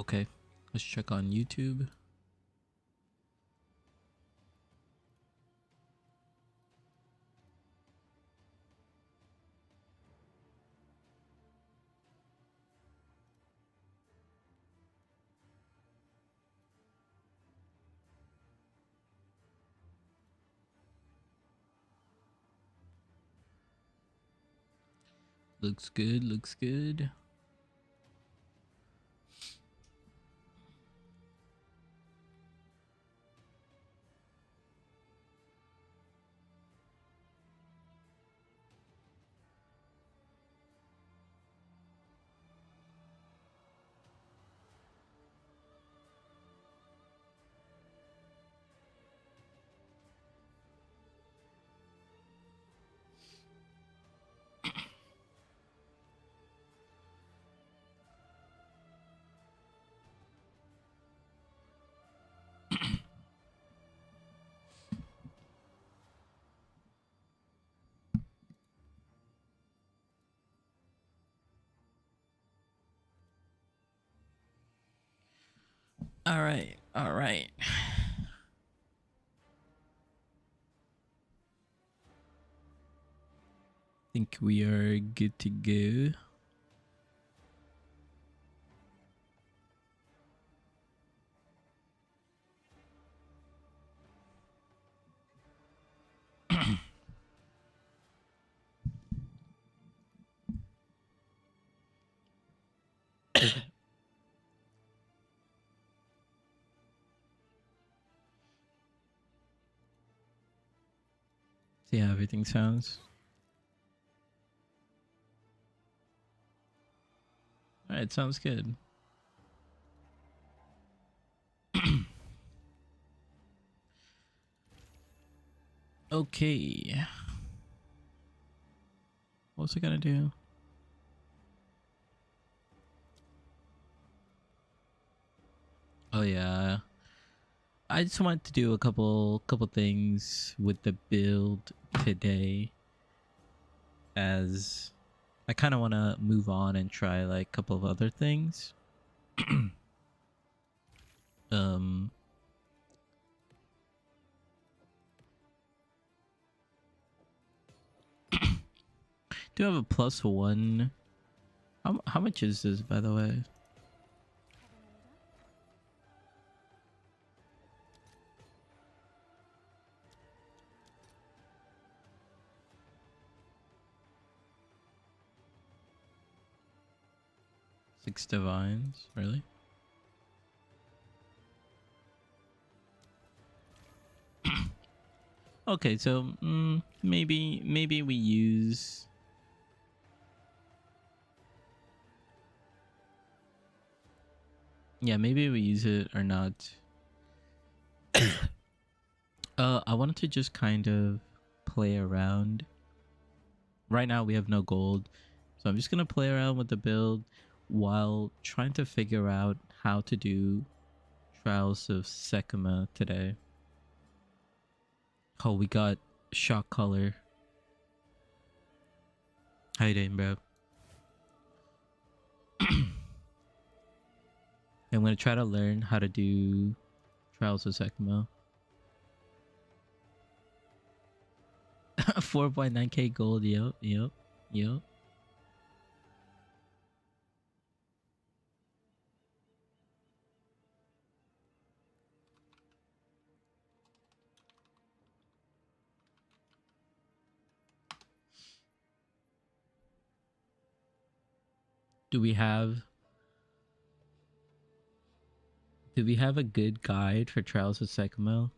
Okay, let's check on YouTube. Looks good, looks good. All right, all right. Think we are good to go. See how everything sounds. All right, sounds good. Okay. What's it gonna do? Oh yeah. I just want to do a couple things with the build today, as I kind of want to move on and try like a couple of other things. um do have a +1. How much is this, by the way? Six divines, really? Okay, so maybe we use. Yeah, maybe we use it or not. I wanted to just kind of play around. Right now we have no gold, so I'm just gonna play around with the build while trying to figure out how to do Trials of Sekima today. Oh, we got Shock Color. How you doing, bro? I'm gonna try to learn how to do Trials of Sekima. 4.9k gold. Yep. Do we have a good guide for Trials of Sekima?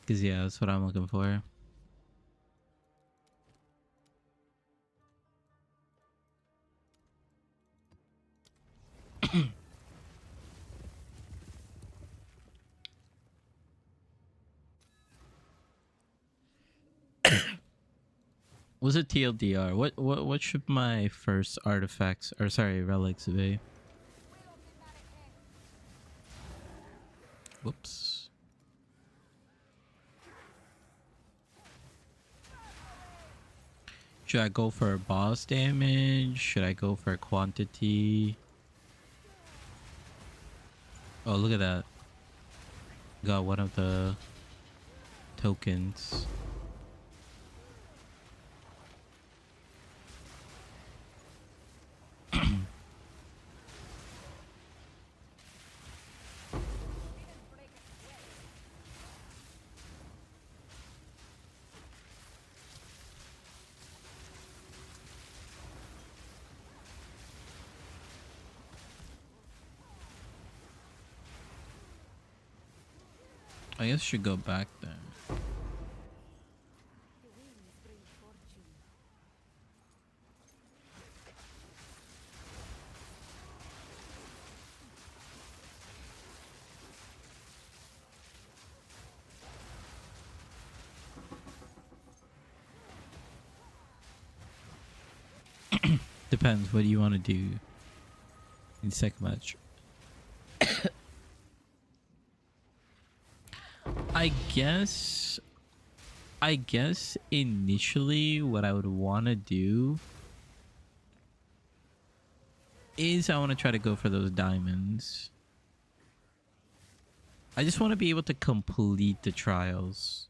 Because yeah, that's what I'm looking for. Was it TLDR? What should my first artifacts or sorry relics be? Whoops. Should I go for boss damage? Should I go for quantity? Oh, look at that. Got one of the tokens. I guess I should go back there. Depends what you want to do in the second match. I guess initially what I would want to do is I want to try to go for those diamonds. I just want to be able to complete the trials.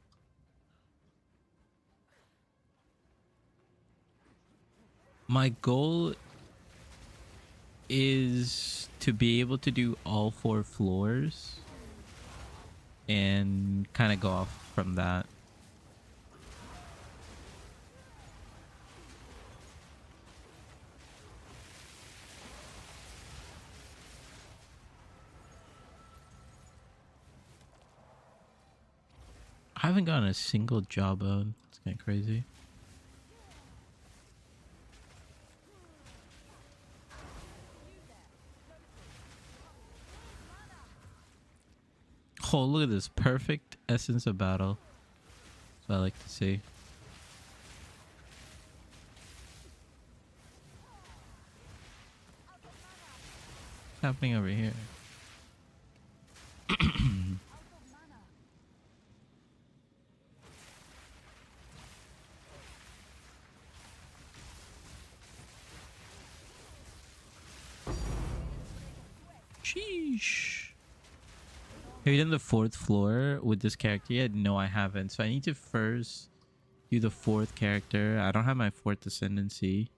My goal is to be able to do all 4 floors and kind of go off from that. I haven't gotten a single jawbone. It's kind of crazy. Oh, look at this. Perfect essence of battle. That's what I like to see. What's happening over here? Sheesh. Have you done the 4th floor with this character yet? No, I haven't. So I need to first do the 4th character. I don't have my 4th ascendancy.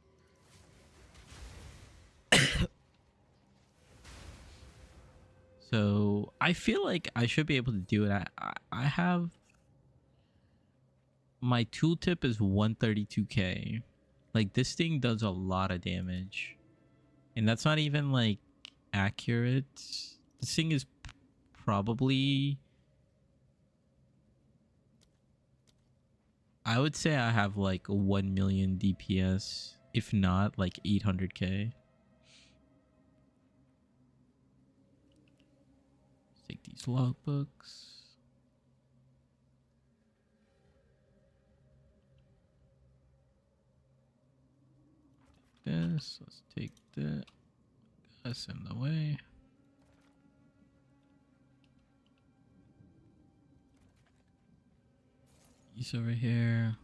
So I feel like I should be able to do it. I have my tooltip is 132k. Like this thing does a lot of damage. And that's not even like accurate. This thing is probably, I would say I have like 1 million DPS, if not like 800k. Let's take these logbooks. This, let's take that. That's in the way. He's over here.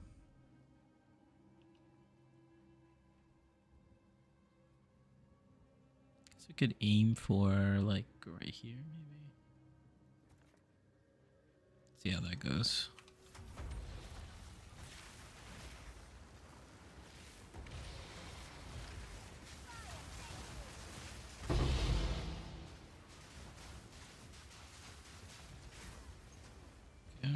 Guess I could aim for like right here, maybe. See how that goes. Okay.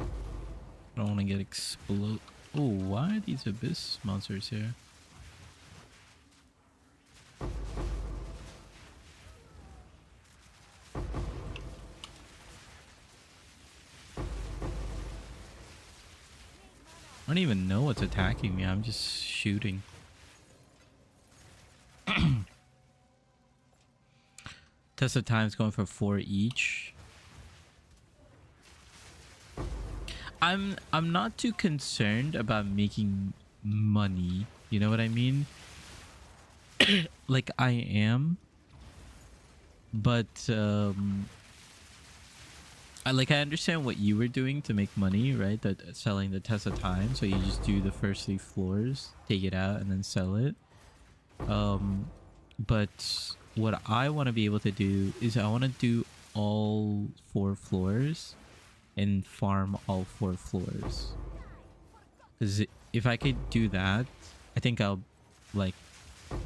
I don't want to get explode. Oh, why are these abyss monsters here? I don't even know what's attacking me. I'm just shooting. Test of time's going for 4 each. I'm not too concerned about making money. You know what I mean? Like I am, but I understand what you were doing to make money, right? That selling the test of time. So you just do the first 3 floors, take it out, and then sell it. But what I want to be able to do is I want to do all 4 floors and farm all 4 floors. Because if I could do that, I think I'll like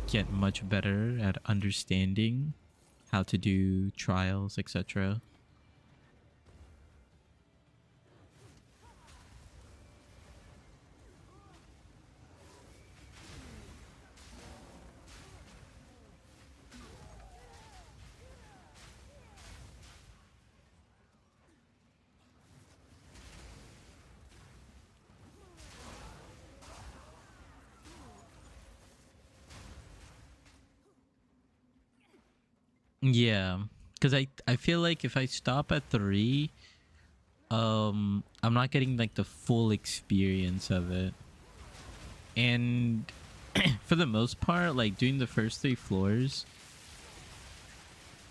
get much better at understanding how to do trials, etc. Yeah, because I feel like if I stop at 3, I'm not getting like the full experience of it. And for the most part, like doing the first 3 floors,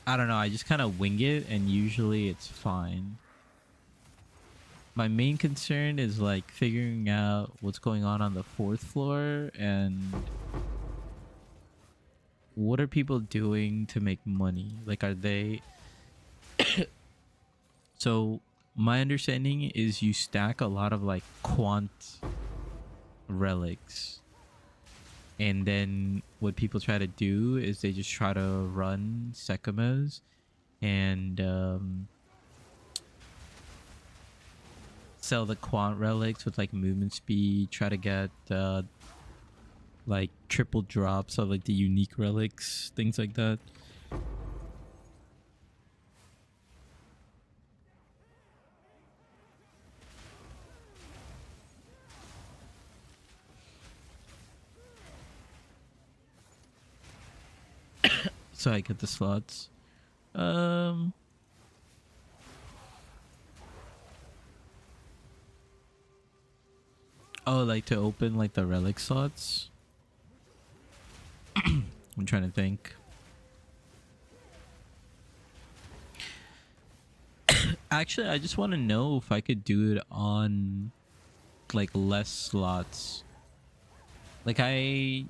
I don't know, I just kind of wing it and usually it's fine. My main concern is like figuring out what's going on the 4th floor and what are people doing to make money? Like, are they... So my understanding is you stack a lot of like quant relics, and then what people try to do is they just try to run Sekimas and sell the quant relics with like movement speed, try to get like triple drops of like the unique relics, things like that. So I get the slots. Oh, like to open like the relic slots. I'm trying to think. Actually, I just want to know if I could do it on like less slots. Like I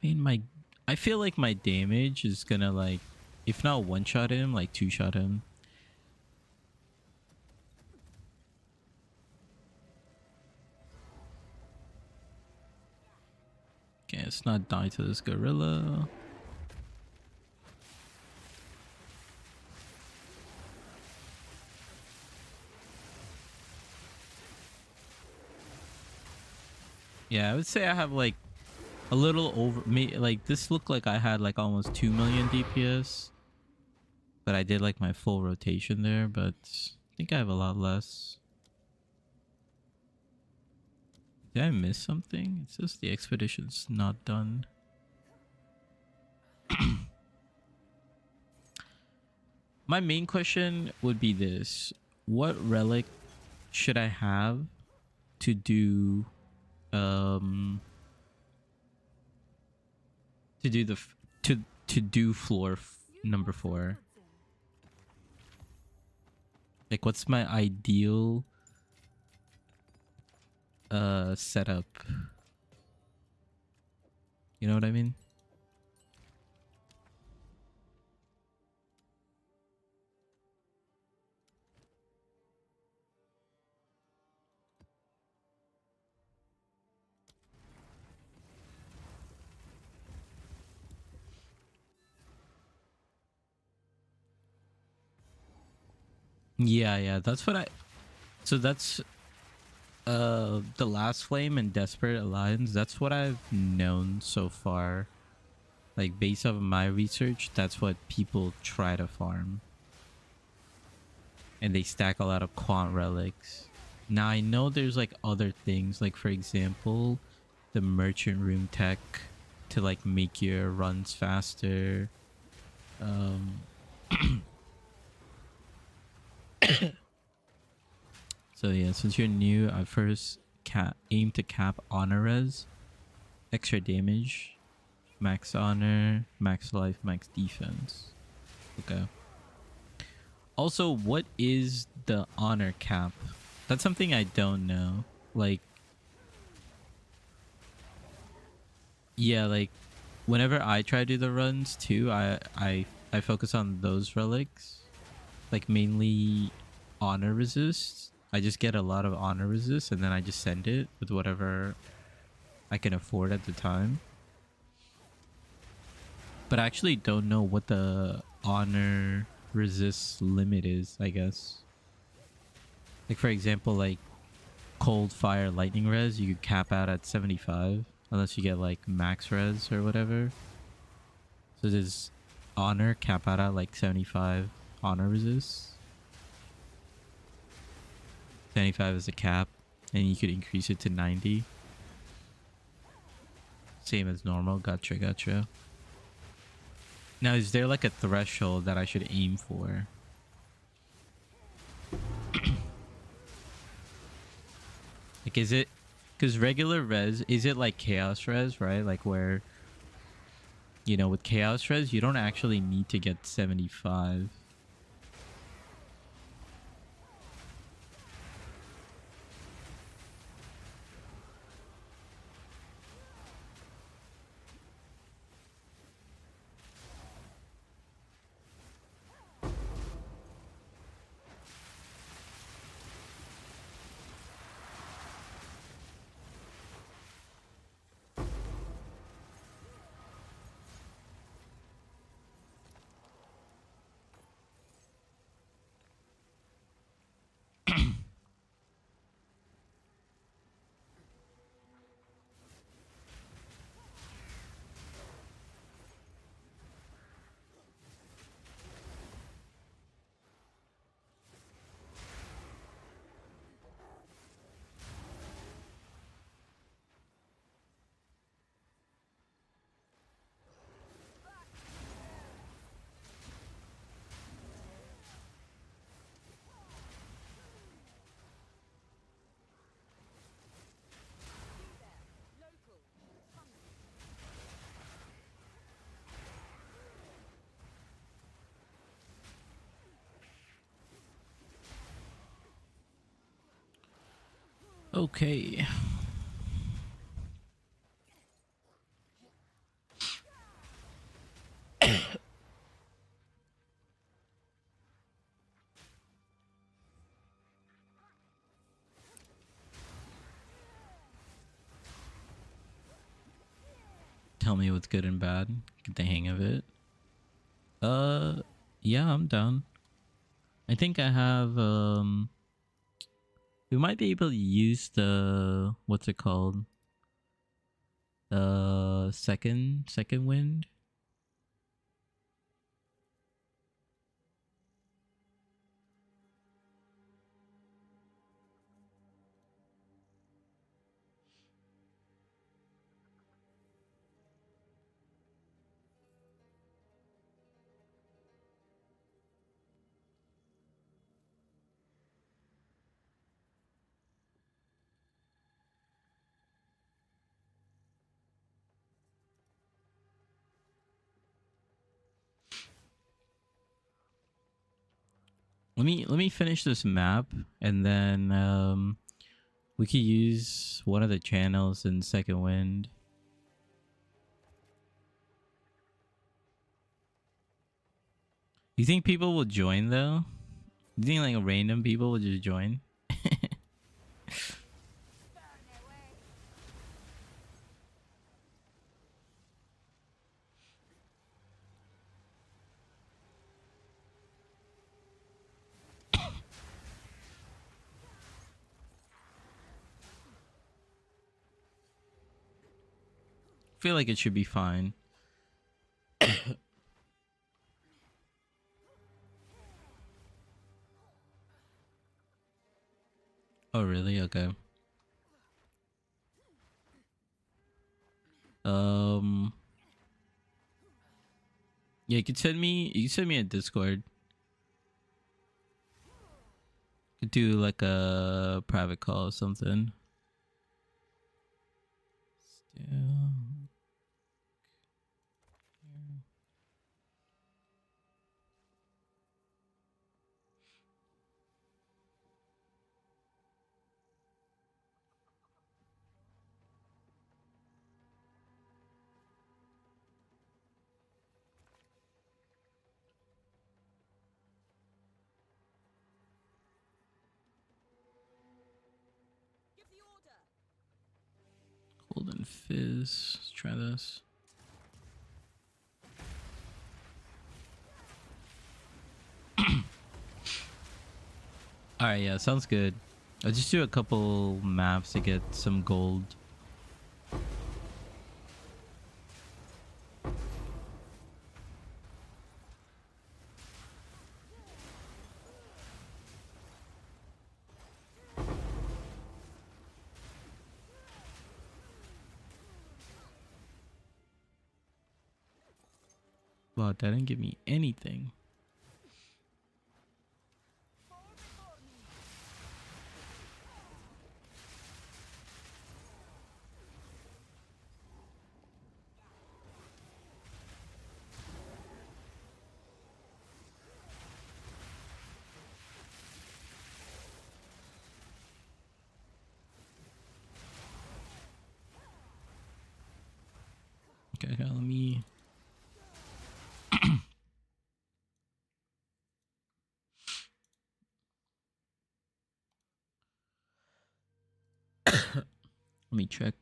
mean, I feel like my damage is gonna like, if not one shot him, like 2 shot him. Okay, let's not die to this gorilla. Yeah, I would say I have like a little over me. Like this looked like I had like almost 2 million DPS, but I did like my full rotation there. But I think I have a lot less. Did I miss something? It says the expedition's not done. My main question would be this: what relic should I have to do to do floor number 4? Like, what's my ideal setup? You know what I mean? Yeah, that's what I... So that's the last flame and Desperate Alliance. That's what I've known so far. Like, based off of my research, that's what people try to farm. And they stack a lot of quant relics. Now I know there's like other things, like for example, the merchant room tech to like make your runs faster. So yeah, since you're new, I first aim to cap honor res, extra damage, max honor, max life, max defense. Okay. Also, what is the honor cap? That's something I don't know. Like, yeah, like whenever I try to do the runs too, I focus on those relics, like mainly honor resist. I just get a lot of honor resist and then I just send it with whatever I can afford at the time. But I actually don't know what the honor resist limit is, I guess. Like for example, like cold, fire, lightning res, you could cap out at 75 unless you get like max res or whatever. So does honor cap out at like 75 honor resist? 75 is a cap and you could increase it to 90. Same as normal. Gotcha, gotcha. Now, is there like a threshold that I should aim for? Like, is it... Because regular res, is it like chaos res, right? Like where, you know, with chaos res, you don't actually need to get 75. Okay. Tell me what's good and bad. Get the hang of it. Yeah, I'm down. I think I have, we might be able to use the, what's it called? The second wind. Let me finish this map and then we could use one of the channels in second wind. You think people will join though? You think like random people will just join? Feel like it should be fine. Oh really? Okay. Yeah, you can send me a Discord. Do like a private call or something. Still. Golden Fizz. Let's try this. Alright, yeah, sounds good. I'll just do a couple maps to get some gold. Wow, that didn't give me anything. Okay, let me... Let me check.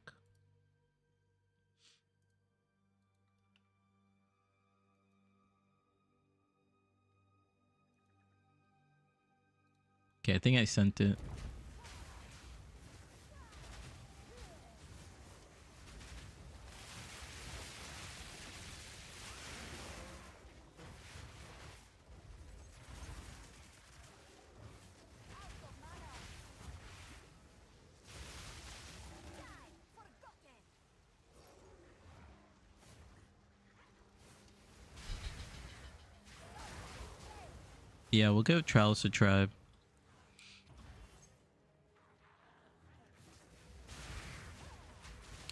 Okay, I think I sent it. Yeah, we'll give Trials a try.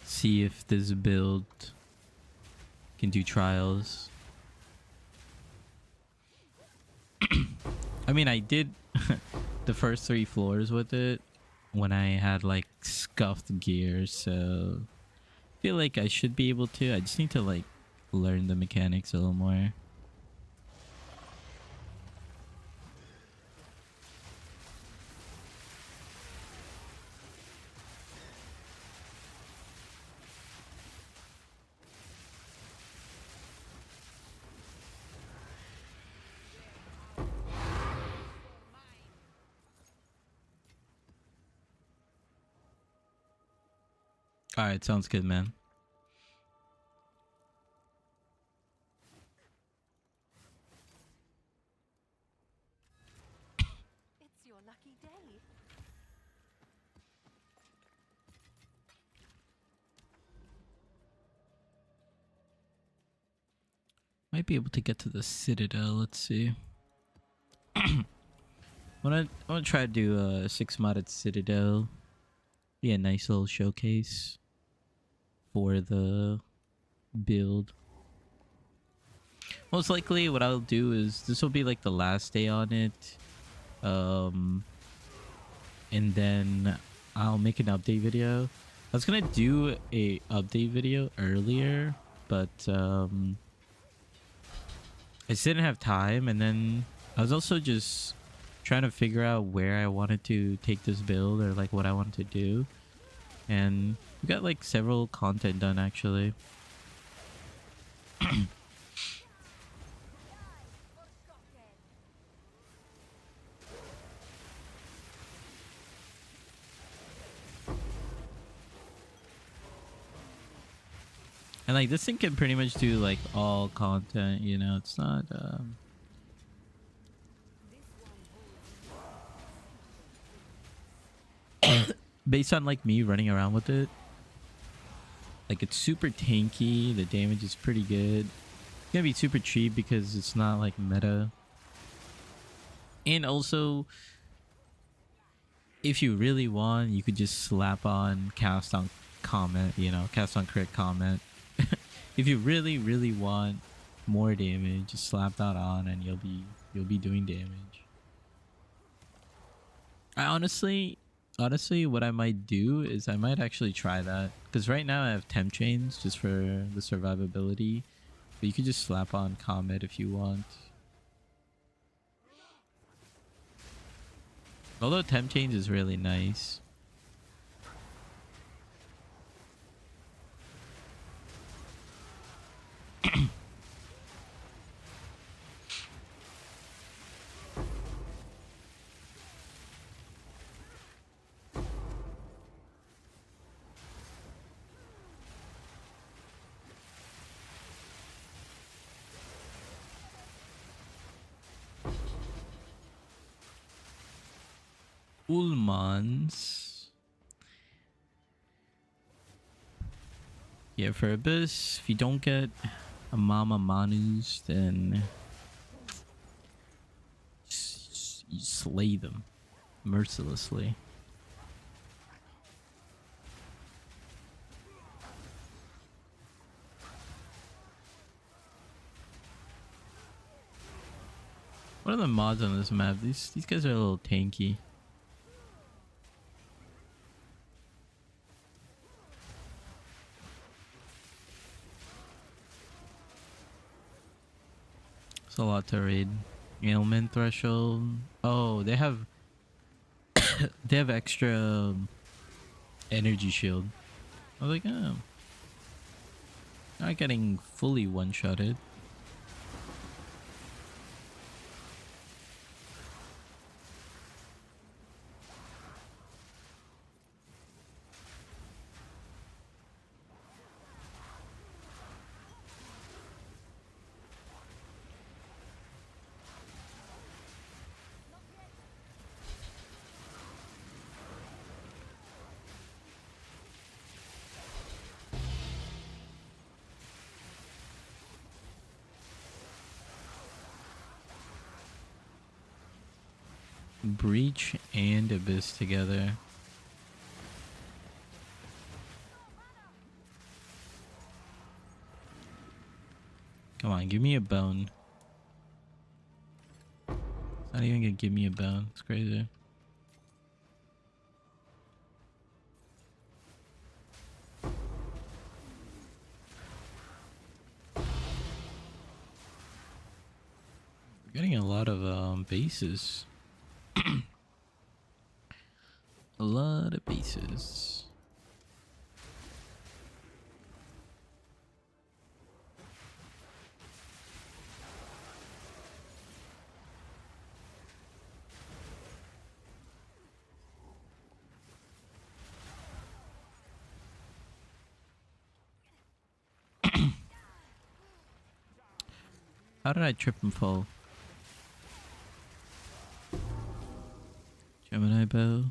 See if this build can do Trials. I mean, I did the first 3 floors with it when I had like scuffed gear, so I feel like I should be able to. I just need to like learn the mechanics a little more. All right, sounds good, man. It's your lucky day. Might be able to get to the Citadel. Let's see. I wanna try to do a 6 modded Citadel. Be a nice little showcase for the build. Most likely what I'll do is this will be like the last day on it, and then I'll make an update video. I was gonna do a update video earlier, but I just didn't have time, and then I was also just trying to figure out where I wanted to take this build, or like what I wanted to do, and we got like several content done actually. And like this thing can pretty much do like all content, you know, it's not based on like me running around with it. Like it's super tanky, the damage is pretty good. It's gonna be super cheap because it's not like meta. And also if you really want, you could just slap on cast on comment, you know, cast on crit comment. If you really want more damage, just slap that on and you'll be doing damage. I honestly what I might do is I might actually try that, because right now I have temp chains just for the survivability, but you could just slap on comment if you want. Although temp chains is really nice. Ullmans. Yeah, for Abyss, if you don't get a Mama Manus, then you slay them mercilessly. What are the mods on this map? These guys are a little tanky. It's a lot to read. Ailment threshold. Oh, they have they have extra energy shield. I was like, oh, not getting fully one-shotted. Breach and Abyss together. Come on, give me a bone. It's not even gonna give me a bone. It's crazy. We're getting a lot of bases. A lot of bases. How did I trip and fall? Gemini bow.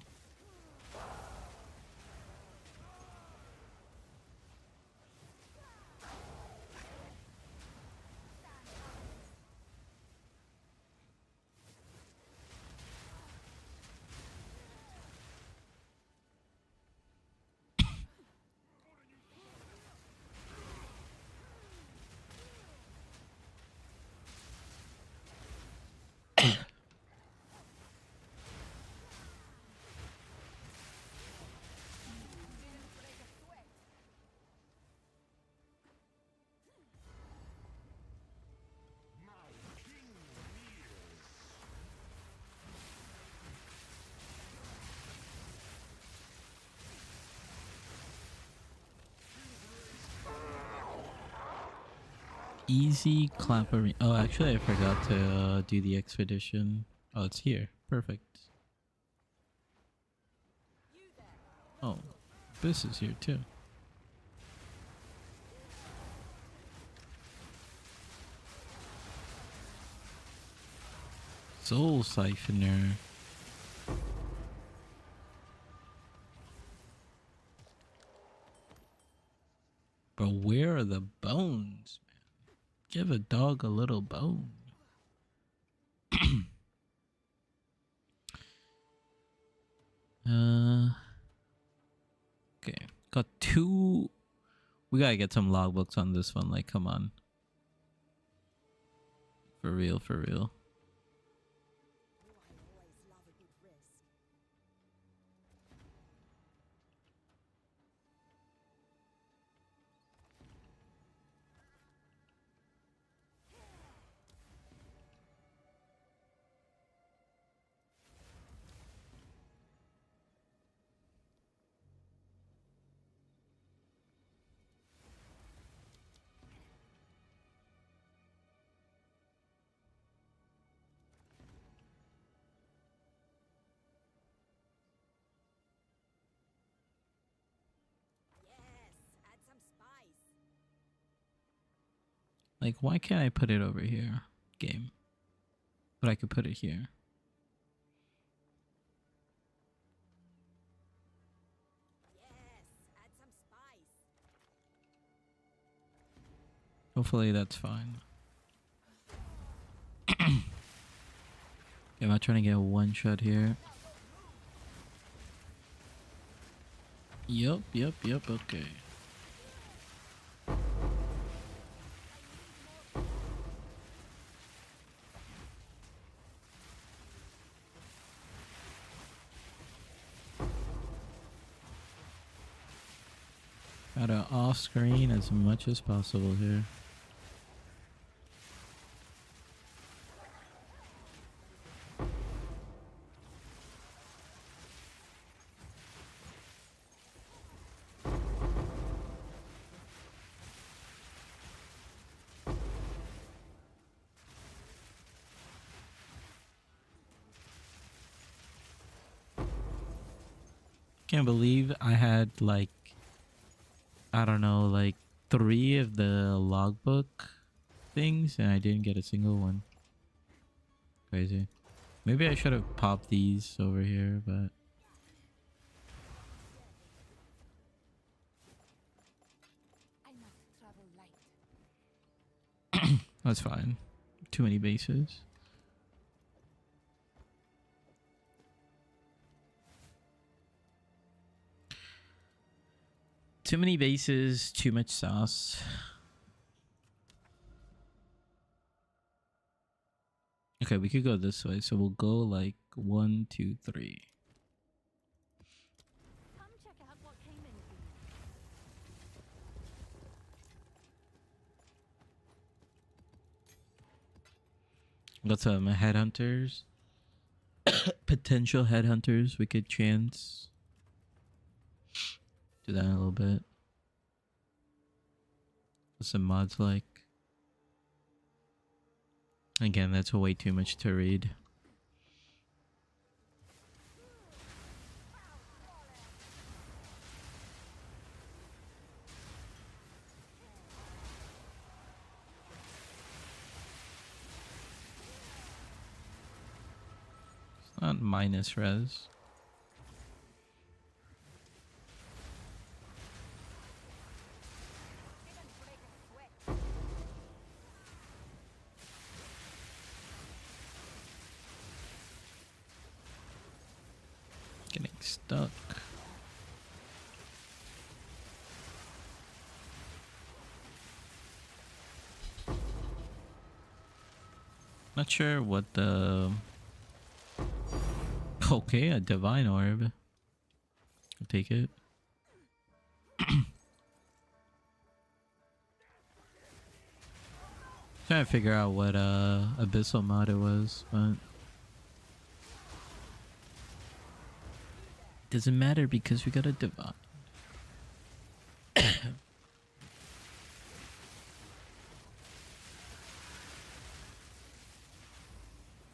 Easy clapper. Oh, actually, I forgot to do the expedition. Oh, it's here. Perfect. Oh, this is here too. Soul Siphoner. But where are the bones, man? Give a dog a little bone. We gotta get some logbooks on this one. Like, come on. For real, for real. Like, why can't I put it over here? Game. But I could put it here. Hopefully that's fine. Okay, I'm not trying to get a one shot here. Yup, okay. Gotta off screen as much as possible here. Can't believe I had like, I don't know, like 3 of the logbook things and I didn't get a single one. Crazy. Maybe I should have popped these over here, but I must travel light. that's fine. Too many bases. Too many bases, too much sauce. Okay, we could go this way. So we'll go like 1, 2, 3. Come check out what came in for you. Got some headhunters. Potential headhunters we could chance. Do that in a little bit. What's some mods like? Again, that's way too much to read. It's not minus res. Getting stuck. Not sure what the... Okay, a divine orb. I'll take it. Trying to figure out what abyssal mod it was, but doesn't matter because we got a divine.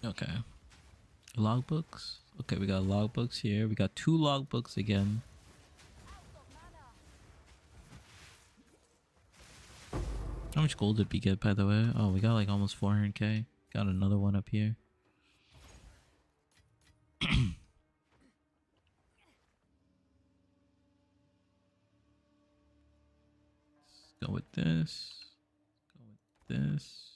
Okay. Logbooks. Okay, we got logbooks here. We got 2 logbooks again. How much gold did we get, by the way? Oh, we got like almost 400k. Got another one up here. Let's go with this. Go with this.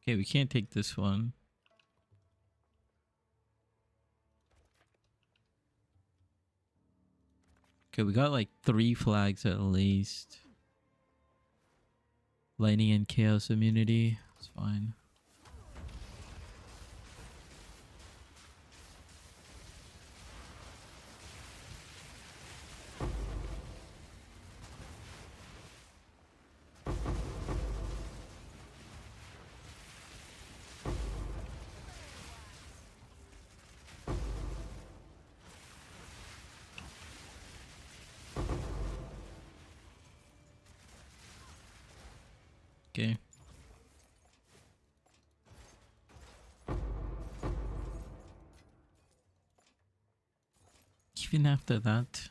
Okay, we can't take this one. Okay, we got like 3 flags at least. Lightning and chaos immunity. It's fine. Okay. Even after that,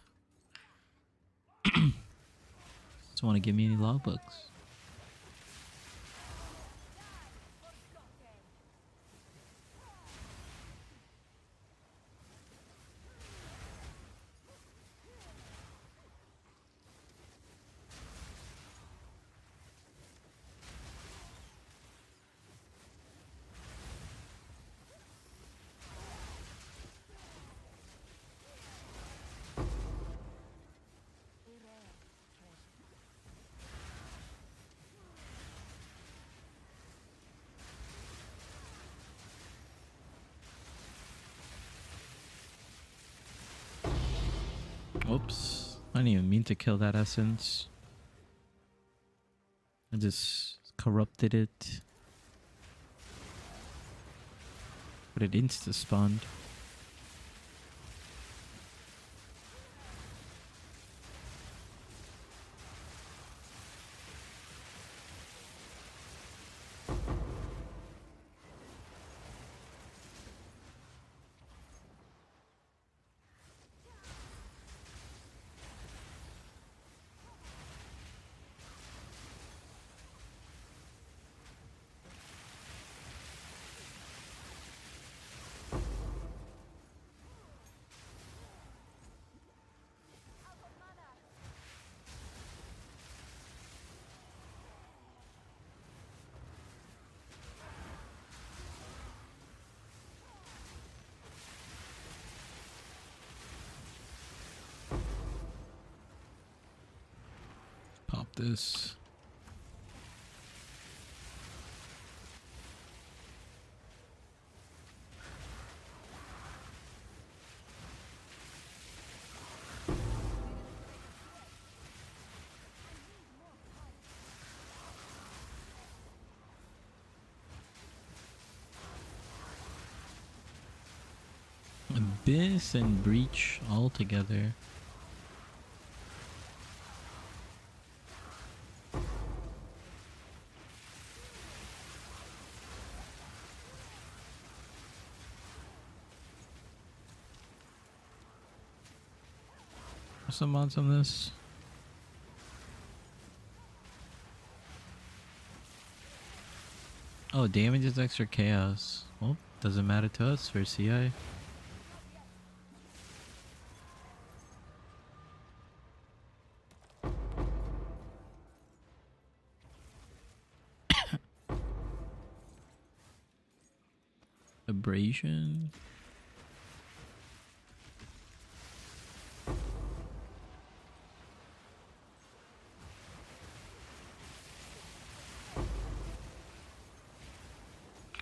just want to give me any logbooks. Oops. I didn't even mean to kill that essence. I just corrupted it. But it insta-spawned. Pop this. Abyss and Breach all together. What's some mods on this? Oh, damage is extra chaos. Well, doesn't matter to us for CI. Abrasion.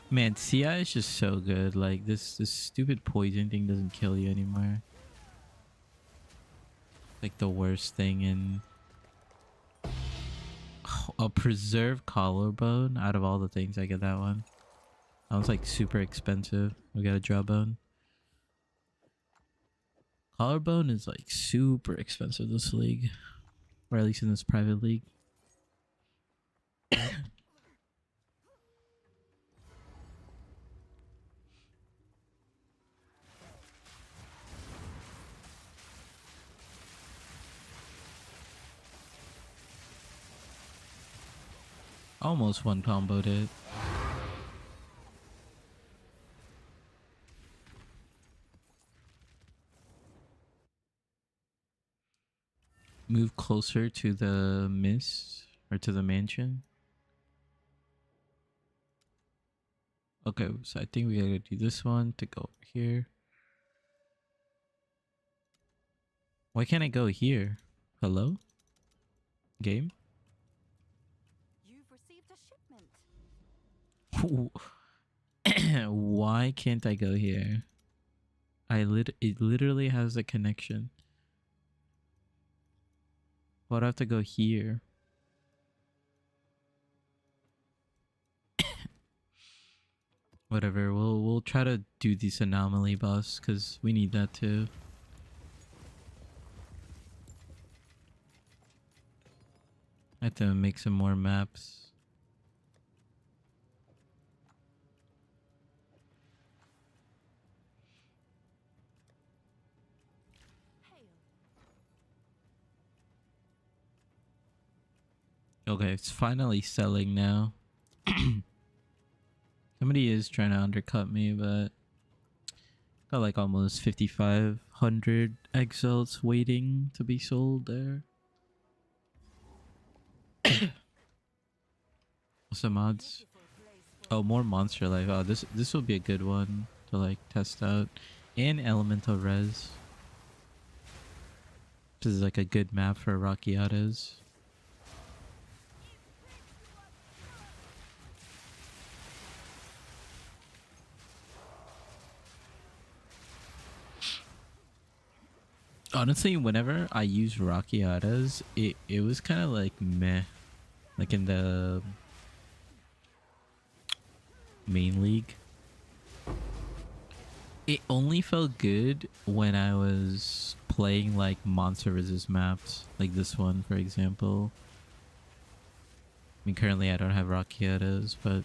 Man, CI is just so good. Like this stupid poison thing doesn't kill you anymore. Like the worst thing in a preserved collarbone. Out of all the things, I get that one. That one's like super expensive. We got a jawbone. Collarbone is like super expensive this league, or at least in this private league. Almost one comboed it. Move closer to the mist or to the mansion. Okay, so I think we gotta do this one to go here. Why can't I go here? Hello? Game? You've received a shipment. Why can't I go here? It literally has a connection. Why'd I have to go here? Whatever, we'll try to do this anomaly boss because we need that too. I have to make some more maps. Hail. Okay, it's finally selling now. Somebody is trying to undercut me, but got like almost 5,500 exiles waiting to be sold there. Some mods. Oh, more monster life. Oh, this will be a good one to like test out. And elemental res. This is like a good map for Rockiatas. Honestly, whenever I use Rockiatas, it was kind of like meh. Like in the main league. It only felt good when I was playing like monster resist maps. Like this one, for example. I mean, currently I don't have Rockiatas, but...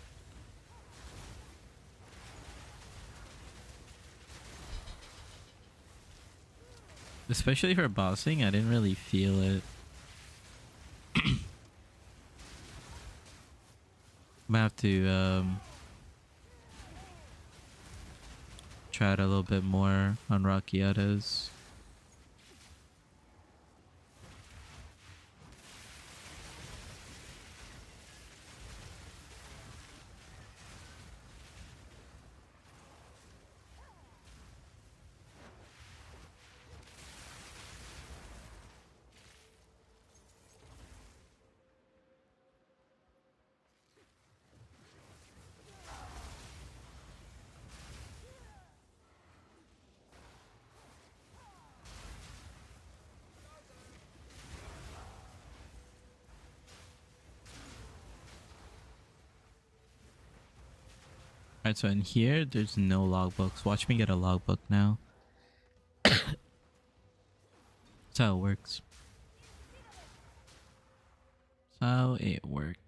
especially for bossing, I didn't really feel it. I'm gonna have to try it a little bit more on Rockiatas. Alright, so in here, there's no logbooks. Watch me get a logbook now. That's how it works. That's how it works.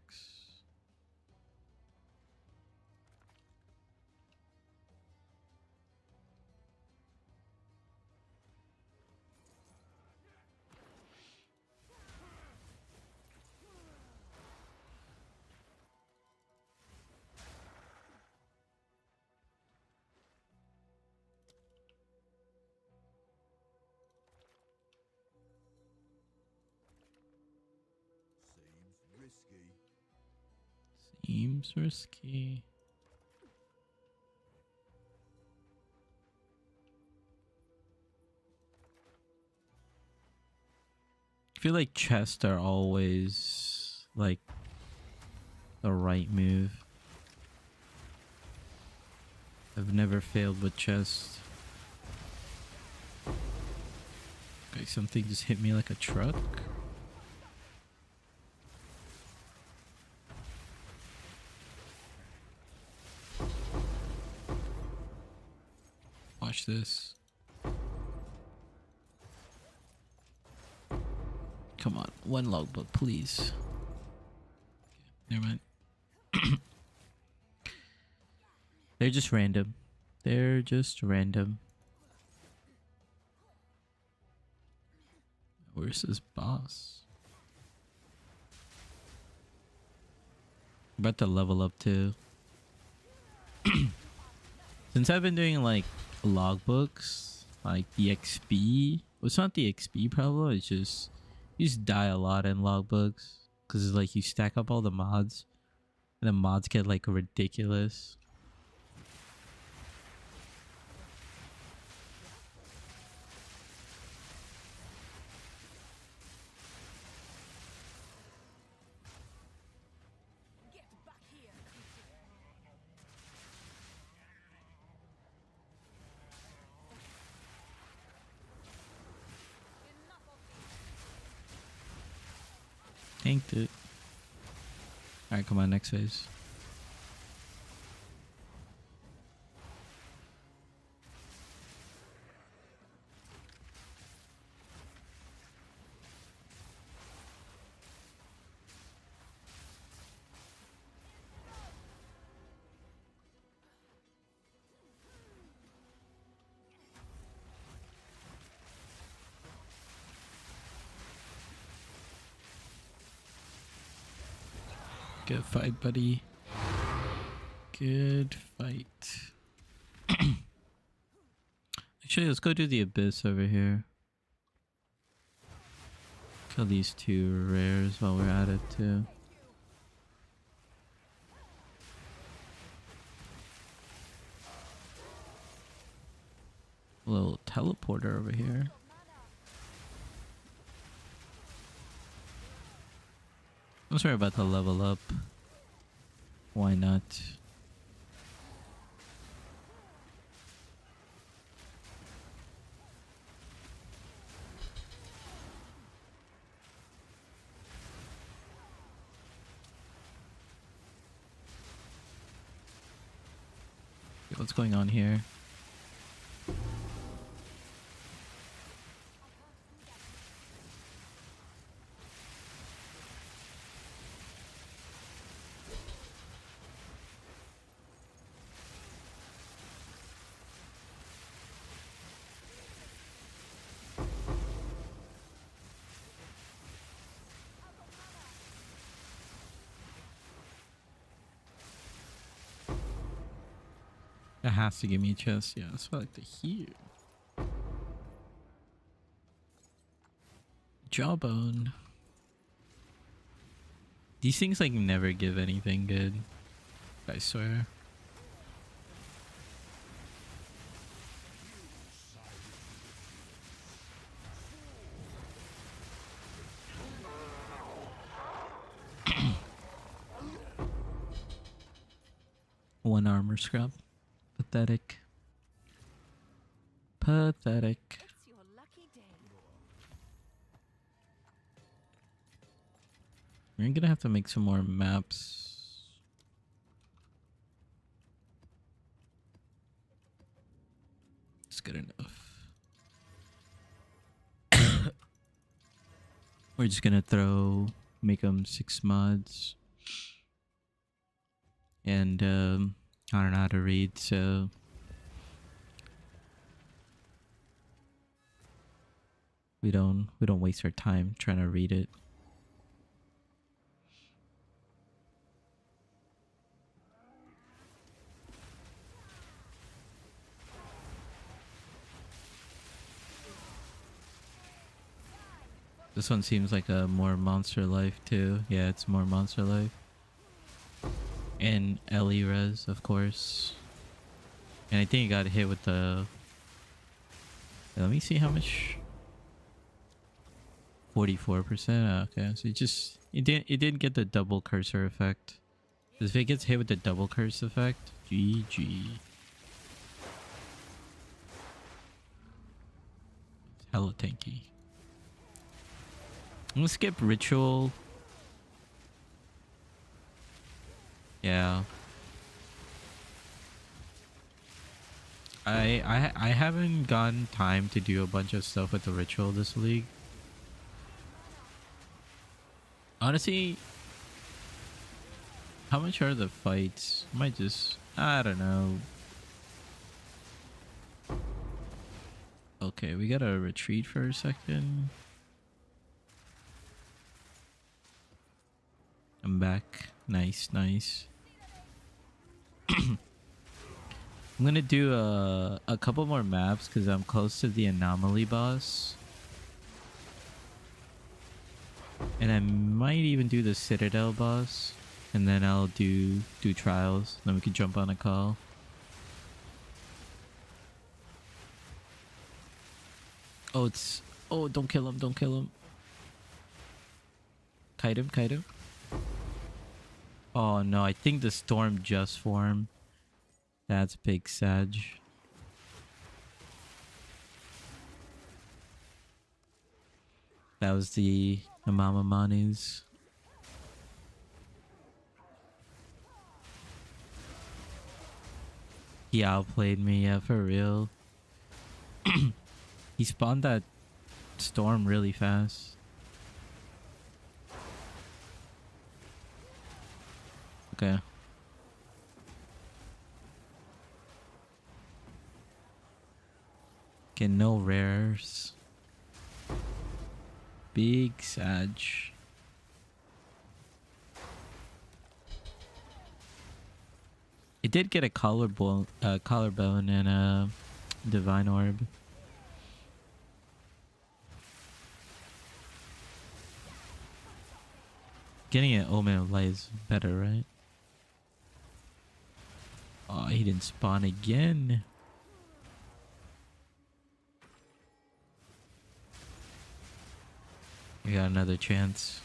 Seems risky. I feel like chests are always like the right move. I've never failed with chests. Okay, something just hit me like a truck. Watch this. Come on, one logbook, please. Okay, never mind. They're just random. They're just random. Where's this boss? I'm about to level up too. Since I've been doing like logbooks, like the XP, well, it's not the XP problem, it's just you just die a lot in logbooks because it's like you stack up all the mods and the mods get like ridiculous. Tanked it. Alright, come on, next phase. Good fight, buddy. Good fight. Actually, let's go do the abyss over here. Kill these two rares while we're at it too. A little teleporter over here. I'm sorry about the level up. Why not? What's going on here? That has to give me a chest. Yeah, that's what I like to hear. Jawbone. These things like never give anything good. I swear. One armor scrap. Pathetic. Pathetic. It's your lucky day. We're gonna have to make some more maps. It's good enough. We're just gonna make them 6 mods. And I don't know how to read, so we don't waste our time trying to read it. This one seems like a more Monster Life too. Yeah, it's more Monster Life. And Ellie res, of course. And I think it got hit with the... Let me see how much... 44%. Okay, so it didn't get the double cursor effect. If it gets hit with the double curse effect, GG. It's hella tanky. I'm gonna skip ritual. Yeah. I haven't gotten time to do a bunch of stuff with the ritual this league. Honestly, how much are the fights? Might just, I don't know. Okay, we gotta retreat for a second. I'm back. Nice, nice. I'm gonna do a couple more maps because I'm close to the anomaly boss. And I might even do the Citadel boss. And then I'll do trials. Then we can jump on a call. Oh, it's... Oh, don't kill him, don't kill him. Kite him, kite him. Oh no, I think the storm just formed. That's big Sag. That was the Amama Manus. He outplayed me, yeah, for real. He spawned that storm really fast. Okay. Okay, no rares. Big Sag. It did get a collarbone and a divine orb. Getting an Omen of Light is better, right? Oh, he didn't spawn again. We got another chance.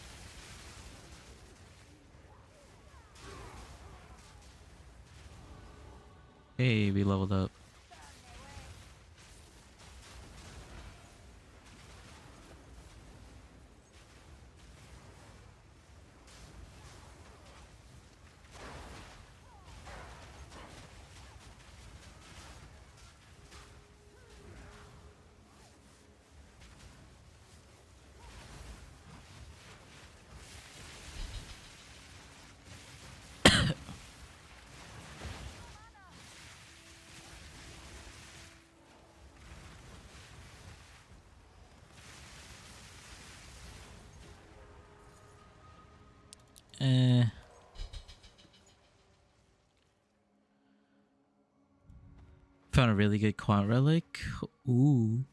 Hey, we leveled up. Found a really good quant relic. Ooh.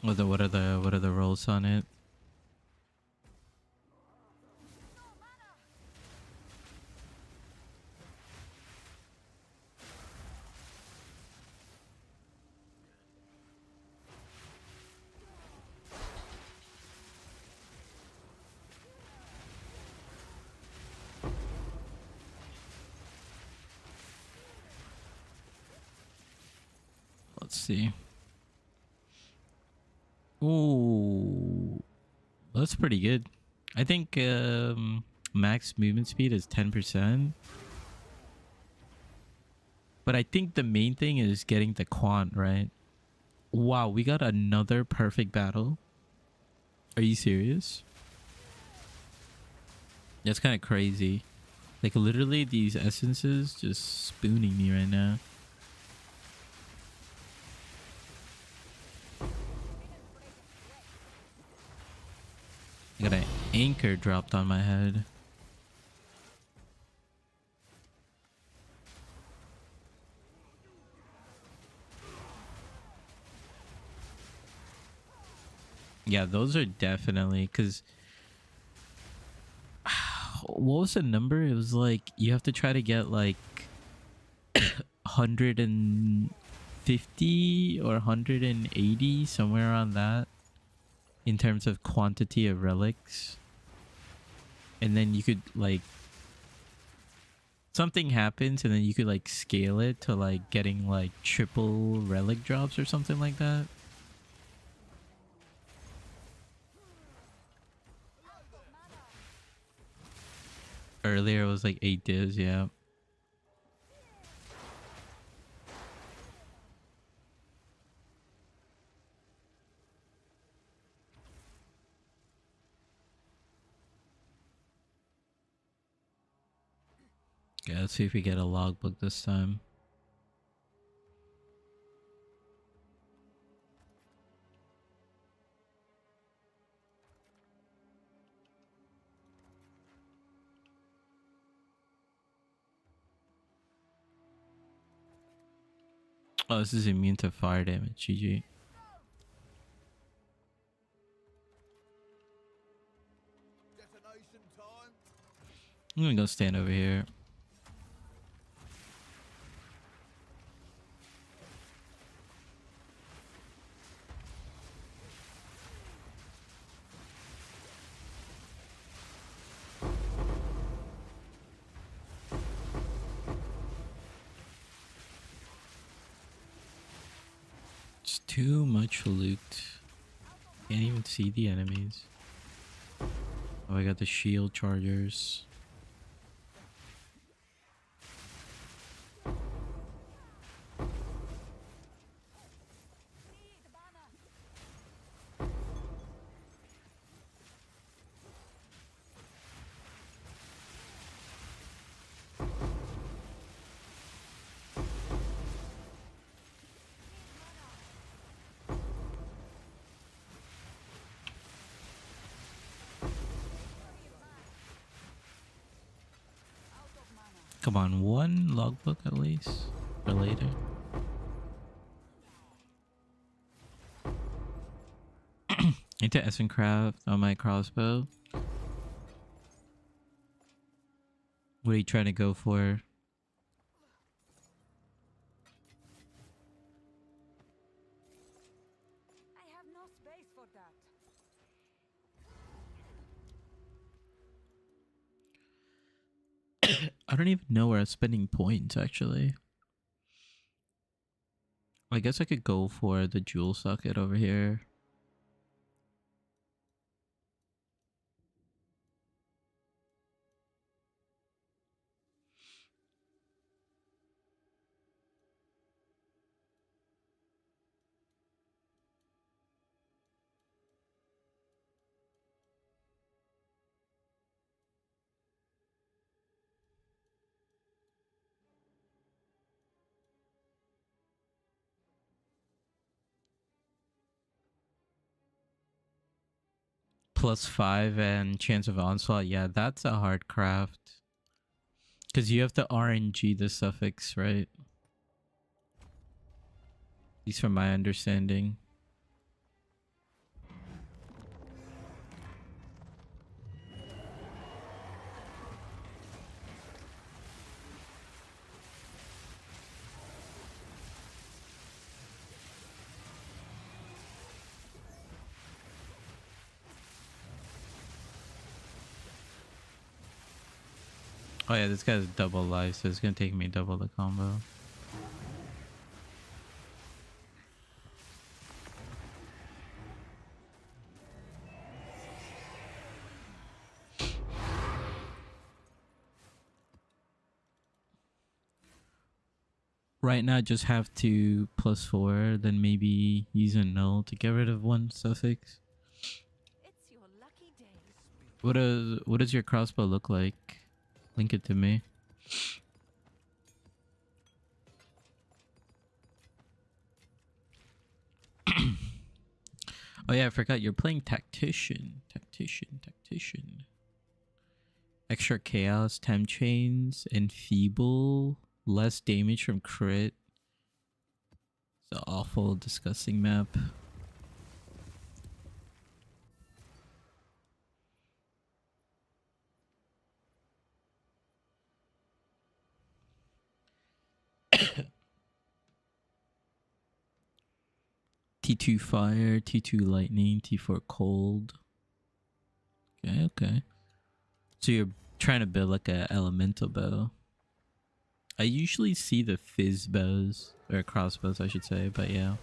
What are the rolls on it? Let's see. Ooh, that's pretty good. I think max movement speed is 10%. But I think the main thing is getting the quant, right? Wow, we got another perfect battle. Are you serious? That's kind of crazy. Like literally these essences just spooning me right now. I got an anchor dropped on my head. Yeah, those are definitely because what was the number? It was like you have to try to get like 150 or 180, somewhere around that, in terms of quantity of relics. And then you could like something happens and then you could like scale it to like getting like triple relic drops or something like that. Earlier it was like 8 divs, yeah. Yeah, let's see if we get a logbook this time. Oh, this is immune to fire damage. GG. I'm gonna go stand over here. There's too much loot. Can't even see the enemies. Oh, I got the shield chargers. Come on, one logbook at least for later. Into Essencraft on my crossbow. What are you trying to go for? I have no space for that. I don't even know where I'm spending points actually. I guess I could go for the jewel socket over here. +5 and chance of onslaught. Yeah, that's a hard craft. Because you have to RNG the suffix, right? At least from my understanding. Oh yeah, this guy's double life, so it's gonna take me double the combo. Right now, just have to +4, then maybe use a null to get rid of one suffix. It's your lucky day. What does your crossbow look like? Link it to me. Oh yeah, I forgot you're playing tactician. Tactician. Extra chaos, temp chains, enfeeble, less damage from crit. It's an awful, disgusting map. T2 fire, T2 lightning, T4 cold. Okay. So you're trying to build like a elemental bow. I usually see the fizz bows, or crossbows I should say, but yeah.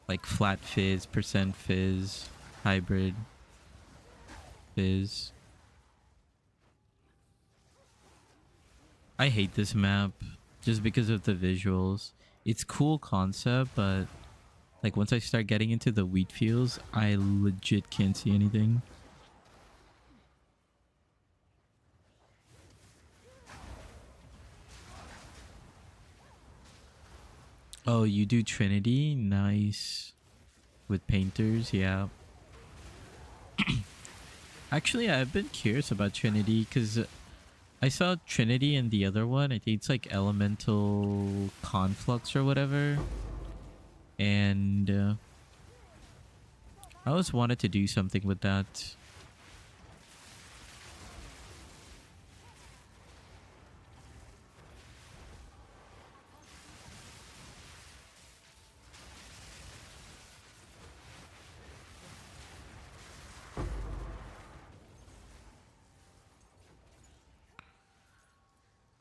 Like flat fizz, percent fizz, hybrid fizz. I hate this map just because of the visuals. It's cool concept, but like once I start getting into the wheat fields, I legit can't see anything. Oh, you do Trinity? Nice. With painters, yeah. Actually, I've been curious about Trinity because I saw Trinity in the other one. I think it's like Elemental Conflux or whatever. And I always wanted to do something with that.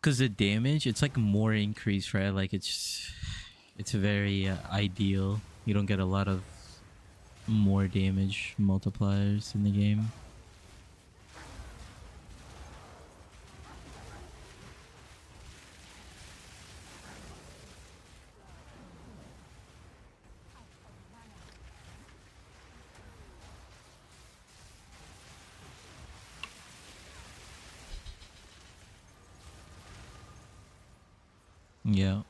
Because the damage, it's like more increase, right? Like it's very ideal. You don't get a lot of more damage multipliers in the game. Yeah.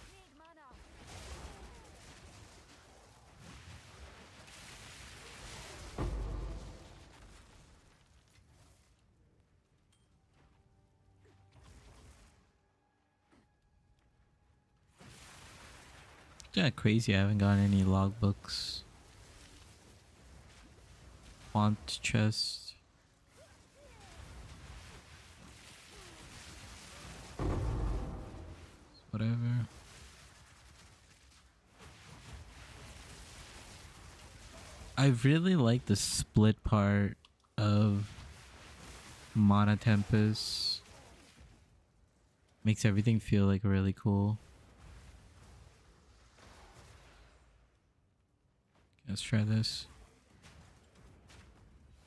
Need mana. Yeah, crazy. I haven't gotten any logbooks. Font chest. Whatever. I really like the split part of Mana Tempest. Makes everything feel like really cool. Let's try this. I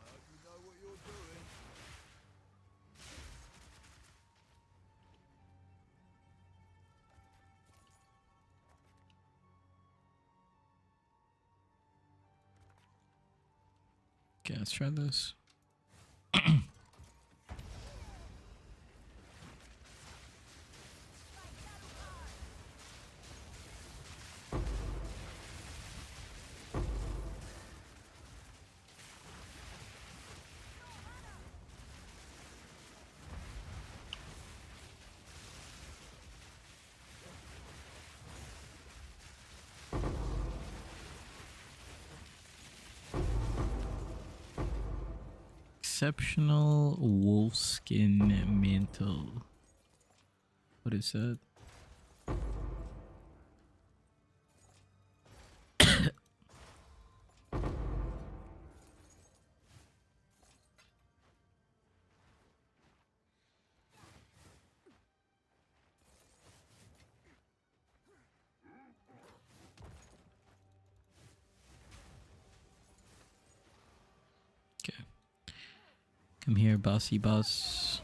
hope you know what you're doing. Okay, let's try this. Exceptional wolfskin mantle. What is that? Okay. Come here, bossy boss.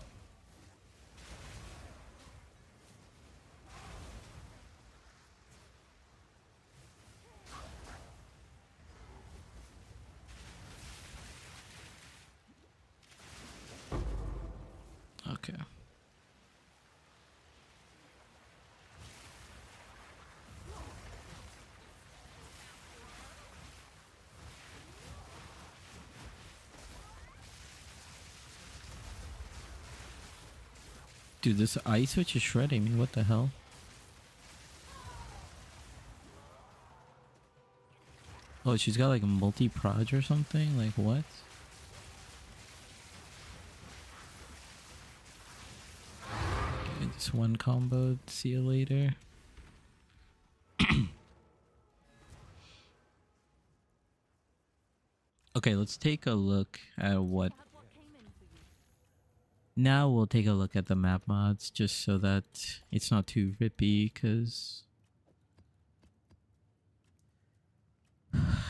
Okay. Dude, this ice switch is shredding me. What the hell? Oh, she's got like a multi-proj or something? Like what? Okay, just one combo. See you later. Okay, let's take a look at what... Have what came in for you. Now we'll take a look at the map mods just so that it's not too rippy, because...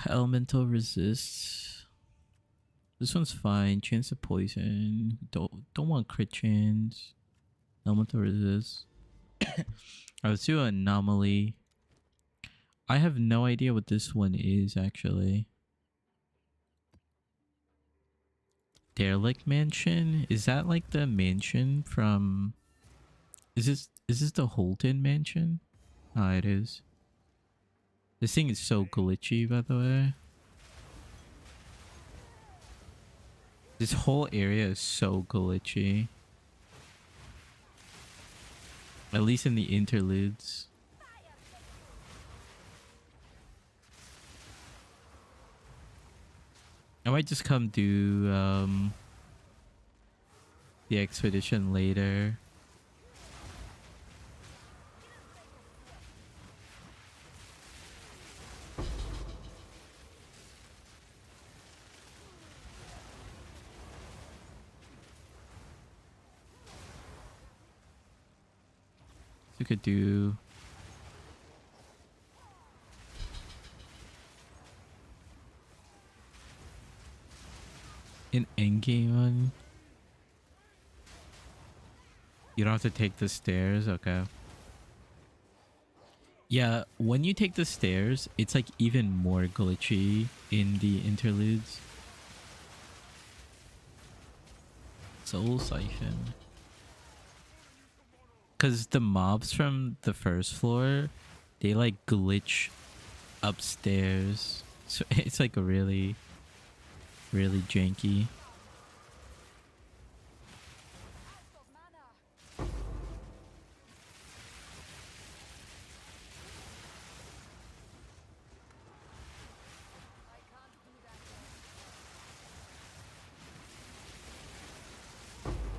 Elemental resist. This one's fine. Chance of poison. Don't want crit chance. Elemental resist. Alright, let's do anomaly. I have no idea what this one is actually. Derelict Mansion? Is that like the mansion from... Is this the Holton Mansion? Ah, it is. This thing is so glitchy, by the way. This whole area is so glitchy. At least in the interludes. I might just come do the expedition later. You could do an endgame one. You don't have to take the stairs, okay. Yeah, when you take the stairs, it's like even more glitchy in the interludes. Soul Siphon. Because the mobs from the first floor, they like glitch upstairs. So it's like a really janky.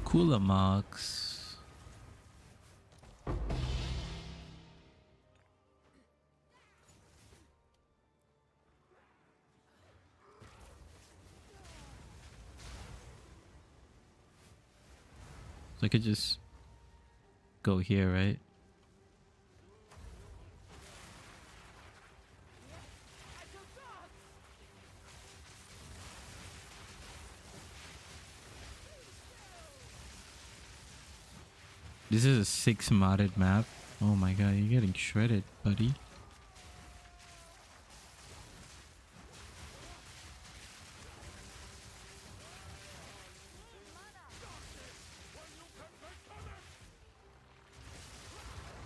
Cooler marks. So I could just go here, right? This is a 6 modded map. Oh my god, you're getting shredded, buddy.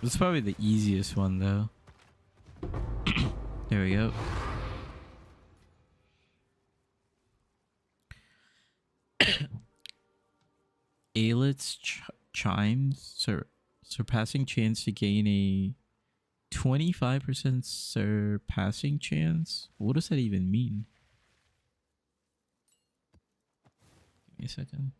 This is probably the easiest one though. There we go. Aelit's chimes surpassing chance to gain a 25% surpassing chance. What does that even mean? Give me a second.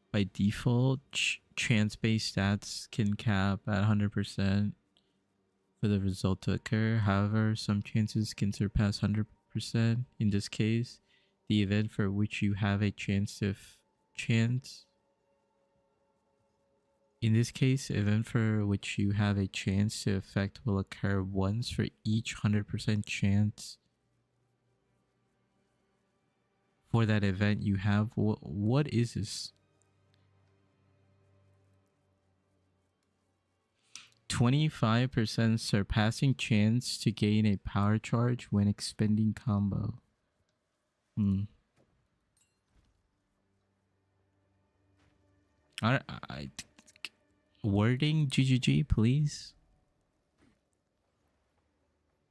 By default, chance-based stats can cap at 100% for the result to occur. However, some chances can surpass 100%. In this case, the event for which you have a chance to affect will occur once for each 100% chance for that event you have. What is this? 25% surpassing chance to gain a power charge when expending combo. Wording GGG, please.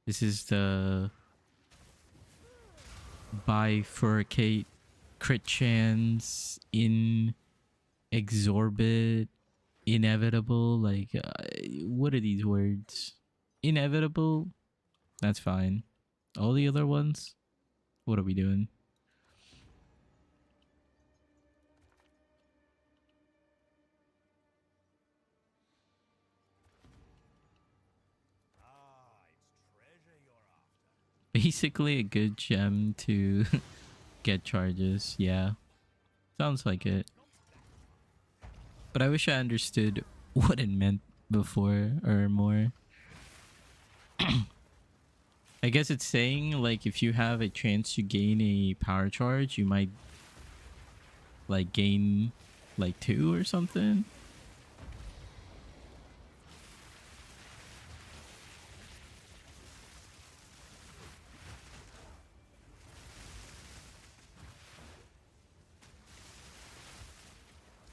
This is the bifurcate crit chance in exorbitant inevitable, like what are these words? Inevitable, that's fine. All the other ones, what are we doing? Basically a good gem to get charges. Yeah, sounds like it. But I wish I understood what it meant before or more. I guess it's saying like if you have a chance to gain a power charge, you might like gain like 2 or something.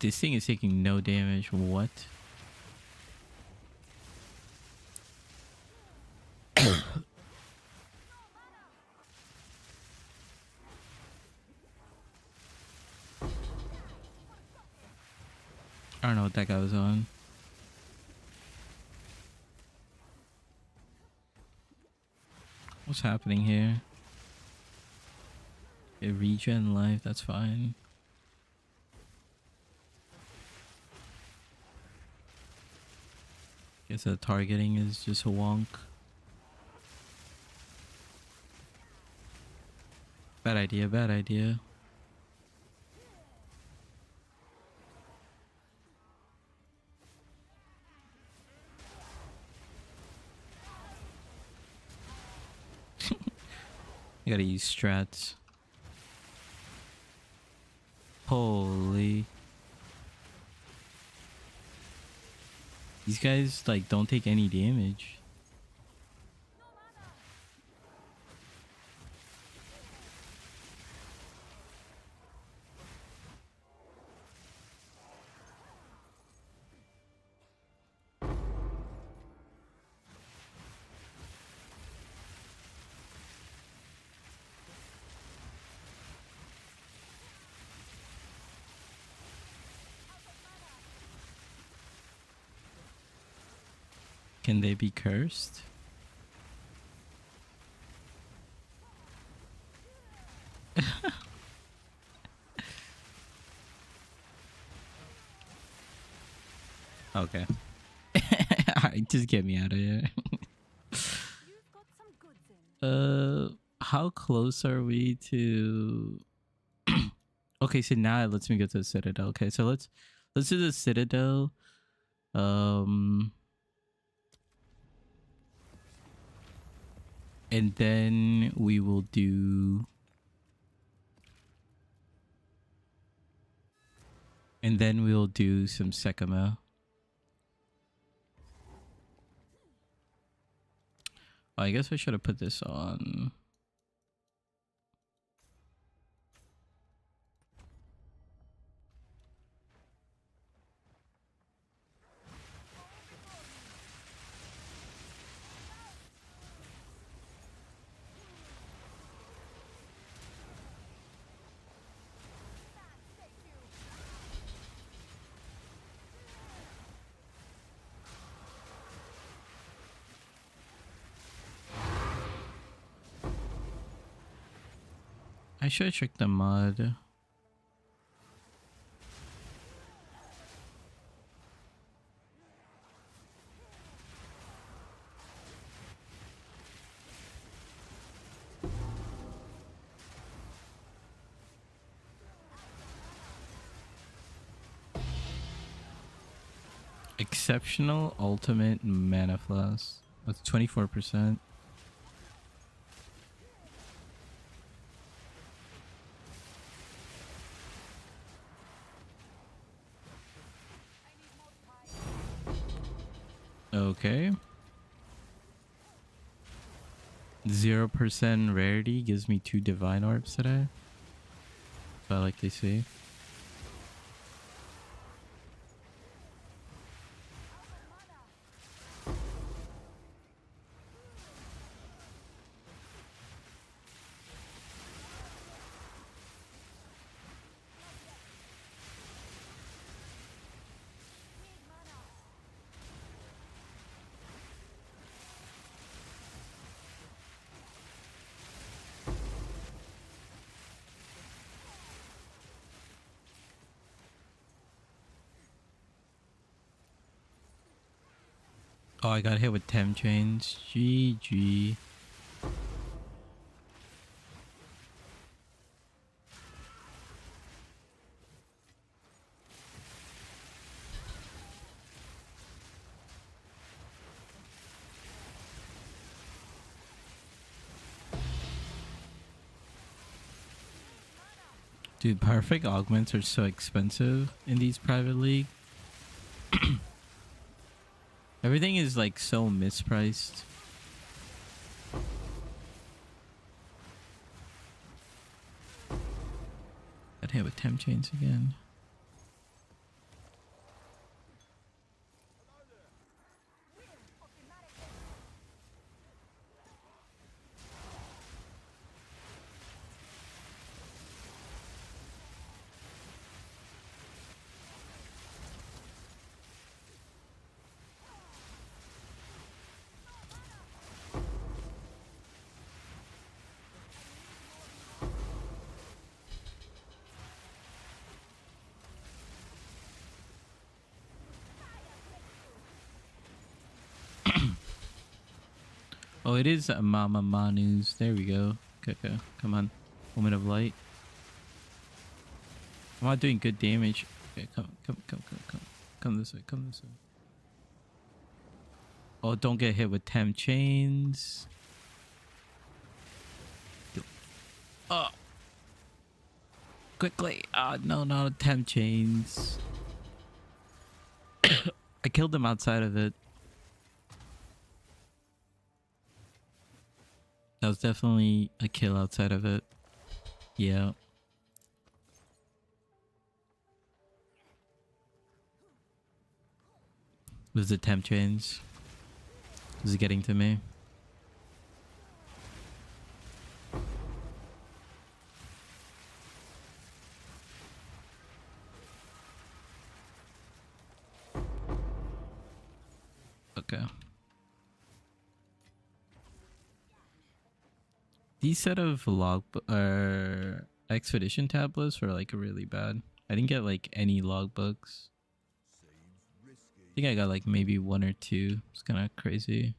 This thing is taking no damage. What? I don't know what that guy was on. What's happening here? Okay, regen life, that's fine. Guess the targeting is just a wonk. Bad idea, bad idea. I gotta use strats. Holy. These guys like don't take any damage. Can they be cursed? Okay. Alright, just get me out of here. You've got some goods in. How close are we to... Okay, so now it lets me go to the Citadel. Okay, so let's do the Citadel. And then we will do... And then we'll do some Sekima. I guess I should have put this on. I should have checked the mod. Exceptional ultimate mana flask. That's 24%. Okay. 0% rarity gives me 2 divine orbs today. So I like to see. Oh, I got hit with temp chains. GG. Dude, perfect augments are so expensive in these private league. Everything is like so mispriced. Got hit with temp chains again. Oh, it is Mama Manu's. There we go. Okay, okay. Come on. Moment of light. I'm not doing good damage. Okay, come. Come this way. Come this way. Oh, don't get hit with temp chains. Oh. Quickly. Ah, no, not temp chains. I killed him outside of it. That was definitely a kill outside of it. Yeah. Was the temp chains? Is it getting to me? Okay. These set of expedition tablets were like really bad. I didn't get like any logbooks. I think I got like maybe one or two. It's kind of crazy.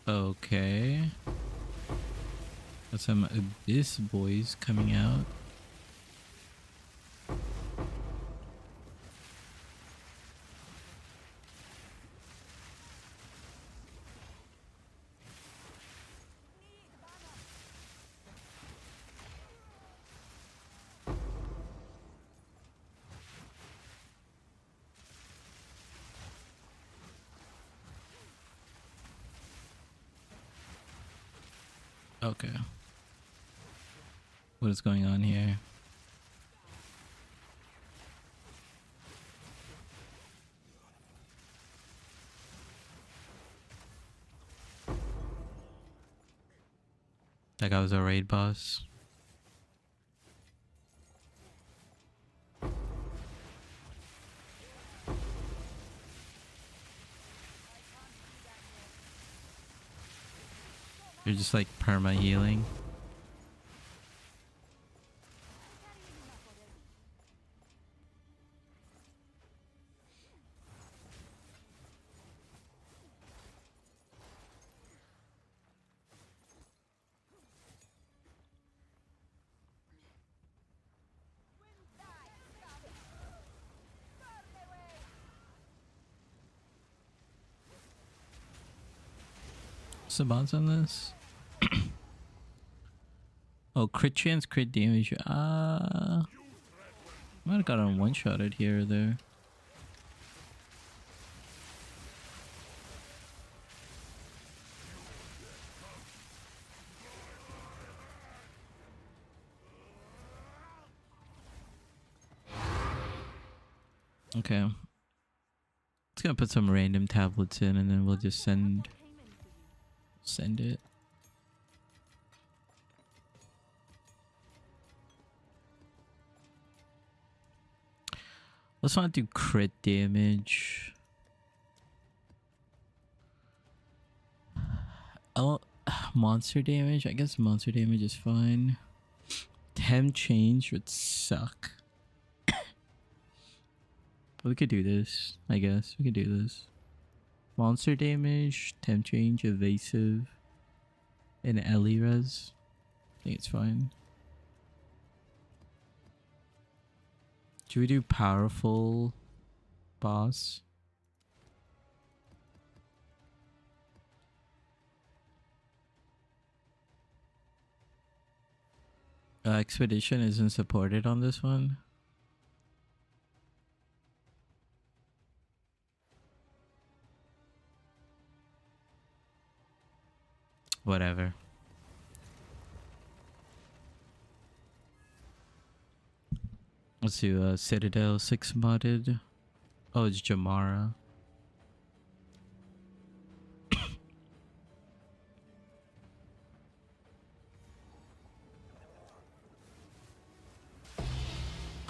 Okay. Got some Abyss boys coming out. Okay. What is going on here? That guy was a raid boss. You're just like perma healing. What's the bonds on this? Oh, crit chance, crit damage. Might have got on one-shotted here or there. Okay. It's gonna put some random tablets in and then we'll just send it. Let's not do crit damage. Oh, monster damage? I guess monster damage is fine. Temp change would suck. But we could do this, I guess. We could do this. Monster damage, temp change, evasive, and Ellie res. I think it's fine. Should we do powerful boss? Expedition isn't supported on this one. Whatever. Let's do Citadel 6 modded. Oh, it's Jamara.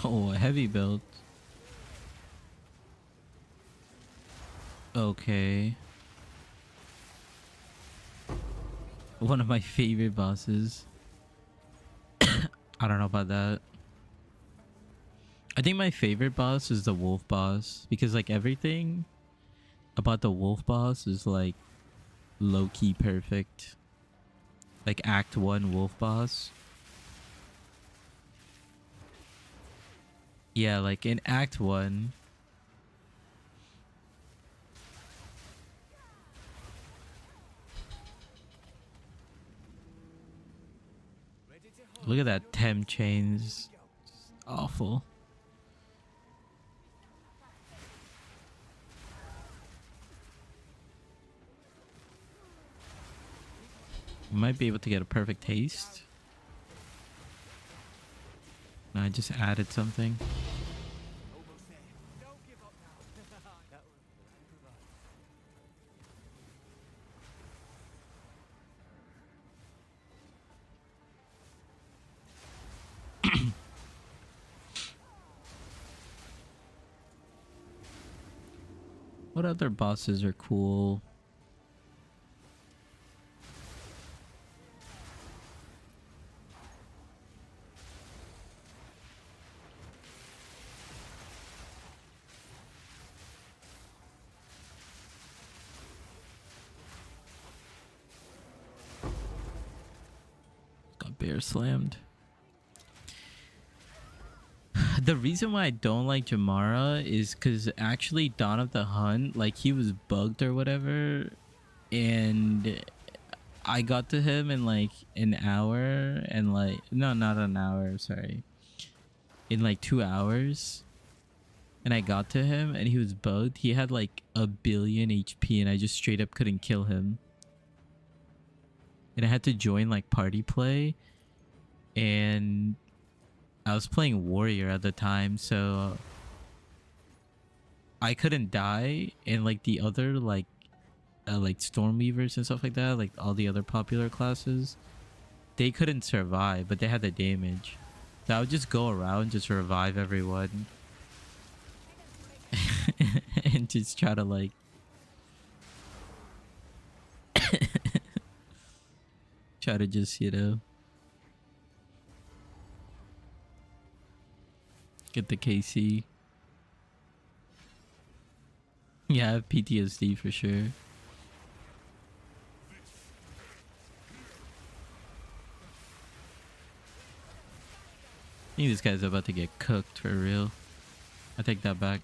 Oh, a heavy build. Okay. One of my favorite bosses. I don't know about that. I think my favorite boss is the wolf boss because like everything about the wolf boss is like low-key perfect. Like Act 1 wolf boss. Yeah, like in Act 1. Look at that temp chains. Awful. You might be able to get a perfect taste. No, I just added something. Almost there. Don't give up now. That was What other bosses are cool? Got bear slammed. The reason why I don't like Jamara is because actually Dawn of the Hunt, like he was bugged or whatever, and I got to him in like an hour and like no, not an hour, sorry, in like 2 hours, and I got to him and he was bugged. He had like 1,000,000,000 HP and I just straight up couldn't kill him, and I had to join like party play, and I was playing warrior at the time, so I couldn't die, and like the other like Stormweavers and stuff like that, like all the other popular classes, they couldn't survive, but they had the damage. So I would just go around, just revive everyone. And just try to like try to just, you know, get the KC. Yeah, I have PTSD for sure. I think this guy's about to get cooked for real. I take that back.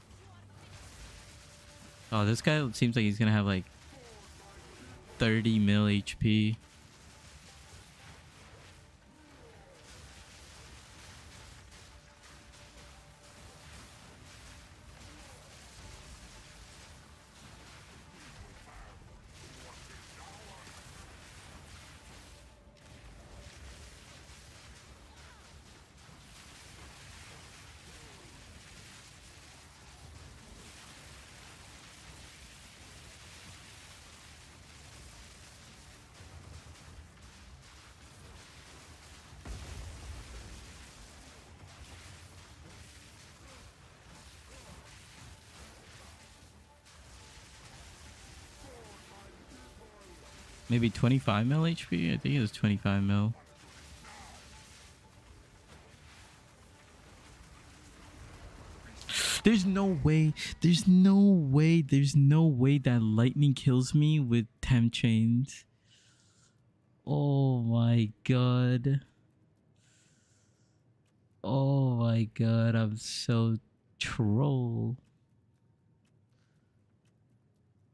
Oh, this guy seems like he's gonna have like 30 mil HP. Maybe 25 mil HP? I think it was 25 mil. There's no way. There's no way. There's no way that lightning kills me with temp chains. Oh my god. Oh my god. I'm so troll.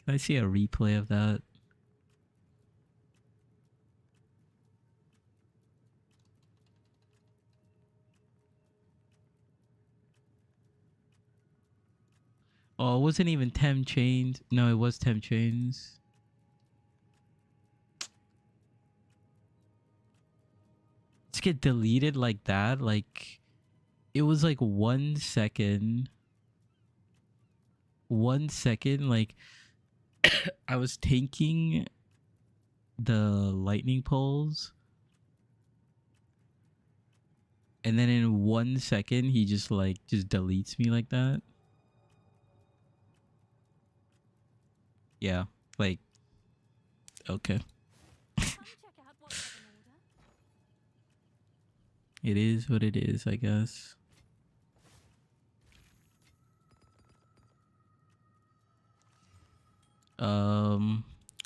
Can I see a replay of that? Oh, it wasn't even temp chains. No, it was temp chains. Just get deleted like that. Like, it was like 1 second. 1 second. Like, I was tanking the lightning poles. And then in 1 second, he just deletes me like that. Yeah, like, okay. Come check out what's in order. It is what it is, I guess.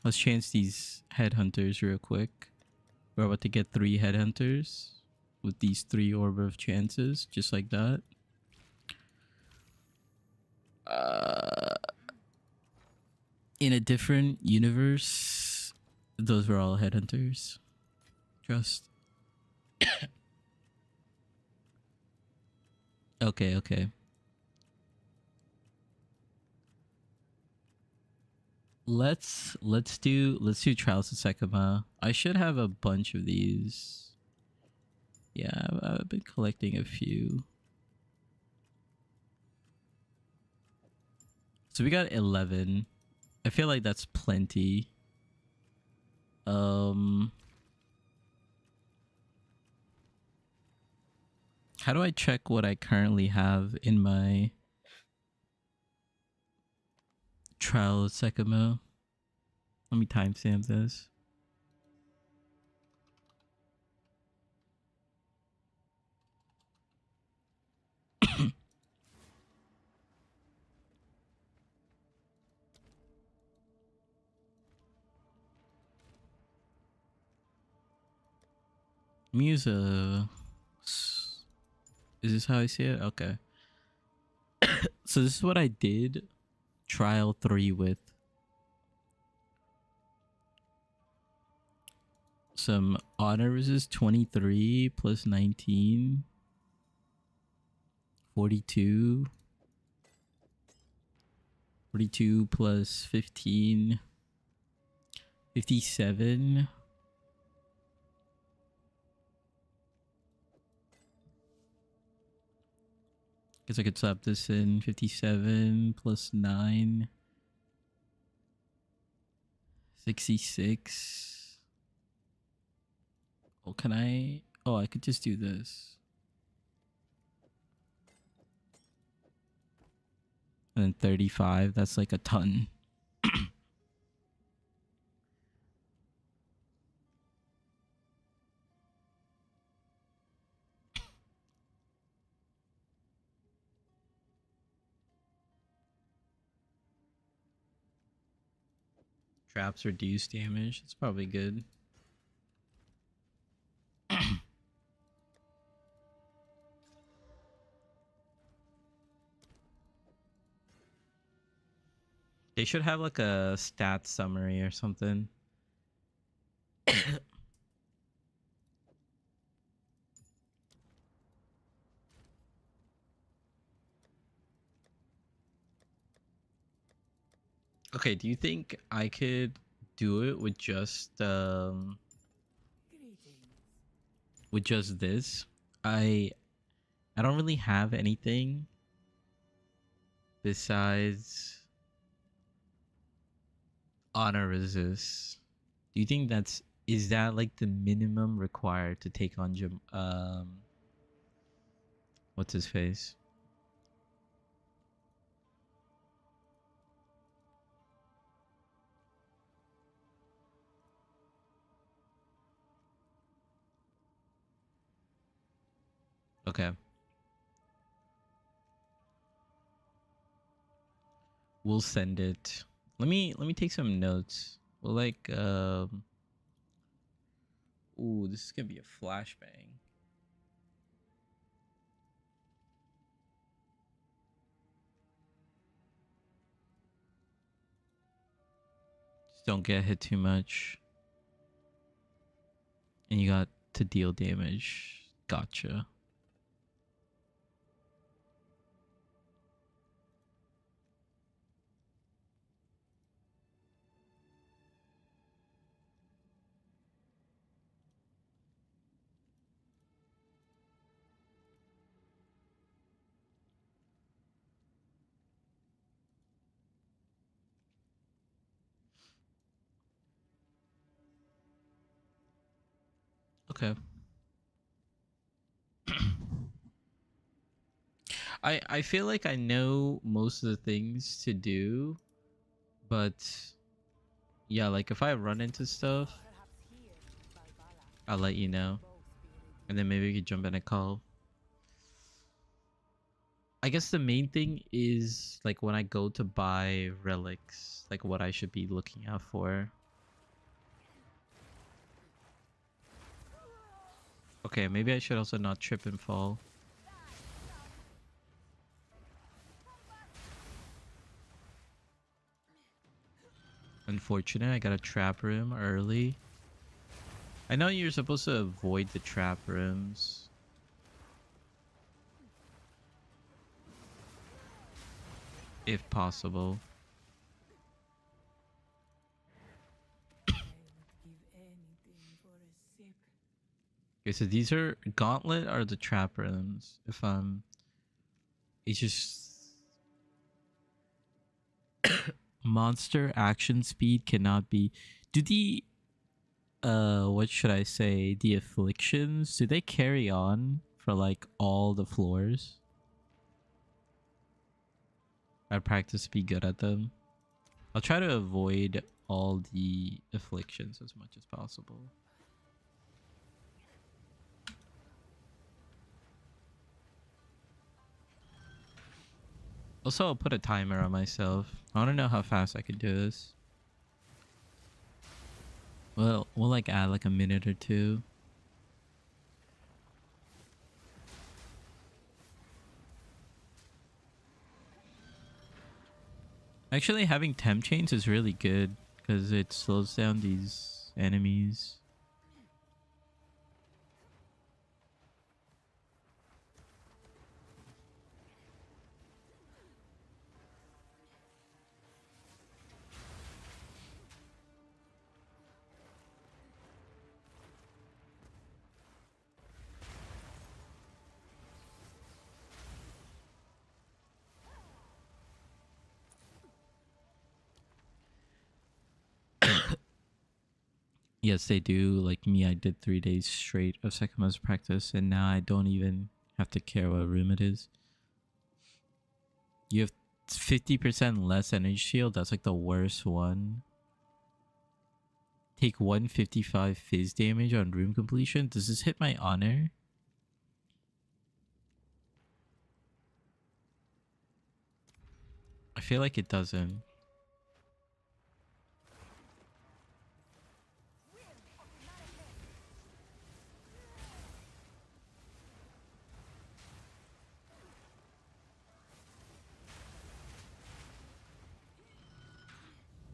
Let's chance these headhunters real quick. We're about to get 3 headhunters with these 3 orb of chances, just like that. In a different universe, those were all headhunters. Trust. Okay. Let's do Trials of Sekima. I should have a bunch of these. Yeah, I've been collecting a few. So we got 11. I feel like that's plenty. How do I check what I currently have in my Trial of Sekima? Let me timestamp this. Musa. Is this how I see it? Okay. So this is what I did trial 3 with. Some honor resist 23 plus 19. 42. 42 plus 15. 57. Guess I could slap this in. 57 plus 9. 66. Oh, can I? Oh, I could just do this. And then 35. That's like a ton. Traps reduce damage. It's probably good. They should have like a stat summary or something. Okay, do you think I could do it with just this? I don't really have anything besides honor resist. Do you think is that like the minimum required to take on what's his face? Okay. We'll send it. Let me take some notes. We'll like ooh, this is gonna be a flashbang. Just don't get hit too much. And you got to deal damage. Gotcha. Okay. I feel like I know most of the things to do, but Yeah, like if I run into stuff, I'll let you know. And then maybe we could jump in a call. I guess the main thing is like when I go to buy relics, like what I should be looking out for. Okay, maybe I should also not trip and fall. Unfortunate, I got a trap room early. I know you're supposed to avoid the trap rooms. If possible. Okay, so these are gauntlet are the trap rooms. If it's just monster action speed cannot be. Do the what should I say? The afflictions, do they carry on for like all the floors? I practice to be good at them. I'll try to avoid all the afflictions as much as possible. Also, I'll put a timer on myself. I want to know how fast I can do this. Well, we'll like add like a minute or two. Actually, having temp chains is really good because it slows down these enemies. Yes, they do. Like me, I did 3 days straight of second month's practice, and now I don't even have to care what room it is. You have 50% less energy shield. That's like the worst one. Take 155 fizz damage on room completion. Does this hit my honor? I feel like it doesn't.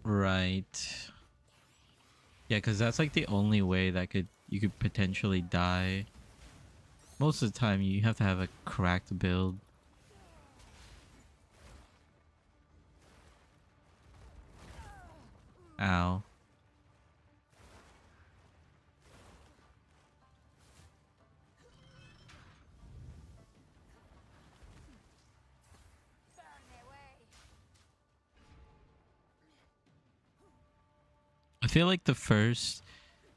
Right. Yeah, because that's like the only way that you could potentially die. Most of the time, you have to have a cracked build. Ow. I feel like the first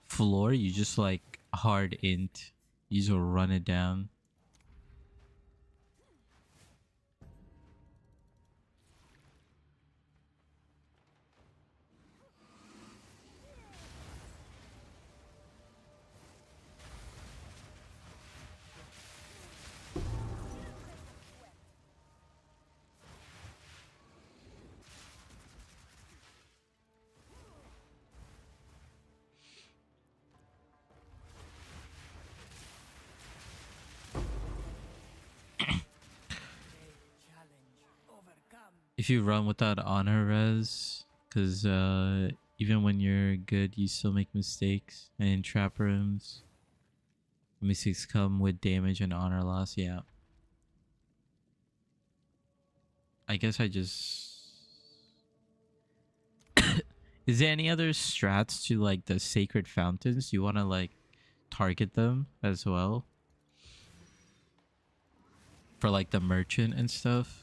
floor, you just like hard int. You just run it down. If you run without honor res, because even when you're good, you still make mistakes. And in trap rooms, mistakes come with damage and honor loss. Yeah. I guess I just... Is there any other strats to like the sacred fountains? You want to like target them as well? For like the merchant and stuff?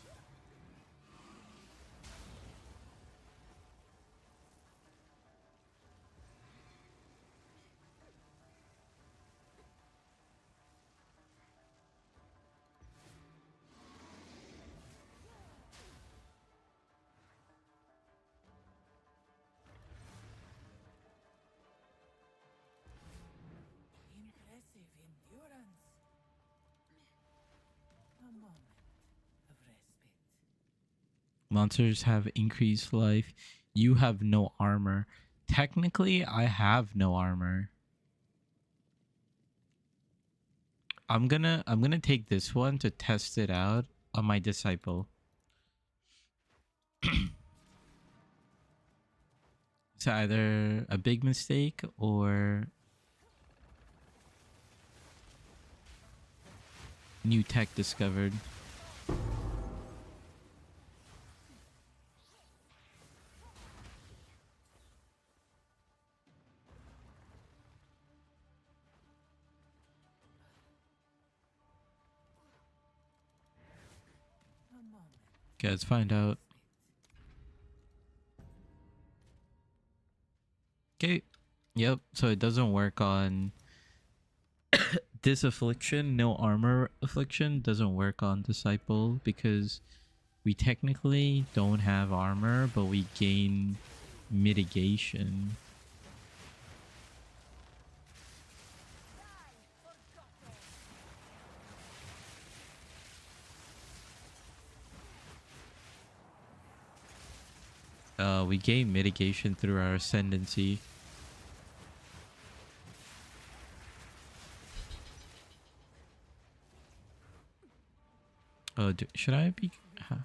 Monsters have increased life. You have no armor. Technically, I have no armor. I'm gonna take this one to test it out on my disciple. It's either a big mistake or new tech discovered. Okay, let's find out. Okay. Yep. So it doesn't work on this affliction. No armor affliction doesn't work on disciple because we technically don't have armor, but we gain mitigation. We gain mitigation through our ascendancy. Oh, should I be? I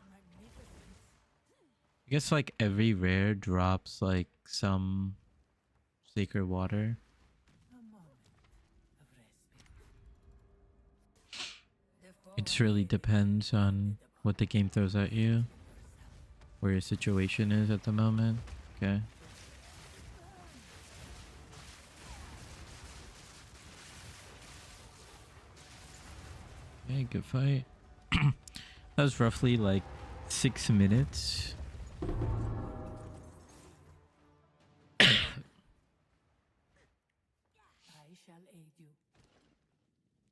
guess like every rare drops like some sacred water. It really depends on what the game throws at you, where your situation is at the moment. Okay. Okay, good fight. That was roughly like 6 minutes.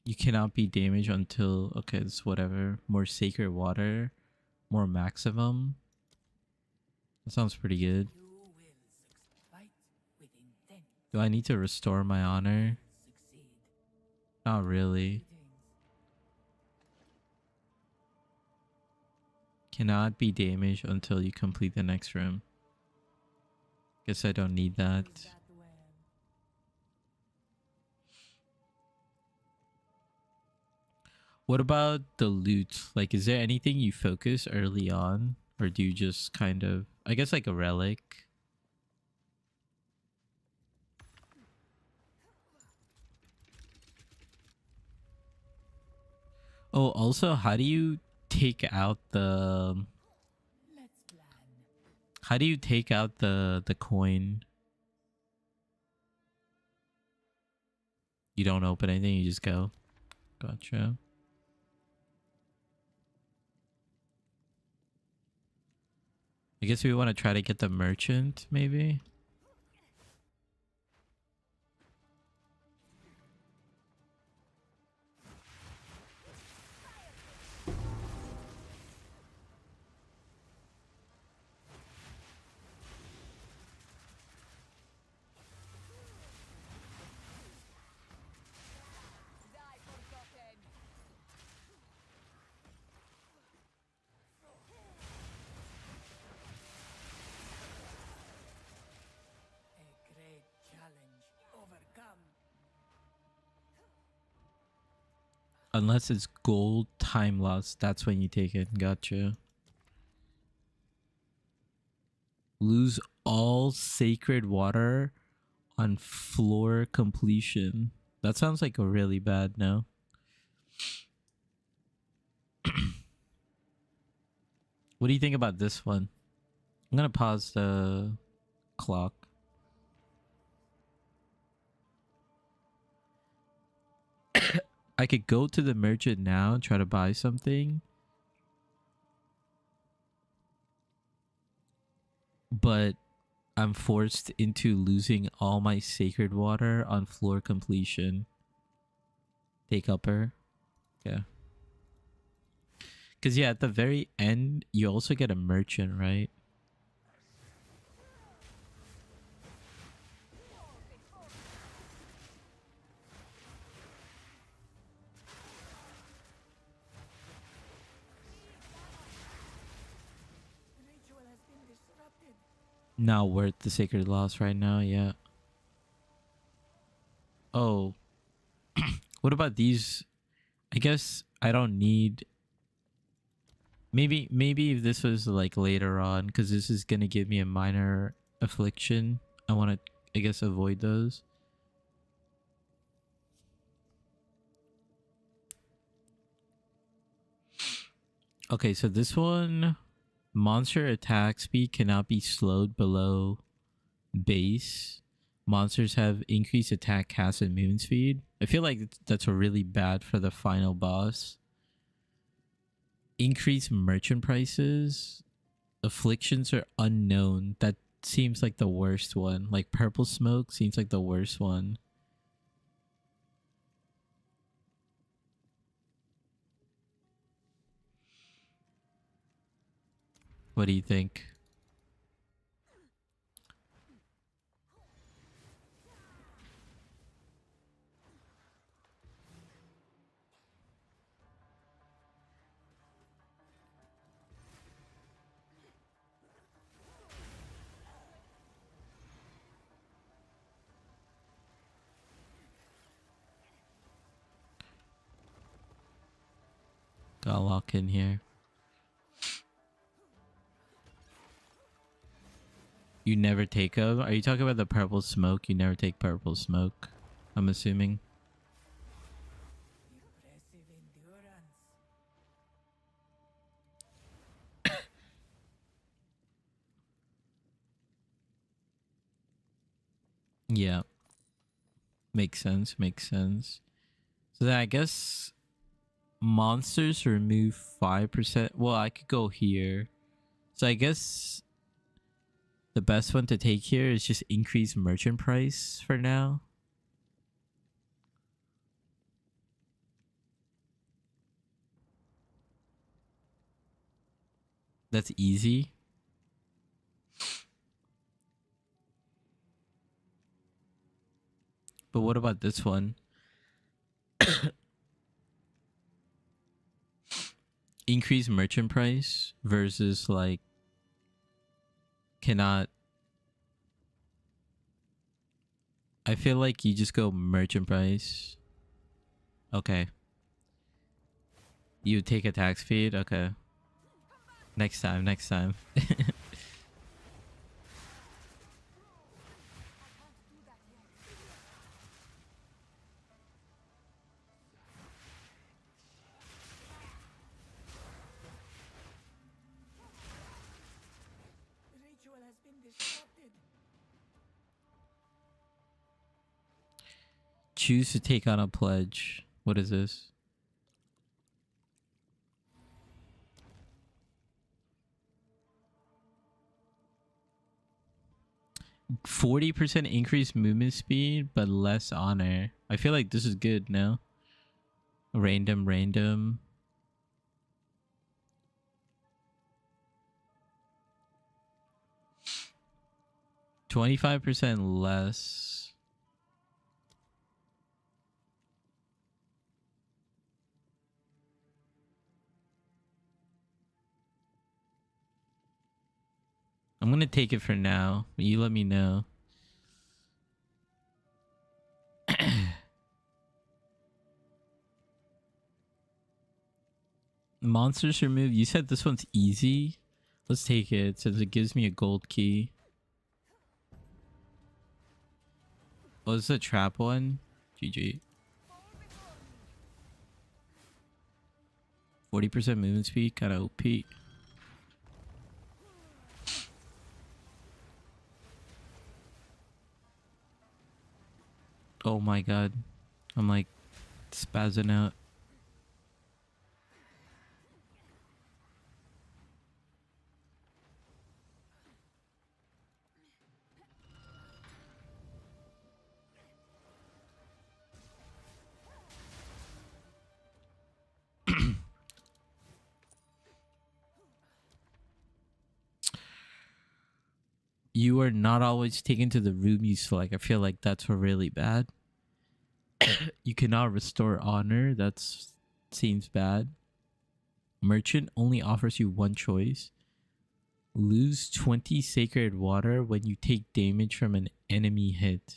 You cannot be damaged until, okay, it's whatever. More sacred water, more maximum. That sounds pretty good. Do I need to restore my honor? Not really. Cannot be damaged until you complete the next room. Guess I don't need that. What about the loot? Like, is there anything you focus early on? Or do you just kind of... I guess like a relic. Oh, also, how do you take out the... How do you take out the coin? You don't open anything, you just go. Gotcha. I guess we want to try to get the merchant, maybe? Unless it's gold time loss, that's when you take it. Gotcha. Lose all sacred water on floor completion. That sounds like a really bad no. What do you think about this one? I'm gonna pause the clock. I could go to the merchant now and try to buy something. But I'm forced into losing all my sacred water on floor completion. Take upper. Yeah. Because, yeah, at the very end, you also get a merchant, right? Not worth the sacred loss right now, yeah. Oh, what about these? I guess I don't need. Maybe if this was like later on, because this is gonna give me a minor affliction. I want to, I guess, avoid those. Okay, so this one, monster attack speed cannot be slowed below base. Monsters have increased attack, cast, and movement speed. I feel like that's really bad for the final boss. Increase merchant prices. Afflictions are unknown. That seems like the worst one. Like purple smoke seems like the worst one. What do you think? Gotta lock in here. You never take them? Are you talking about the purple smoke? You never take purple smoke, I'm assuming. Impressive endurance. Yeah. Makes sense. Makes sense. So then I guess monsters remove 5%. Well, I could go here. So I guess the best one to take here is just increase merchant price for now. That's easy. But what about this one? Increase merchant price versus like cannot. I feel like you just go merchant price. Okay. You take attack speed? Okay. Next time, next time. The ritual has been disrupted. Choose to take on a pledge. What is this? %40 increased movement speed, but less honor. I feel like this is good now. Random. 25% less. I'm gonna take it for now. You let me know. Monsters removed. You said this one's easy. Let's take it since it gives me a gold key. Oh, this is a trap one. GG. 40% movement speed, kind of OP. Oh my god. I'm like spazzing out. You are not always taken to the room you select. I feel like that's really bad. You cannot restore honor. That's seems bad. Merchant only offers you one choice. Lose 20 sacred water when you take damage from an enemy hit.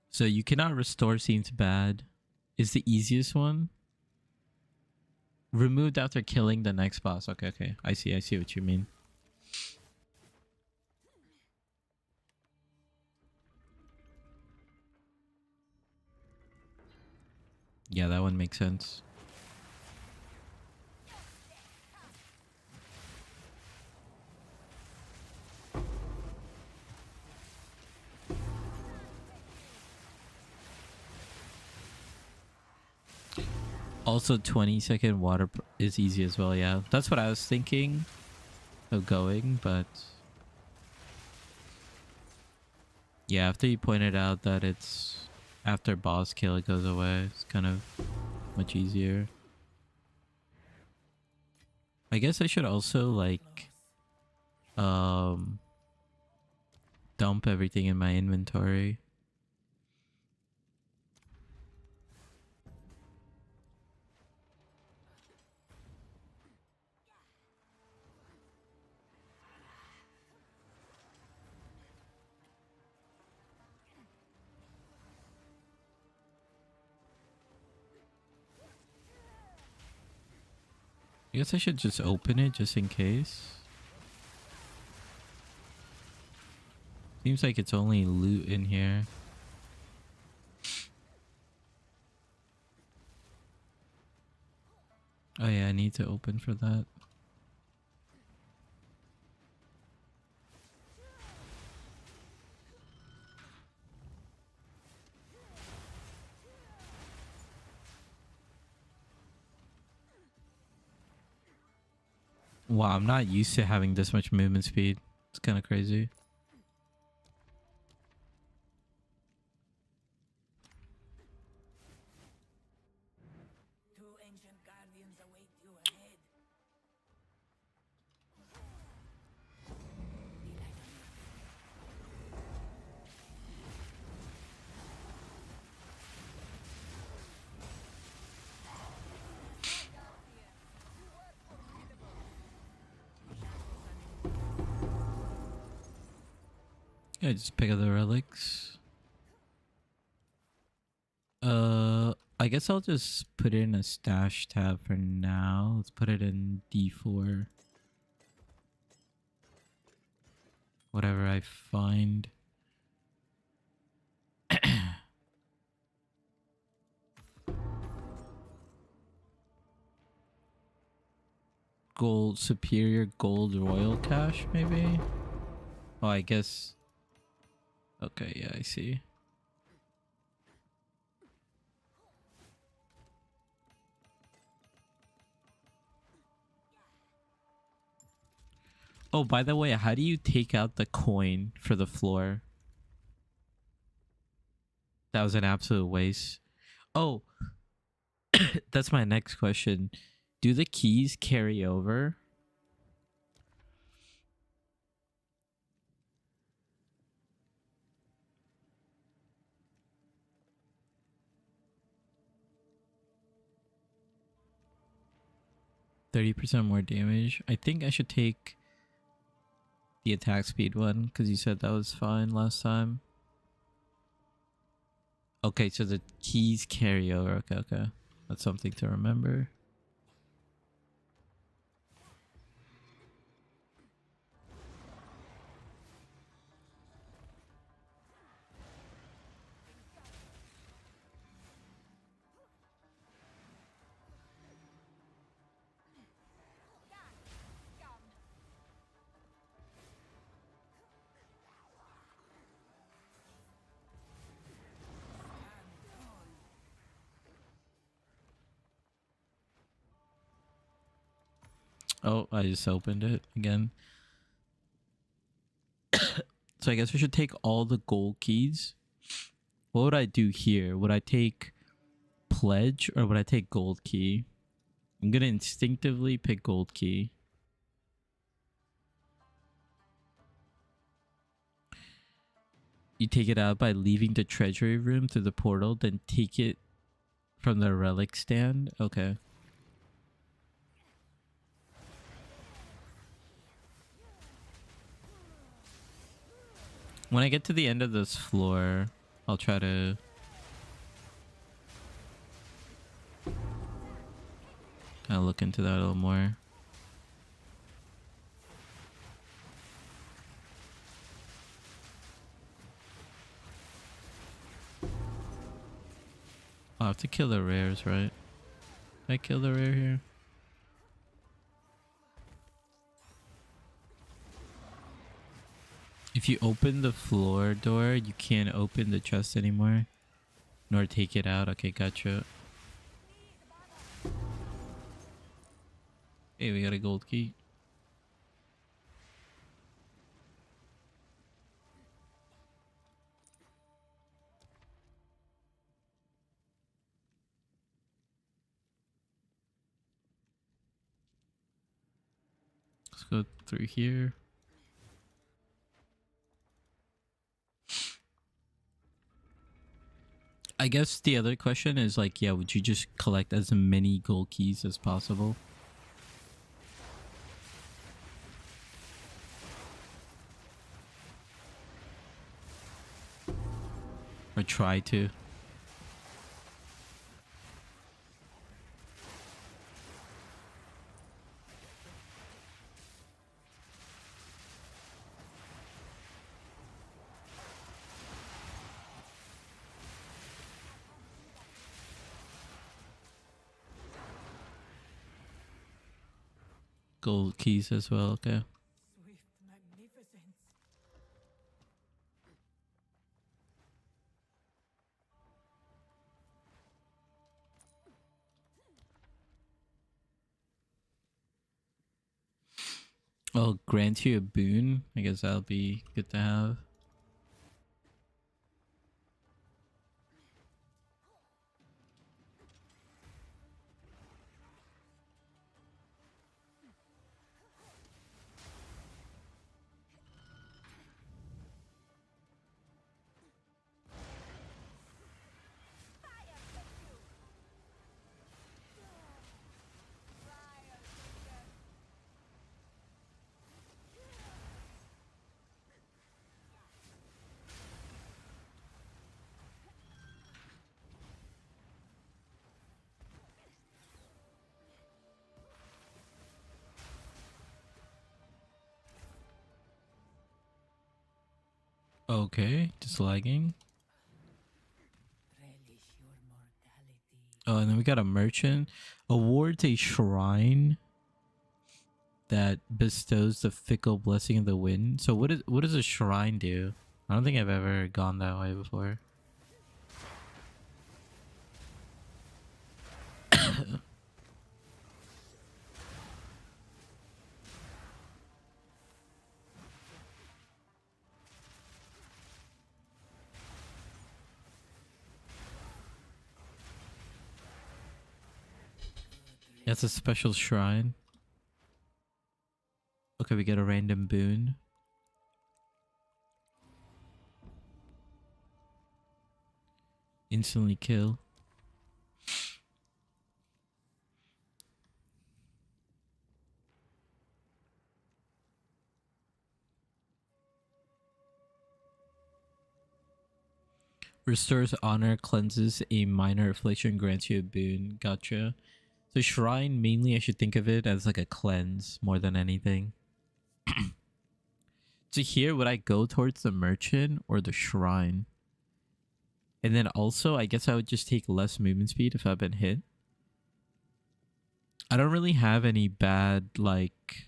So you cannot restore seems bad. Is the easiest one. Removed after killing the next boss. Okay, okay. I see what you mean. Yeah, that one makes sense. Also 20-second water is easy as well. Yeah, that's what I was thinking of going, but yeah, after you pointed out that it's after boss kill it goes away, it's kind of much easier. I guess I should also like dump everything in my inventory. I guess I should just open it just in case. Seems like it's only loot in here. Oh yeah, I need to open for that. Wow, I'm not used to having this much movement speed. It's kind of crazy. Two ancient guardians await you ahead. Yeah, just pick up the relics. I guess I'll just put it in a stash tab for now. Let's put it in D4. Whatever I find. Gold, superior gold royal cache, maybe? Oh, I guess. Okay, yeah, I see. Oh, by the way, how do you take out the coin for the floor? That was an absolute waste. Oh, that's my next question. Do the keys carry over? %30 more damage. I think I should take the attack speed one because you said that was fine last time. Okay, so the keys carry over. Okay, okay. That's something to remember. Oh, I just opened it again. So I guess we should take all the gold keys. What would I do here? Would I take pledge or would I take gold key? I'm gonna instinctively pick gold key. You take it out by leaving the treasury room through the portal, then take it From the relic stand? Okay. When I get to the end of this floor, I'll try to... kind of look into that a little more. I have to kill the rares, right? Did I kill the rare here? If you open the floor door, you can't open the chest anymore. Nor take it out. Okay, gotcha. Hey, we got a gold key. Let's go through here. I guess the other question is like, yeah, would you just collect as many gold keys as possible? Or try to? Gold keys as well, okay. Swift magnificence. Oh, grant you a boon? I guess that'll be good to have. Okay, just lagging. Relish your mortality. Oh, and then we got a merchant. Awards a shrine that bestows the fickle blessing of the wind. So what does a shrine do? I don't think I've ever gone that way before. That's a special shrine. Okay, we get a random boon. Instantly kill. Restores honor, cleanses a minor affliction, grants you a boon. Gotcha. So shrine, mainly I should think of it as like a cleanse more than anything. So here, would I go towards the merchant or the shrine? And then also, I guess I would just take less movement speed if I've been hit. I don't really have any bad, like...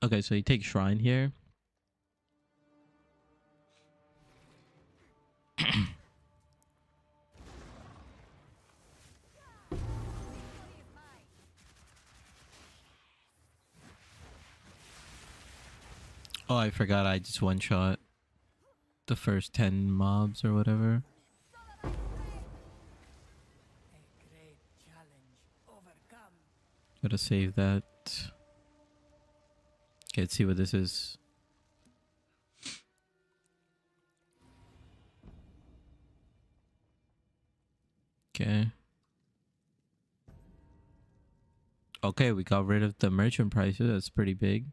Okay, so you take shrine here. Oh, I forgot I just one-shot the first 10 mobs or whatever. A great challenge overcome. Gotta save that. Okay, let's see what this is. Okay. Okay, we got rid of the merchant prices. That's pretty big.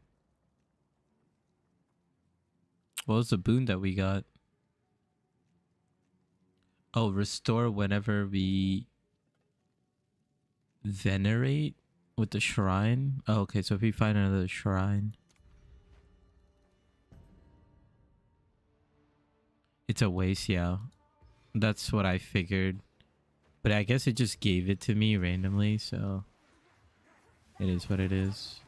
What was the boon that we got? Oh, restore whenever we venerate with the shrine. Oh, okay, so if we find another shrine, it's a waste, yeah. That's what I figured. But I guess it just gave it to me randomly, so it is what it is.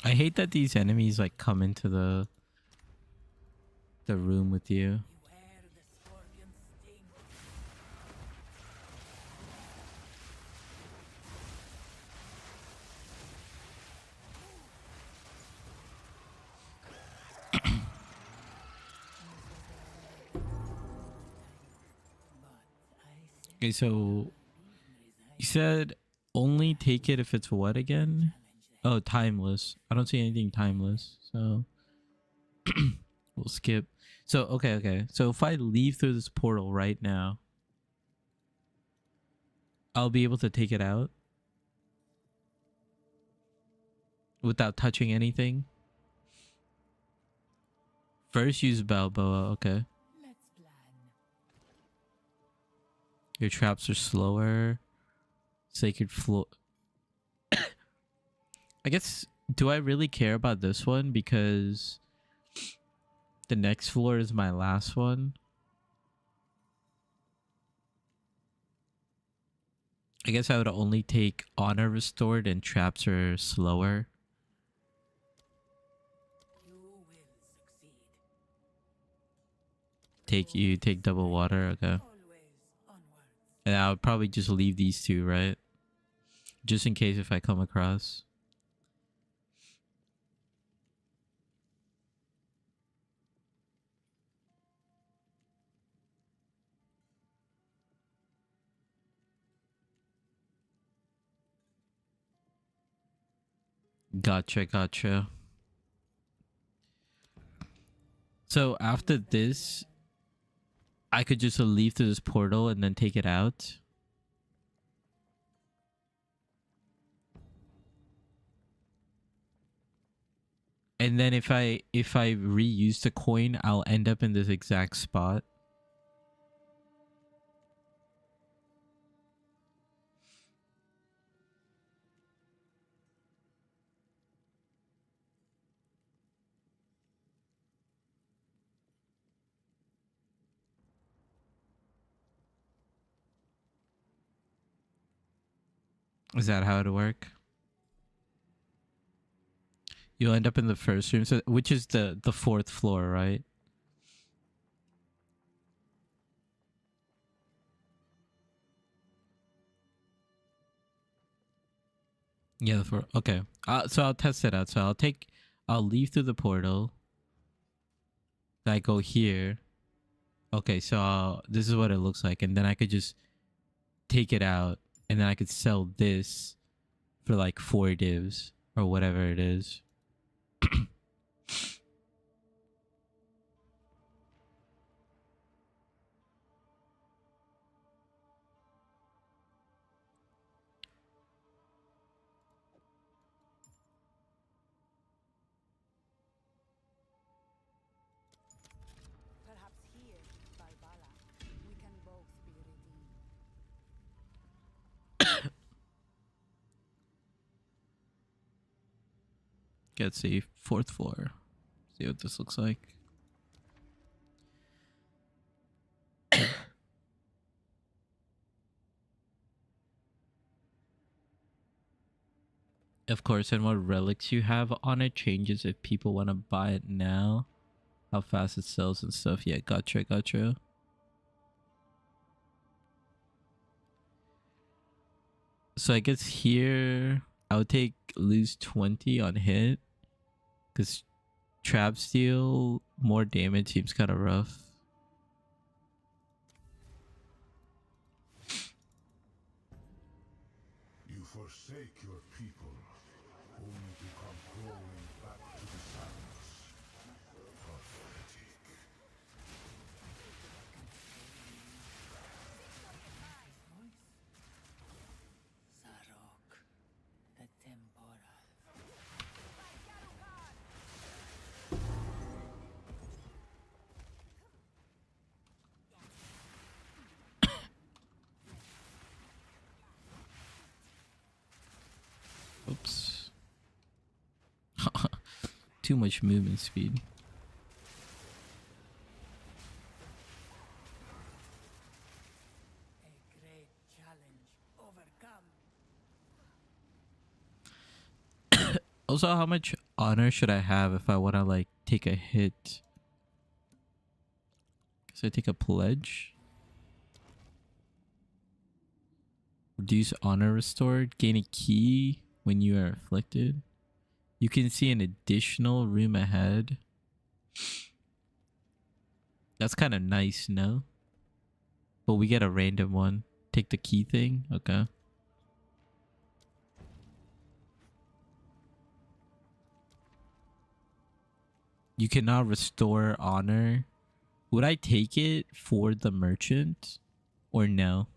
I hate that these enemies like come into the room with you. Beware the scorpion's sting. Okay, so you said only take it if it's what again? Oh, timeless. I don't see anything timeless, so we'll skip. So okay. So if I leave through this portal right now, I'll be able to take it out without touching anything. First use Balboa, okay. Let's plan. Your traps are slower. Sacred floor. I guess, do I really care about this one? Because the next floor is my last one. I guess I would only take honor restored and traps are slower. You will succeed. Take double water, okay. Always onwards. And I would probably just leave these two, right? Just in case if I come across. Gotcha. So after this, I could just leave through this portal and then take it out. And then if I reuse the coin, I'll end up in this exact spot. Is that how it'll work? You'll end up in the first room, so which is the fourth floor, right? Yeah, the fourth. Okay. So I'll test it out. So I'll leave through the portal. Then I go here. Okay, so this is what it looks like, and then I could just take it out, and then I could sell this for like 4 divs or whatever it is. Perhaps here, by Bala, we can both be redeemed. Let's see, 4th floor. See what this looks like. Of course, and what relics you have on it changes if people want to buy it now. how fast it sells and stuff. Yeah, gotcha. So I guess here I would take lose 20 on hit because trap steal more damage seems kind of rough. You forsake your people, only to come crawling back to the sands. Pathetic. Zarok, the temporal. Oops. Too much movement speed. A great challenge overcome. Also, how much honor should I have if I want to like take a hit? So I take a pledge. Reduce honor restored. Gain a key when you are afflicted. You can see an additional room ahead. That's kind of nice, no? But we get a random one. Take the key thing. Okay. You cannot restore honor. Would I take it for the merchant or no?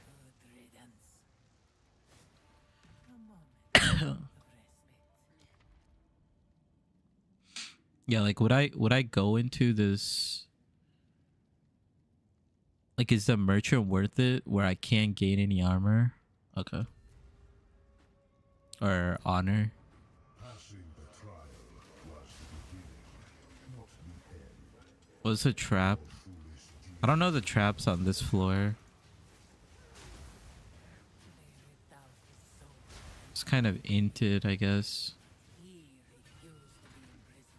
Good riddance. A moment of respite. Yeah, like would I go into this? Like, is the merchant worth it where I can't gain any armor? Okay. Or honor. Passing the trial was the beginning, not the end. What's a trap? Foolish I don't know the traps on this floor. They ripped out his soul. It's kind of inted, I guess. He refused to be imprisoned.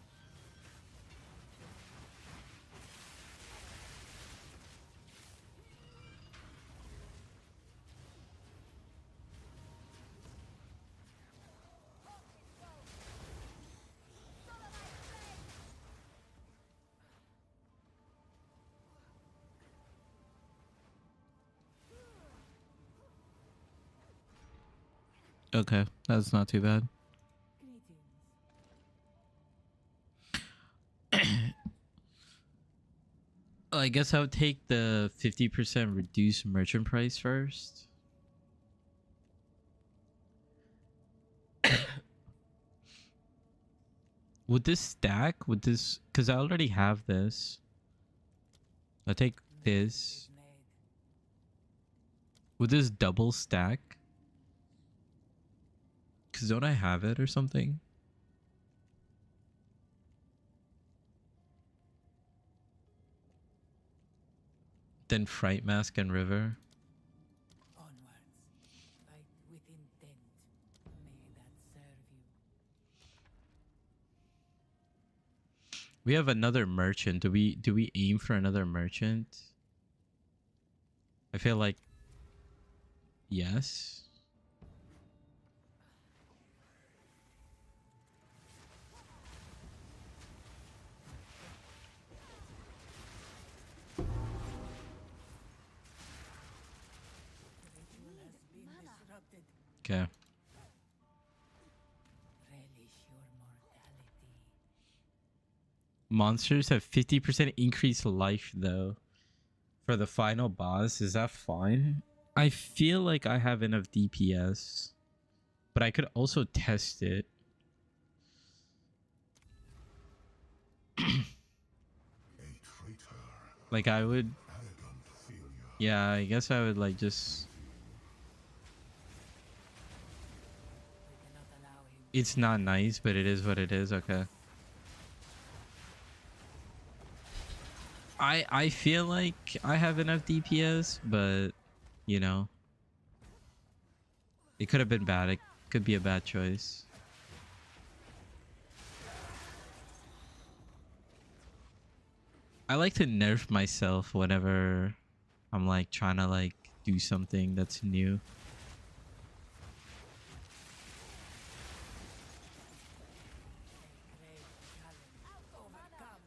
Okay, that's not too bad. Greetings. I guess I would take the 50% reduced merchant price first. Would this stack? Would this... Because I already have this. I'll take this. Is made. Would this double stack? Because don't I have it or something? Then Fright Mask and River. Onwards. Fight with intent. May that serve you. We have another merchant. Do we aim for another merchant? I feel like yes. Ritual has been disrupted. Okay. Relish your mortality. Monsters have 50% increased life though. For the final boss, is that fine? I feel like I have enough DPS. But I could also test it. A traitor, Like I would... arrogant filth. Yeah, I guess I would like just. We cannot allow him. It's not nice, but it is what it is. Okay. I feel like I have enough DPS, but you know, it could have been bad. It could be a bad choice. I like to nerf myself whenever I'm like trying to like do something that's new. Great challenge. Overcome.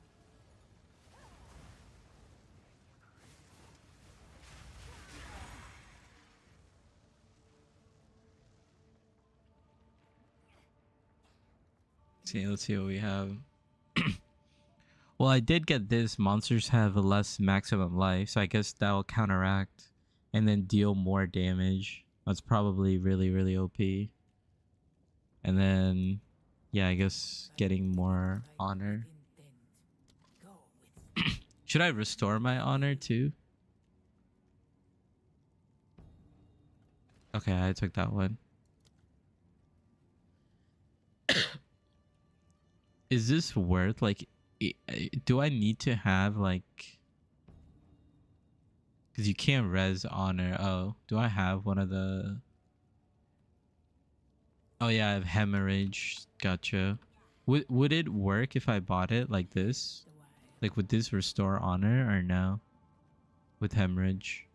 See, let's see what we have. Well, I did get this. Monsters have a less maximum life, so I guess that will counteract and then deal more damage. That's probably really, really OP. And then, yeah, I guess getting more honor. Intent. Go with Should I restore my honor too? Okay, I took that one. Is this worth like? Do I need to have like? Because you can't res honor. Oh, do I have one of the? Oh yeah, I have hemorrhage. Gotcha. Would it work if I bought it like this? the wild. Like would this restore honor or no? With hemorrhage?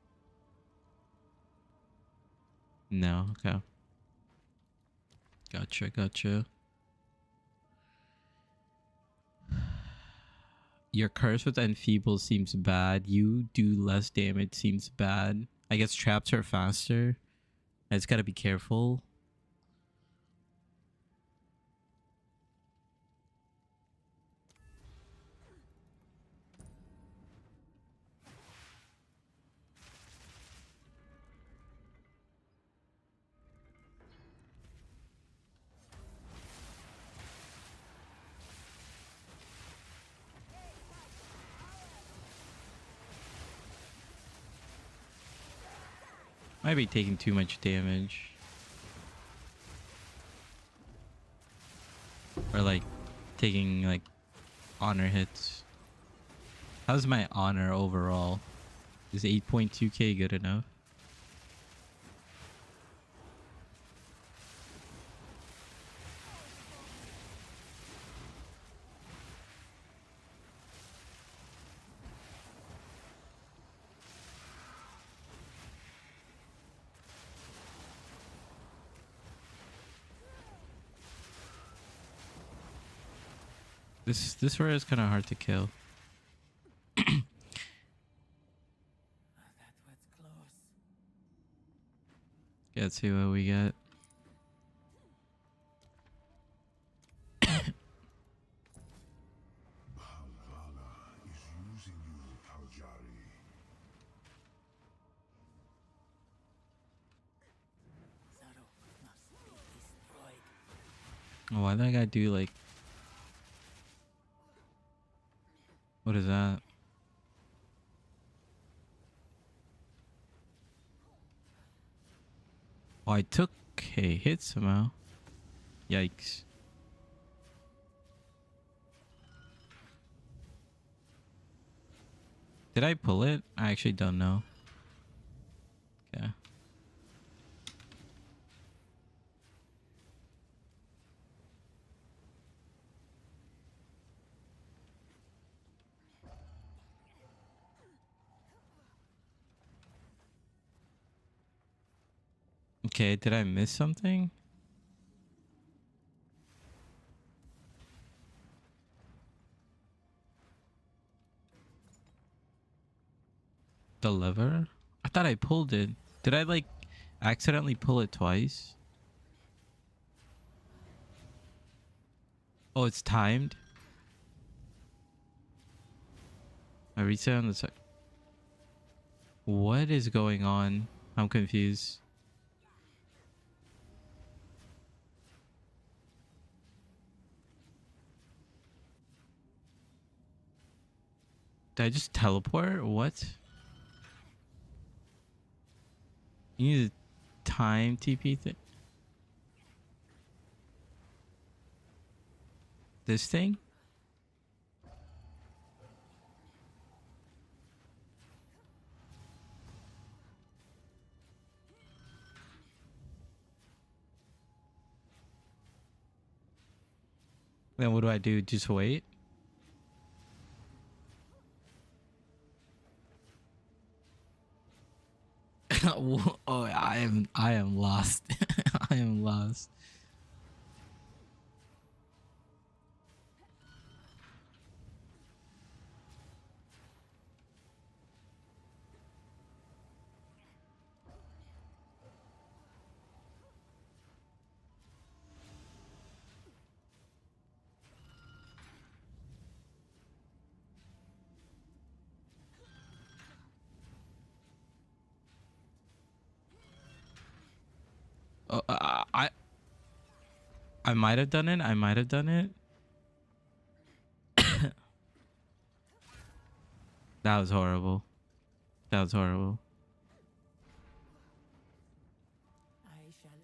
No. Okay. Gotcha. Gotcha. Your curse with enfeeble seems bad. You do less damage seems bad. I guess traps are faster. I just gotta be careful. Might be taking too much damage. Or like taking like honor hits. How's my honor overall? Is 8.2k good enough? This rare is kind of hard to kill. That was close. Okay, let's see what we get. Valhalla is using you, Taljari. Zarok must be destroyed. Oh, why that guy do like? What is that? Oh, I took a hit somehow. Yikes. Did I pull it? I actually don't know. Okay. Okay, did I miss something? The lever? I thought I pulled it. Did I like accidentally pull it twice? Oh, it's timed? I reset on the side. What is going on? I'm confused. Did I just teleport? What? You need a time TP thing. This thing? Then what do I do? Just wait? Oh, I am lost. I am lost. Oh, I might have done it. I might have done it. That was horrible. That was horrible. I shall aid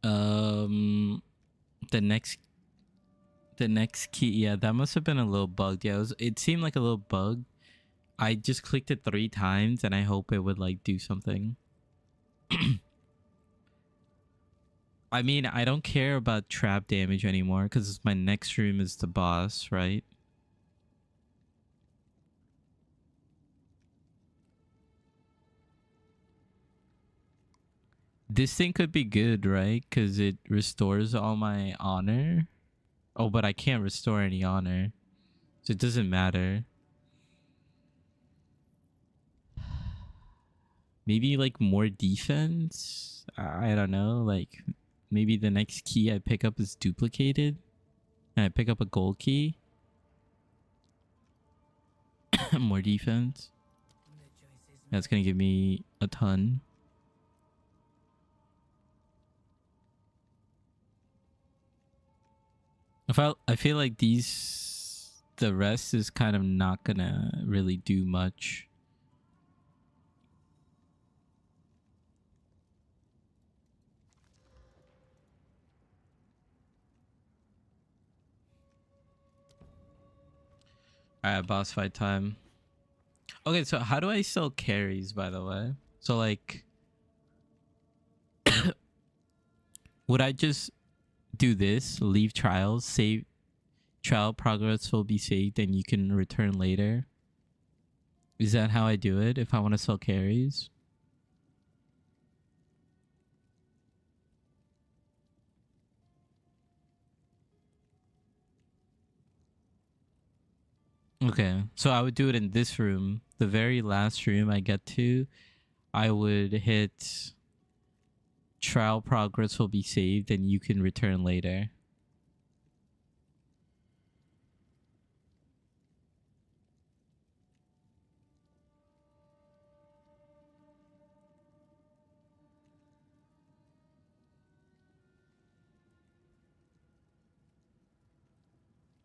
you. The next key. Yeah, that must have been a little bugged. Yeah, it seemed like a little bug. I just clicked it 3 times and I hope it would like do something. I mean, I don't care about trap damage anymore because my next room is the boss, right? This thing could be good, right? Because it restores all my honor. Oh, but I can't restore any honor. So it doesn't matter. Maybe like more defense? I don't know. Like maybe the next key I pick up is duplicated. And I pick up a gold key. More defense. The choice is That's going to give me a ton. I feel like the rest is kind of not gonna really do much. Alright, boss fight time. Okay, so how do I sell carries, by the way? So like would I just do this, leave trials, save trial progress will be saved and you can return later? Is that how I do it if I want to sell carries? Okay, so I would do it in this room. The very last room I get to, I would hit trial progress will be saved and you can return later.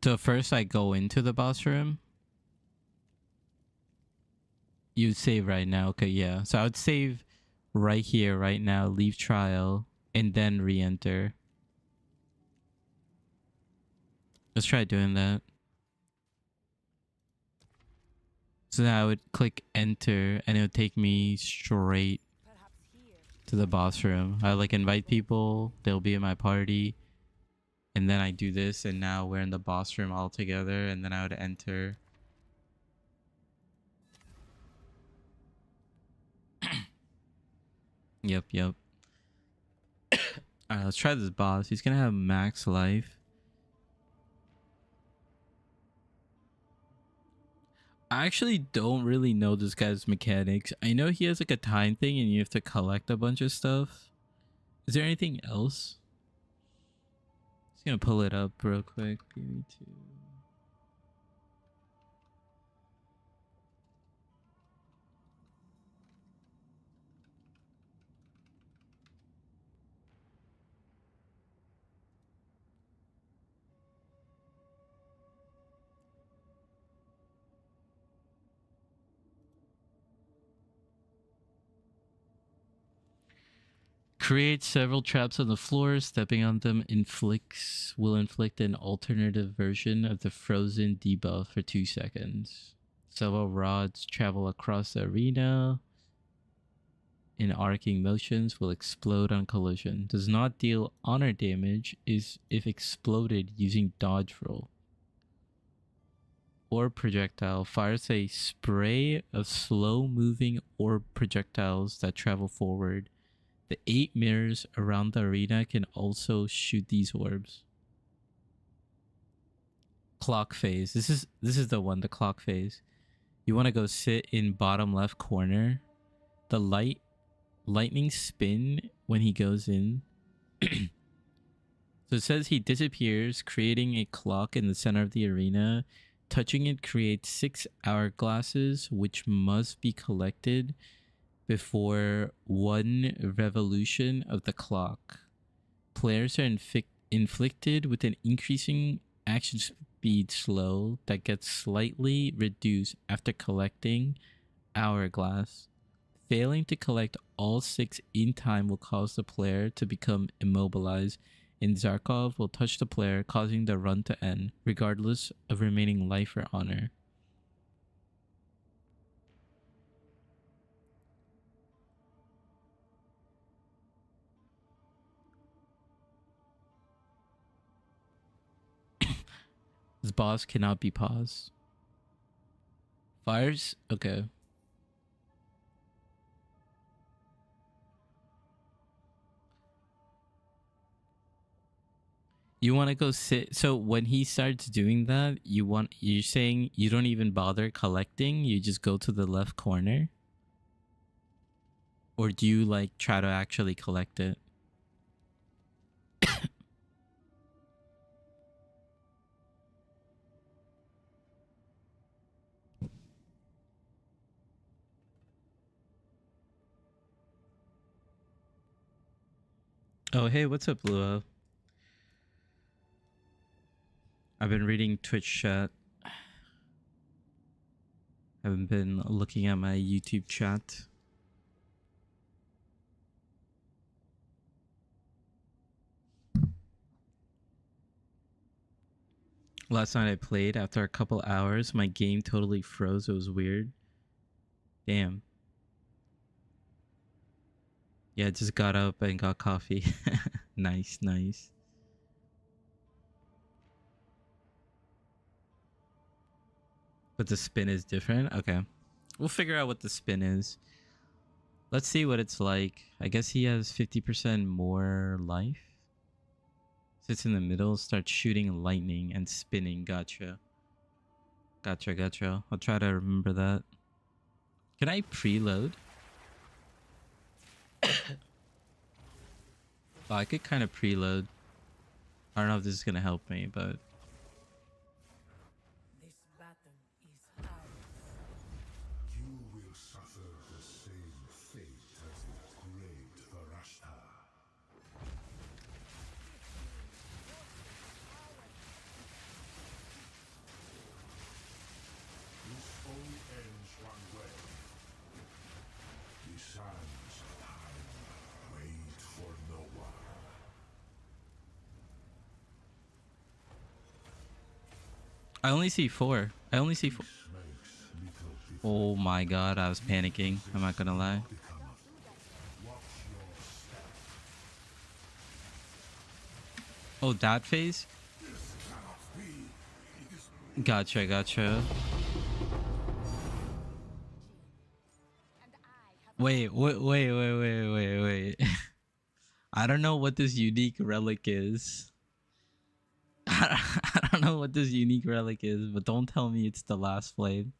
So first I go into the boss room. You save right now. Okay, yeah. So I would save right here, right now, leave trial, and then re-enter. Let's try doing that. So now I would click enter and it would take me straight Perhaps here. to the boss room. I like invite people, they'll be in my party. And then I do this and now we're in the boss room all together and then I would enter. Yep. Alright, let's try this boss. He's gonna have max life. I actually don't really know this guy's mechanics. I know he has like a time thing and you have to collect a bunch of stuff. Is there anything else? Just gonna pull it up real quick. Give me 2. Create several traps on the floor. Stepping on them will inflict an alternative version of the frozen debuff for 2 seconds. Several rods travel across the arena in arcing motions will explode on collision. Does not deal honor damage is if exploded using dodge roll. Orb projectile fires a spray of slow moving orb projectiles that travel forward. The 8 mirrors around the arena can also shoot these orbs. Clock phase. This is the one, the clock phase. You want to go sit in bottom left corner. The lightning spin when he goes in. So it says he disappears, creating a clock in the center of the arena. Touching it creates 6 hourglasses, which must be collected before 1 revolution of the clock. Players are inflicted with an increasing action speed slow that gets slightly reduced after collecting hourglass. Failing to collect all 6 in time will cause the player to become immobilized, and Zarkov will touch the player, causing the run to end, regardless of remaining life or honor. This boss cannot be paused. Fires? Okay. You want to go sit. So when he starts doing that, you're saying you don't even bother collecting, you just go to the left corner? Or do you like try to actually collect it? Oh, hey, what's up, Lua? I've been reading Twitch chat. Haven't been looking at my YouTube chat. Last night I played. After a couple hours, my game totally froze. It was weird. Damn. Yeah, just got up and got coffee. Nice, nice. But the spin is different? Okay. We'll figure out what the spin is. Let's see what it's like. I guess he has 50% more life. Sits in the middle, starts shooting lightning and spinning. Gotcha. Gotcha. I'll try to remember that. Can I preload? Oh, I could kind of preload. I don't know if this is going to help me, but... This battle is ours. You will suffer the same fate as the great Varshta. This only ends one way. The sands of time wait for no one. I only see 4. Oh my god, I was panicking. I'm not gonna lie. Oh, that phase? Gotcha. Wait. I don't know what this unique relic is. I don't know what this unique relic is, but don't tell me it's the last flame.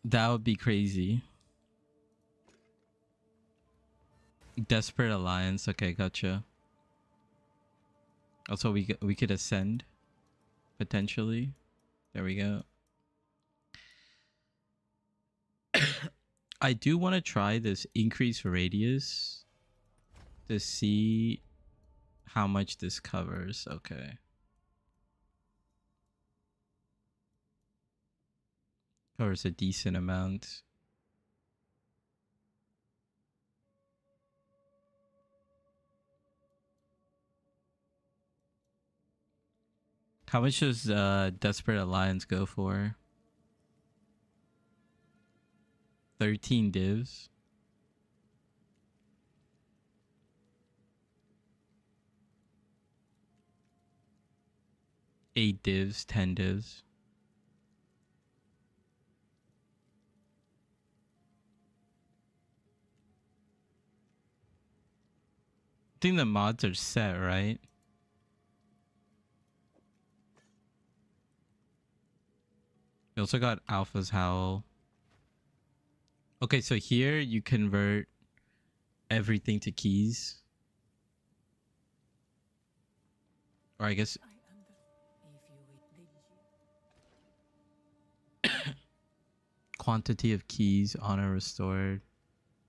That would be crazy. Desperate Alliance. Okay, gotcha. Also, we could ascend potentially. There we go. I do want to try this increase radius to see how much this covers. Okay. Covers a decent amount. How much does Desperate Alliance go for? 13 divs. 8 divs, 10 divs. I think the mods are set, right? We also got Alpha's Howl. Okay, so here you convert everything to keys. Or I guess quantity of keys, honor restored.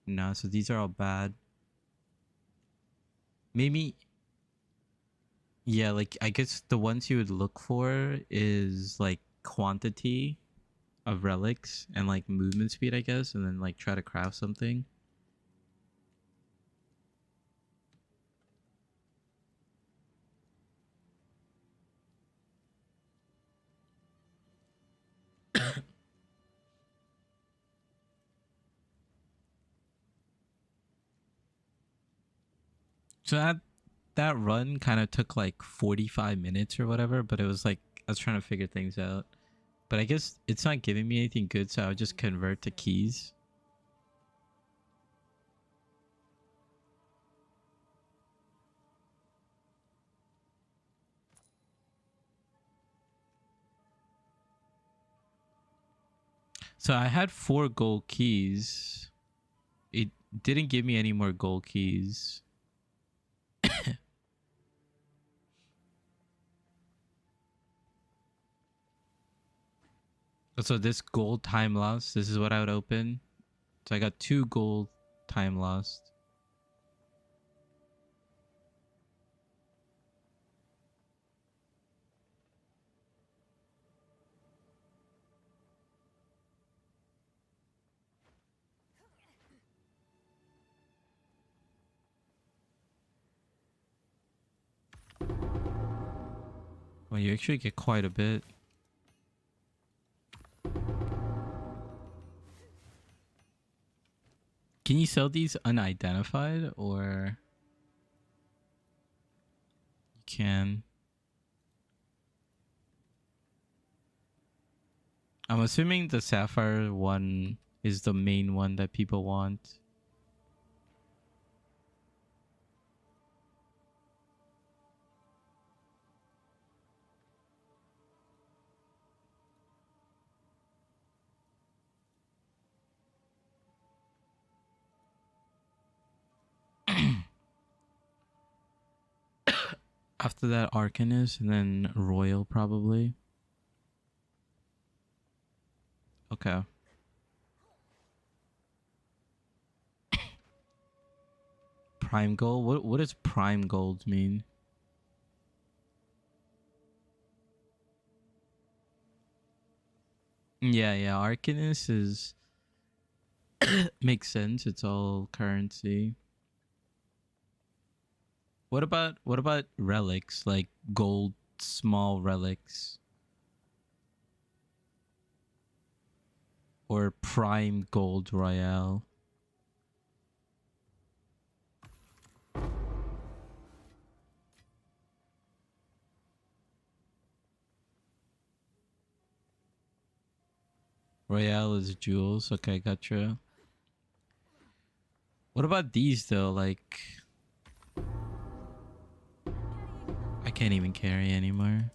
No, so these are all bad. Maybe, yeah, like I guess the ones you would look for is like quantity of relics and like movement speed, I guess, and then like try to craft something. So that run kind of took like 45 minutes or whatever, but it was like I was trying to figure things out. But I guess it's not giving me anything good, so I would just convert to keys. So I had 4 gold keys. It didn't give me any more gold keys. So this gold time loss, this is what I would open. So I got 2 gold time lost. Well, you actually get quite a bit. Can you sell these unidentified or you can? I'm assuming the Sapphire one is the main one that people want. After that, Arcanist, and then Royal probably. Okay. Prime Gold? What does Prime Gold mean? Yeah, Arcanist is makes sense. It's all currency. What about relics, like gold small relics? Or Prime Gold Royale? Royale is jewels. Okay, gotcha. What about these though? Like, I can't even carry anymore.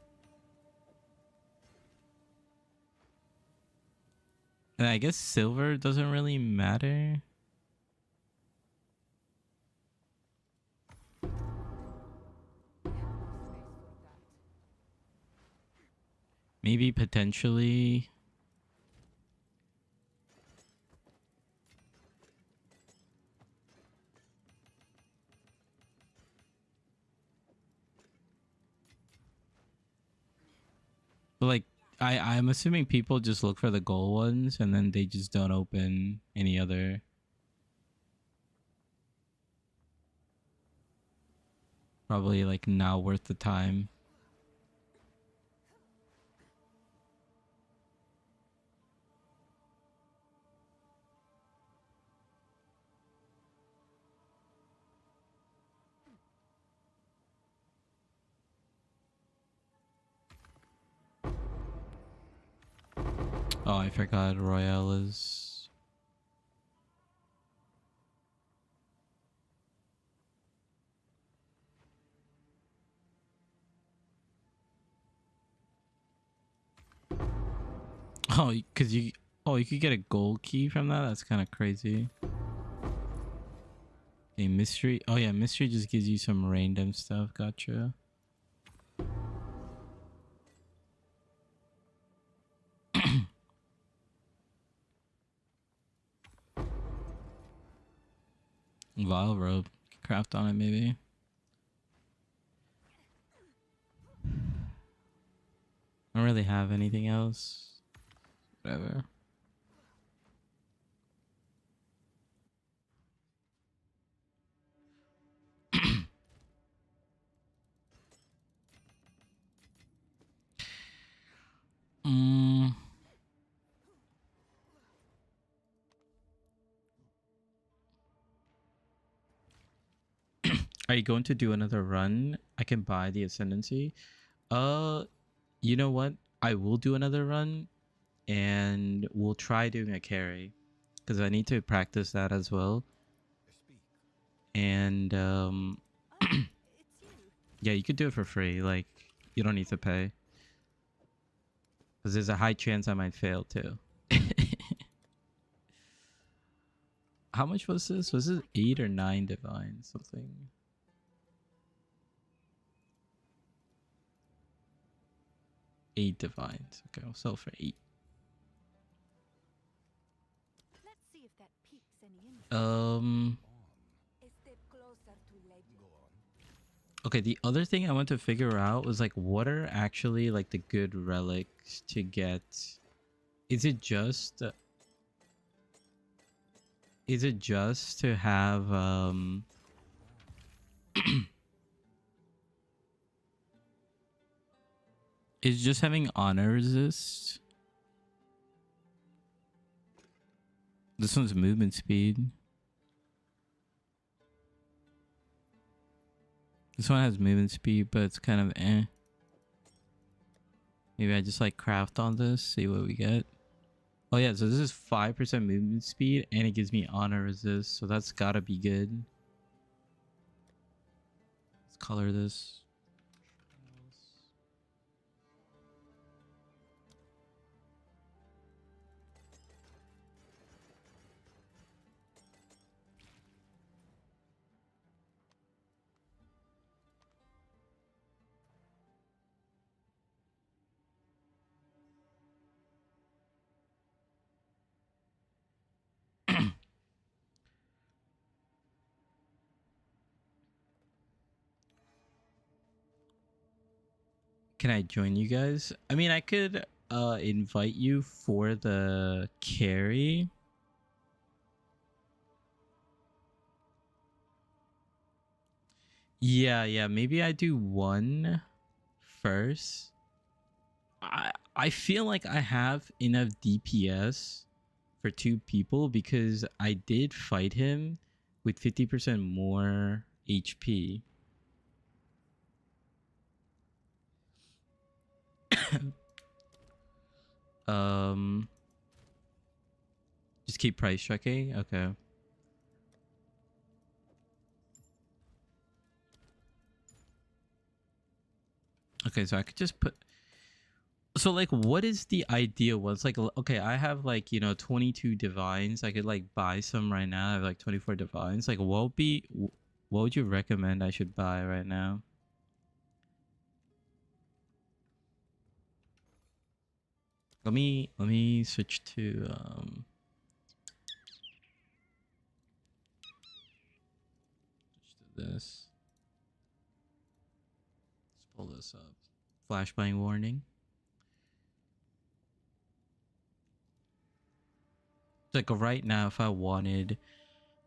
And I guess silver doesn't really matter. Maybe potentially. But like, I'm assuming people just look for the gold ones and then they just don't open any other. Probably like not worth the time. Oh, I forgot Royale is. Oh, because you. Oh, you could get a gold key from that. That's kind of crazy. A mystery. Oh yeah, mystery just gives you some random stuff. Gotcha. Vile robe. Craft on it maybe. I don't really have anything else. Whatever. mm. Are you going to do another run? I can buy the ascendancy. You know what? I will do another run and we'll try doing a carry because I need to practice that as well. And Oh, it's you. yeah, you could do it for free. Like you don't need to pay because there's a high chance I might fail too. How much was this? Was it 8 or 9 divine something? 8 divines. Okay, I'll sell for 8. Let's see if that piques any interest. A step closer to legend. Okay, the other thing I want to figure out was like what are actually like the good relics to get. Is it just to have is just having honor resist? This one's movement speed. This one has movement speed, but it's kind of eh. Maybe I just like craft on this, see what we get. Oh yeah, so this is 5% movement speed and it gives me honor resist, so that's gotta be good. Let's color this. Can I join you guys? I mean, I could invite you for the carry. Yeah, maybe I do one first. I feel like I have enough DPS for 2 people because I did fight him with 50% more HP. um just keep price checking. Okay. Okay, so I could just put. So like, what is the ideal one? It's like, okay, I have like 22 divines. I could like buy some right now. I have like 24 divines. Like, what would you recommend I should buy right now? Let me switch to this. Let's pull this up. Flashbang warning. Like right now, if I wanted,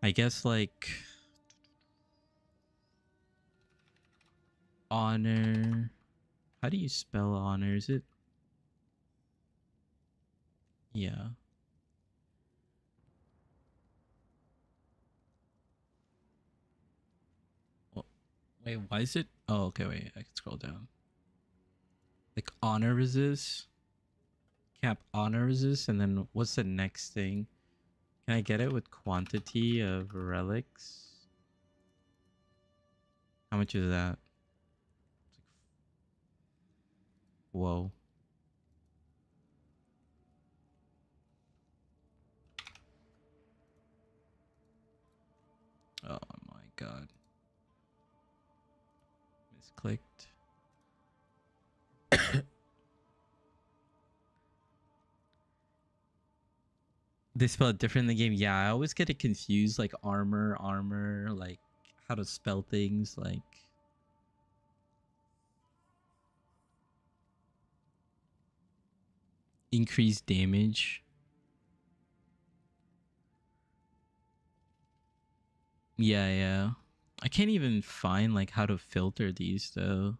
I guess like honor. How do you spell honor? Is it? Yeah. Well, wait, why is it? Oh, okay, wait. I can scroll down. Like honor resist. Cap honor resist, and then what's the next thing? Can I get it with quantity of relics? How much is that? Whoa. Oh my god. Misclicked. They spell it different in the game. Yeah, I always get it confused. Like armor, like how to spell things. Like increased damage. Yeah, yeah. I can't even find like how to filter these though.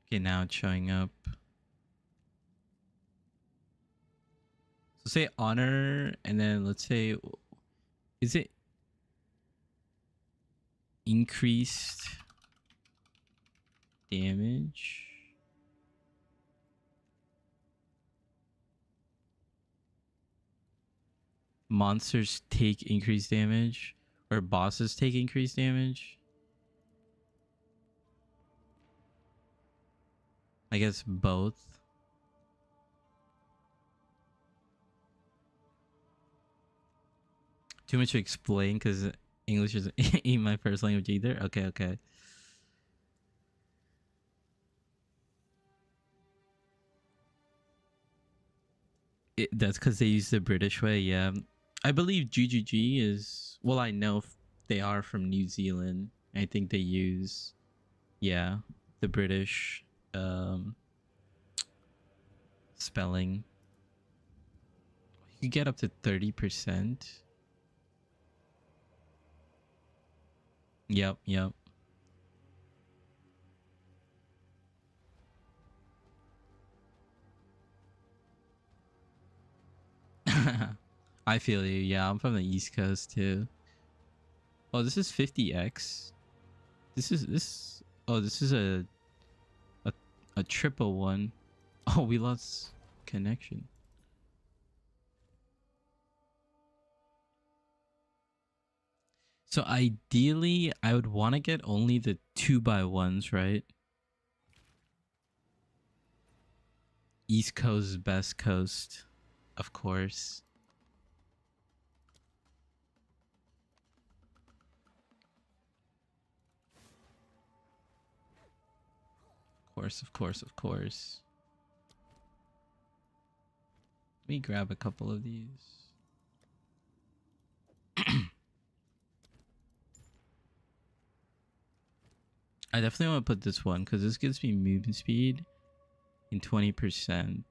Okay, now it's showing up. So say honor, and then let's say, is it increased damage? Monsters take increased damage, or bosses take increased damage? I guess both. Too much to explain because English is ain't my first language either. Okay, okay. That's because they use the British way. Yeah, I believe GGG is. Well, I know they are from New Zealand. I think they use, yeah, the British spelling. You get up to 30%. Yep, yep. I feel you. Yeah, I'm from the East Coast too. Oh, this is 50x. This is this. Oh, this is a triple one. Oh, we lost connection. So ideally, I would want to get only the 2x1s, right? East Coast, best coast, of course. Of course, of course, of course. Let me grab a couple of these. I definitely want to put this one because this gives me movement speed in 20%.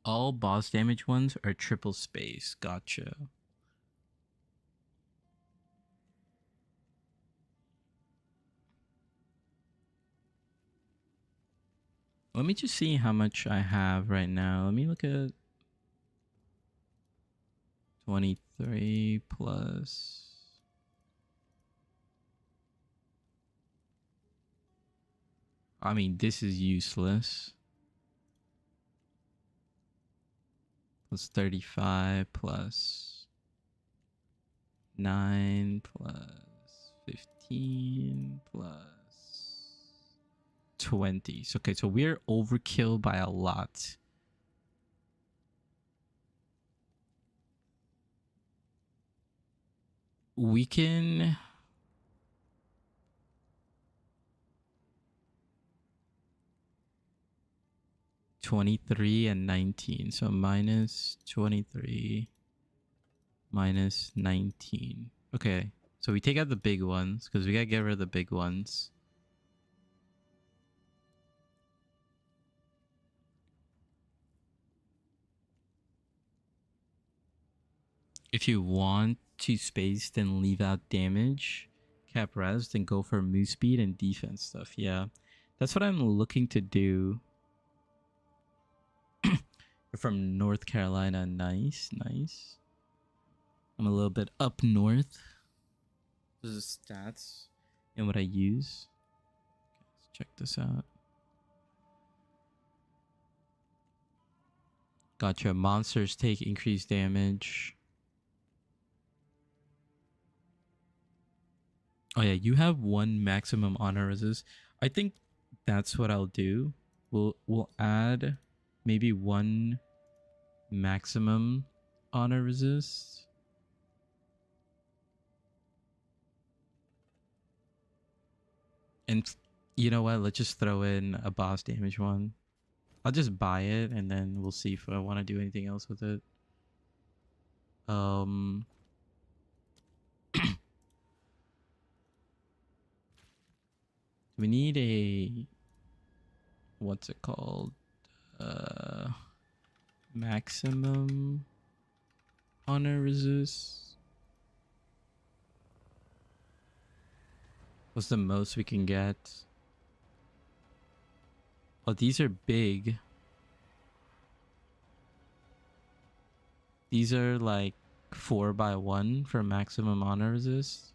All boss damage ones are triple space. Gotcha. Let me just see how much I have right now. Let me look at 23 plus. I mean, this is useless. Plus 35 plus 9 plus 15 plus 20. So, okay, so we're overkill by a lot. We can... 23 and 19. So minus 23 minus 19. Okay, so we take out the big ones because we gotta get rid of the big ones. If you want to space, then leave out damage, cap res, then go for move speed and defense stuff. Yeah, that's what I'm looking to do. You're from North Carolina. Nice, nice. I'm a little bit up north. This is stats and what I use. Let's check this out. Gotcha. Monsters take increased damage. Oh yeah, you have one maximum honor resist. I think that's what I'll do. We'll add maybe one maximum honor resist. And you know what? Let's just throw in a boss damage one. I'll just buy it and then we'll see if I want to do anything else with it. We need a, what's it called? Maximum honor resist. What's the most we can get? Oh, these are big. These are like 4x1 for maximum honor resist.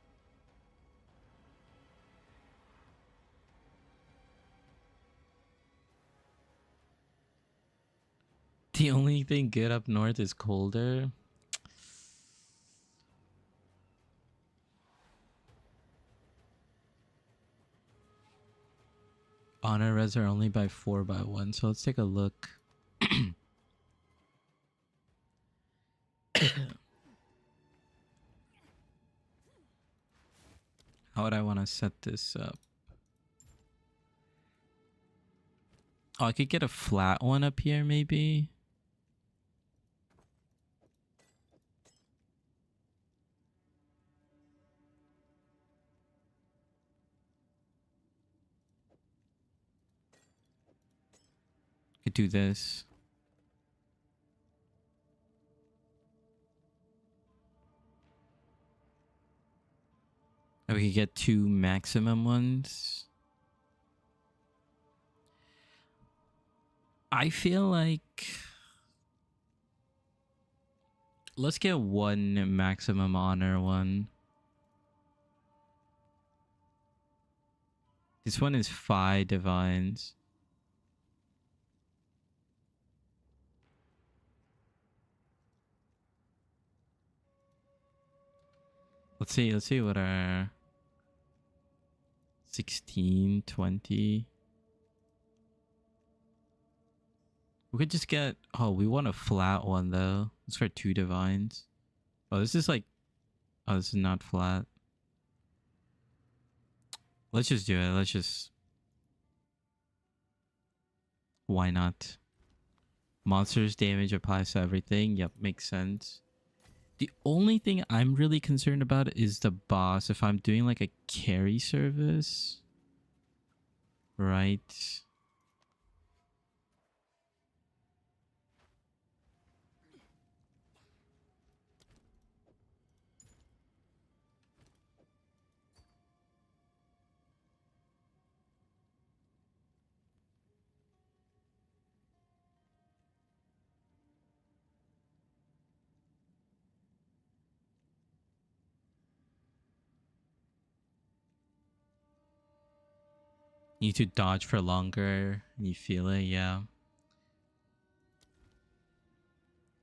The only thing good up north is colder. Honor res are only by 4x1, so let's take a look. How would I want to set this up? Oh, I could get a flat one up here, maybe. Could do this. And we could get 2 maximum ones. I feel like let's get 1 maximum honor one. This one is 5 divines. Let's see what our 16, 20. We could just get, oh, we want a flat one though. It's for 2 divines. Oh, this is like, oh, this is not flat. Let's just do it. Let's just, why not? Monsters damage applies to everything. Yep, makes sense. The only thing I'm really concerned about is the boss. If I'm doing like a carry service, right? You need to dodge for longer and you feel it, yeah.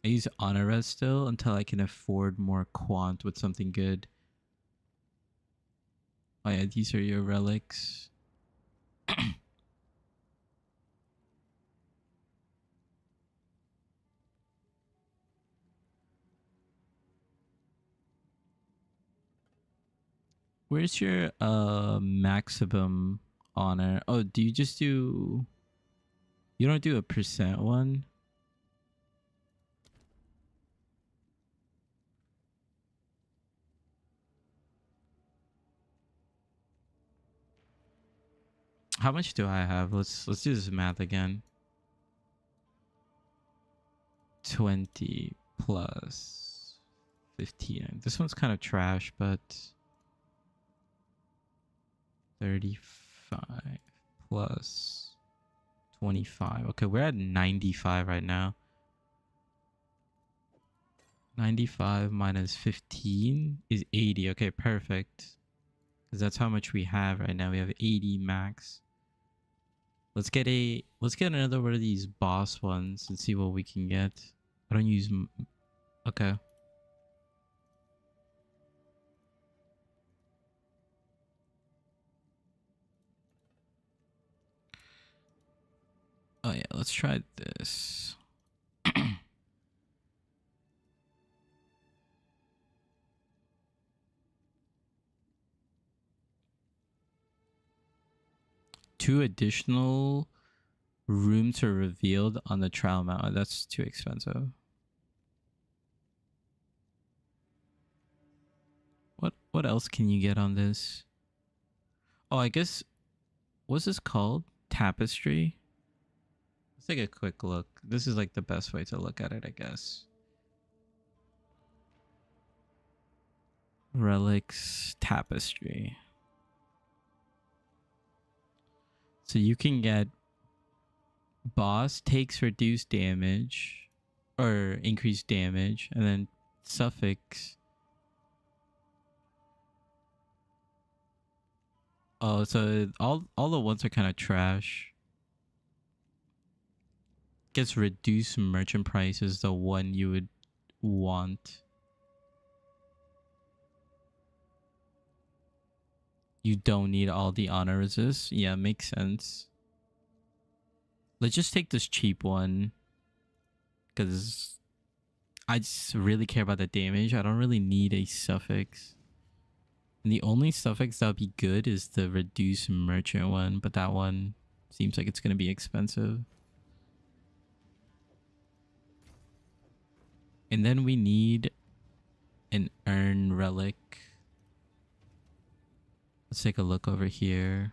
I use honor res still until I can afford more quant with something good. Oh yeah, these are your relics. Where's your maximum honor? Oh, do you just do, you don't do a percent one? How much do I have? Let's do this math again. 20 plus 15. This one's kind of trash, but 35 plus 25. Okay, we're at 95 right now. 95 minus 15 is 80. Okay, perfect. Because that's how much we have right now. We have 80 max. Let's get another one of these boss ones and see what we can get. I don't use... Okay. Oh yeah, let's try this. Two additional rooms are revealed on the trial mount. That's too expensive. What else can you get on this? Oh, I guess, what's this called? Tapestry? Let's take a quick look. This is like the best way to look at it, I guess. Relics Tapestry. So you can get boss takes reduced damage or increased damage, and then suffix. Oh, so all the ones are kind of trash. Gets reduced merchant price is the one you would want. You don't need all the honor resist. Yeah, makes sense. Let's just take this cheap one, because I just really care about the damage. I don't really need a suffix. And the only suffix that would be good is the reduced merchant one, but that one seems like it's going to be expensive. And then we need an earn relic. Let's take a look over here.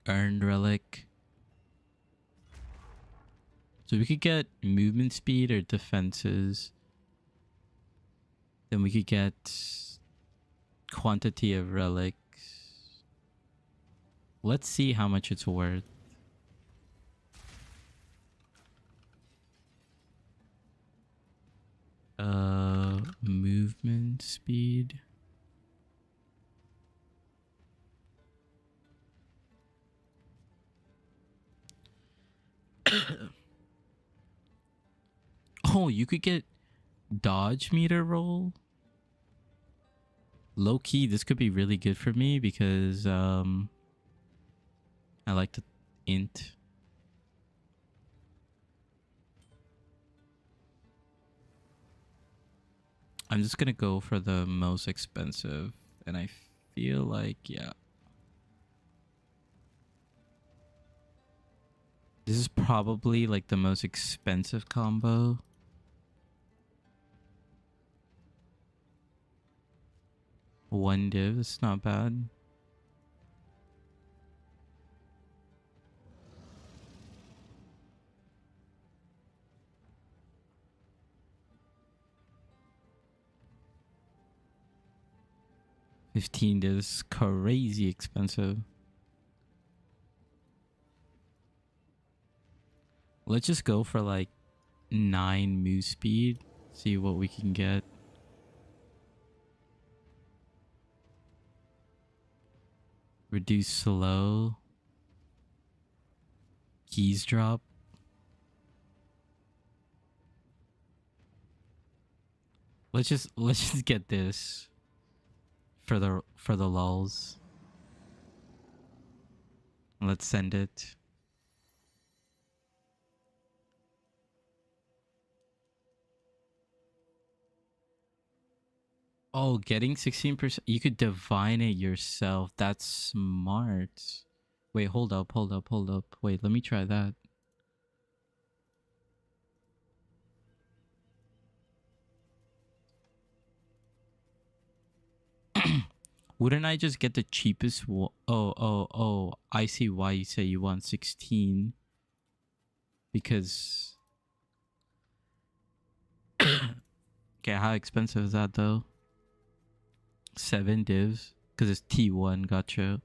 Earned relic. So we could get movement speed or defenses. Then we could get quantity of relics. Let's see how much it's worth. Movement speed. Oh, you could get dodge meter roll. Low key, this could be really good for me because I like to int. I'm just gonna go for the most expensive, and I feel like, yeah, this is probably like the most expensive combo. One div, it's not bad. $15 is crazy expensive. Let's just go for like 9 move speed. See what we can get. Reduce slow. Keys drop. Let's just get this for the lulz. Let's send it. Oh, getting 16%. You could divine it yourself. That's smart. Wait, hold up. Wait, let me try that. Wouldn't I just get the cheapest one? Oh. I see why you say you want 16. Because Okay, how expensive is that though? 7 divs? Because it's T1, gotcha.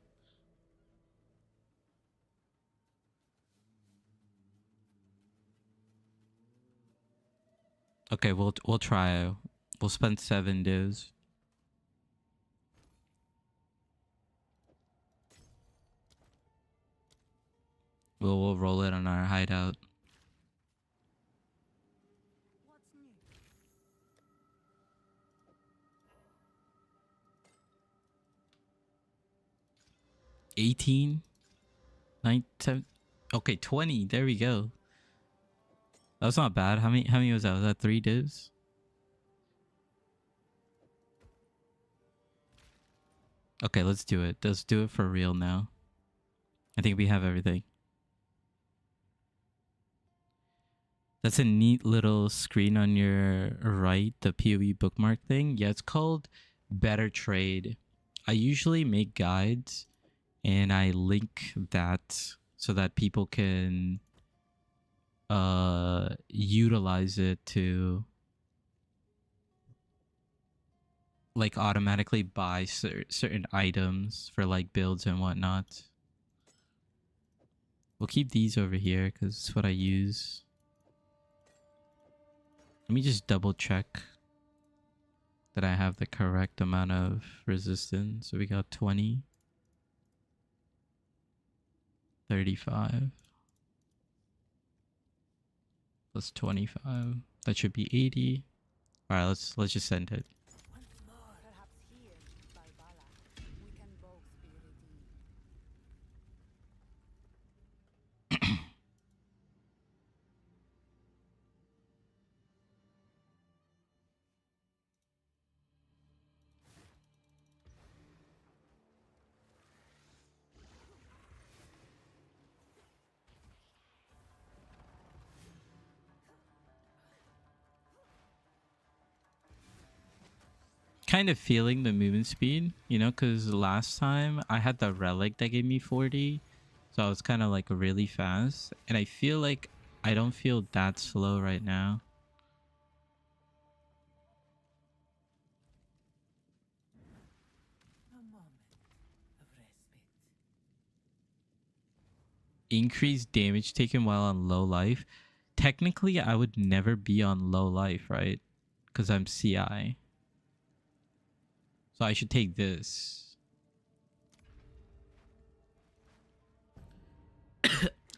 Okay, we'll try. We'll spend 7 divs. We'll roll it on our hideout. What's new? 18, 19, okay, 20. There we go. That's not bad. How many was that? Was that 3 divs? Okay, let's do it. Let's do it for real now. I think we have everything. That's a neat little screen on your right, the PoE bookmark thing. Yeah, it's called Better Trade. I usually make guides and I link that so that people can utilize it to like automatically buy certain items for like builds and whatnot. We'll keep these over here because it's what I use. Let me just double check that I have the correct amount of resistance. So we got 20, 35, plus 25. That should be 80. All right, let's just send it. Once more. Perhaps here, Valhalla, we can both be redeemed. Kind of feeling the movement speed, you know, because last time I had the relic that gave me 40, so I was kind of like really fast, and I feel like I don't feel that slow right now. A moment of respite. Increased damage taken while on low life. Technically, I would never be on low life, right? Because I'm CI. So I should take this.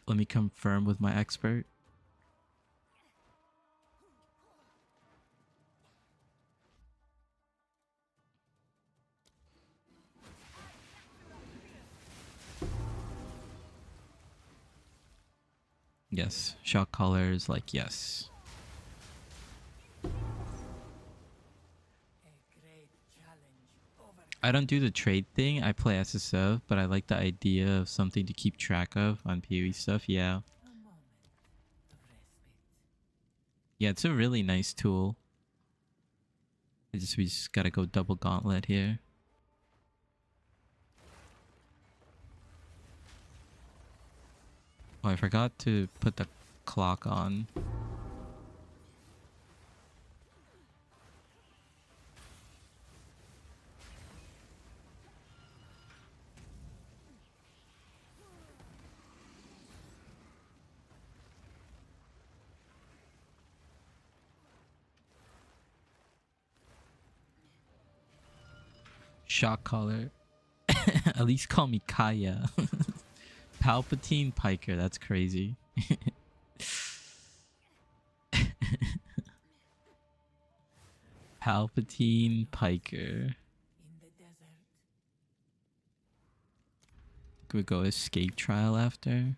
Let me confirm with my expert. Yes, shock collars, like yes. A great challenge over. I don't do the trade thing. I play SSF, but I like the idea of something to keep track of on PoE stuff. Yeah. A moment of respite. Yeah, it's a really nice tool. We just gotta go double gauntlet here. Oh, I forgot to put the clock on. Shock collar. At least call me Kaya. Palpatine Piker, that's crazy. Palpatine Piker. In the desert. Could we go escape trial after?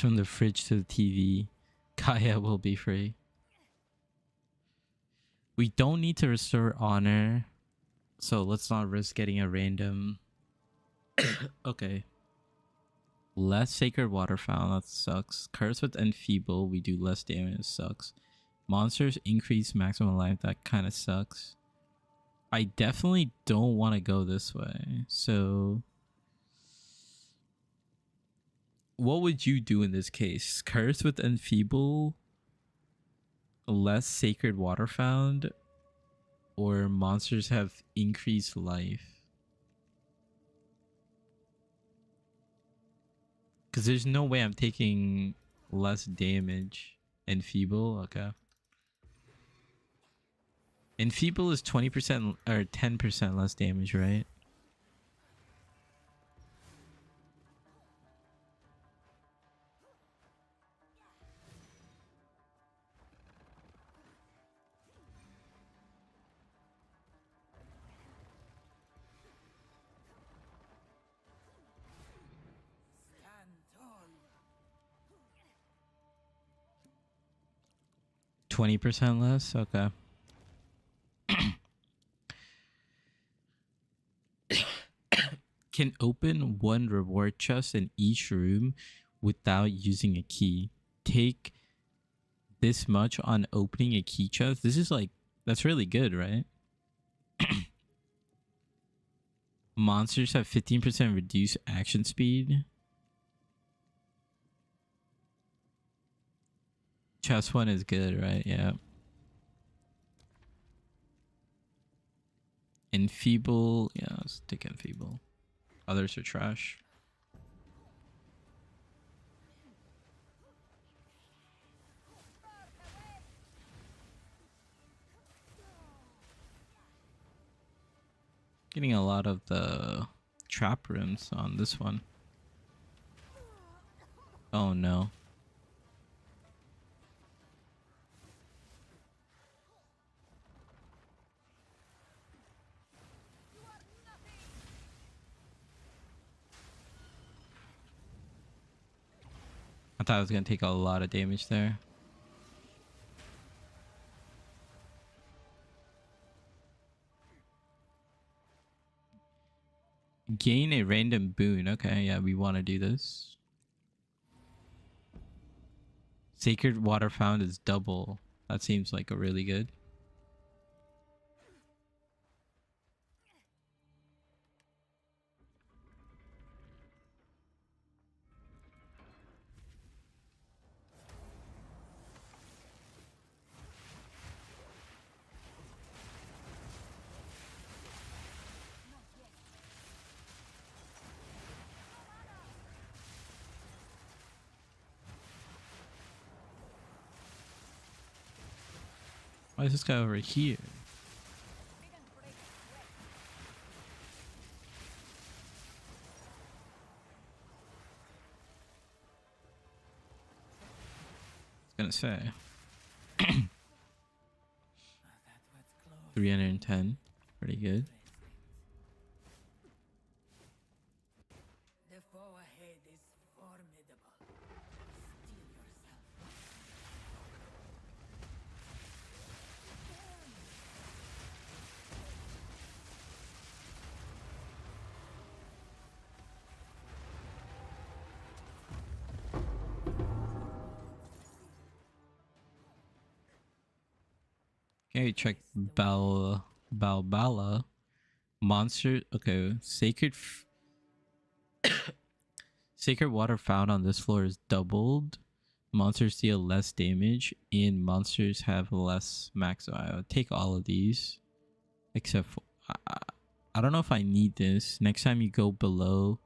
From the fridge to the TV, Kaya will be free. We don't need to restore honor, so let's not risk getting a random. Okay. Less Sacred Water Fountain, that sucks. Curse with Enfeeble, we do less damage, sucks. Monsters increase maximum life, that kind of sucks. I definitely don't want to go this way, so... What would you do in this case? Curse with Enfeeble, less Sacred Water Found, or monsters have increased life? Because there's no way I'm taking less damage. Enfeeble, okay. Enfeeble is 20% or 10% less damage, right? Stand tall. 20% less? Okay. Can open one reward chest in each room without using a key. Take this much on opening a key chest. This is like, that's really good, right? Monsters have 15% reduced action speed. Chest one is good, right? Yeah. Enfeeble. Yeah, let's take Enfeeble. Others are trash. Getting a lot of the trap rooms on this one. Oh no. I thought I was gonna take a lot of damage there. Gain a random boon. Okay, yeah, we want to do this. Sacred Water Found is double. That seems like a really good. Why is this guy over here? I was gonna say. 310. Pretty good. The foe ahead is formidable. Steel yourself. Okay, check Balbala. Monster. Okay, Sacred Water Found on this floor is doubled. Monsters deal less damage, and monsters have less max. So I would take all of these, except for I don't know if I need this. Next time you go below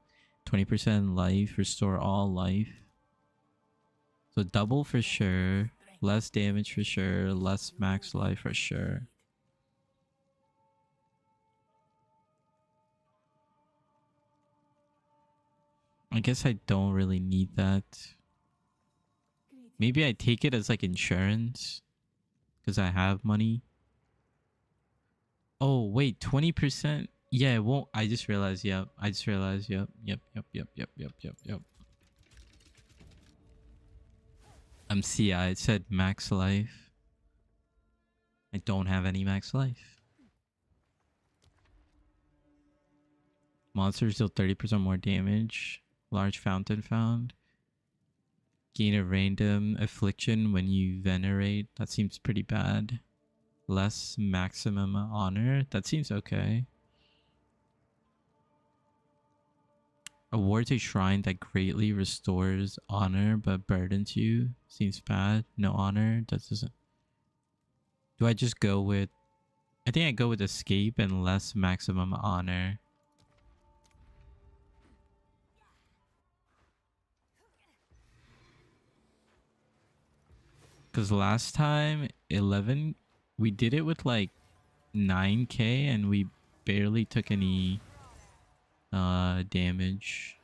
20% life, restore all life. So double for sure. Less damage for sure. Less max life for sure. I guess I don't really need that. Maybe I take it as like insurance. Because I have money. Oh, wait. 20%? Yeah, it won't. I just realized. Yep. I just realized. Yep. I'm CI. It said max life. I don't have any max life. Monsters deal 30% more damage. Large fountain found. Gain a random affliction when you venerate. That seems pretty bad. Less maximum honor. That seems okay. Awards a shrine that greatly restores honor but burdens you. Seems bad. No honor. That doesn't. Do I just go with... I think I go with escape and less maximum honor. Because last time, 11... We did it with like 9k and we barely took any damage.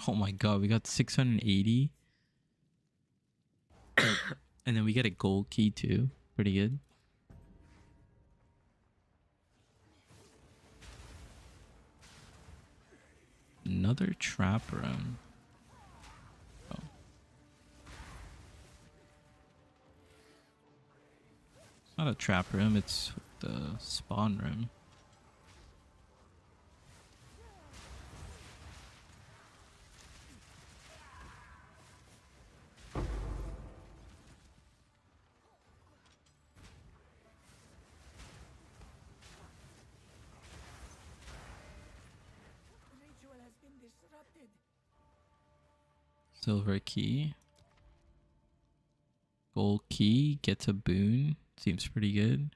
Oh my god, we got 680. And then we get a gold key too. Pretty good. Another trap room. Oh. It's not a trap room, it's the spawn room. Silver key. Gold key gets a boon. Seems pretty good.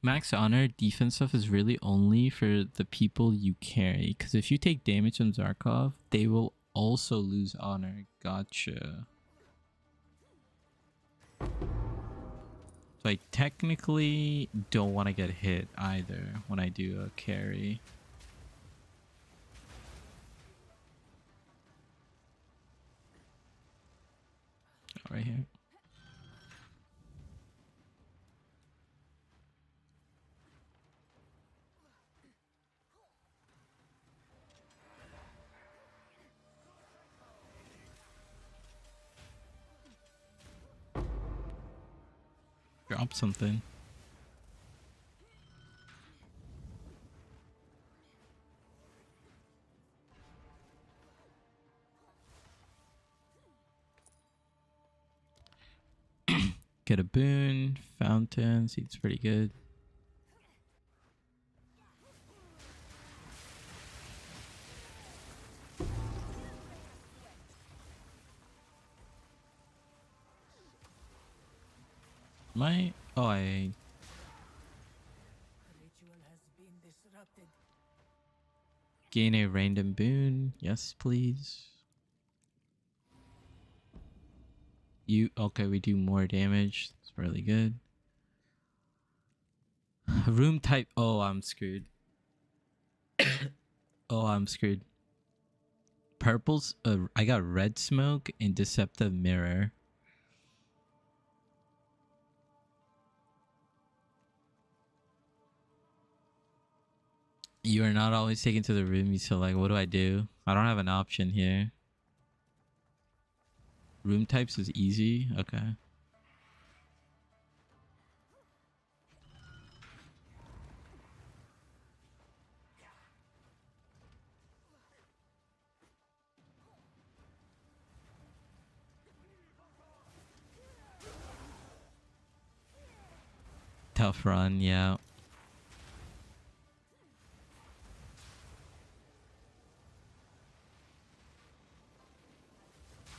Max honor defense stuff is really only for the people you carry. Because if you take damage from Zarkov, they will also lose honor. Gotcha. So I technically don't want to get hit either when I do a carry. Right here. Drop something. Get a boon. Fountain. Seems pretty good. My... Oh, I... Gain a random boon. Yes, please. You... Okay, we do more damage. It's really good. Room type... Oh, I'm screwed. Oh, I'm screwed. Purples... I got red smoke and deceptive mirror. You are not always taken to the room you select. What do I do? I don't have an option here. Room types is easy. Okay. Tough run, yeah.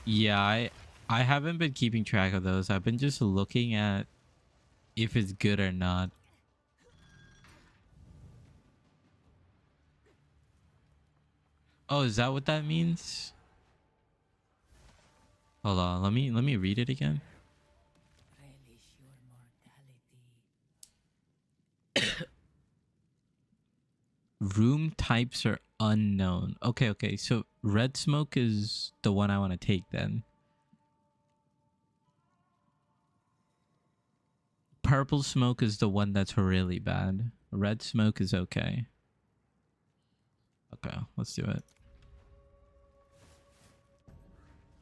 Yeah, I haven't been keeping track of those. I've been just looking at if it's good or not. Oh, is that what that means? Hold on, let me read it again. Room types are unknown. Okay. So red smoke is the one I want to take then. Purple smoke is the one that's really bad. Red smoke is okay. Okay, let's do it.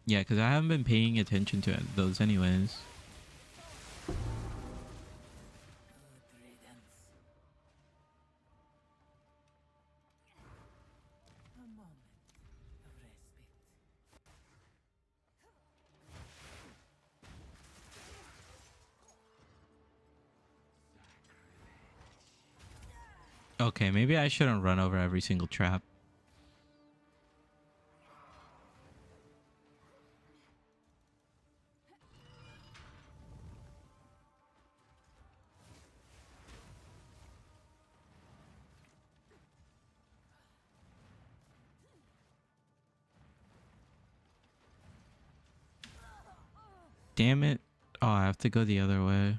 Yeah, because I haven't been paying attention to those anyways. Good riddance. A moment of respite. Okay, maybe I shouldn't run over every single trap. Damn it. Oh, I have to go the other way. An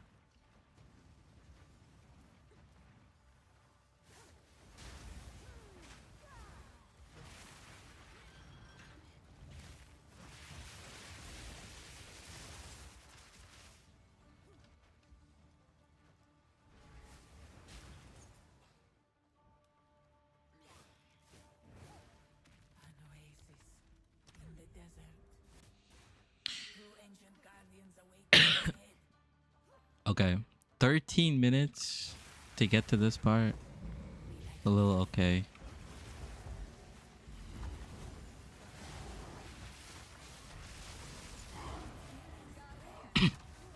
oasis in the desert. Two ancient guardians await you ahead. Okay. 13 minutes to get to this part. A little okay.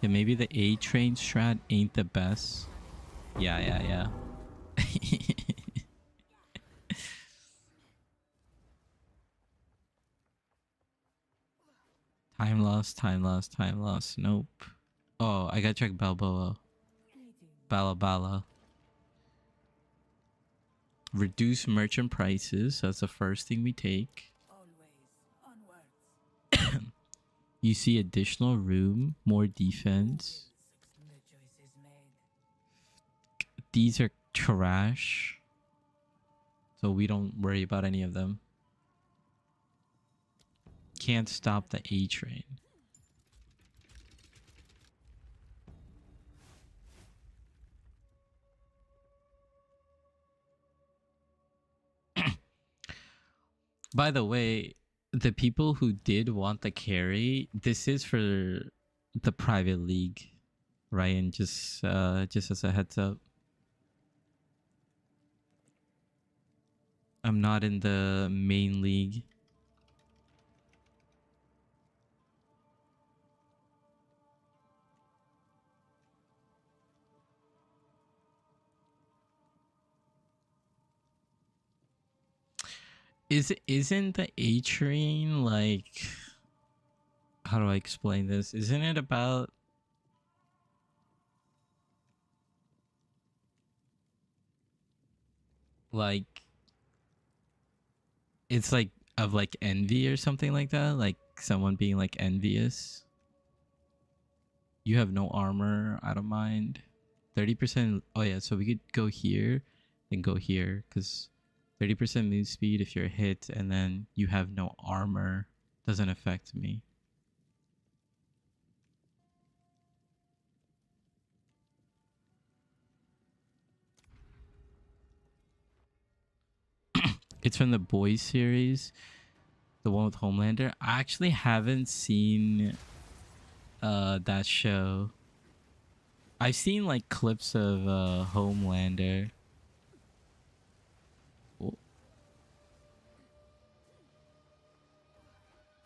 Yeah, maybe the A train strat ain't the best. Yeah. Time lost. Nope. Oh, I gotta check Balboa. Bala. Reduce merchant prices. That's the first thing we take. Always onwards. You see additional room, more defense. The choice is made. These are trash. So we don't worry about any of them. Can't stop the A train. By the way, the people who did want the carry, this is for the private league, Ryan. Just as a heads up. I'm not in the main league. Isn't the A train like, how do I explain this? Isn't it about like, it's like of like envy or something like that? Like someone being like envious. You have no armor, I don't mind. 30%. Oh yeah, so we could go here and go here because 30% move speed if you're hit, and then you have no armor. Doesn't affect me. It's from the Boys series, the one with Homelander. I actually haven't seen that show. I've seen like clips of Homelander.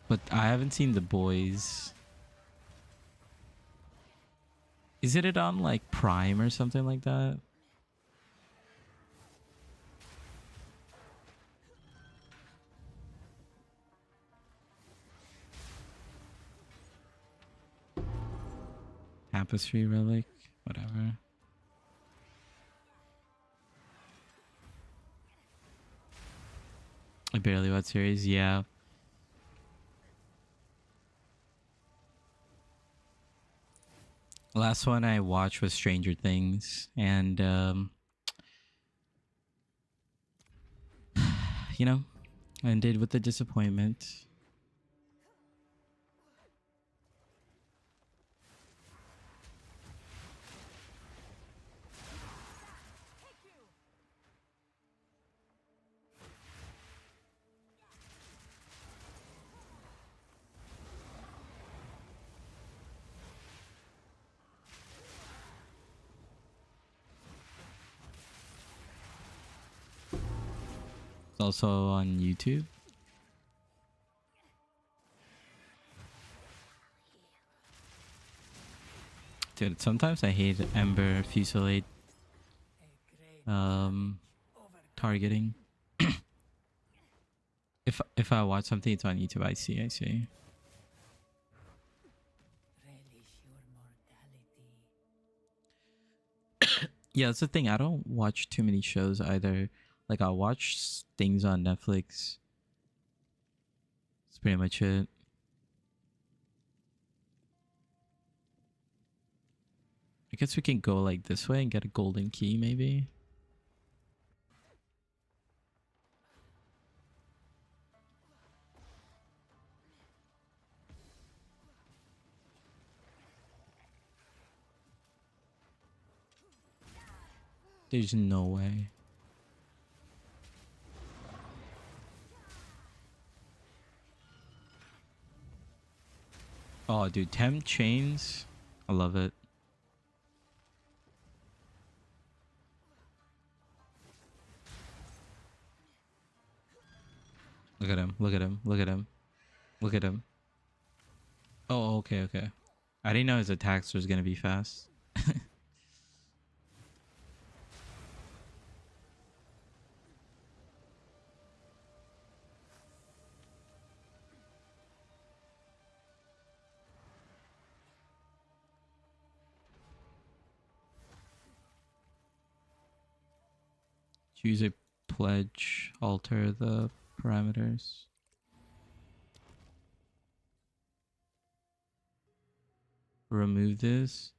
But I haven't seen The Boys. Is it on like Prime or something like that? Tapestry relic, whatever. I barely watch series, yeah. Last one I watched was Stranger Things, and you know, ended with a disappointment. It's also on YouTube. Dude, sometimes I hate Ember Fusillade targeting. If I watch something, it's on YouTube. I see. Relish your mortality. Yeah, that's the thing. I don't watch too many shows either. Like, I watch things on Netflix. That's pretty much it. I guess we can go like this way and get a golden key, maybe. There's no way. Oh, dude, temp chains. I love it. Look at him. Look at him. Look at him. Look at him. Oh, okay, okay. I didn't know his attacks was gonna be fast. Choose a pledge, alter the parameters. Remove this.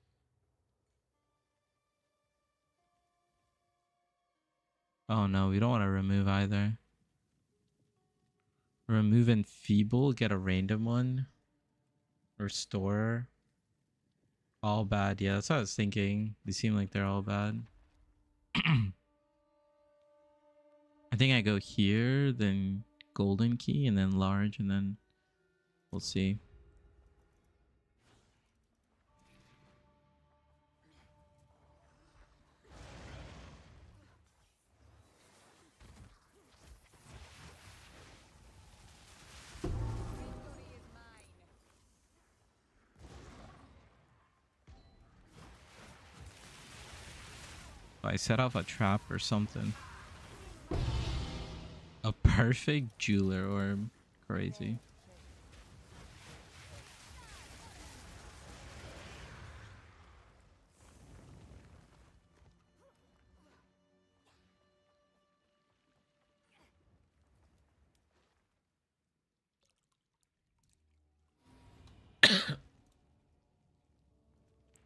Oh no, we don't want to remove either. Remove enfeeble, get a random one. Restore. All bad. Yeah, that's what I was thinking. They seem like they're all bad. I think I go here, then golden key, and then large, and then we'll see. I set off a trap or something. A perfect jeweler orb. Crazy.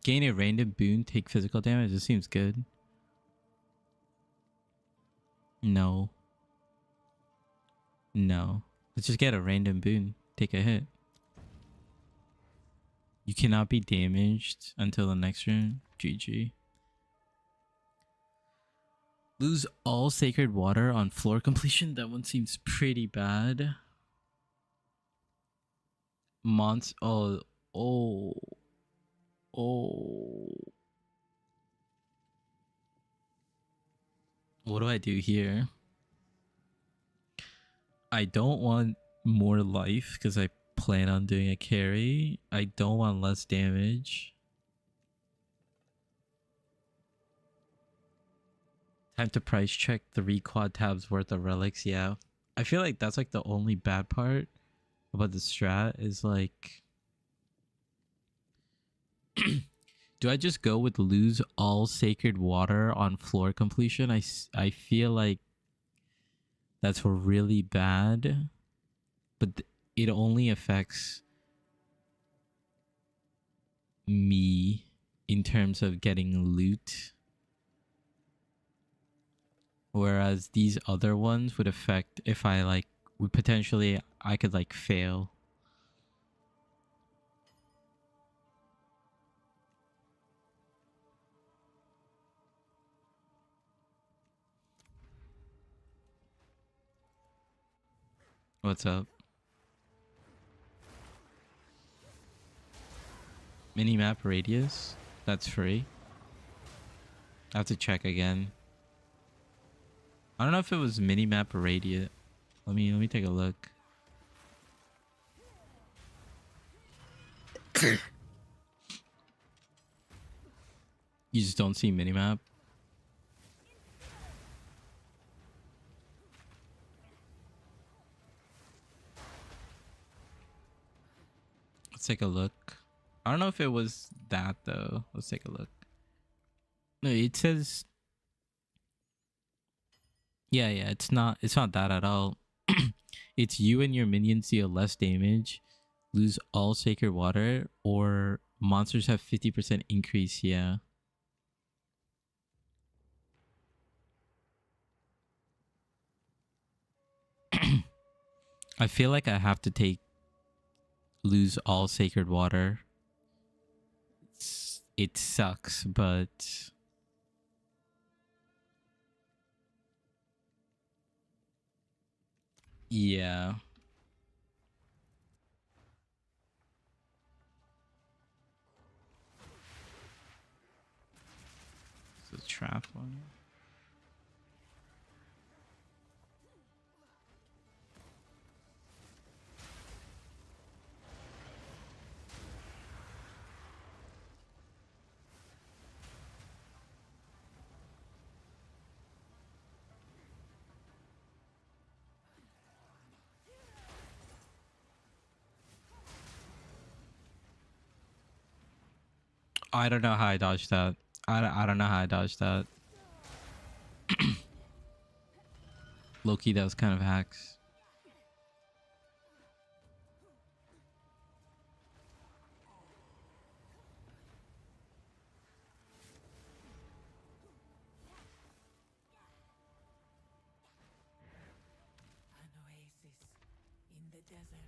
Gain a random boon, take physical damage. This seems good. No. No. Let's just get a random boon. Take a hit. You cannot be damaged until the next round. GG. Lose all sacred water on floor completion. That one seems pretty bad. Oh. Oh. Oh. What do I do here? I don't want more life because I plan on doing a carry. I don't want less damage. Time to price check 3 quad tabs worth of relics. Yeah. I feel like that's like the only bad part about the strat is like... Do I just go with lose all sacred water on floor completion? I feel like that's really bad, but it only affects me in terms of getting loot. Whereas these other ones would affect if I like would potentially I could like fail. What's up? Minimap radius? That's free. I have to check again. I don't know if it was minimap radius. Let me take a look. You just don't see minimap? Let's take a look. I don't know if it was that though. Let's take a look. No, it says yeah, it's not that at all. It's you and your minions deal less damage, lose all sacred water, or monsters have 50% increase, yeah. I feel like I have to take lose all sacred water. It sucks, but yeah. It's a trap one. I don't know how I dodged that. I don't know how I dodged that. Low-key, that was kind of hacks. An oasis in the desert.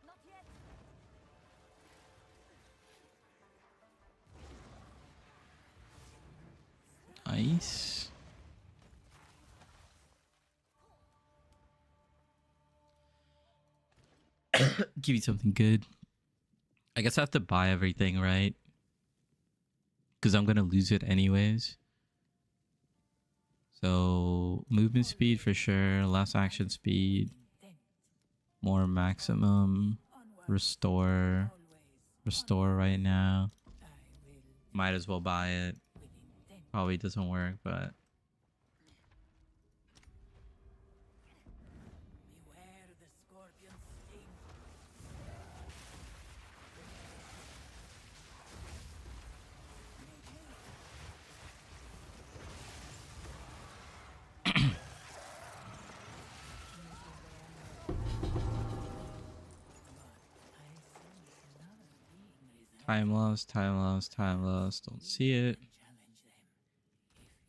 Not yet. Nice. Give you something good. I guess I have to buy everything, right? Because I'm gonna lose it anyways. So movement speed for sure, less action speed, more maximum, restore right now. Might as well buy it. Probably doesn't work, but Beware the scorpion's sting. time loss. Don't see it.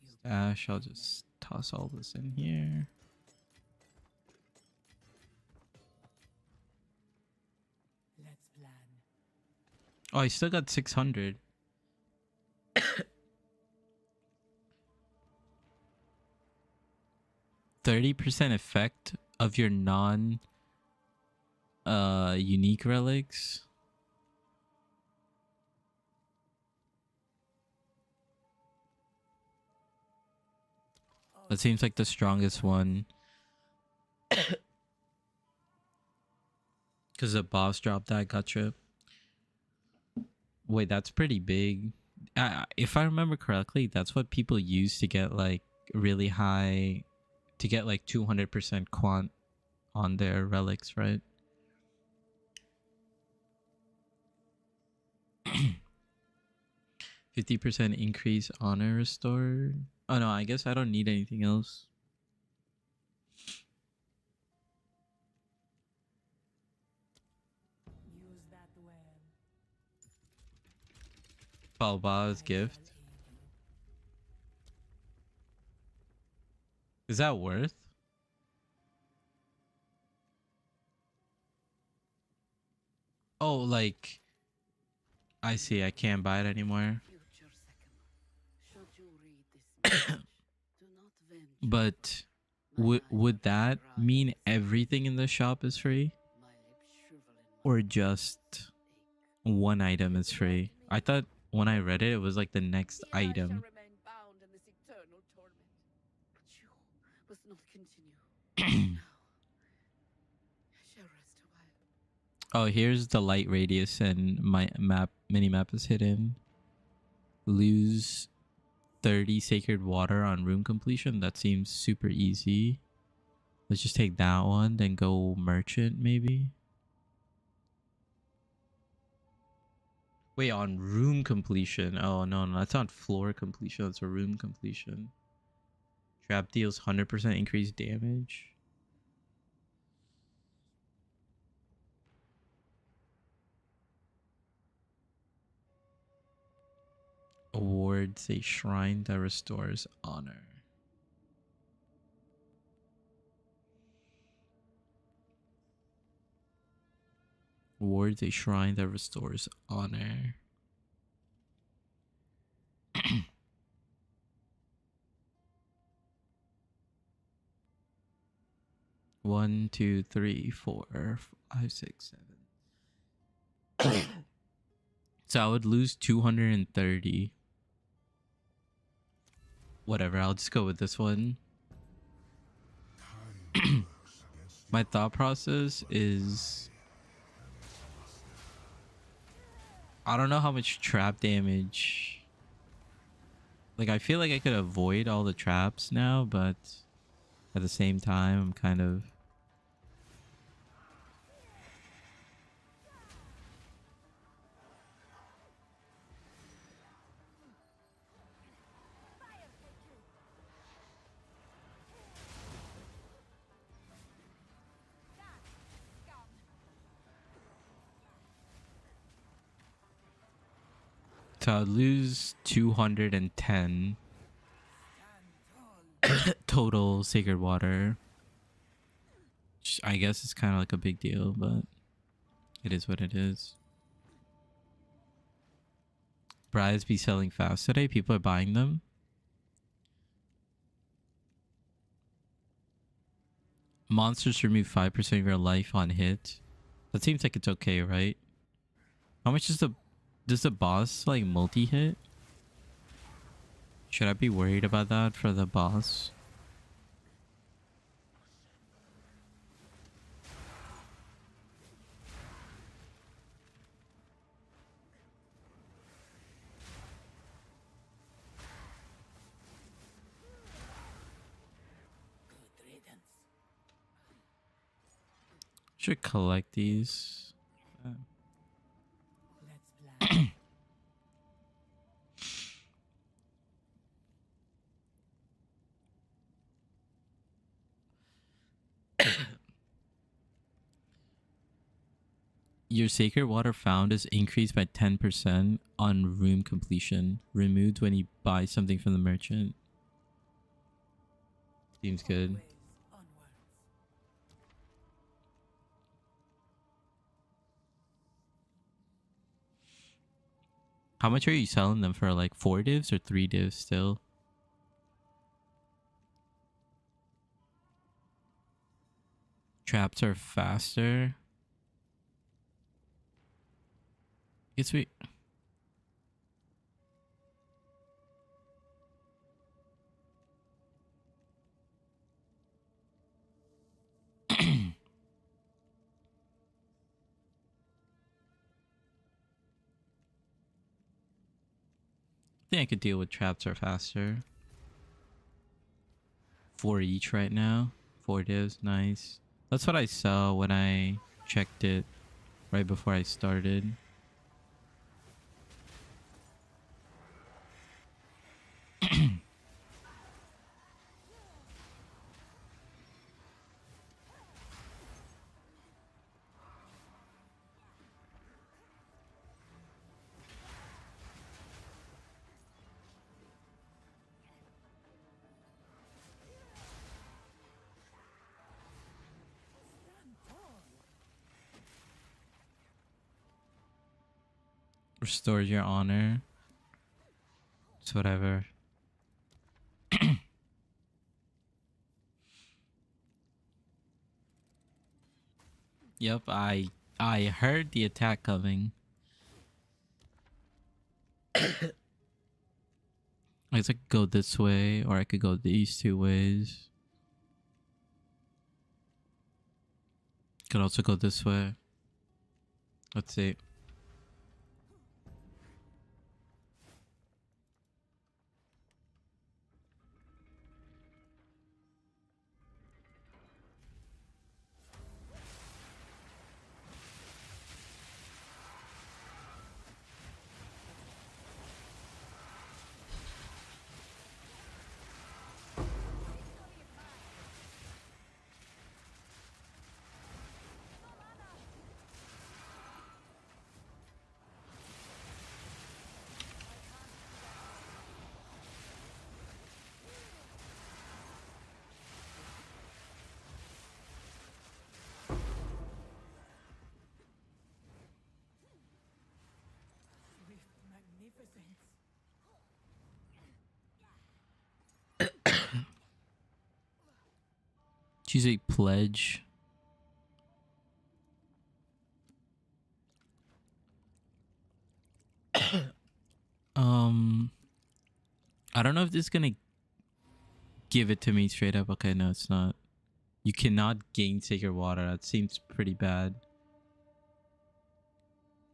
Stash. I'll just toss all this in here. Let's plan. Oh, I still got 600. 30% effect of your non unique relics. That seems like the strongest one. Because the boss dropped that gut trip. Wait, that's pretty big. If I remember correctly, that's what people use to get like really high to get like 200% quant on their relics, right? %50 increase honor restored. Oh no, I guess I don't need anything else. Use that well. Balba's gift. Is that worth? Oh, like I see. I can't buy it anymore. Future Sycamore, should you read this message, do not venture. But My would eyes that are mean bright, everything in the shop is free, my lips shrivel in my or just ache. one item is free? I thought when I read it, it was like the next Here I shall item. remain bound in this eternal torment. But you must not continue. Now, I shall rest a while. Oh, here's the light radius, and my mini map is hidden. Lose 30 sacred water on room completion. That seems super easy. Let's just take that one, then go merchant maybe. Wait, on room completion. Oh no, that's on floor completion. That's a room completion. Trap deals 100% increased damage. Awards a shrine that restores honor. Awards a shrine that restores honor. One, two, three, 4, 5, 6, 7. So I would lose 230. Whatever, I'll just go with this one. My thought process is I don't know how much trap damage. Like, I feel like I could avoid all the traps now, but at the same time, I'm kind of... So I'd lose 210 total sacred water. Which I guess it's kind of like a big deal, but it is what it is. Brides be selling fast today. People are buying them. Monsters remove 5% of your life on hit. That seems like it's okay, right? How much is does the boss like multi-hit? Should I be worried about that for the boss? Good riddance. Should collect these. Let's plan. Your sacred water found is increased by 10% on room completion. Removed when you buy something from the merchant. Seems good. Always onwards. How much are you selling them for? Like 4 divs or 3 divs still? Traps are faster. Guess we... I think I could deal with traps are faster. 4 each right now. 4 divs, nice. That's what I saw when I checked it right before I started. Restores your honor. It's whatever. Yep, I heard the attack coming. I guess I could go this way, or I could go these 2 ways. Could also go this way. Let's see. Swift magnificence. Choose a pledge. I don't know if this is gonna give it to me straight up. Okay, no, it's not. You cannot gain Sacred Water. That seems pretty bad.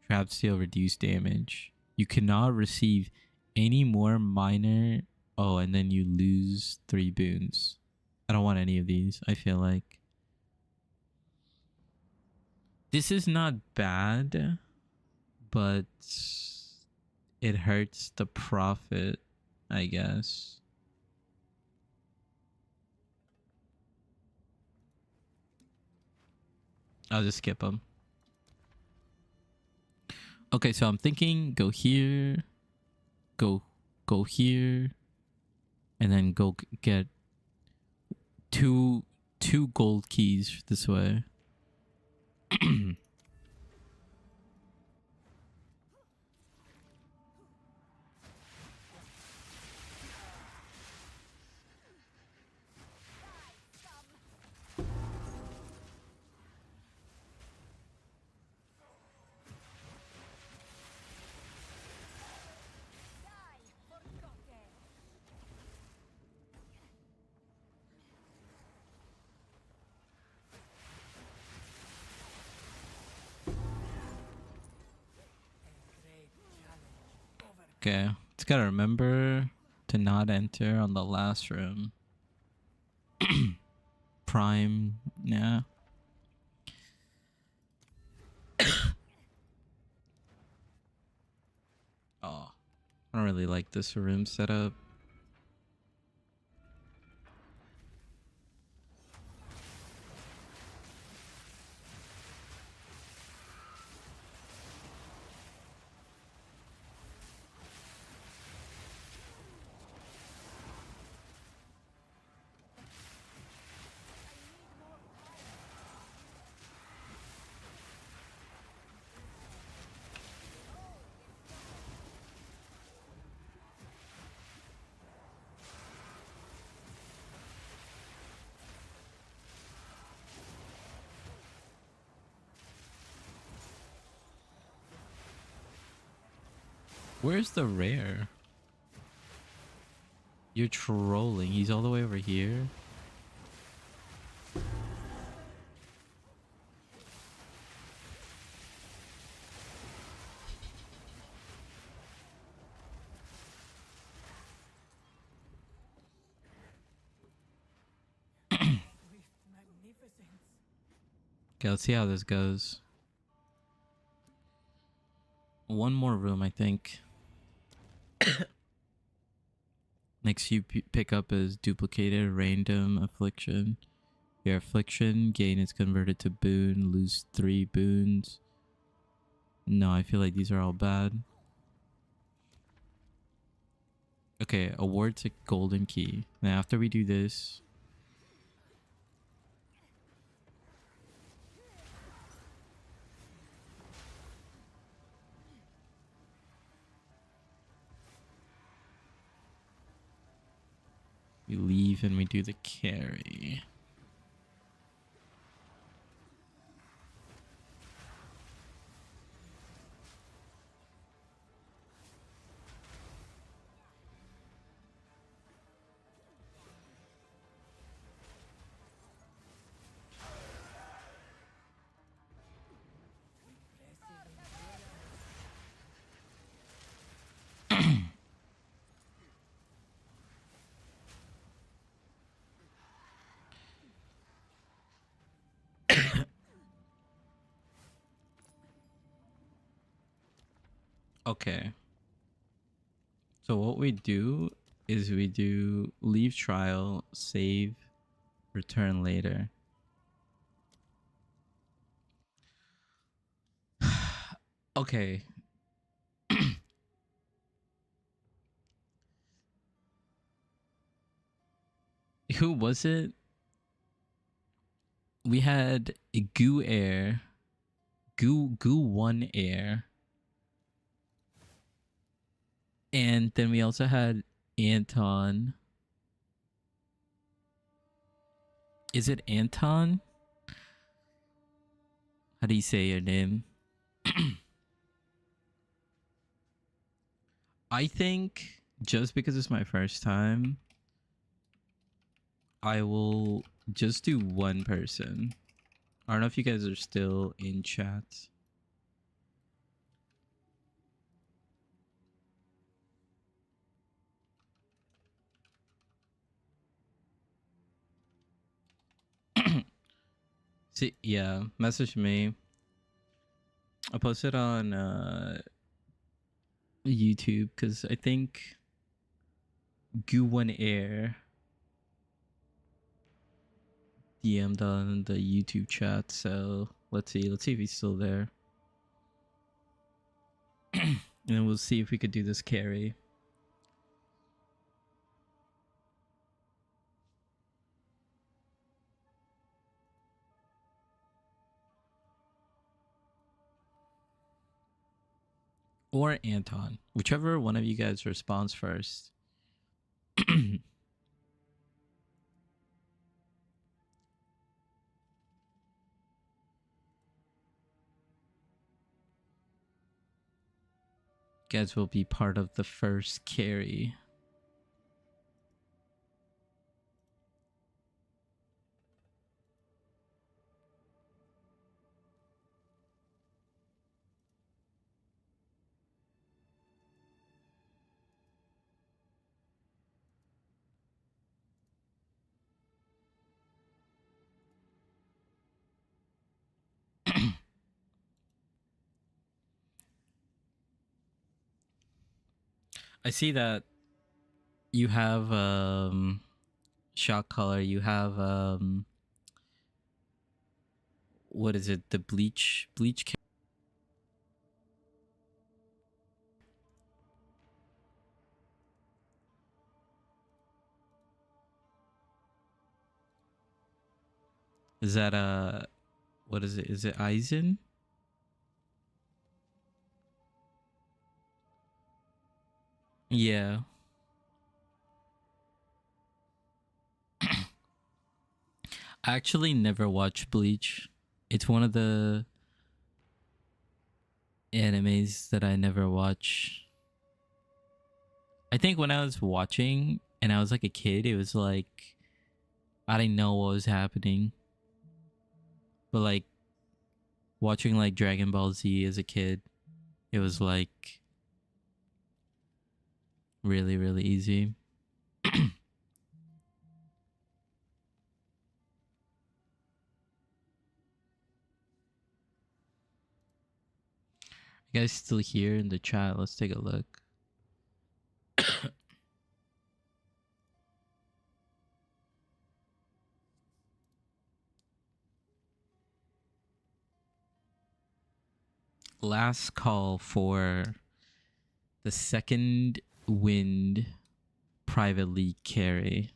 Trap Steel, reduce damage. You cannot receive any more minor. Oh, and then you lose 3 boons. I don't want any of these, I feel like. This is not bad, but it hurts the profit, I guess. I'll just skip them. Okay, so I'm thinking go here, go here, and then go get two gold keys this way. Okay, just gotta remember to not enter on the last room. Prime, yeah. Oh, I don't really like this room setup. Where's the rare? You're trolling. He's all the way over here. magnificence. Okay, let's see how this goes. One more room, I think. Next you pick up is duplicated random affliction. Your affliction gain is converted to boon. Lose 3 boons. No, I feel like these are all bad. Okay, awards a golden key. Now after we do this, we leave and we do the carry. Okay. So what we do is we do leave trial, save, return later. Okay. Who was it? We had Goo Air, Goo 1 Air, and then we also had Anton. Is it Anton? How do you say your name? I think just because it's my first time, I will just do one person. I don't know if you guys are still in chat. See, yeah, message me. I'll post it on YouTube because I think Gu1 Air DM'd on the YouTube chat. So let's see if he's still there. And then we'll see if we could do this carry. Or Anton, whichever one of you guys responds first. Guys will be part of the first carry. I see that you have shot color, you have what is it? The bleach is that what is it? Is it Aizen? Yeah. I actually never watched Bleach. It's one of the animes that I never watch. I think when I was watching and I was like a kid, it was like I didn't know what was happening. But like watching like Dragon Ball Z as a kid, it was like really, really easy. You guys still here in the chat? Let's take a look. Last call for the second wind private league carry.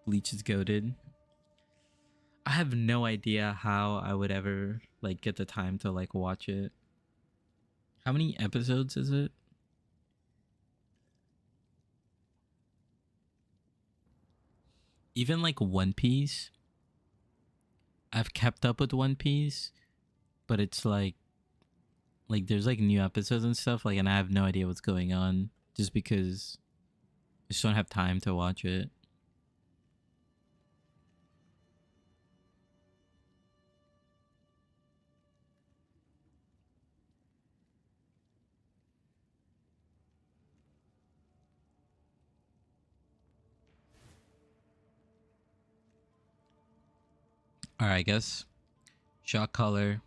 Bleach is goated. I have no idea how I would ever like get the time to like watch it. How many episodes is it? Even like One Piece. I've kept up with One Piece, but it's like there's like new episodes and stuff like, and I have no idea what's going on just because I just don't have time to watch it. All right, I guess shot color.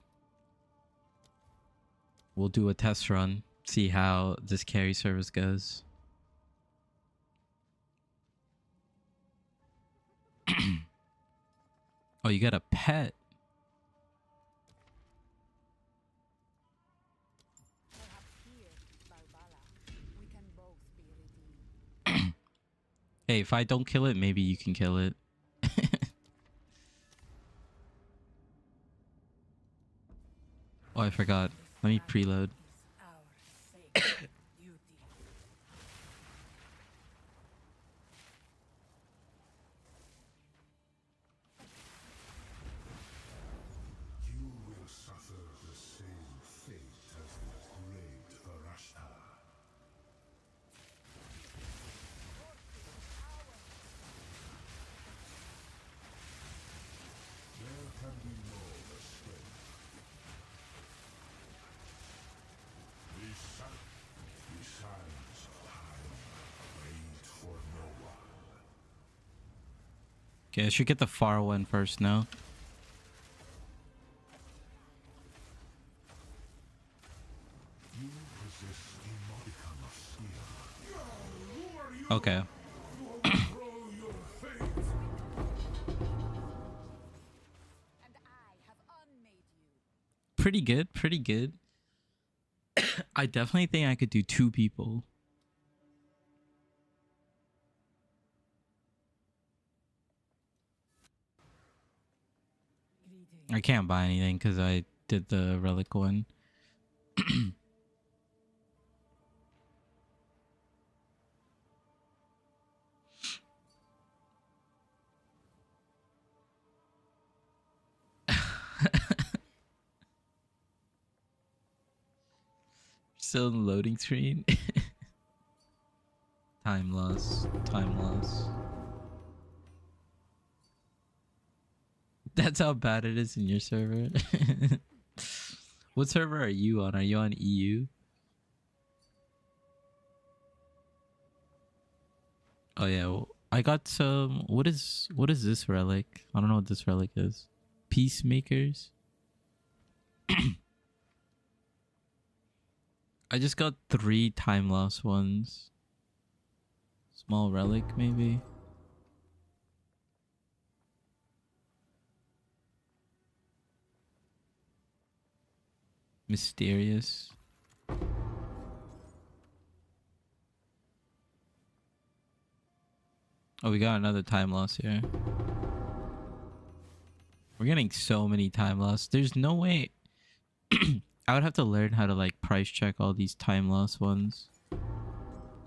We'll do a test run, see how this carry service goes. Oh, you got a pet. Perhaps here, Balbala, we can both be redeemed. Hey, if I don't kill it, maybe you can kill it. Oh, I forgot. Let me preload. Our sacred duty. You will suffer the same fate as the great Varshta. There can be no restraint. The sands of time wait for no one. Okay, I should get the far one first now. You possess a modicum of skill. Okay. Overthrow your fate. And I have unmade you. Pretty good, pretty good. I definitely think I could do 2 people. I can't buy anything because I did the relic one. Still in the loading screen. Time loss. Time loss. That's how bad it is in your server. What server are you on? Are you on EU? Oh yeah, well, I got some. What is this relic? I don't know what this relic is. Peacemakers. I just got 3 time loss ones. Small relic maybe. Mysterious. Oh, we got another time loss here. We're getting so many time loss. There's no way. I would have to learn how to like price check all these time loss ones.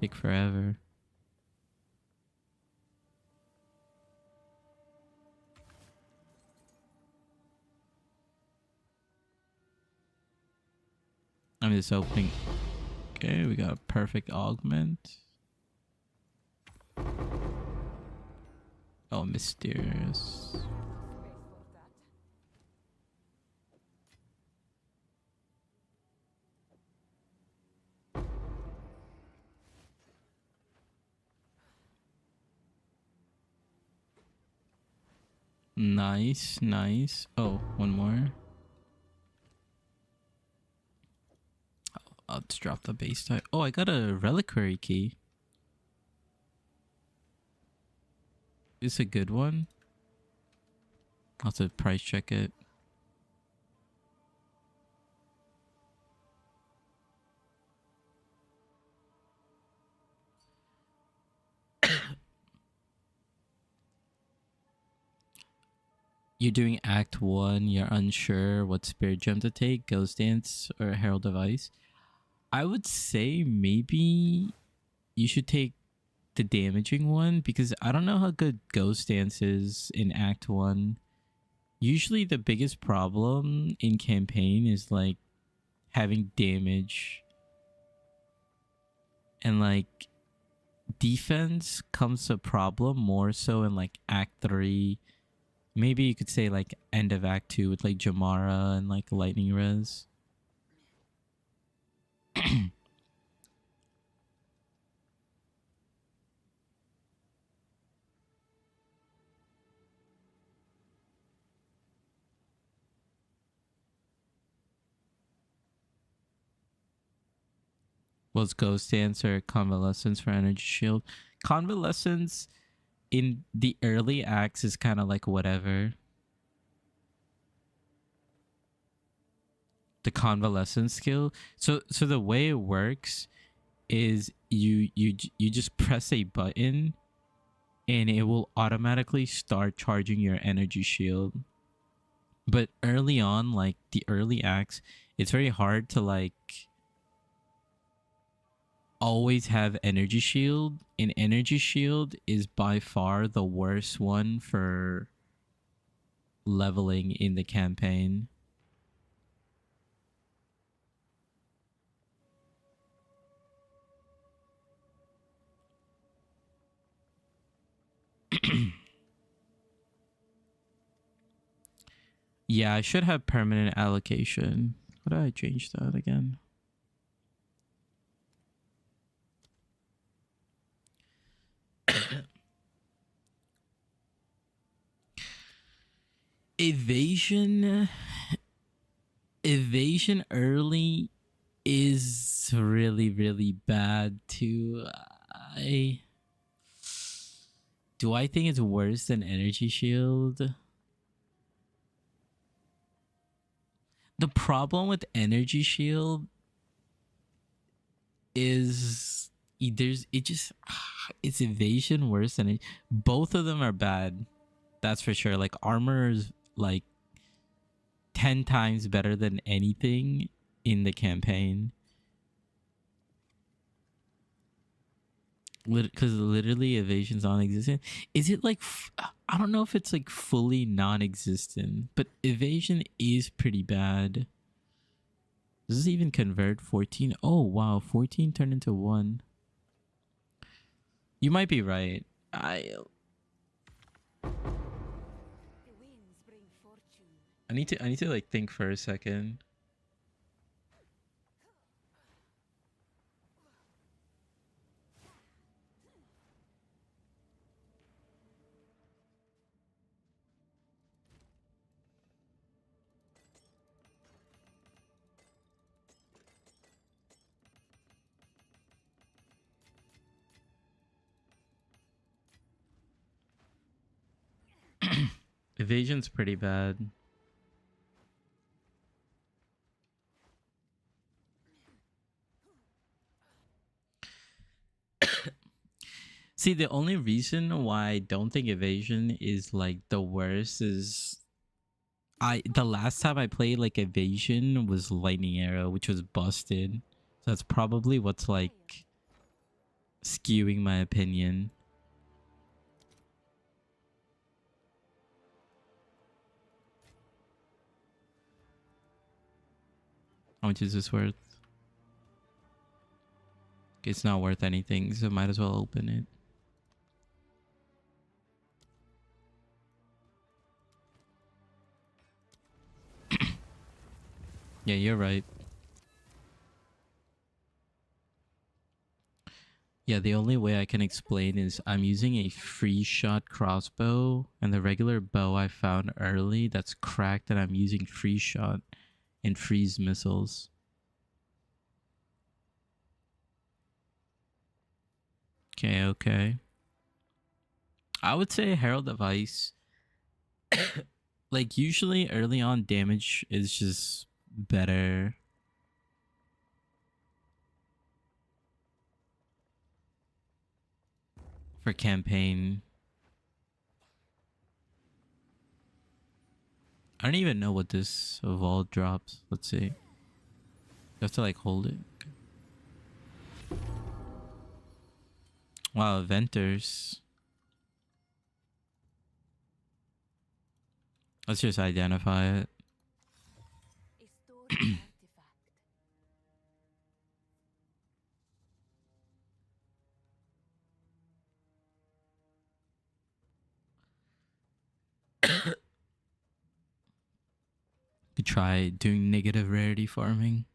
Take forever. I'm just opening. Okay, we got a perfect augment. Oh, mysterious. Space for that. Nice, nice. Oh, one more. let's drop the base type. Oh, I got a reliquary key. It's a good one. I'll have to price check it. You're doing Act 1, you're unsure what spirit gem to take, Ghost Dance or Herald of Ice. I would say maybe you should take the damaging one, because I don't know how good Ghost Dance is in Act 1. Usually the biggest problem in campaign is like having damage, and like defense comes a problem more so in like Act 3. Maybe you could say like end of Act 2 with like Jamara and like Lightning Res. Was Ghost Dance or Convalescence for Energy Shield? Convalescence in the early acts is kind of like whatever. The Convalescence skill. So the way it works is you just press a button and it will automatically start charging your energy shield. But early on, like the early acts, it's very hard to like always have energy shield, and energy shield is by far the worst one for leveling in the campaign. Yeah, I should have permanent allocation. How did I change that again? Evasion early is really bad too. Do I think it's worse than energy shield? The problem with energy shield is it's evasion worse than it. Both of them are bad. That's for sure. Like armor is like 10 times better than anything in the campaign. Because literally evasion's non-existent. Is it like I don't know if it's like fully non-existent, but evasion is pretty bad. Does this even convert 14? Oh wow, 14 turned into 1. You might be right. I need to like think for a second. Evasion's pretty bad. See, the only reason why I don't think evasion is like the worst is the last time I played like evasion was lightning arrow, which was busted. So that's probably what's like skewing my opinion. How much is this worth? It's not worth anything, so might as well open it. Yeah, you're right. Yeah, the only way I can explain is I'm using a free shot crossbow, and the regular bow I found early that's cracked, and I'm using free shot and freeze missiles. Okay, okay. I would say Herald of Ice. Like, usually early on damage is just better. For campaign. I don't even know what this Evolve drops. Let's see. You have to like hold it. Wow, Venters. Let's just identify it. A stored artifact. Could try doing negative rarity farming.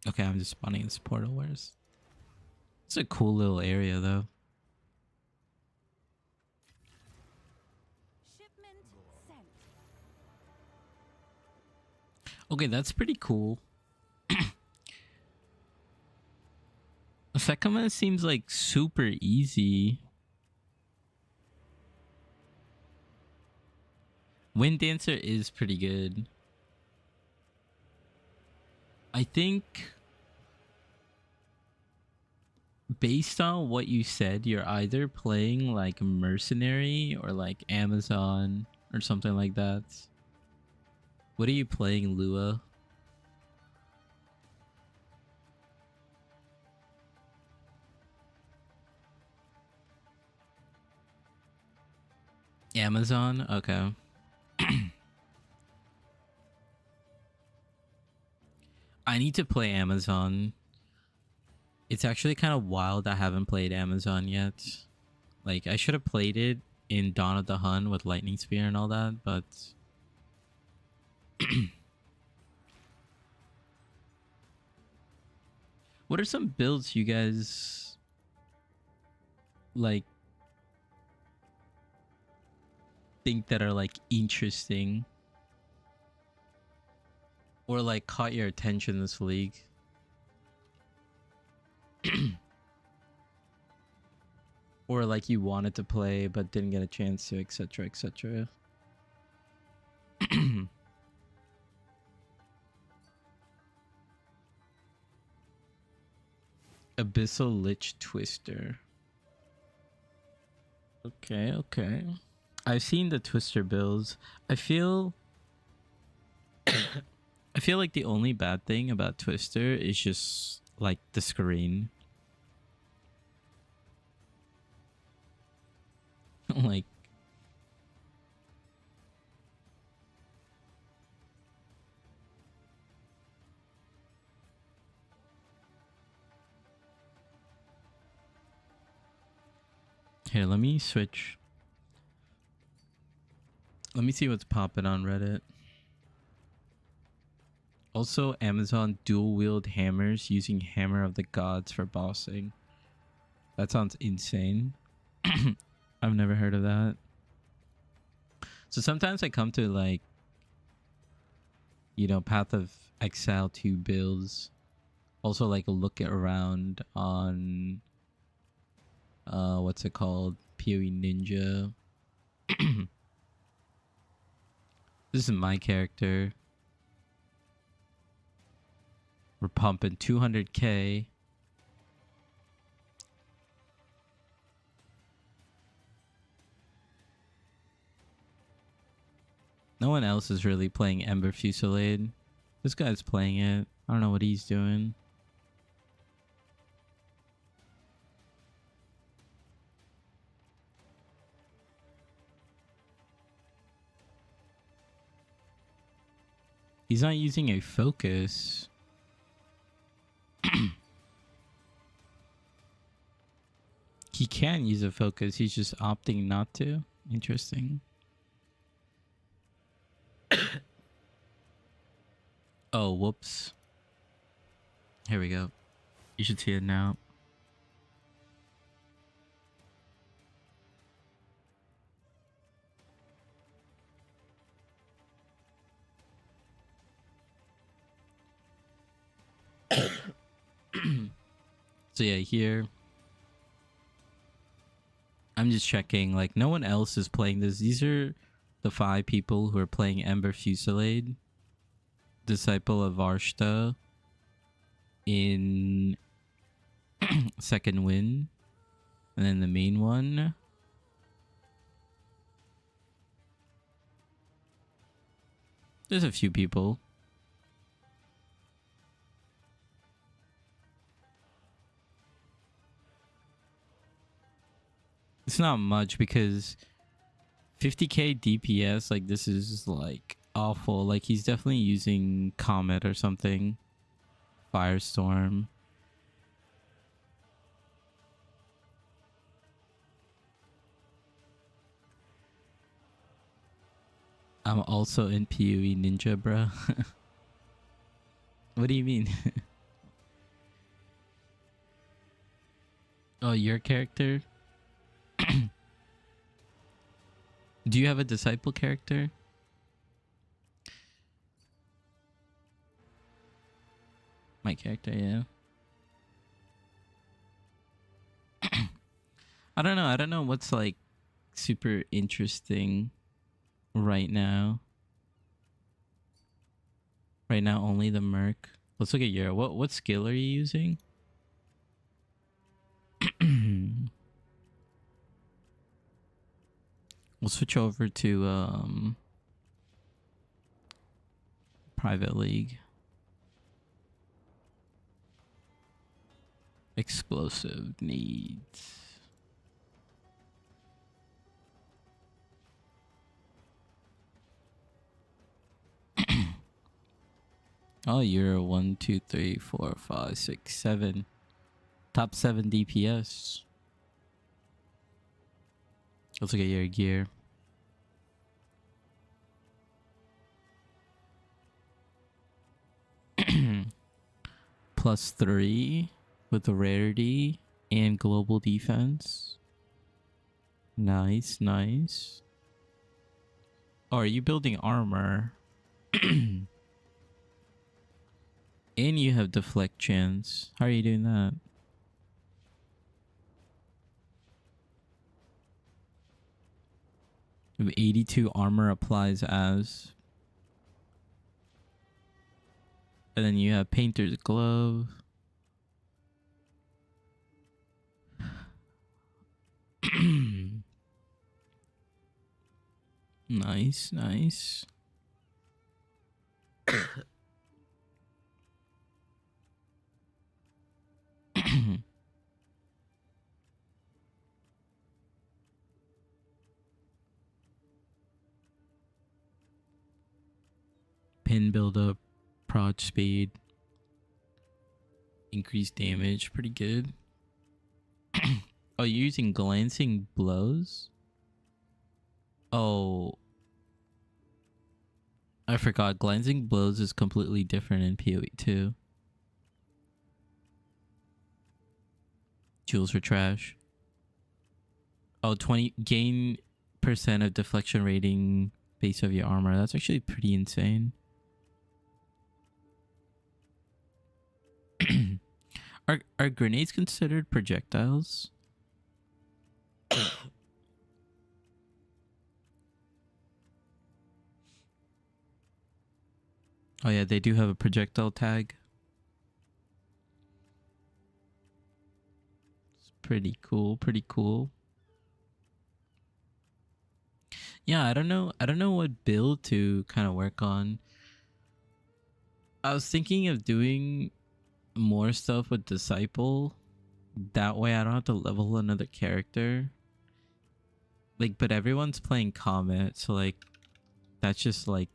Okay, I'm just spawning this portal. Where's? It's a cool little area though. Shipment sent. Okay, that's pretty cool. The second one seems like super easy. Wind Dancer is pretty good. I think based on what you said, you're either playing like Mercenary or like Amazon or something like that. What are you playing, Lua? Amazon? Okay. I need to play Amazon. It's actually kind of wild I haven't played Amazon yet. Like, I should have played it in Dawn of the Hun with Lightning Spear and all that, but... What are some builds you guys... like... think that are, like, interesting? Or, like, caught your attention this league? Or like you wanted to play but didn't get a chance to, etc, etc. Abyssal Lich Twister. Okay, okay. I've seen the Twister builds. I feel like the only bad thing about Twister is just like the screen. Like, here, let me switch. Let me see what's popping on Reddit. Also, Amazon dual wield hammers using Hammer of the Gods for bossing. That sounds insane. I've never heard of that. So sometimes I come to like, you know, Path of Exile 2 builds. Also like look around on what's it called? PoE Ninja. This is my character. We're pumping 200k. No one else is really playing Ember Fusillade. This guy's playing it. I don't know what he's doing. He's not using a focus. He can use a focus. He's just opting not to. Interesting. Oh, whoops. Here we go. You should see it now. So yeah, here I'm just checking. Like, no one else is playing this. These are the 5 people who are playing Ember Fusillade, Disciple of Varshta in second win, and then the main one. There's a few people. It's not much because 50k DPS, like, this is like awful. Like, he's definitely using Comet or something. Firestorm. I'm also in PoE Ninja, bro. What do you mean? Oh, your character? Do you have a disciple character? My character, yeah. I don't know. I don't know what's like super interesting right now. Right now, only the Merc. Let's look at your... What skill are you using? We'll switch over to Private League. Explosive needs. Oh, you're 1, 2, 3, 4, 5, 6, 7. Top 7 DPS. Let's look at your gear. +3 with the rarity and global defense. Nice, nice. Oh, are you building armor? And you have deflect chance. How are you doing that? You have 82 armor applies as. And then you have Painter's Glove. Nice, nice. Pin buildup, prod speed, increased damage, pretty good. Oh, you're using glancing blows? Oh, I forgot. Glancing blows is completely different in PoE 2. Jewels for trash. Oh, 20 gain % of deflection rating base of your armor. That's actually pretty insane. Are grenades considered projectiles? Oh yeah, they do have a projectile tag. It's pretty cool, pretty cool. Yeah, I don't know what build to kind of work on. I was thinking of doing more stuff with Disciple. That way I don't have to level another character. Like, but everyone's playing Comet, so like that's just lame.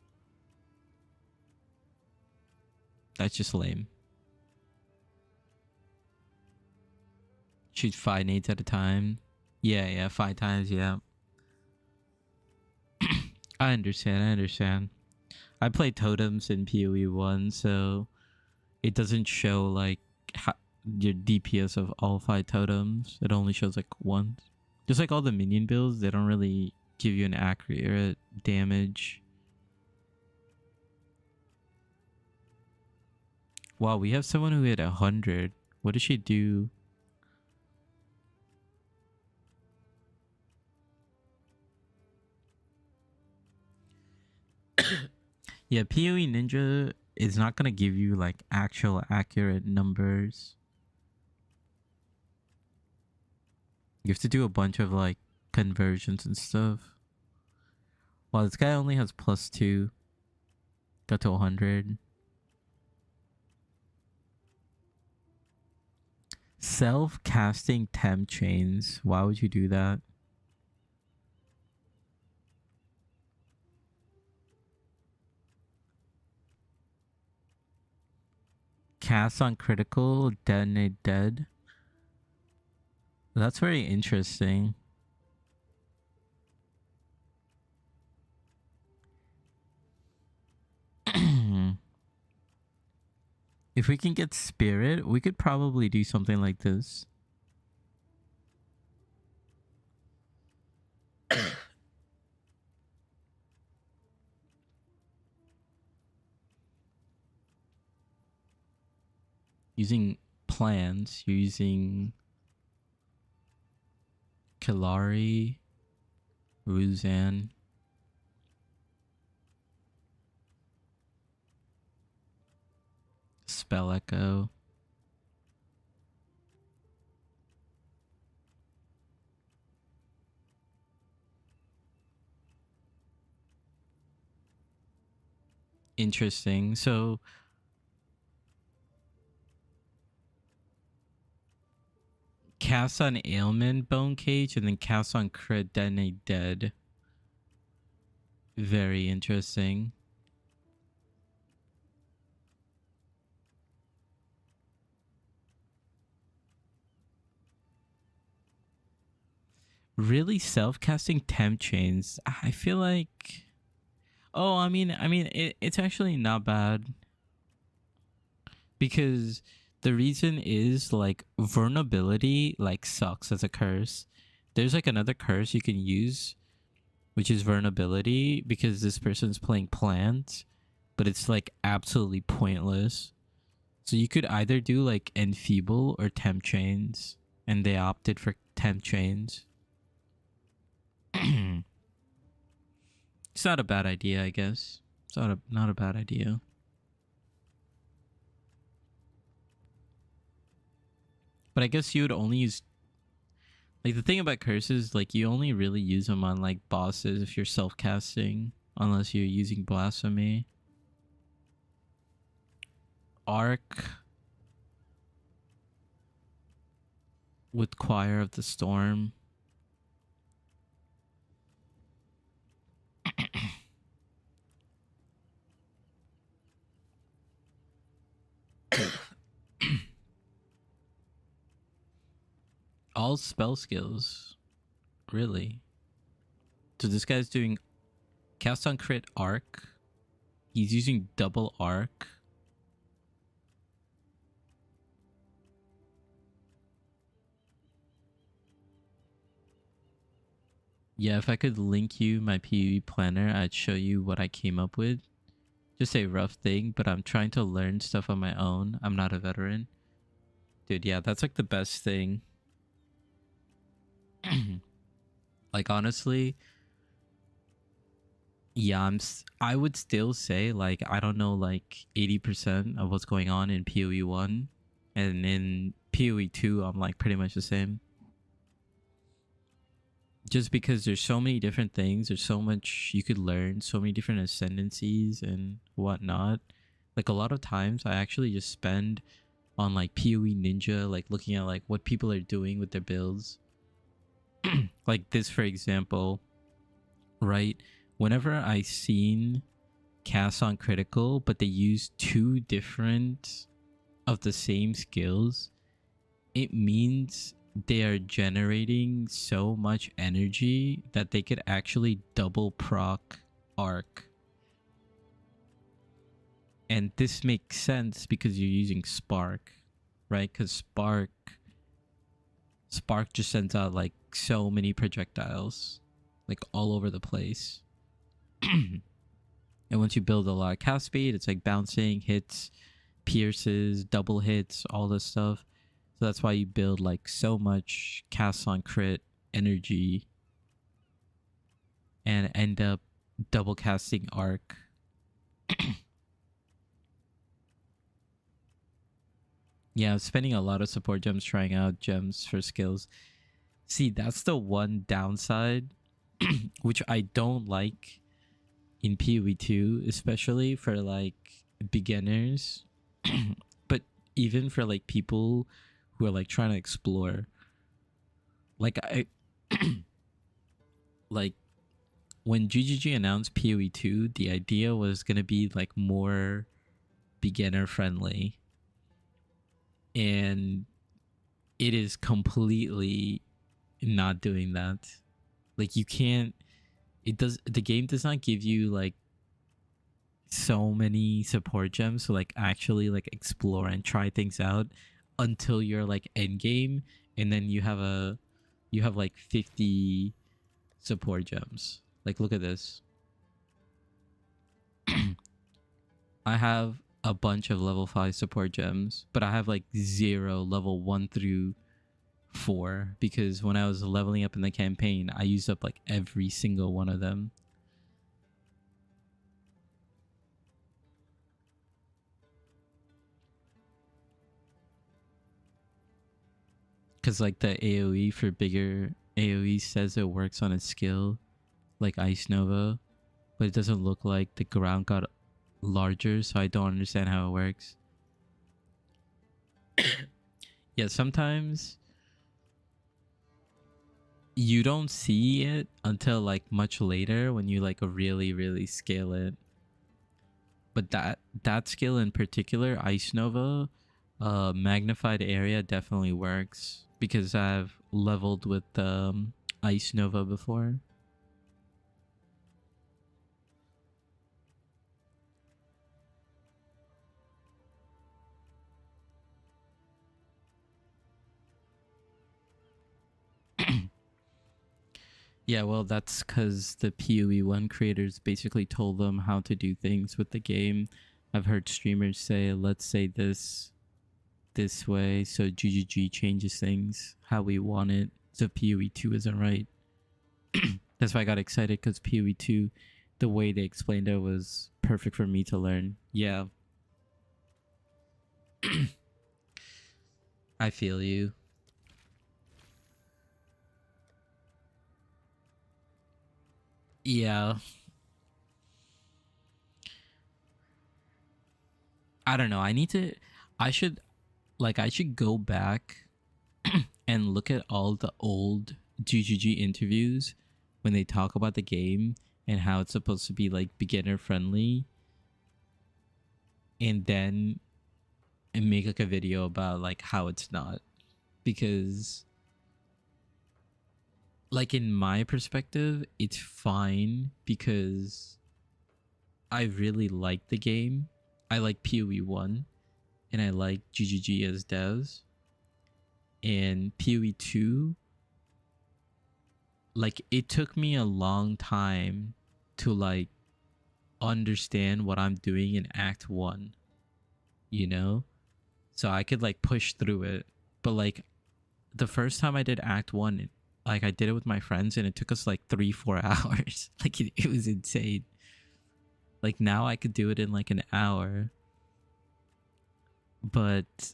Shoot 5 nades at a time. Yeah, 5 times, yeah. I understand. I play totems in PoE 1, so it doesn't show like your DPS of all 5 totems. It only shows like once. Just like all the minion builds, they don't really give you an accurate damage. Wow, we have someone who hit 100. What did she do? Yeah, PoE Ninja is not gonna give you like actual accurate numbers. You have to do a bunch of like conversions and stuff. Wow, this guy only has +2. Got to 100. Self-casting temp chains. Why would you do that? Cast on critical, detonate dead. That's very interesting. If we can get spirit, we could probably do something like this. Using plans, using Kalari, Ruzan. Spell Echo. Interesting. So cast on ailment bone cage and then cast on crit detonate dead. Very interesting. Really self-casting temp chains. I feel like, oh, I mean it's actually not bad, because the reason is like vulnerability like sucks as a curse. There's like another curse you can use, which is vulnerability, because this person's playing plant, but it's like absolutely pointless. So you could either do like enfeeble or temp chains, and they opted for temp chains. It's not a bad idea, I guess. It's not a bad idea. But I guess you would only use, like, the thing about curses, like, you only really use them on like bosses if you're self-casting, unless you're using blasphemy. Arc with Choir of the Storm. All spell skills, really. So this guy's doing cast on crit arc. He's using double arc. Yeah, if I could link you my PoE planner, I'd show you what I came up with. Just a rough thing, but I'm trying to learn stuff on my own. I'm not a veteran. Dude, yeah, that's like the best thing. Like, honestly, yeah, I would still say like I don't know like 80% of what's going on in PoE 1, and in PoE 2 I'm like pretty much the same. Just because there's so many different things, there's so much you could learn, so many different ascendancies and whatnot. Like, a lot of times I actually just spend on like PoE Ninja, like looking at like what people are doing with their builds. Like this, for example, right? Whenever I seen cast on critical, but they use 2 different of the same skills, it means they are generating so much energy that they could actually double proc arc. And this makes sense because you're using spark, right? Because spark just sends out like so many projectiles, like all over the place. And once you build a lot of cast speed, it's like bouncing hits, pierces, double hits, all this stuff. So that's why you build like so much cast on crit energy and end up double casting arc. Yeah, I'm spending a lot of support gems trying out gems for skills. See, that's the one downside which I don't like in PoE 2, especially for like beginners. But even for like people who are like trying to explore, like I like when GGG announced PoE 2, the idea was gonna be like more beginner friendly, and it is completely not doing that. Like you can't, the game does not give you like so many support gems to like actually like explore and try things out until you're like end game, and then you have like 50 support gems. Like look at this. I have a bunch of level 5 support gems, but I have like 0 level 1 through 4 because when I was leveling up in the campaign, I used up like every single one of them. Because like the AoE for bigger AoE says it works on a skill like Ice Nova, but it doesn't look like the ground got larger, so I don't understand how it works. Yeah, sometimes you don't see it until like much later when you like really scale it. But that skill in particular, Ice Nova, magnified area definitely works because I've leveled with Ice Nova before. Yeah, well, that's because the PoE 1 creators basically told them how to do things with the game. I've heard streamers say, let's say this way, so GGG changes things how we want it, so PoE 2 isn't right. That's why I got excited, because PoE 2, the way they explained it was perfect for me to learn. Yeah. I feel you. Yeah. I don't know. I should go back and look at all the old GGG interviews when they talk about the game and how it's supposed to be like beginner friendly, and then make like a video about like how it's not, because like in my perspective it's fine because I really like the game. I like PoE 1 and I like GGG as devs. And PoE 2, like it took me a long time to like understand what I'm doing in Act 1, you know? So I could like push through it. But like the first time I did Act 1, like I did it with my friends and it took us like 3-4 hours. Like it was insane. Like now I could do it in like an hour. But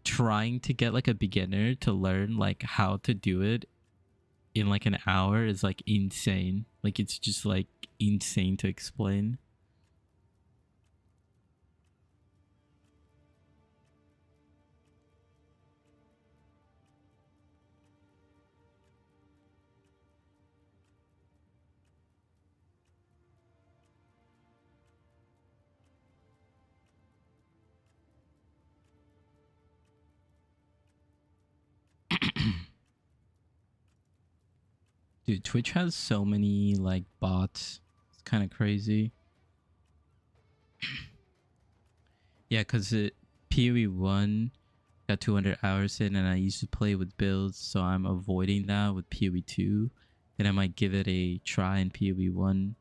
trying to get like a beginner to learn like how to do it in like an hour is like insane. Like it's just like insane to explain. Dude, Twitch has so many like bots. It's kind of crazy. Yeah, because PoE 1 got 200 hours in and I used to play with builds, so I'm avoiding that with PoE 2. Then I might give it a try in PoE 1.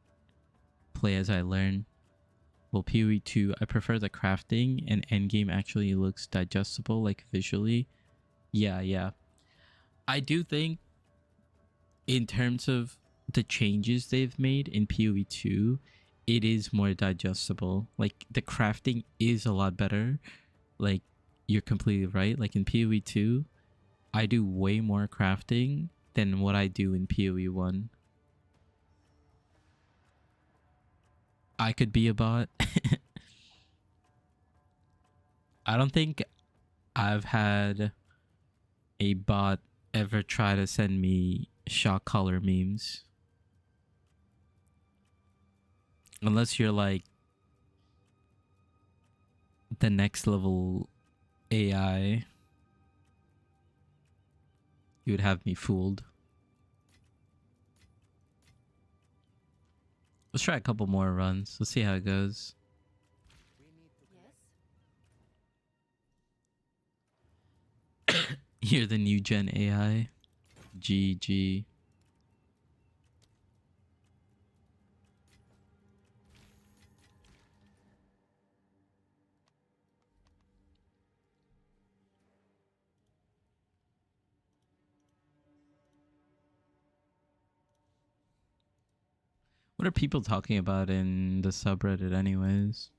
Play as I learn. example, PoE 2, I prefer the crafting and endgame actually looks digestible, like visually. Yeah. I do think in terms of the changes they've made in PoE 2, it is more digestible. Like the crafting is a lot better. Like you're completely right. Like in PoE 2, I do way more crafting than what I do in PoE 1. I could be a bot. I don't think I've had a bot ever try to send me shock color memes. Unless you're like the next level AI, you would have me fooled. Let's try a couple more runs. Let's see how it goes. Yes? You're the new gen AI. GG. What are people talking about in the subreddit anyways?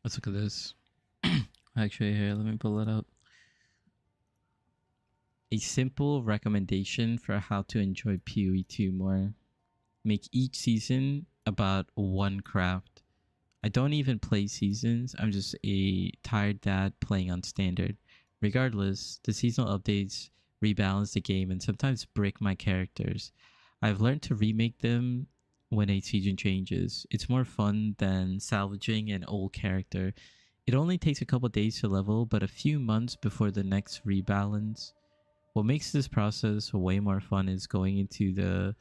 Let's look at this. Actually, here, let me pull it up. A simple recommendation for how to enjoy PoE 2 more. Make each season about one craft. I don't even play seasons. I'm just a tired dad playing on standard. Regardless, the seasonal updates rebalance the game and sometimes break my characters. I've learned to remake them when a season changes. It's more fun than salvaging an old character. It only takes a couple days to level, but a few months before the next rebalance. What makes this process way more fun is going into the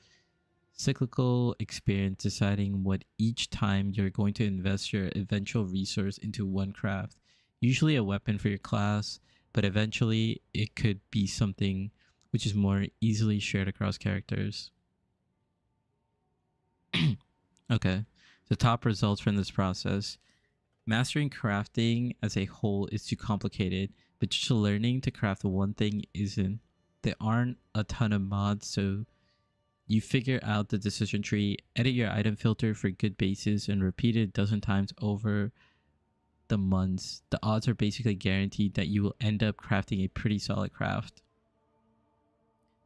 cyclical experience, deciding what each time you're going to invest your eventual resource into one craft, usually a weapon for your class, but eventually it could be something which is more easily shared across characters. Okay, the top results from this process. Mastering crafting as a whole is too complicated, but just learning to craft one thing isn't. There aren't a ton of mods, so you figure out the decision tree, edit your item filter for good bases, and repeat it a dozen times over the months. The odds are basically guaranteed that you will end up crafting a pretty solid craft.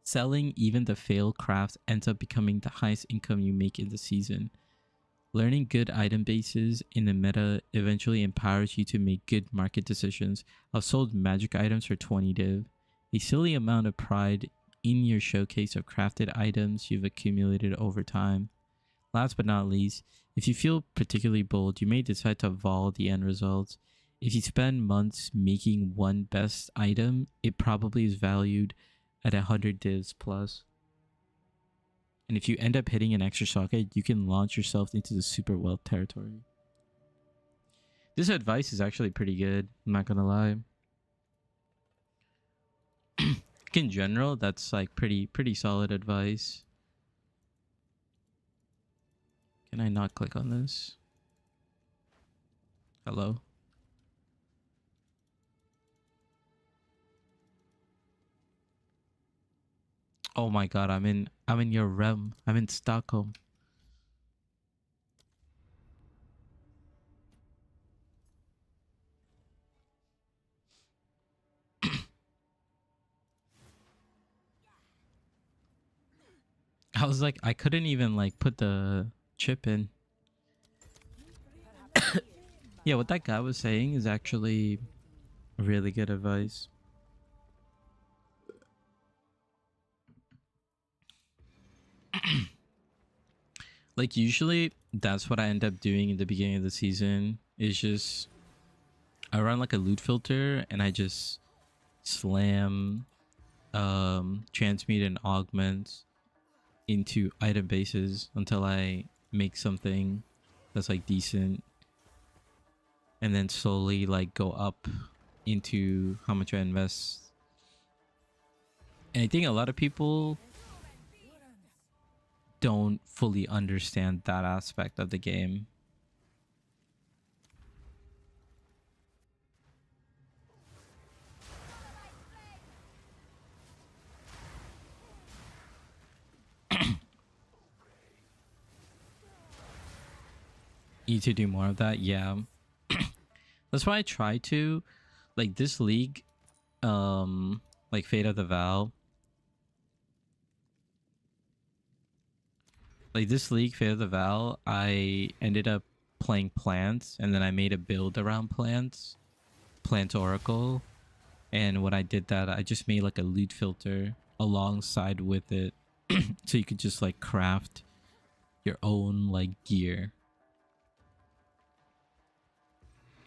Selling even the failed crafts ends up becoming the highest income you make in the season. Learning good item bases in the meta eventually empowers you to make good market decisions. I've sold magic items for 20 div. A silly amount of pride in your showcase of crafted items you've accumulated over time. Last but not least, if you feel particularly bold, you may decide to vol the end results. If you spend months making one best item, it probably is valued at 100 divs plus. And if you end up hitting an extra socket, you can launch yourself into the super wealth territory. This advice is actually pretty good, I'm not gonna lie. In general, that's like pretty solid advice. Can I not click on this? Hello? Oh my god, I'm in your realm. I'm in Stockholm. I was like, I couldn't even like put the chip in. Yeah, what that guy was saying is actually really good advice. Like usually that's what I end up doing in the beginning of the season is just I run like a loot filter and I just slam transmute and augment into item bases until I make something that's like decent, and then slowly like go up into how much I invest. And I think a lot of people don't fully understand that aspect of the game. Need to do more of that, yeah. That's why I try to like this league, like Fate of the Vow. Like this league, Fate of the Vow, I ended up playing plants and then I made a build around plants. Plant Oracle. And when I did that, I just made like a loot filter alongside with it. So you could just like craft your own like gear.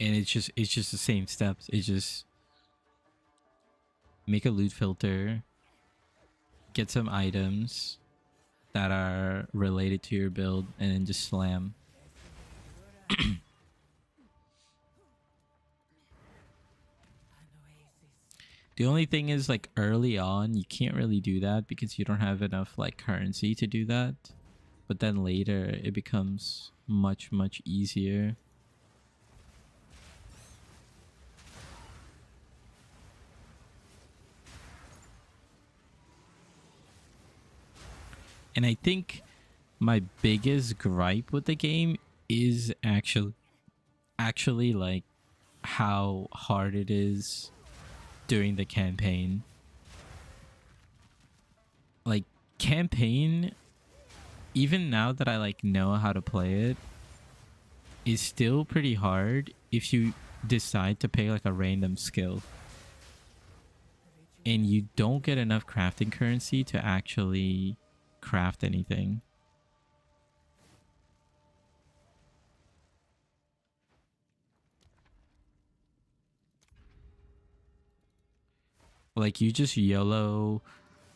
And it's just the same steps. It's just make a loot filter, get some items that are related to your build, and then just slam. The only thing is like early on you can't really do that because you don't have enough like currency to do that, but then later it becomes much easier. And I think my biggest gripe with the game is actually like how hard it is during the campaign. Like campaign, even now that I like know how to play it, is still pretty hard if you decide to pick like a random skill and you don't get enough crafting currency to actually craft anything. Like you just YOLO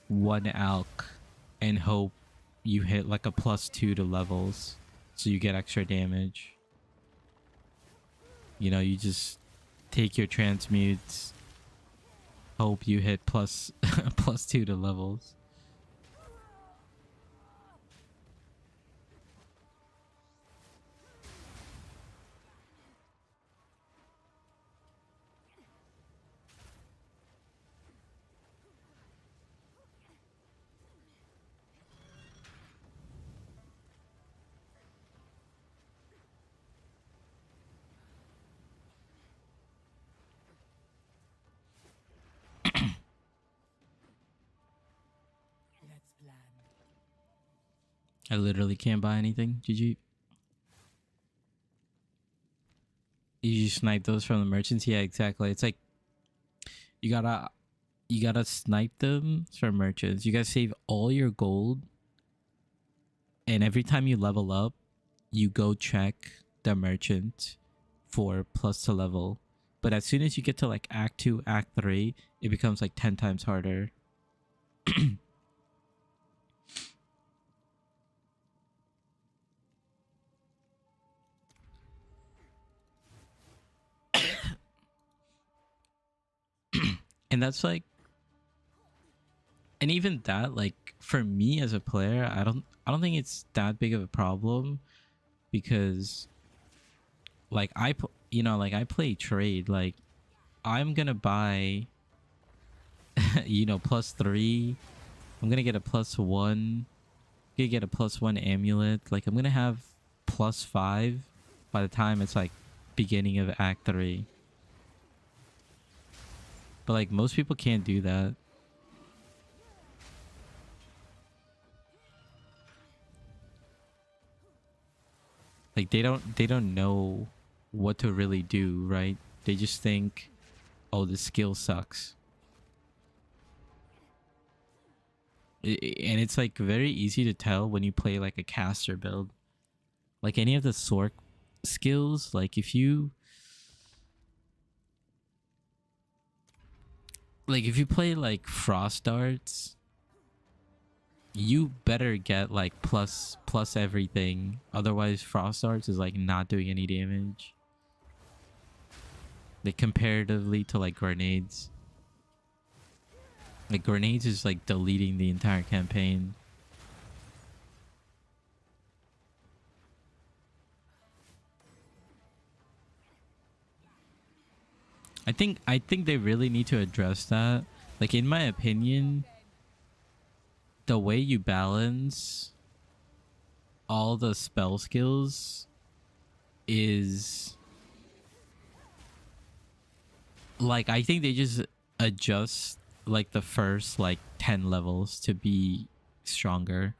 one alk and hope you hit like a +2 to levels so you get extra damage. You know, you just take your transmutes, hope you hit +2 to levels. Let's plan. I literally can't buy anything. GG. You snipe those from the merchants? Yeah, exactly. It's like you gotta snipe them from merchants. You gotta save all your gold, and every time you level up, you go check the merchant for plus to level. But as soon as you get to like Act 2, Act 3, it becomes like 10 times harder. And that's like, and even that, like for me as a player, I don't think it's that big of a problem because like like I play trade. Like I'm gonna buy +3. I'm gonna get a +1. Gonna get a +1 amulet. Like I'm gonna have +5 by the time it's like beginning of Act 3. But like most people can't do that. Like they don't know what to really do, right? They just think, oh, the skill sucks. And it's like very easy to tell when you play like a caster build. Like any of the Sork skills, like if you play like Frost Darts, you better get like plus everything. Otherwise Frost Darts is like not doing any damage. Like comparatively to like grenades. Like grenades is like deleting the entire campaign. I think they really need to address that. Like in my opinion, the way you balance all the spell skills is like, I think they just adjust like the first like 10 levels to be stronger.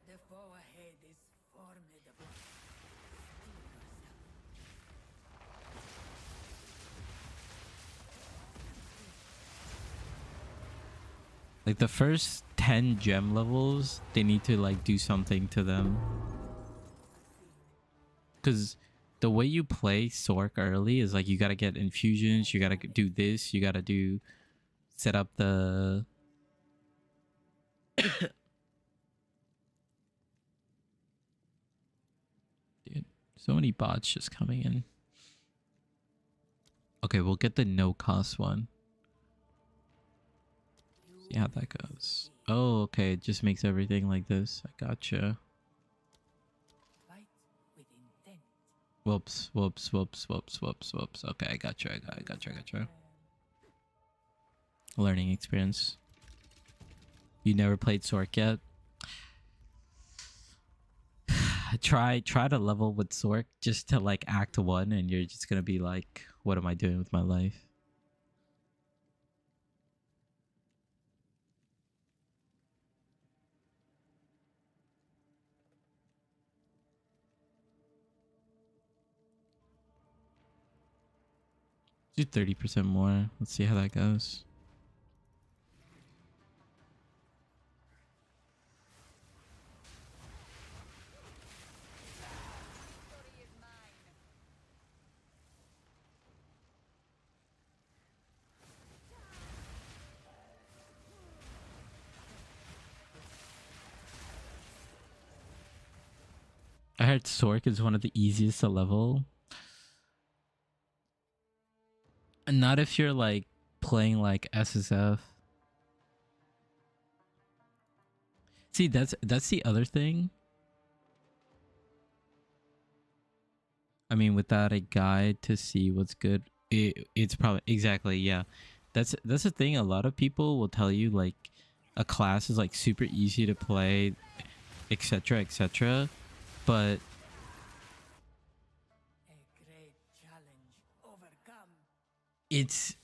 The foe ahead is formidable. Like the first 10 gem levels, they need to like do something to them. Because the way you play Sork early is like you gotta get infusions, you gotta do this, you gotta do set up the dude, so many bots just coming in. Okay, we'll get the no cost one. See how that goes. Oh, okay, it just makes everything like this. I gotcha. Fight with intent. Whoops, whoops, whoops, whoops, whoops, whoops. Okay, I gotcha, I gotcha. Learning experience. You never played Sork yet? Try to level with Sork just to like act 1 and you're just gonna be like, what am I doing with my life? Do 30% more. Let's see how that goes. I heard Sork is one of the easiest to level. And not if you're like playing like SSF. See, that's the other thing. I mean, without a guide to see what's good, it's probably exactly, yeah. That's the thing. A lot of people will tell you like a class is like super easy to play, etc., etc. But A great challenge overcome.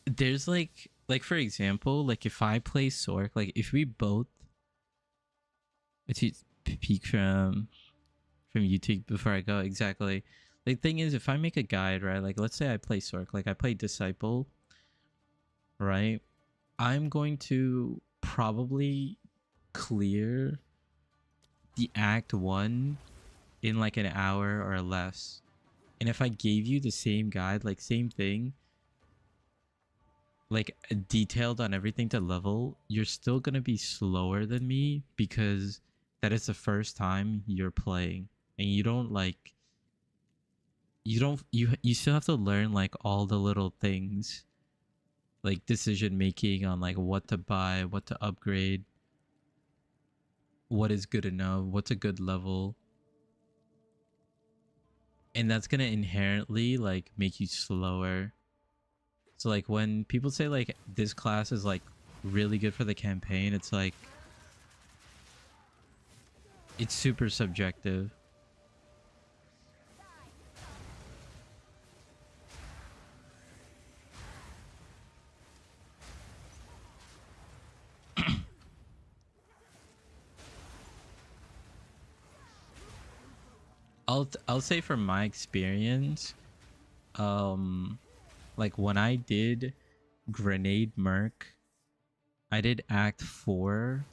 there's like for example, like if I play Sork, like if we both, let's see, peek from YouTube before I go. Exactly. The thing is, if I make a guide, right, like let's say I play Sork, like I play Disciple, right, I'm going to probably clear the Act 1 in like an hour or less. And if I gave you the same guide, like same thing, like detailed on everything to level, you're still gonna be slower than me because that is the first time you're playing and you don't like you still have to learn like all the little things, like decision making on like what to buy, what to upgrade, what is good enough, what's a good level. And that's gonna inherently like make you slower. So like when people say like this class is like really good for the campaign, it's like it's super subjective. I'll say from my experience, like when I did Grenade Merc, I did Act 4.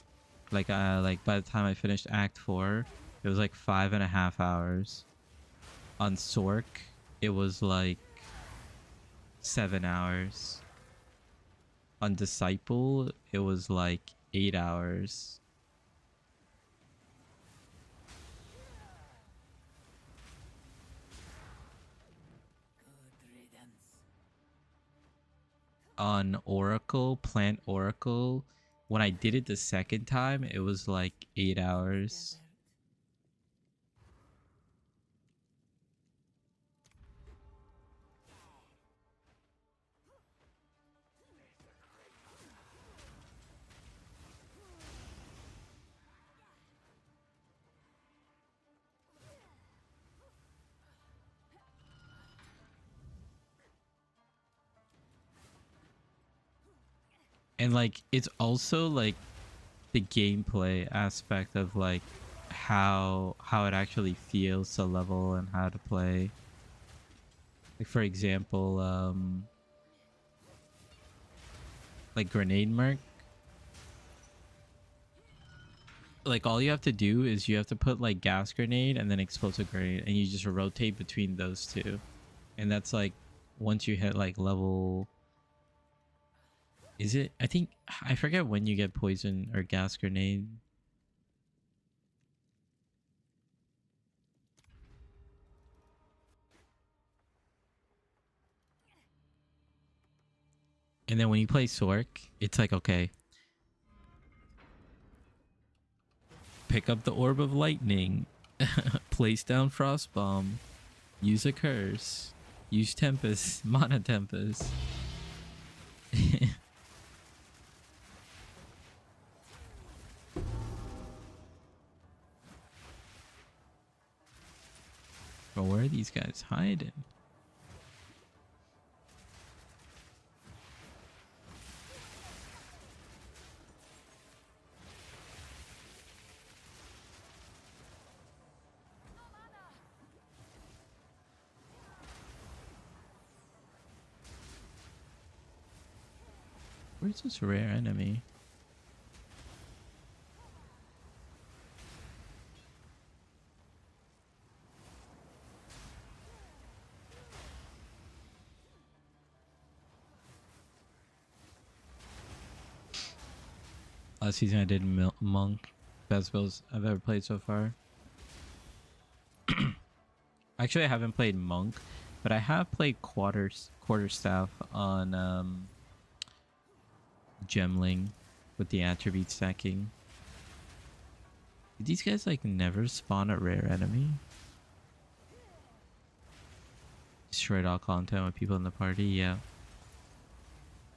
Like by the time I finished Act 4, it was like 5.5 hours. On Sork, it was like 7 hours. On Disciple, it was like 8 hours. On Oracle, Plant Oracle, when I did it the second time, it was like 8 hours. And like it's also like the gameplay aspect of like how it actually feels to level and how to play. Like for example, like Grenade Merc, like all you have to do is you have to put like gas grenade and then explosive grenade, and you just rotate between those two. And that's like once you hit like level, is it, I think, I forget when you get poison or gas grenade. And then when you play Sork, it's like, okay, pick up the Orb of Lightning, place down Frost Bomb, use a Curse, use Tempest, Mana Tempest. But where are these guys hiding? Where's this rare enemy? Last season I did Monk. Best builds I've ever played so far. Actually, I haven't played Monk, but I have played Quarterstaff on Gemling with the attribute stacking. Did these guys like never spawn a rare enemy? Destroyed all content with people in the party, yeah.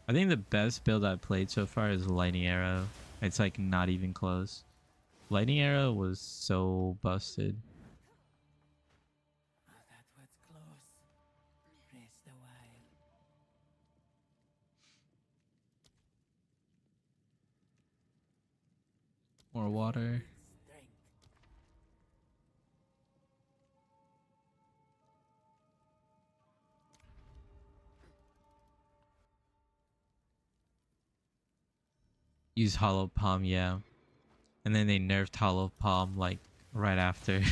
I think the best build I've played so far is Lightning Arrow. It's like not even close. Lightning Arrow was so busted. That was close. Rest a while. More water. Strength. Use Hollow Palm, yeah. And then they nerfed Hollow Palm like right after.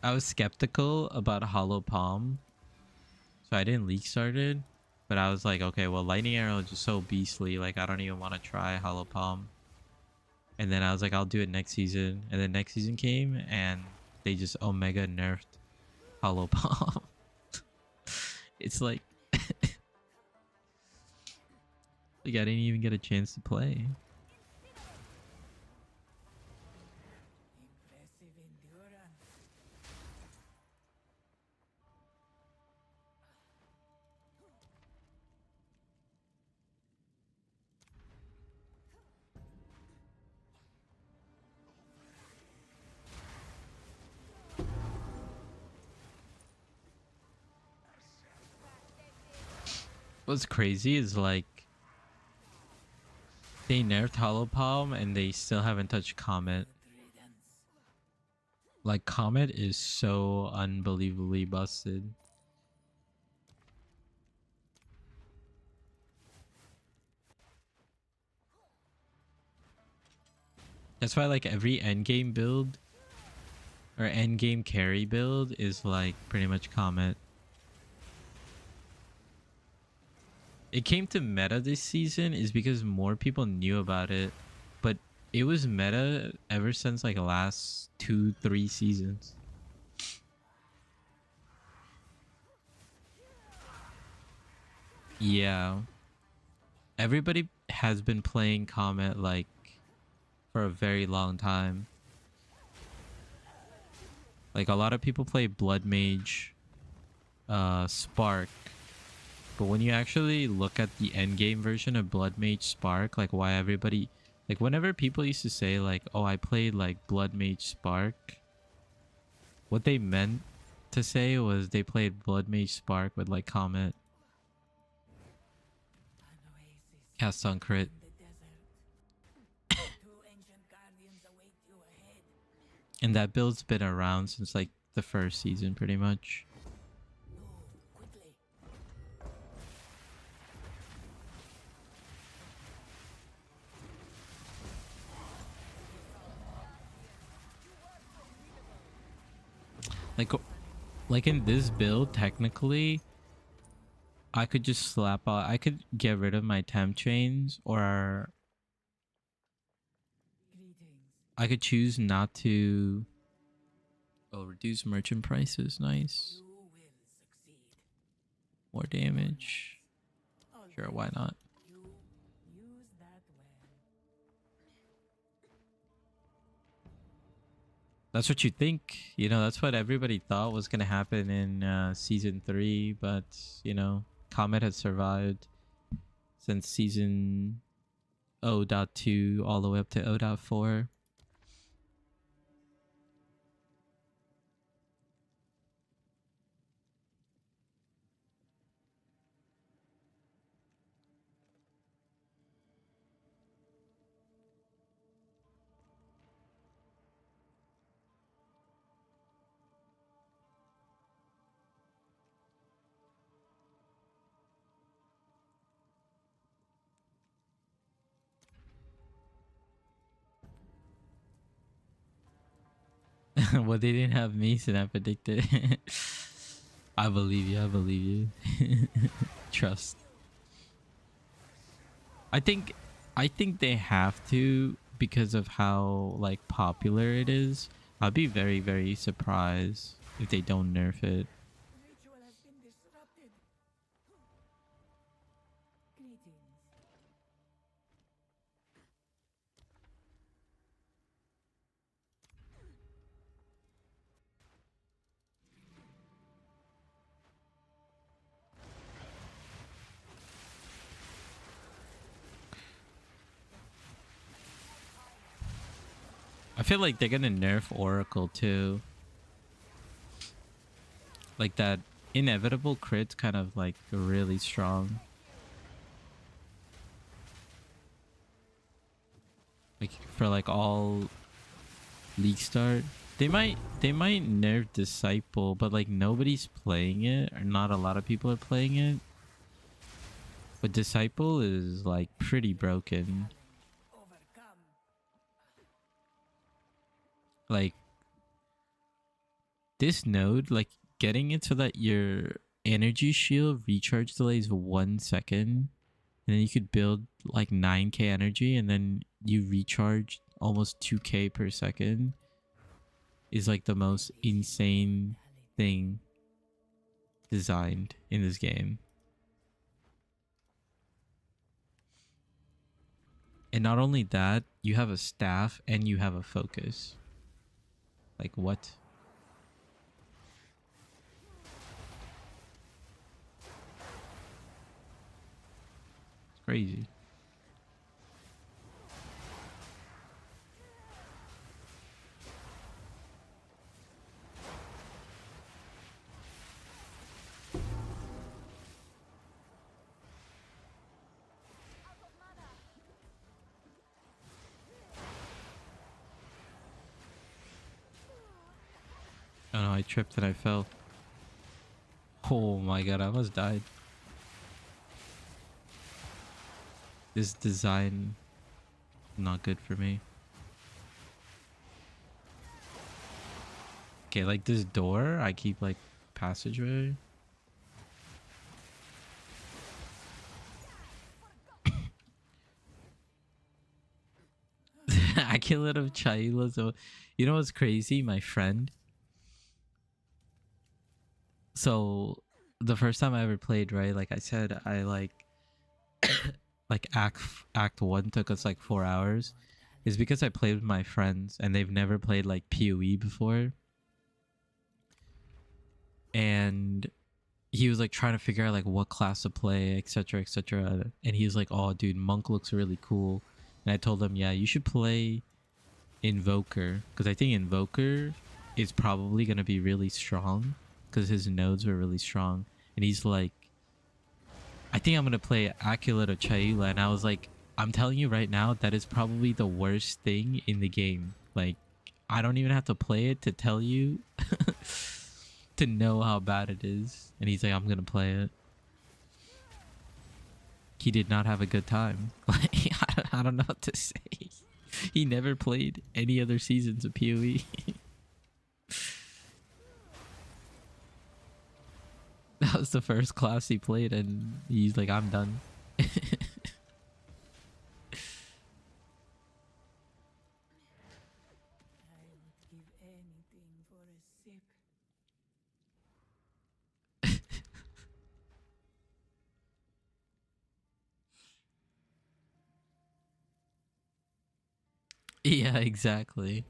I was skeptical about Hollow Palm, so I didn't leak started. But I was like, okay, well, Lightning Arrow is just so beastly. Like, I don't even want to try Hollow Palm. And then I was like, I'll do it next season. And then next season came, and they just Omega nerfed Hollow Palm. It's like, like I didn't even get a chance to play. Impressive endurance. What's crazy is like They nerfed Hollow Palm and they still haven't touched Comet. Like, Comet is so unbelievably busted. That's why, like, every endgame build or endgame carry build is, like, pretty much Comet. It came to meta this season is because more people knew about it. But it was meta ever since, like, last 2-3 seasons. Yeah. Everybody has been playing Comet, like, for a very long time. Like, a lot of people play Blood Mage, Spark. But when you actually look at the endgame version of Blood Mage Spark, like, why everybody... Like, whenever people used to say, like, oh, I played, like, Blood Mage Spark, what they meant to say was they played Blood Mage Spark with, like, Comet. Cast on crit. And that build's been around since, like, the first season, pretty much. Like in this build, technically, I could just slap out. I could get rid of my temp chains, or I could choose not to. Oh, reduce merchant prices. Nice. More damage. Sure, why not? That's what you think. You know, that's what everybody thought was going to happen in Season 3. But, you know, Comet has survived since Season 0.2 all the way up to 0.4. Well, they didn't have me, so I predicted. I believe you. I believe you. Trust. I think they have to because of how, like, popular it is. I'd be very, very surprised if they don't nerf it. I feel like they're gonna nerf Oracle too. Like, that inevitable crit's kind of, like, really strong. Like, for, like, all league start. They might nerf Disciple, but, like, nobody's playing it, or not a lot of people are playing it. But Disciple is, like, pretty broken. Like, this node, like, getting it so that your energy shield recharge delays 1 second, and then you could build like 9k energy, and then you recharge almost 2k per second, is like the most insane thing designed in this game. And not only that, you have a staff and you have a focus. Like, what? It's crazy. I tripped and I fell. Oh my god, I almost died. This design, not good for me. Okay, like this door, I keep like passageway. I kill it of Chaila. So, you know what's crazy? My friend. So, the first time I ever played, right? Like I said, I like act 1 took us like 4 hours. Is because I played with my friends and they've never played like PoE before. And he was like trying to figure out like what class to play, etc, etc. And he was like, oh dude, monk looks really cool. And I told him, yeah, you should play Invoker, because I think Invoker is probably going to be really strong because his nodes were really strong. And he's like, I think I'm going to play Amulet of Chaila. And I was like, I'm telling you right now, that is probably the worst thing in the game. Like, I don't even have to play it to tell you to know how bad it is. And he's like, I'm going to play it. He did not have a good time. Like, I don't know what to say. He never played any other seasons of PoE. That was the first class he played, and he's like, I'm done. I would give anything for a sip. Yeah, exactly.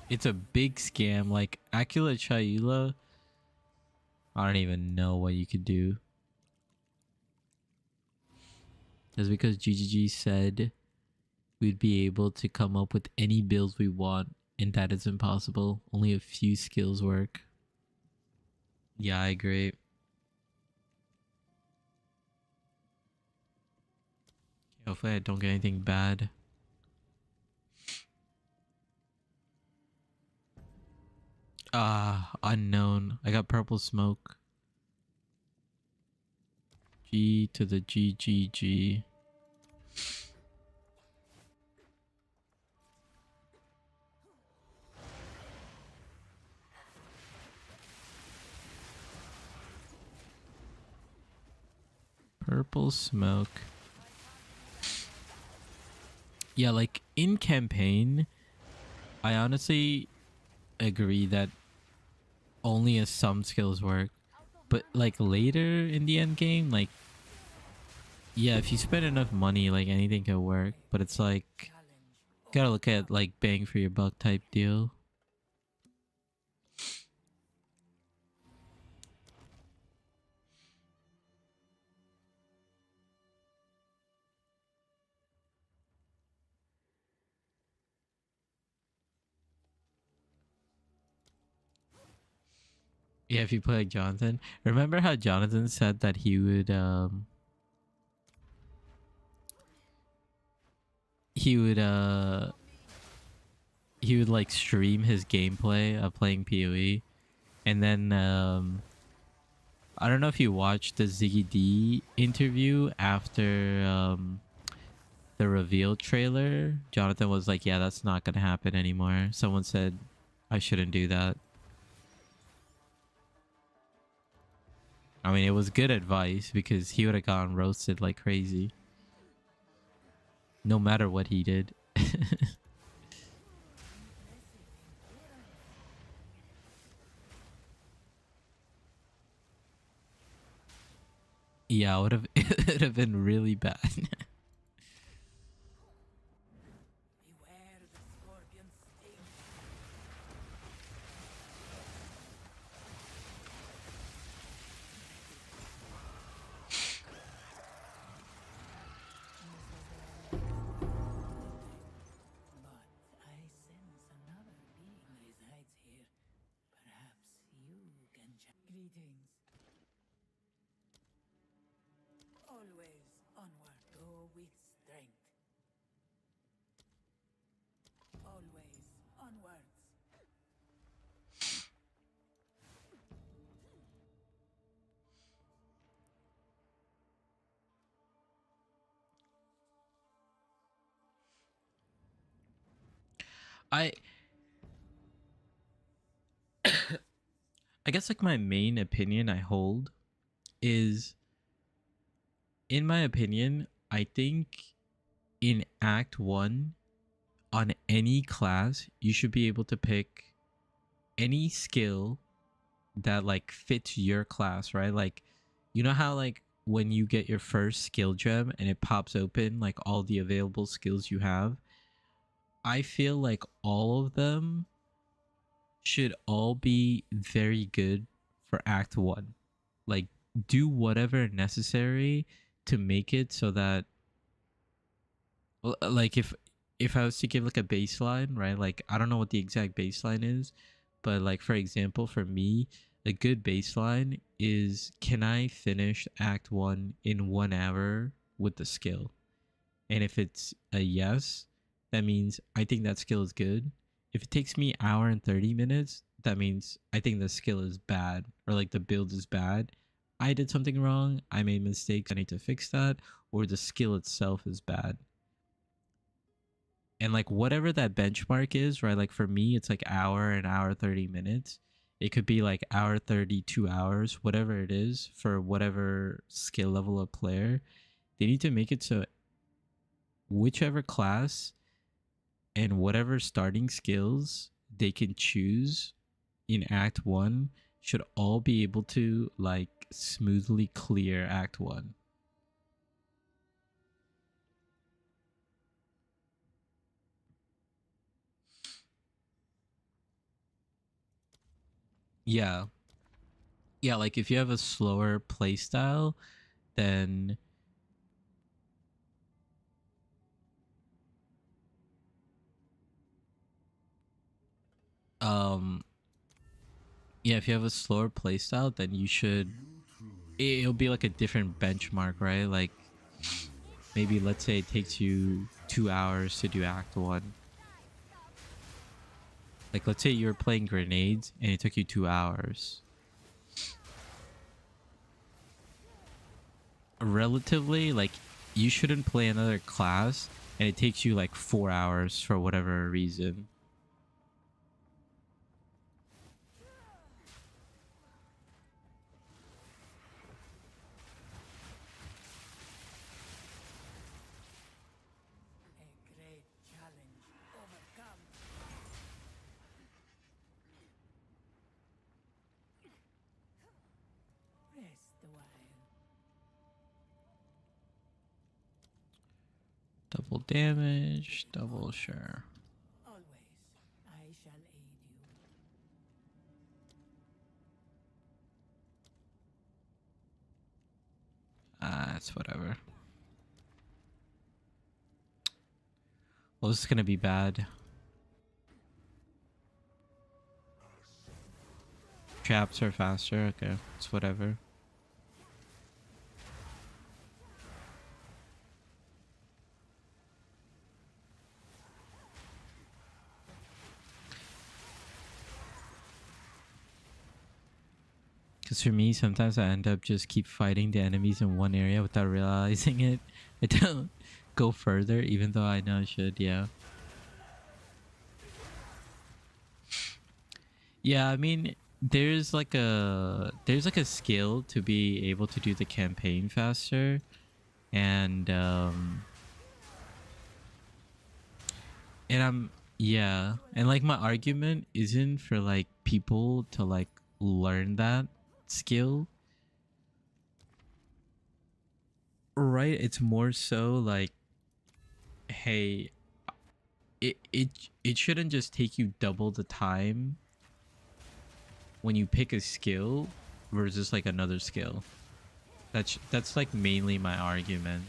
It's a big scam. Like, Akula Chaila, I don't even know what you could do. Just because GGG said we'd be able to come up with any builds we want, and that is impossible. Only a few skills work. Yeah, I agree. Hopefully I don't get anything bad. Unknown. I got purple smoke. G to the GGG. Purple smoke. Yeah, like in campaign, I honestly agree that only some skills work. But like later in the end game, like, yeah, if you spend enough money, like anything can work. But it's like, gotta look at like bang for your buck type deal. Yeah, if you play like Jonathan. Remember how Jonathan said that he would like stream his gameplay of playing PoE, and then I don't know if you watched the Ziggy D interview after the reveal trailer. Jonathan was like, yeah, that's not gonna happen anymore. Someone said I shouldn't do that. I mean, it was good advice because he would have gotten roasted like crazy. No matter what he did. Yeah, it would have been really bad. Beware the scorpion sting. But I sense another being resides here. Perhaps you can greetings. I I guess like my main opinion I hold is, in my opinion, I think in Act 1 on any class, you should be able to pick any skill that like fits your class, right? Like, you know how like when you get your first skill gem and it pops open like all the available skills you have, I feel like all of them should all be very good for Act 1. Like, do whatever necessary to make it so that, well, like if I was to give like a baseline, right? Like, I don't know what the exact baseline is, but like for example, for me, a good baseline is, can I finish Act 1 in 1 hour with the skill? And if it's a yes, that means I think that skill is good. If it takes me hour and 30 minutes, that means I think the skill is bad, or like the build is bad. I did something wrong, I made mistakes, I need to fix that, or the skill itself is bad. And like whatever that benchmark is, right? Like for me, it's like an hour 30 minutes. It could be like hour 30, 2 hours, whatever it is for whatever skill level of player. They need to make it so whichever class and whatever starting skills they can choose in Act 1 should all be able to like smoothly clear Act 1. Yeah. Yeah, like if you have a slower playstyle, then yeah, if you have a slower playstyle, then you should, it'll be like a different benchmark, right? Like maybe let's say it takes you 2 hours to do Act 1. Like let's say you were playing grenades and it took you 2 hours. Relatively, like you shouldn't play another class and it takes you like 4 hours for whatever reason. A great challenge overcome. Rest a while. Double damage, double sure. Always, I shall aid you. It's whatever. Well, this is gonna be bad. Traps are faster. Okay, it's whatever. Because for me, sometimes I end up just keep fighting the enemies in one area without realizing it. I don't go further, even though I know I should. Yeah. Yeah, I mean, there's like a skill to be able to do the campaign faster, and yeah, and like my argument isn't for like people to like learn that skill, right? It's more so like, hey, it shouldn't just take you double the time when you pick a skill versus like another skill. That's like mainly my argument.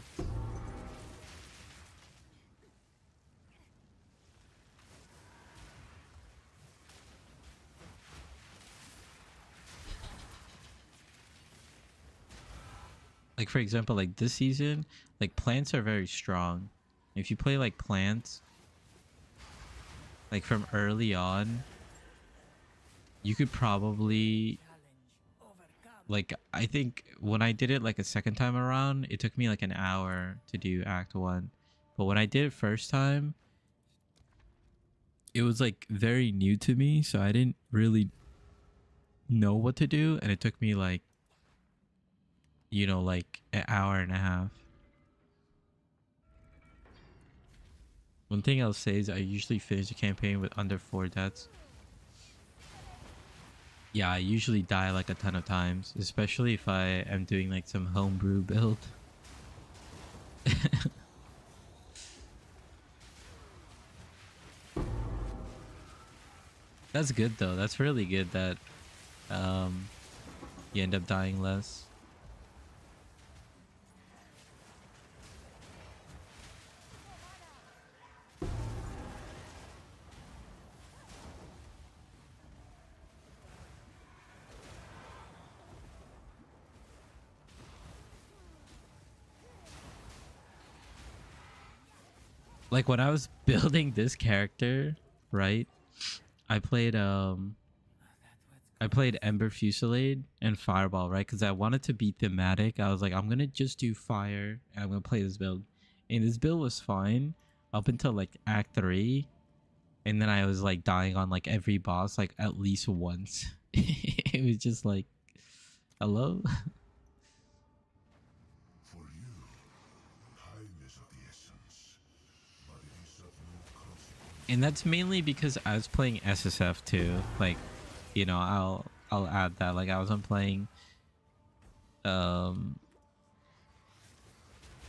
Like for example, like this season, like plants are very strong. If you play like plants, like from early on, you could probably, Challenge overcome. like, I think when I did it like a second time around, it took me like an hour to do Act 1. But when I did it first time, it was like very new to me, so I didn't really know what to do, and it took me like, you know, like an hour and a half. One thing I'll say is I usually finish the campaign with under 4 deaths. Yeah, I usually die like a ton of times, especially if I am doing like some homebrew build. That's good though. That's really good that you end up dying less. Like when I was building this character, right? I played Ember Fusillade and Fireball, right? Because I wanted to be thematic. I was like, I'm gonna just do fire and I'm gonna play this build. And this build was fine up until like Act 3. And then I was like dying on like every boss like at least once. It was just like, hello? For you, time is of the essence, but it is of no consequence. And that's mainly because I was playing SSF too. Like, you know, I'll add that. Like I wasn't playing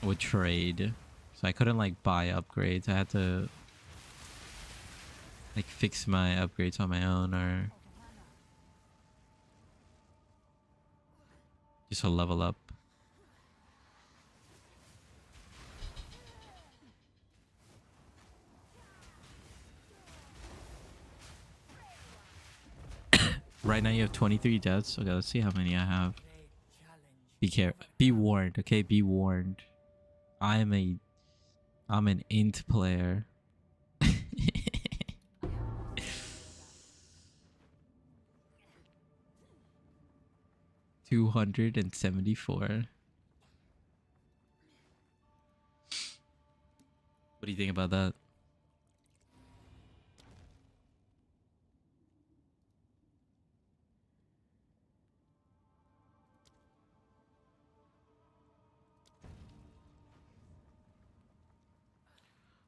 with trade. So I couldn't like buy upgrades. I had to like fix my upgrades on my own or just to level up. Right now you have 23 deaths. Okay, let's see how many I have. Be careful. Be warned, okay? Be warned. I'm an int player. 274. What do you think about that?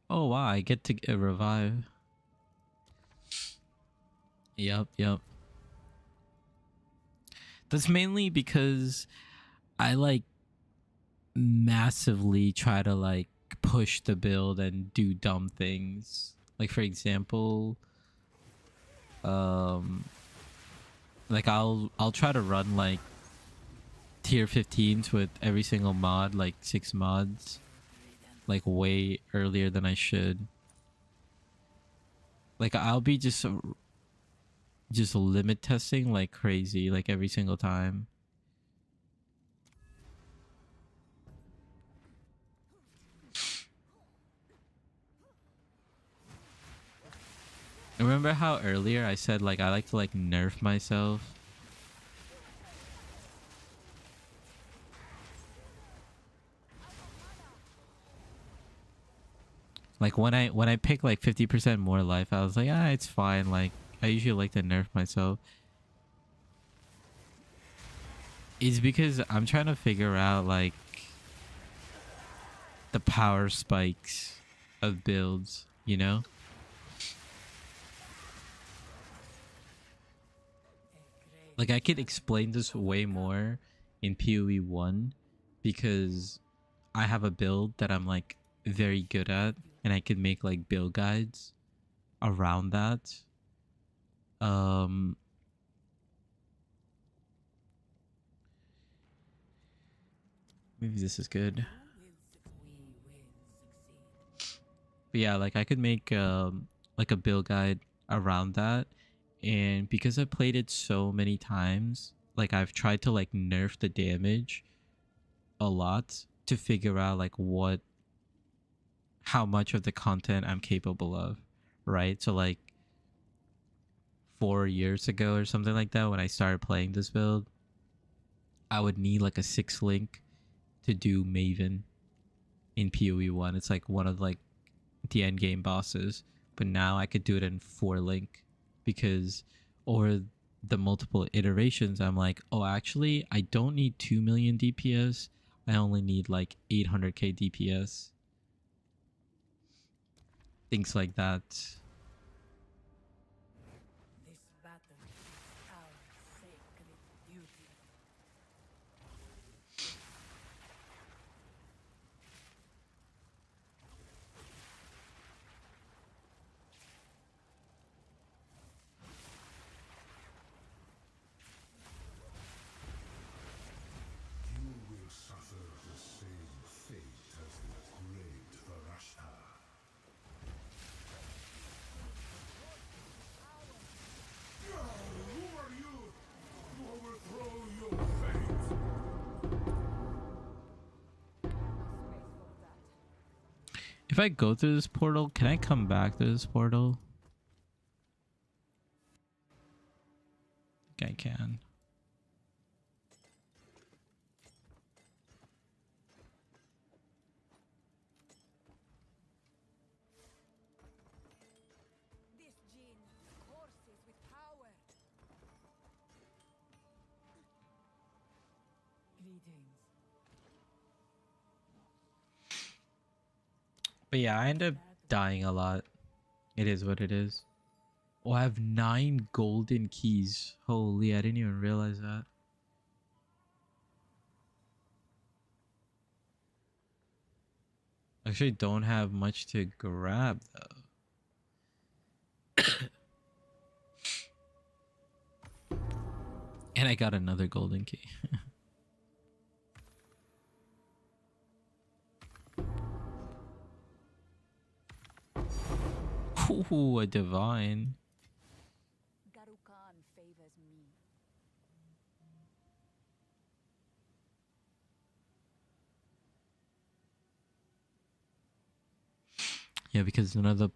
Oh wow, I get to get a revive. Yep. That's mainly because I like massively try to like push the build and do dumb things. Like for example, like I'll try to run like tier 15s with every single mod, like 6 mods, like way earlier than I should. Like I'll be just limit testing like crazy, like every single time. Remember how earlier I said like I like to like nerf myself? Like when I pick like 50% more life, I was like, ah, it's fine. Like I usually like to nerf myself. It's because I'm trying to figure out like the power spikes of builds, you know? Like I could explain this way more in PoE 1 because I have a build that I'm like very good at and I could make like build guides around that. Maybe this is good. But yeah, like I could make like a build guide around that. And because I've played it so many times, like I've tried to like nerf the damage a lot to figure out like how much of the content I'm capable of, right? So like 4 years ago or something like that, when I started playing this build, I would need like a 6 link to do Maven in PoE 1. It's like one of like the end game bosses. but now I could do it in 4-link because over the multiple iterations, I'm like, oh, actually, I don't need 2 million DPS. I only need like 800k DPS. Things like that. This battle is our sacred duty. You will suffer the same fate as the great Varshta. Who are you to overthrow your fate? If I go through this portal, can I come back through this portal? I think I can. This gene courses with power. Greetings. But yeah, I end up dying a lot. It is what it is. Oh, I have 9 golden keys. Holy, I didn't even realize that. Actually, don't have much to grab though. And I got another golden key. Ooh, a divine. Garukan favors me. Yeah, because none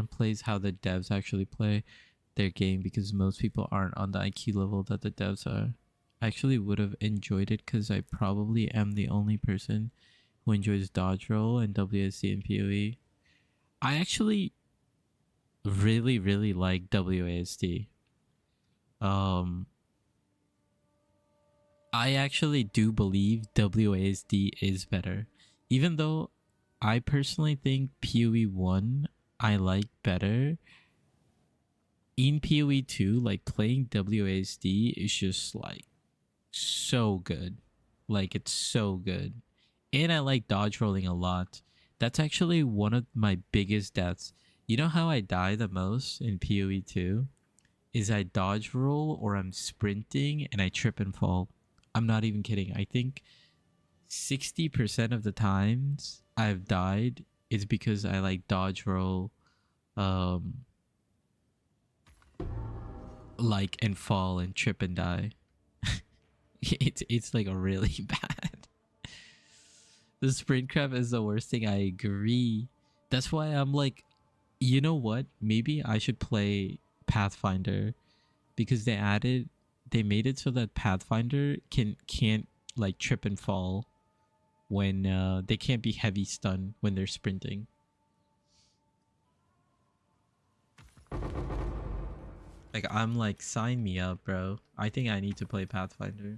plays how the devs actually play their game because most people aren't on the IQ level that the devs are. I actually would have enjoyed it because I probably am the only person who enjoys dodge roll and WSD and PoE. I actually really, really like WASD. I actually do believe WASD is better. Even though I personally think PoE 1 I like better. In PoE 2, like playing WASD is just like so good. Like it's so good. And I like dodge rolling a lot. That's actually one of my biggest deaths. You know how I die the most in PoE 2? Is I dodge roll or I'm sprinting and I trip and fall. I'm not even kidding. I think 60% of the times I've died is because I like dodge roll like and fall and trip and die. It's like a really bad. The sprint crab is the worst thing. I agree. That's why I'm like, you know what? Maybe I should play Pathfinder because they made it so that Pathfinder can't like trip and fall when they can't be heavy stun when they're sprinting. Like I'm like, sign me up, bro. I think I need to play Pathfinder.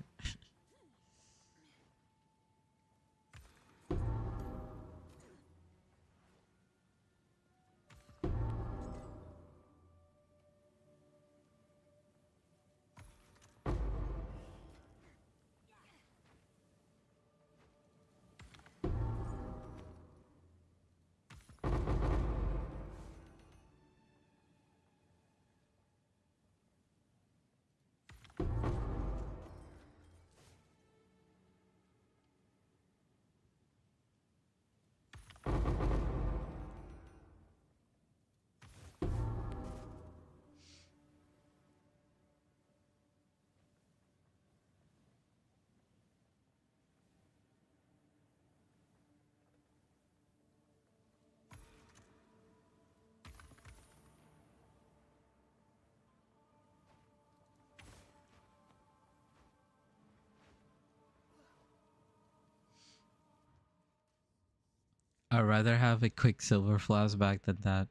I'd rather have a quick silver flashback than that.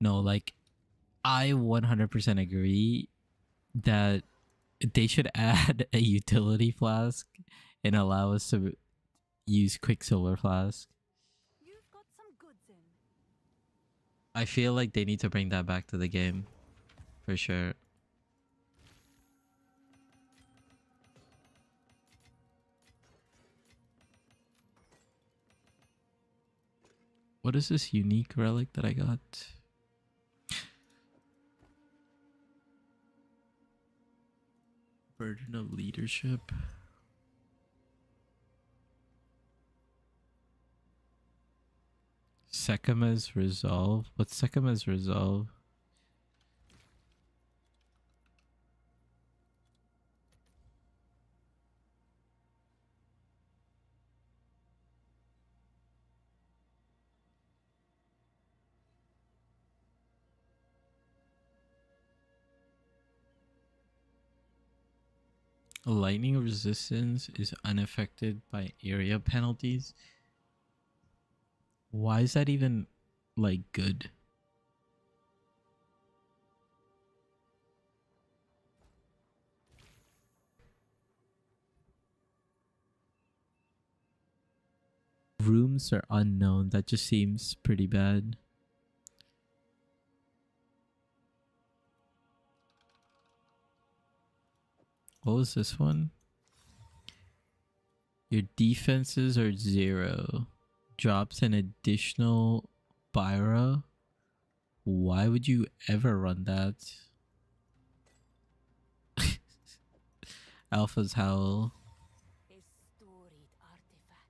No, like I 100% agree that they should add a utility flask and allow us to use Quicksilver flask. You've got some goods in. I feel like they need to bring that back to the game for sure. What is this unique relic that I got? Burden of leadership. Sekama's resolve. What's Sekama's resolve? Lightning resistance is unaffected by area penalties. Why is that even like good? Rooms are unknown. That just seems pretty bad. What was this one? Your defenses are 0. Drops an additional Byra. Why would you ever run that? Alpha's Howl. A storied artifact.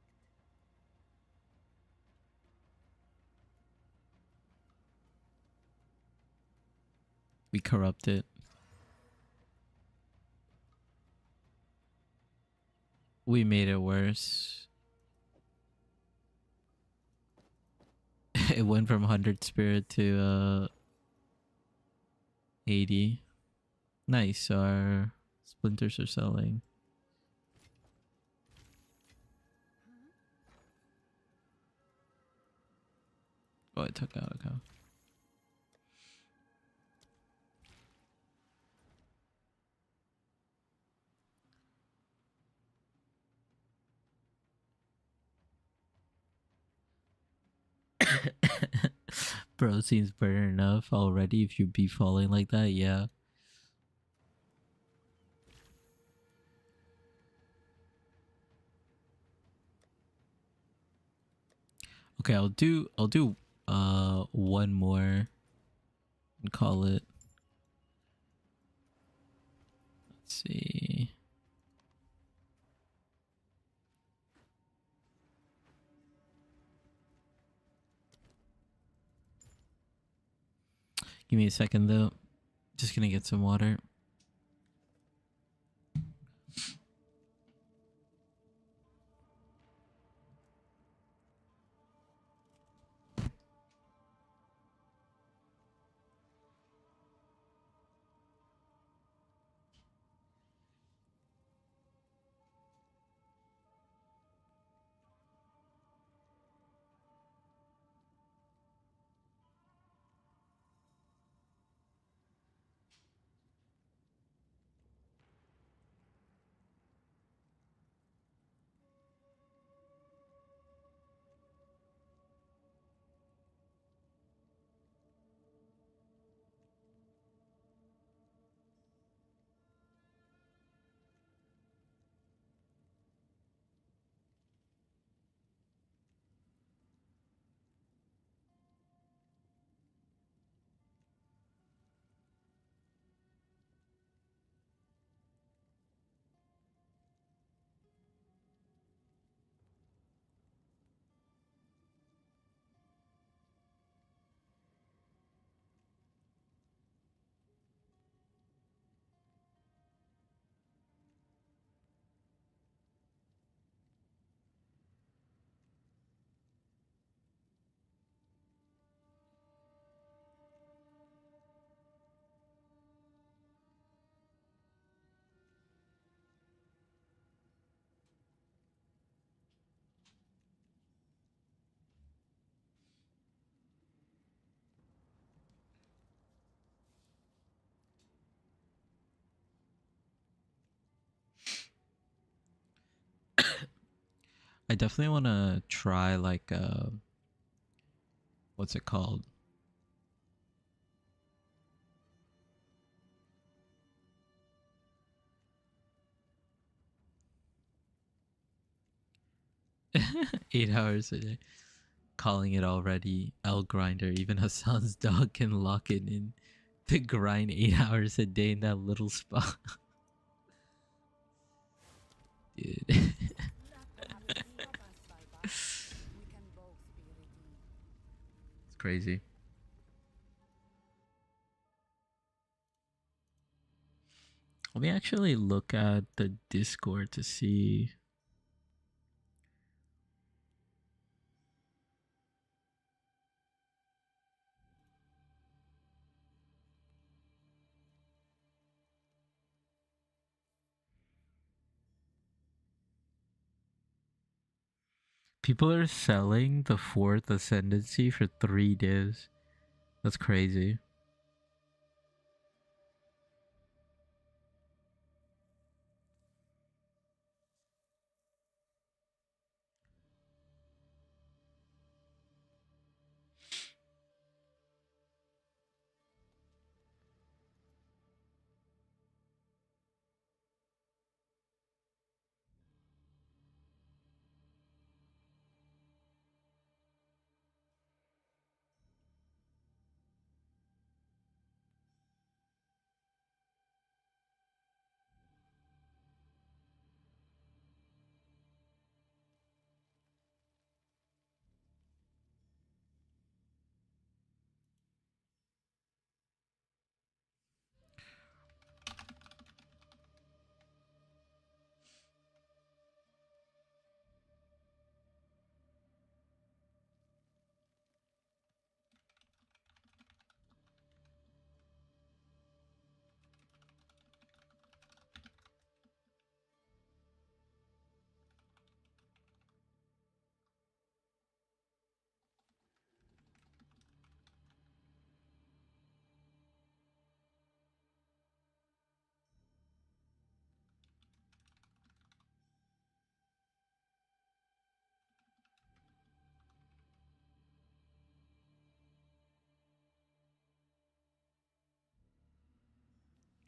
We corrupt it. We made it worse. It went from 100 spirit to 80. Nice, our splinters are selling. Oh, I took out a cow. Bro, seems better enough already if you be falling like that, yeah. Okay, I'll do one more and call it. Let's see. Give me a second though. Just gonna get some water. I definitely want to try like what's it called? 8 hours a day. Calling it already. L grinder. Even Hassan's dog can lock it in to grind 8 hours a day in that little spot. Dude. It's crazy. Let me actually look at the Discord to see. People are selling the fourth ascendancy for 3 divs. That's crazy.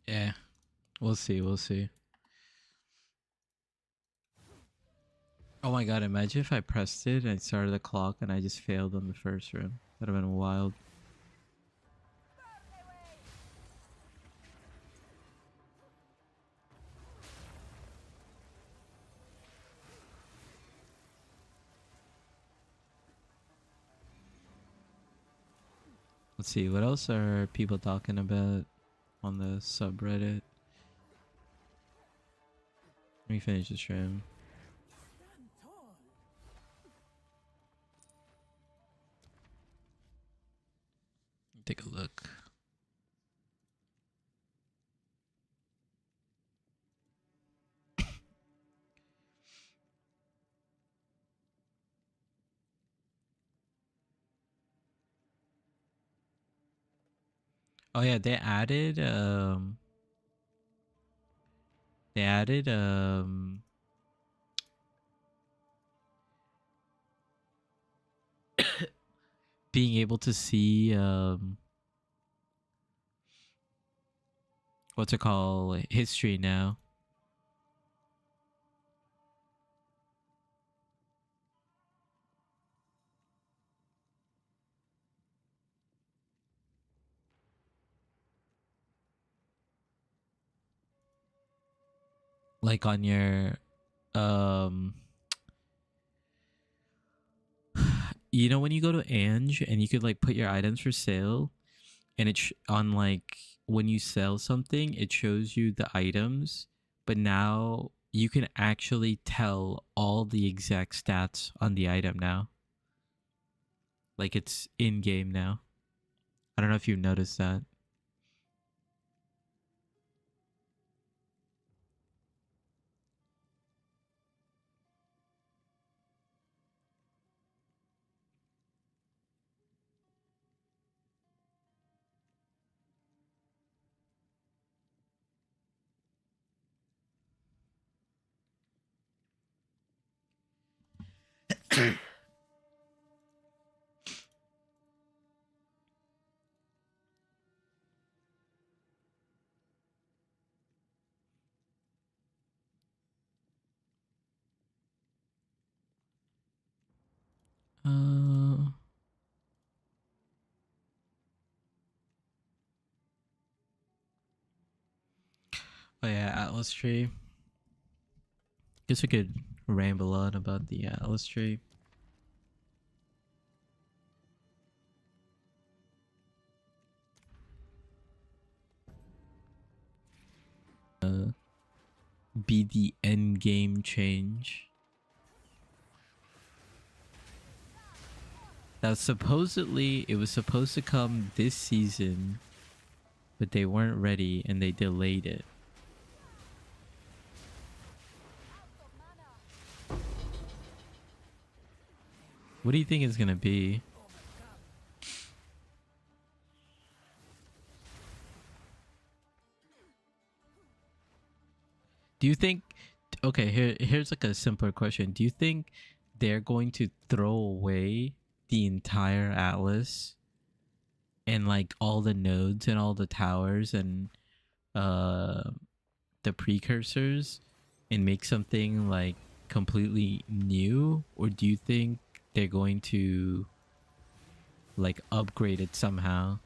Yeah. We'll see, we'll see. Oh my god, imagine if I pressed it and started the clock and I just failed on the first room. That'd have been wild. Let's see, what else are people talking about on the subreddit? Let me finish the stream. Stand tall. Take a look. Oh yeah, they added being able to see what's it called, history now. Like on your um you know when you go to Ange and you could like put your items for sale, and it's on like when you sell something it shows you the items, but now you can actually tell all the exact stats on the item now. Like it's in game now. I don't know if you've noticed that. Oh yeah, Atlas tree. Guess we could ramble on about the Atlas tree. Be the end game change. Now supposedly it was supposed to come this season, but they weren't ready and they delayed it. What do you think it's gonna be? Do you think, okay, here's like a simpler question. Do you think they're going to throw away the entire Atlas and like all the nodes and all the towers and the precursors and make something like completely new? Or do you think they're going to like upgrade it somehow?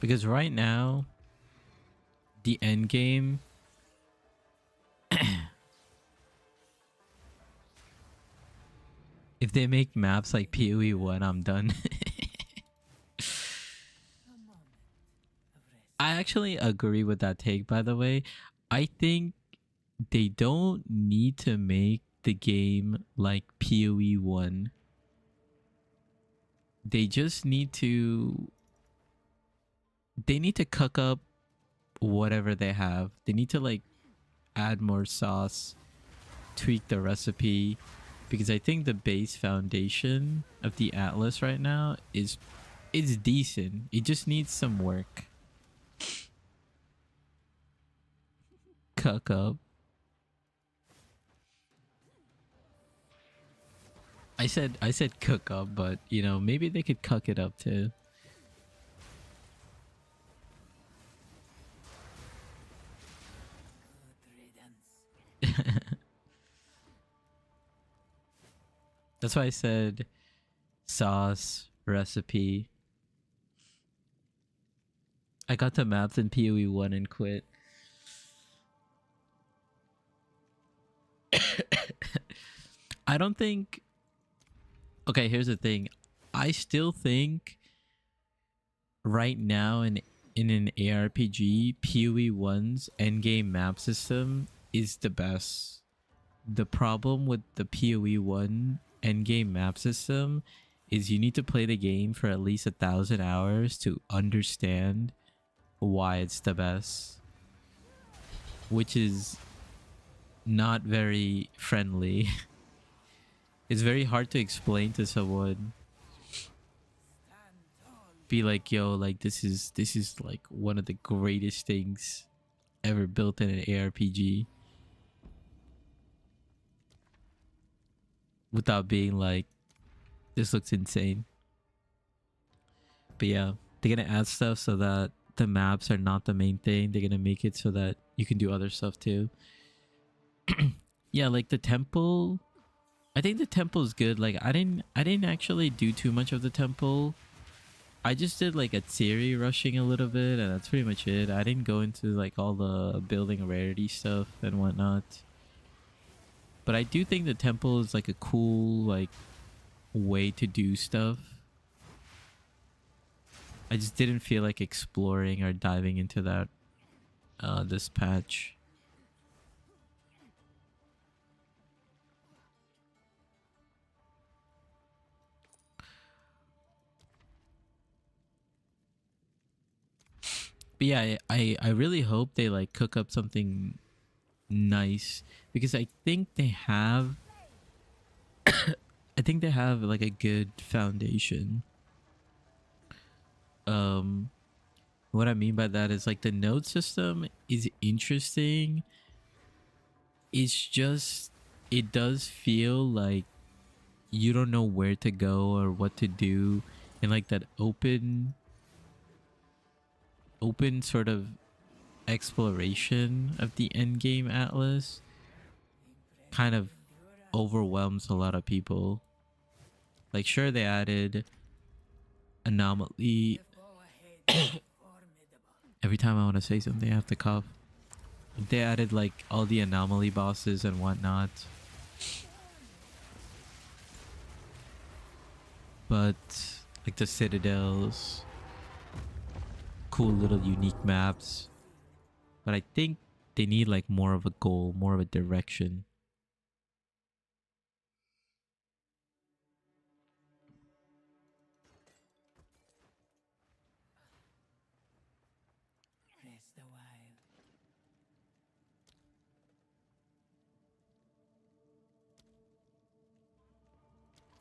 Because right now, the end game, if they make maps like PoE 1, I'm done. I actually agree with that take, by the way. I think they don't need to make the game like PoE 1. They just need to... They need to cook up whatever they have. They need to like add more sauce, tweak the recipe, because I think the base foundation of the Atlas right now is decent. It just needs some work. Cook up. I said cook up, but you know, maybe they could cook it up too. That's why I said sauce, recipe. I got the maps in PoE 1 and quit. I don't think... Okay, here's the thing. I still think right now in an ARPG, PoE 1's endgame map system is the best. The problem with the PoE 1 endgame map system is you need to play the game for at least 1,000 hours to understand why it's the best, which is not very friendly. It's very hard to explain to someone. Be like, yo, like this is like one of the greatest things ever built in an ARPG, without being like, this looks insane. But yeah, they're gonna add stuff so that the maps are not the main thing. They're gonna make it so that you can do other stuff too. Yeah, like the temple, I think the temple is good. Like I didn't actually do too much of the temple. I just did like a theory rushing a little bit, and that's pretty much it. I didn't go into like all the building rarity stuff and whatnot. But I do think the temple is like a cool like way to do stuff. I just didn't feel like exploring or diving into that this patch. But yeah, I really hope they like cook up something nice, because I think they have I think they have like a good foundation. What I mean by that is like the node system is interesting. It's just, it does feel like you don't know where to go or what to do in like that open sort of exploration of the endgame atlas kind of overwhelms a lot of people. Like, sure, they added anomaly. Every time I want to say something, I have to cough. They added like all the anomaly bosses and whatnot. But like the citadels, cool little unique maps. But I think they need like more of a goal, more of a direction. Rest a while.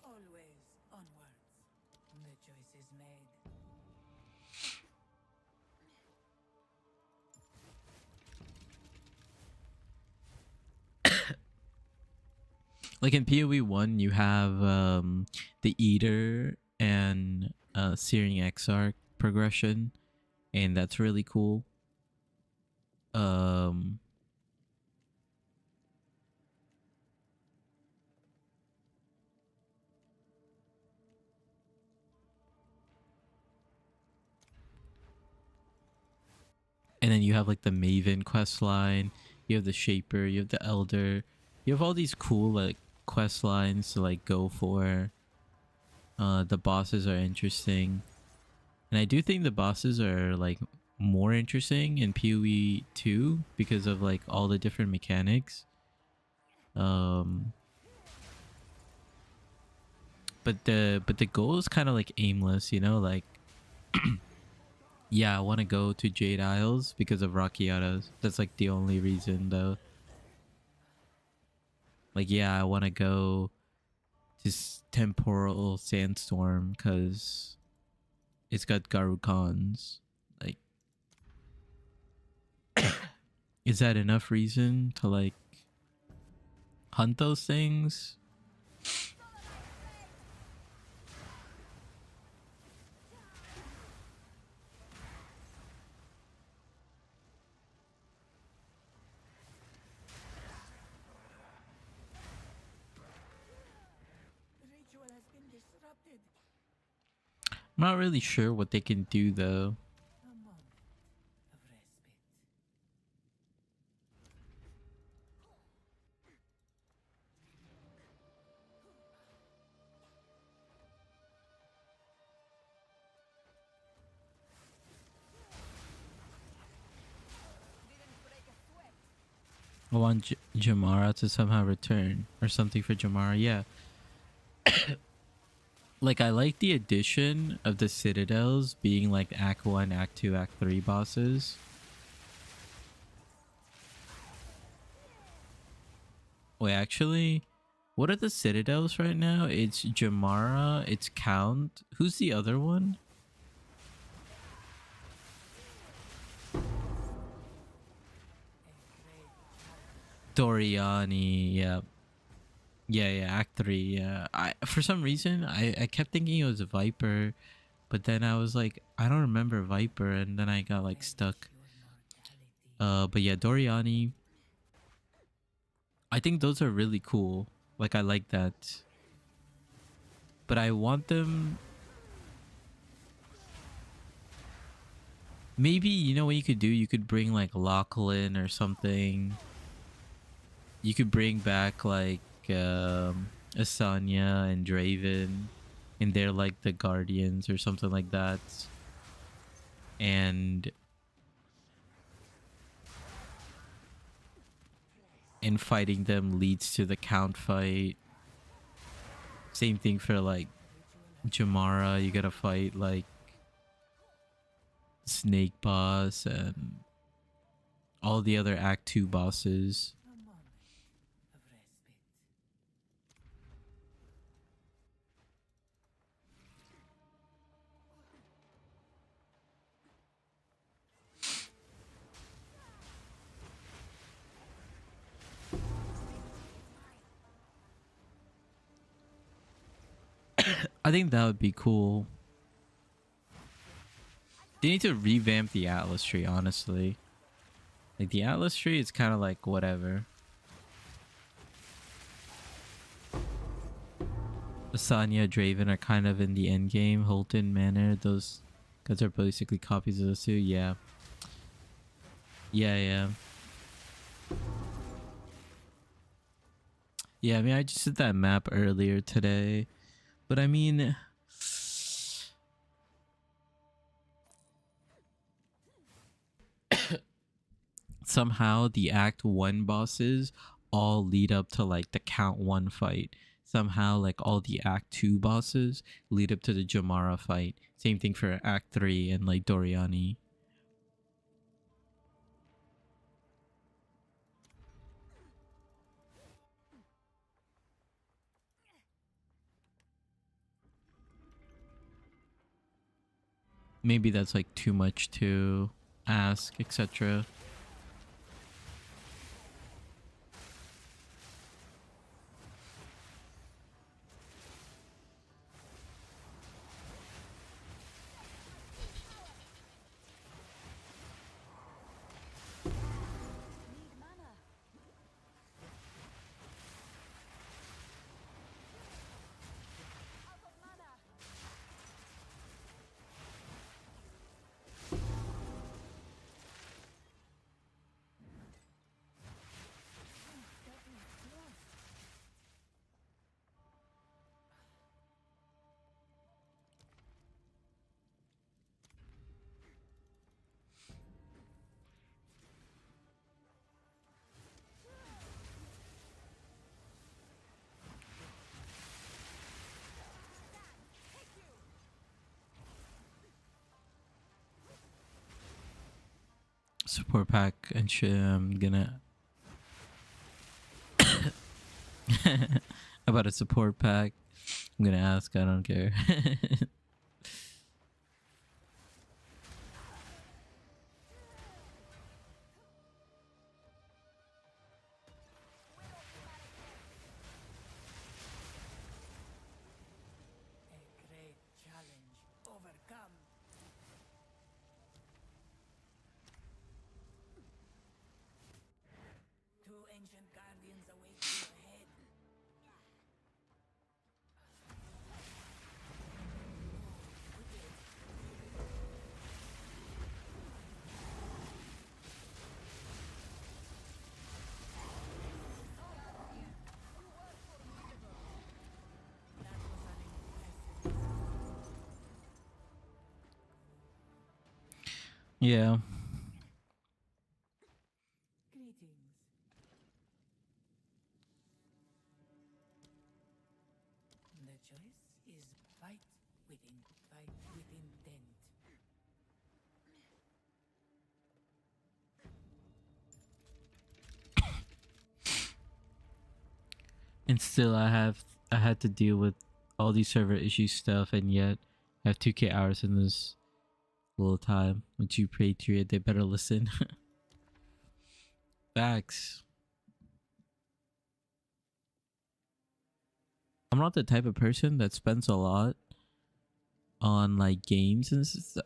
Always onwards. The choice is made. Like in PoE 1, you have the Eater and Searing Exarch progression, and that's really cool. And then you have like the Maven quest line, you have the Shaper, you have the Elder, you have all these cool like quest lines to like go for. The bosses are interesting, and I do think the bosses are like more interesting in PoE 2 because of like all the different mechanics. But the goal is kind of like aimless, you know, like yeah, I want to go to Jade Isles because of Rockiatos. That's like the only reason though. Like, yeah, I want to go to Temporal Sandstorm because it's got Garukans. Like, is that enough reason to like hunt those things? The ritual has been disrupted. I'm not really sure what they can do though. A moment of respite. I want Jamara to somehow return or something for Jamara. Yeah. Like, I like the addition of the citadels being like Act 1, Act 2, Act 3 bosses. Wait, actually, what are the citadels right now? It's Jamara, it's Count. Who's the other one? Doriani, yeah. Yeah, Act 3, yeah. For some reason, I kept thinking it was Viper, but then I was like, I don't remember Viper, and then I got like stuck. But yeah, Doriani. I think those are really cool. Like, I like that. But I want them... Maybe, you know what you could do? You could bring like Lachlan or something. You could bring back like Asanya and Draven, and they're like the guardians or something like that. And fighting them leads to the count fight. Same thing for like Jamara. You gotta fight like Snake Boss and all the other Act 2 bosses. A moment of respite. I think that would be cool. They need to revamp the Atlas tree, honestly. Like, the Atlas tree is kind of like whatever. Asanya, Draven are kind of in the end game. Holton, Manor, those guys are basically copies of those two. Yeah. Yeah. Yeah, I mean, I just did that map earlier today. But I mean... somehow the Act 1 bosses all lead up to like the Count 1 fight. Somehow like all the Act 2 bosses lead up to the Jamara fight. Same thing for Act 3 and like Doriani. Maybe that's like too much to ask, etc. Need mana. Out of mana. Support pack and shit. I'm gonna about a support pack. I'm gonna ask. I don't care. A great challenge overcome. Two ancient guardians await you ahead. That was an impressive. Yeah. Greetings. The choice is fight with intent. And still, I had to deal with all these server issue stuff, and yet I have 2K hours in this little time. Once you Patriot, they better listen. Facts. I'm not the type of person that spends a lot on like games and stuff.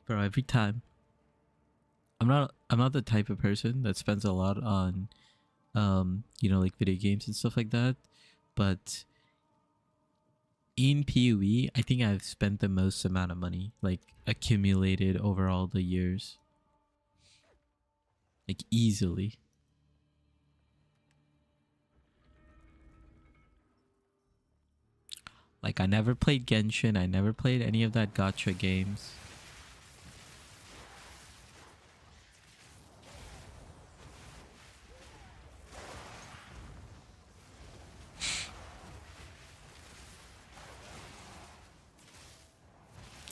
Bro, every time. I'm not the type of person that spends a lot on you know, like video games and stuff like that. But in PoE, I think I've spent the most amount of money, like accumulated over all the years. Like easily. Like I never played Genshin, I never played any of that gacha games.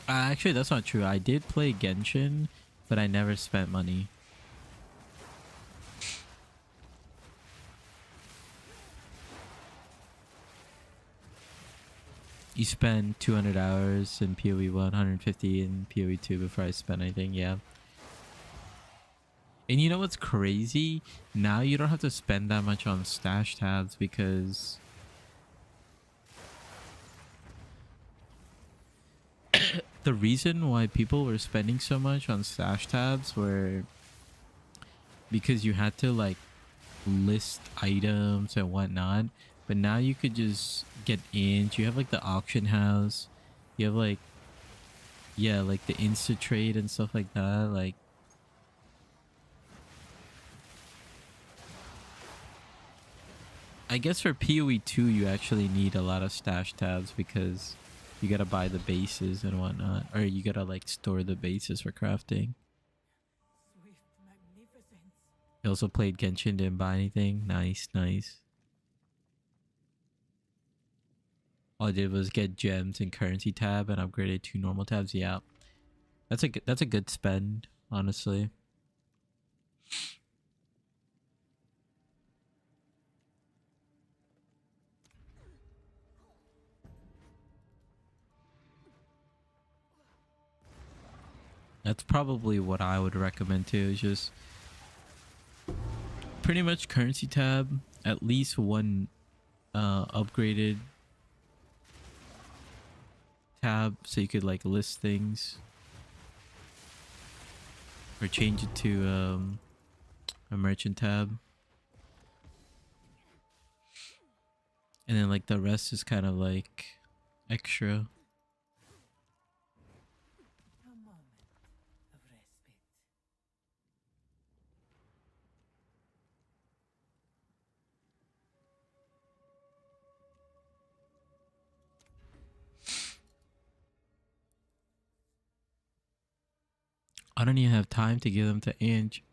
Actually, that's not true. I did play Genshin, but I never spent money. You spend 200 hours in PoE 1, 150 in PoE 2 before I spend anything, yeah. And you know what's crazy? Now you don't have to spend that much on stash tabs because the reason why people were spending so much on stash tabs were because you had to like list items and whatnot, but now you could just get int. You have like the auction house, you have like, yeah, like the insta trade and stuff like that. Like, I guess for PoE 2 you actually need a lot of stash tabs because you gotta buy the bases and whatnot, or you gotta like store the bases for crafting. Swift magnificence. You also played Genshin, didn't buy anything. Nice, nice. All I did was get gems and currency tab and upgraded 2 normal tabs. Yeah, that's a good spend, honestly. That's probably what I would recommend too. Is just pretty much currency tab, at least one upgraded tab so you could like list things or change it to a merchant tab, and then like the rest is kind of like extra. A moment of respite. I don't even have time to give them to Ange.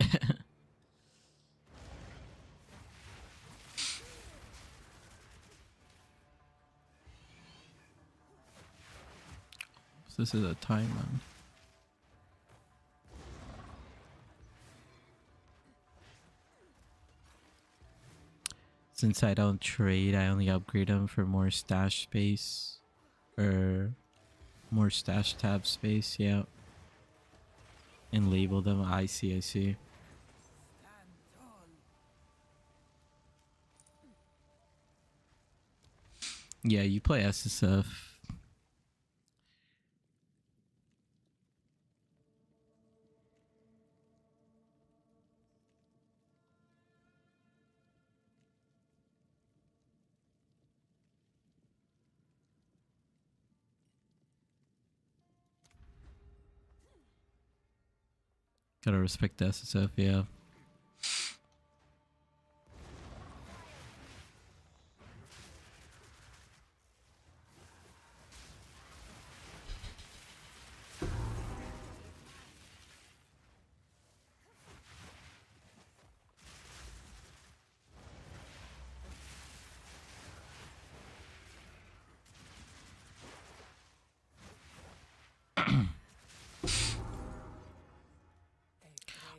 So this is a time one. Since I don't trade, I only upgrade them for more stash space or more stash tab space. Yeah, and label them. I see. I see. Stand tall. Yeah, you play SSF. Gotta respect the SSF, yeah.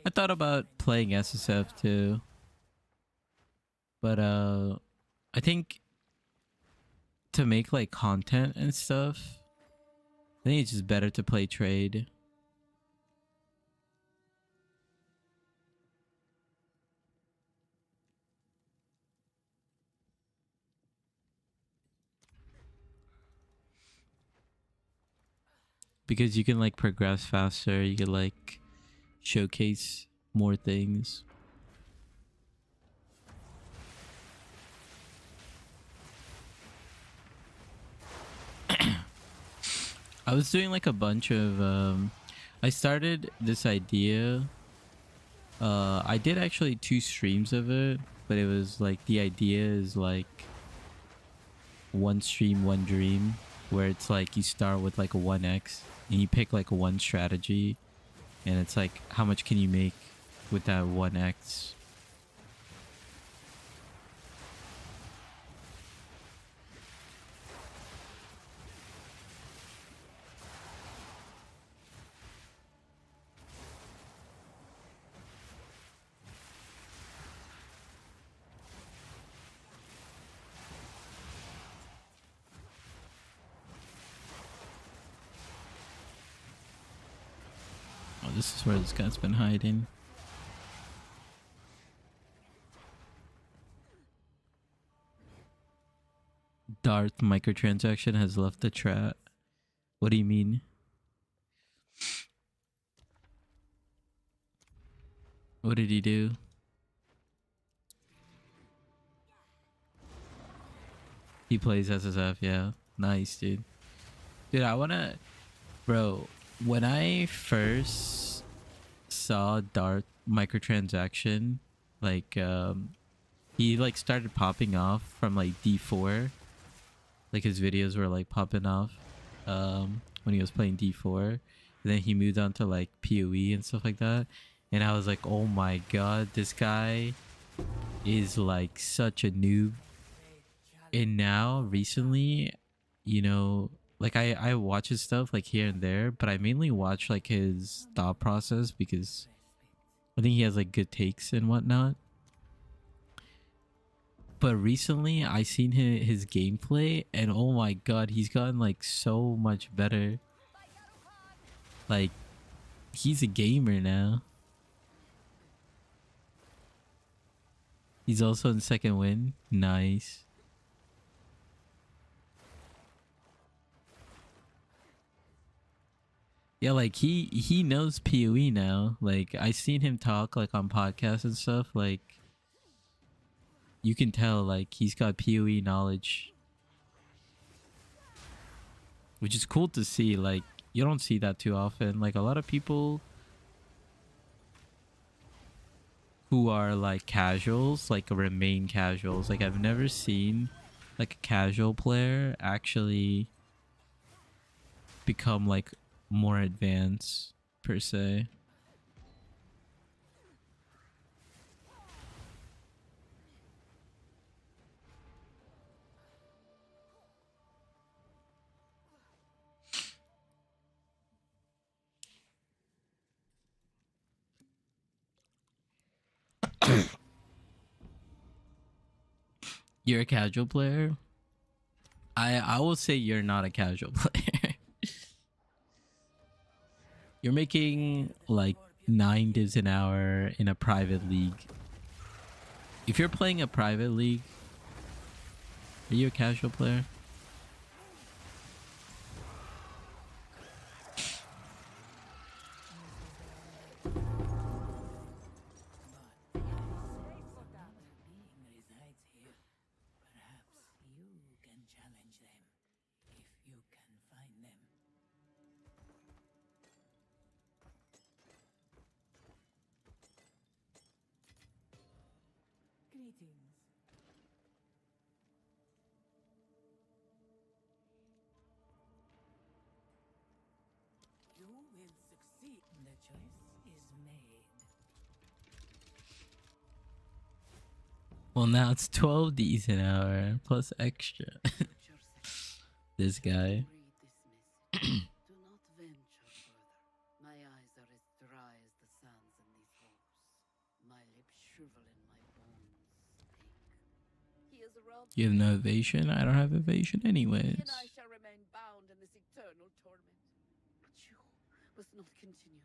I thought about playing SSF too, but I think to make like content and stuff, I think it's just better to play trade. Because you can like progress faster, you can like showcase more things. I was doing like a bunch of I started this idea. I did actually 2 streams of it, but it was like the idea is like one stream, one dream, where it's like you start with like a 1x and you pick like one strategy, and it's like how much can you make with that 1x. Oh, this is where this guy's been hiding. Darth microtransaction has left the chat. What do you mean? What did he do? He plays SSF, yeah. Nice, dude. Dude, I wanna... Bro, when I first saw Dark microtransaction, like, he, like, started popping off from, like, D4. Like, his videos were, like, popping off, when he was playing D4. And then he moved on to, like, PoE and stuff like that. And I was like, oh my god, this guy is, like, such a noob. And now, recently, you know, like, I watch his stuff, like, here and there. But I mainly watch, like, his thought process because I think he has, like, good takes and whatnot. But recently, I seen his gameplay, and oh my god, he's gotten like so much better. Like, he's a gamer now. He's also in second win. Nice. Yeah, like he knows PoE now. Like, I seen him talk like on podcasts and stuff. Like, you can tell, like, he's got PoE knowledge, which is cool to see. Like, you don't see that too often. Like, a lot of people who are like casuals, like, remain casuals. Like, I've never seen like a casual player actually become like more advanced per se. You're a casual player? I will say you're not a casual player. You're making like 9 divs an hour in a private league. If you're playing a private league, are you a casual player? Being resides here. Perhaps you can challenge them if you can find them. Greetings. You will succeed. The choice is made. Well, now it's 12 Ds an hour plus extra. This guy. Read this message. Do not venture further. My eyes are as dry as the sands in these halls. My lips shrivel and my bones ache. He is around. You have no evasion? I don't have evasion anyways. And I shall remain bound in this eternal torment. But you must not continue.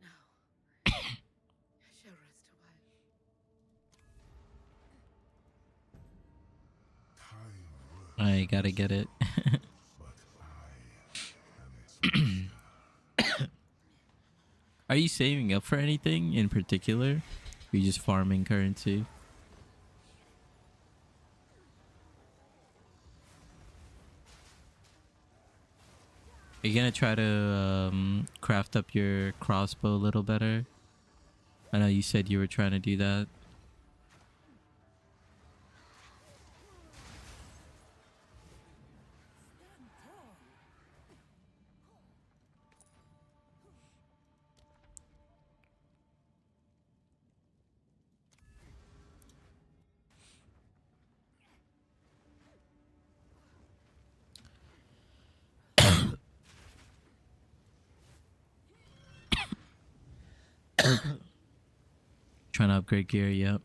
Now, I shall rest a while. Time works, I gotta get it. but I am its master. Are you saving up for anything in particular? Or you just farming currency? Are you gonna try to craft up your crossbow a little better? I know you said you were trying to do that. Trying to upgrade gear, yep.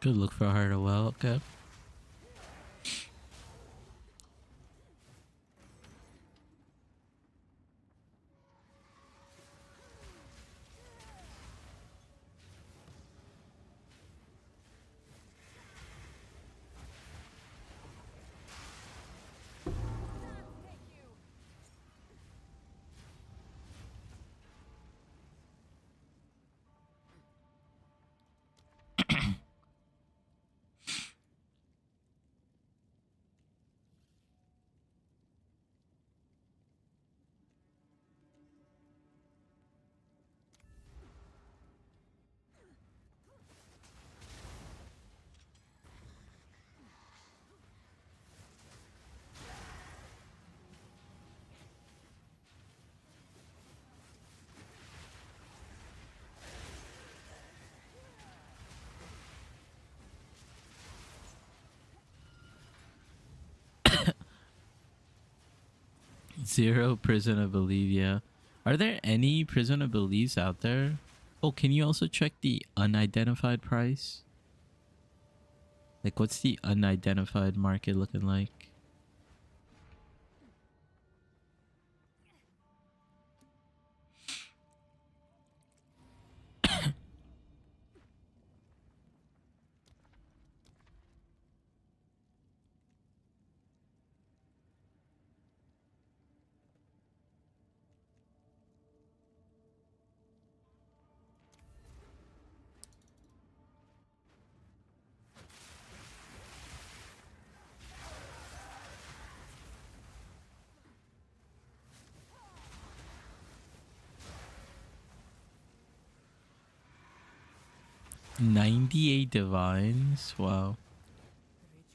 Good, look for a harder well, okay. Zero Prison of Bolivia. Are there any Prison of Beliefs out there? Oh, can you also check the unidentified price? Like, what's the unidentified market looking like? $98 divines? Wow.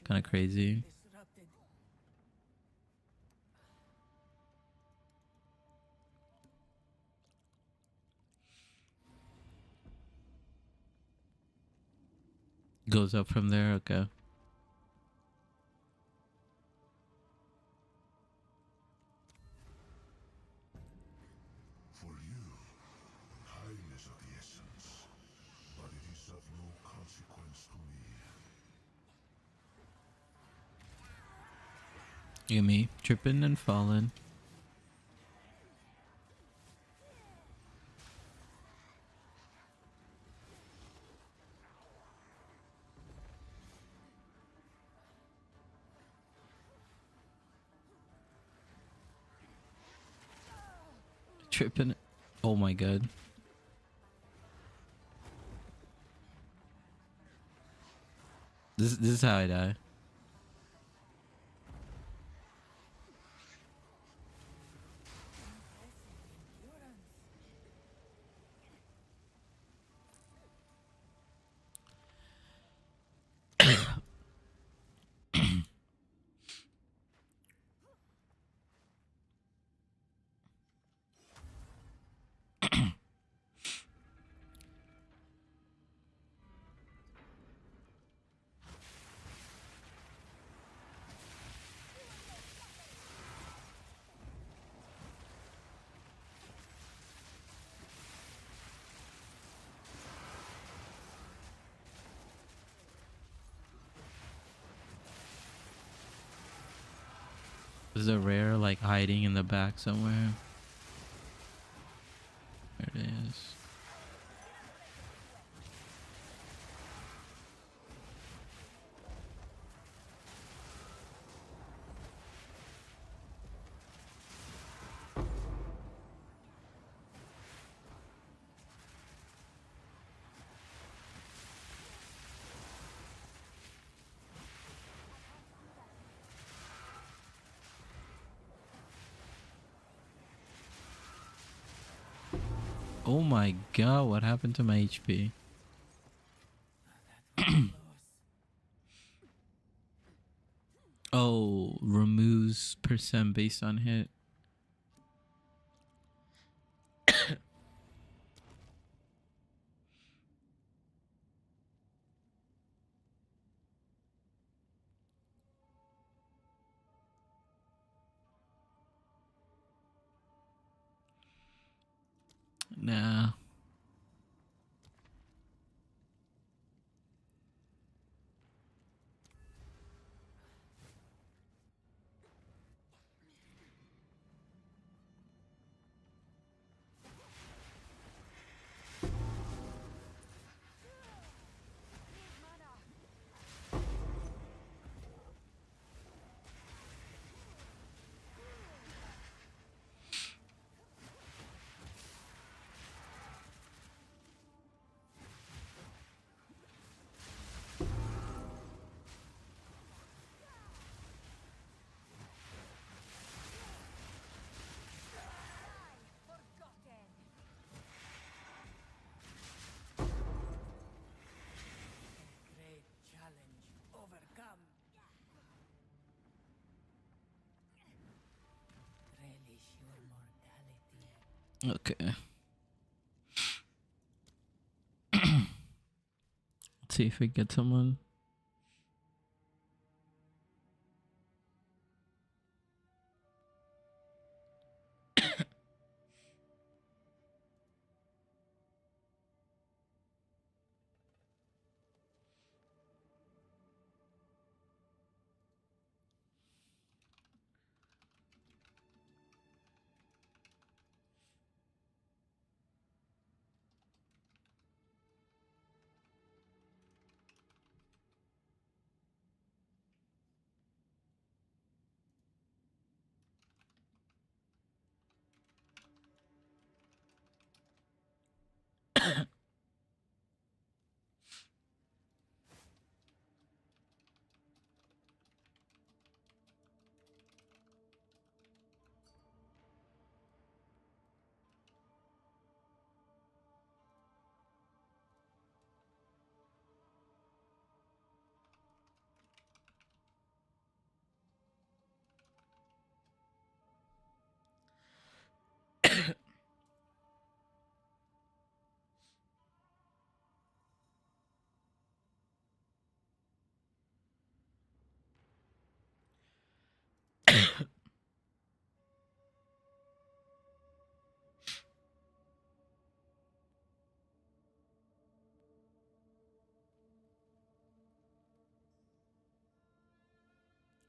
Kind of crazy. Disrupted. Goes up from there? Okay. For you, time is of the essence, but it is of no consequence to me. You me tripping and falling. Tripping. Oh my god. This is how I die. There's a rare like hiding in the back somewhere. There it is. Oh my god, what happened to my HP? Oh, removes percent based on hit. Nah. Great challenge overcome. Relish your mortality. Okay. Let's see if we get someone.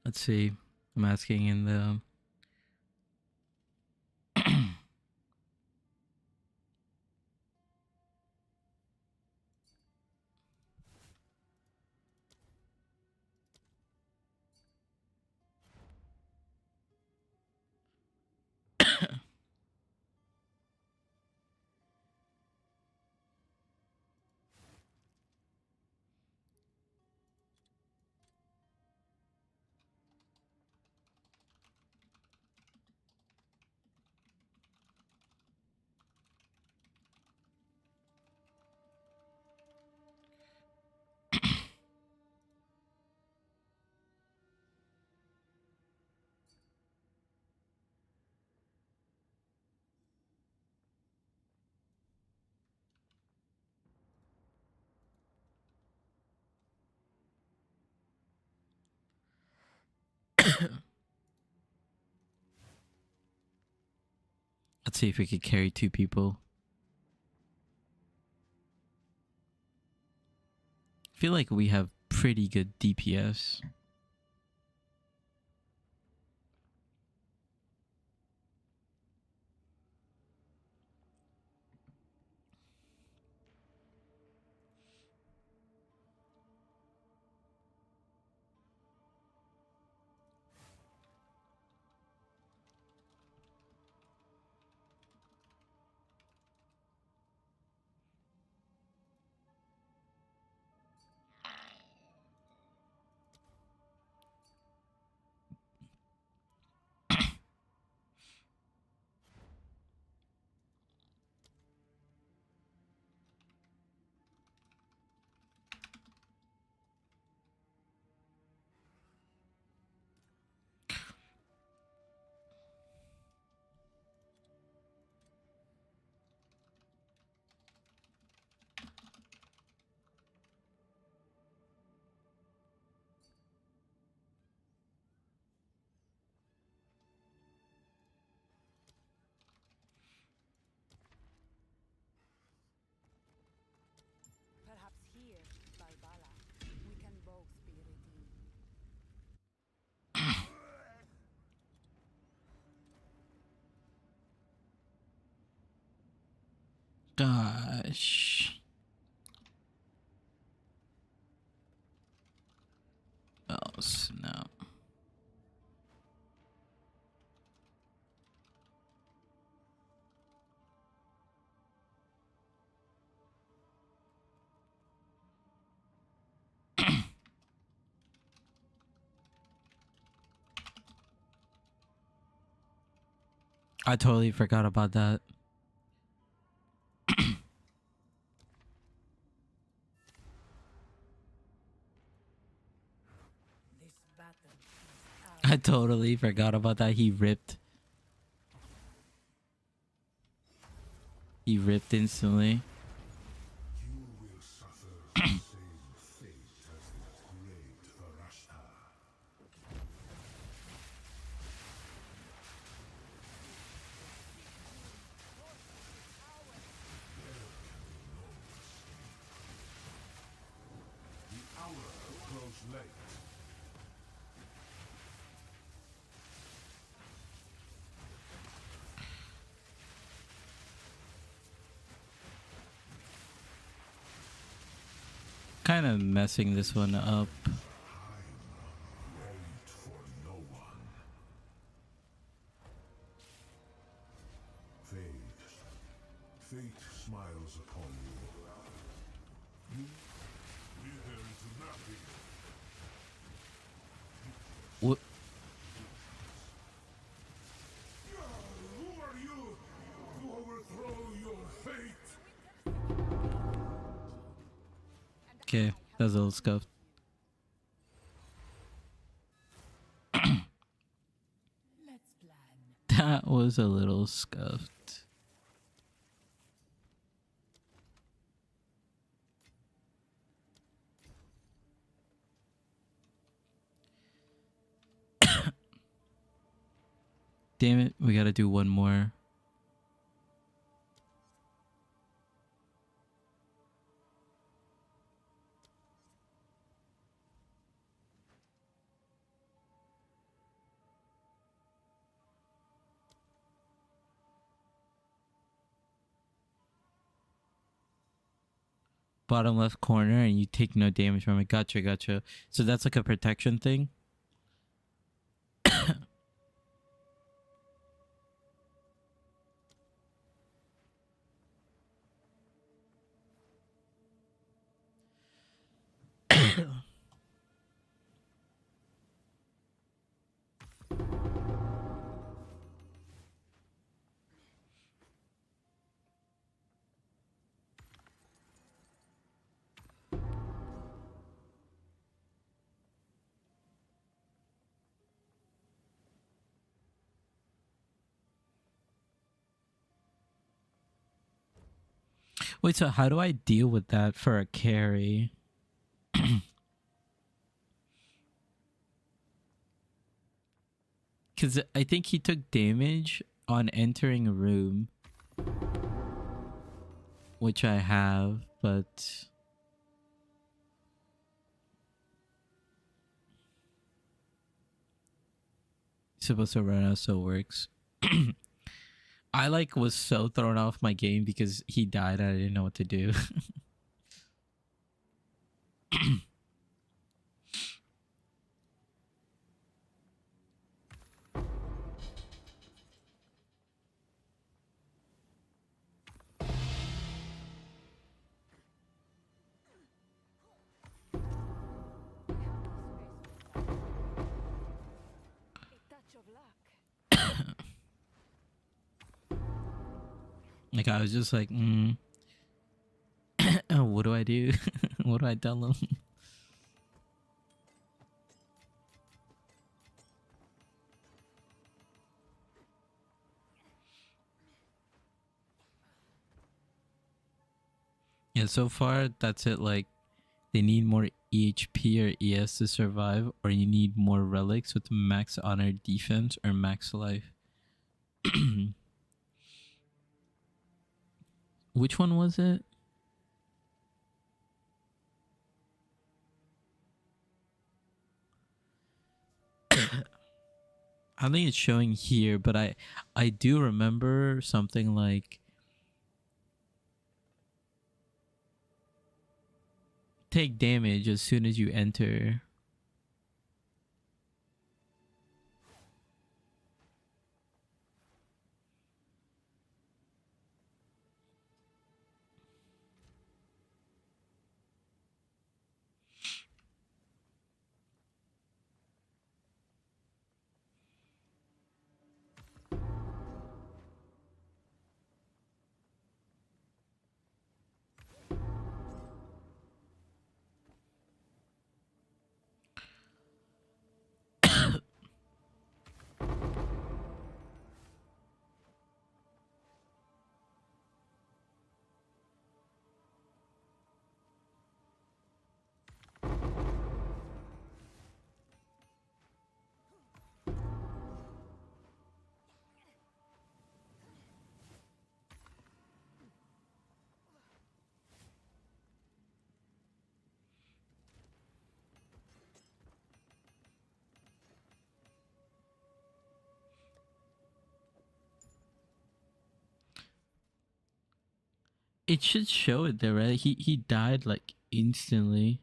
Let's see. I'm asking in the let's see if we could carry 2 people. I feel like we have pretty good DPS. Perhaps here, Balbala, we can both be redeemed. Gosh. Oh, snap. I totally forgot about that. This battle is I ours. totally forgot about that. He ripped instantly. You will suffer the same fate as the great Varshta. The hour grows late. Kind of messing this one up. Wait for no one. Fate smiles upon you. You wither into nothing. What? Who are you to overthrow your fate? Okay, that was a little scuffed. Let's plan. That was a little scuffed. Damn it, we gotta do one more. bottom left corner and you take no damage from it. Gotcha. So that's like a protection thing. Wait, so how do I deal with that for a carry? Because I think he took damage on entering a room, which I have, but supposed to run out, so it works. I like was so thrown off my game because he died. I didn't know what to do. A touch of luck. Like I was just like, what do I do? What do I tell him? Yeah, so far that's it. Like they need more EHP or ES to survive, or you need more relics with max honor defense or max life. Which one was it? I think it's showing here, but I do remember something like take damage as soon as you enter. It should show it there, right? He died like instantly.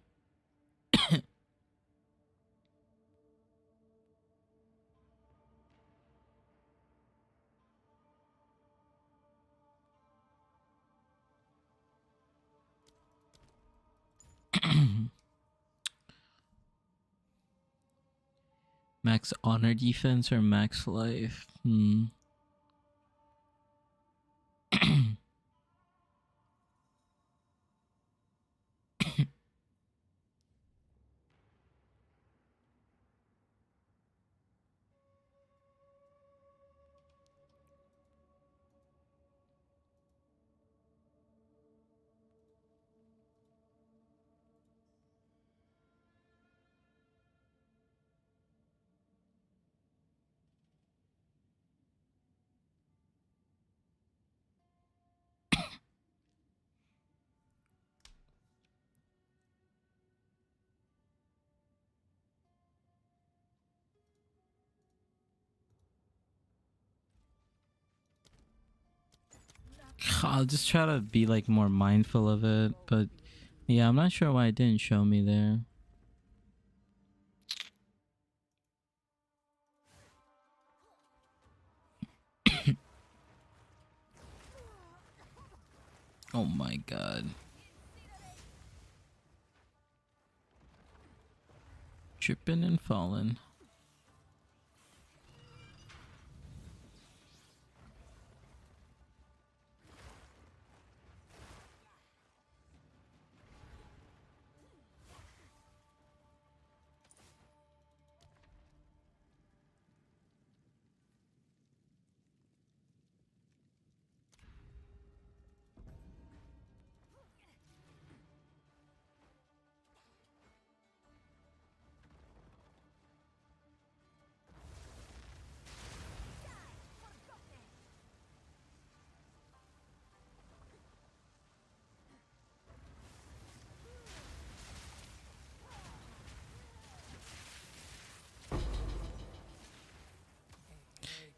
Max honor defense or max life? I'll just try to be like more mindful of it, but Yeah, I'm not sure why it didn't show me there. Oh my god. Tripping and falling.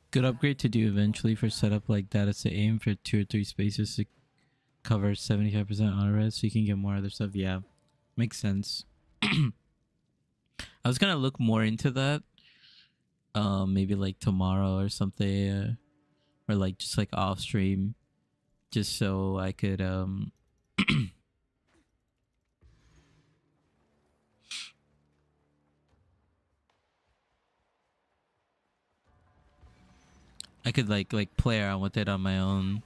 Good upgrade to do eventually for setup like that is to aim for 2 or 3 spaces to cover 75% auto res so you can get more other stuff. Yeah, makes sense. I was gonna look more into that. Maybe like tomorrow or something, or like just like off stream, just so I could I could like play around with it on my own.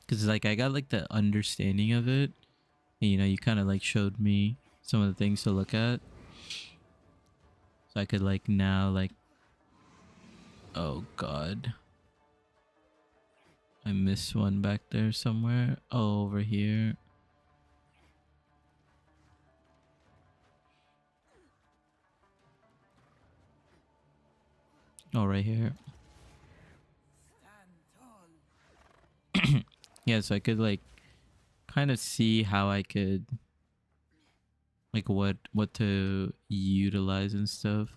Cause like I got like the understanding of it, and you know you kind of like showed me some of the things to look at, so I could like now like, oh god, I missed one back there somewhere. Oh, over here. Oh, right here. Stand tall. Yeah, so I could like kind of see how I could like what to utilize and stuff.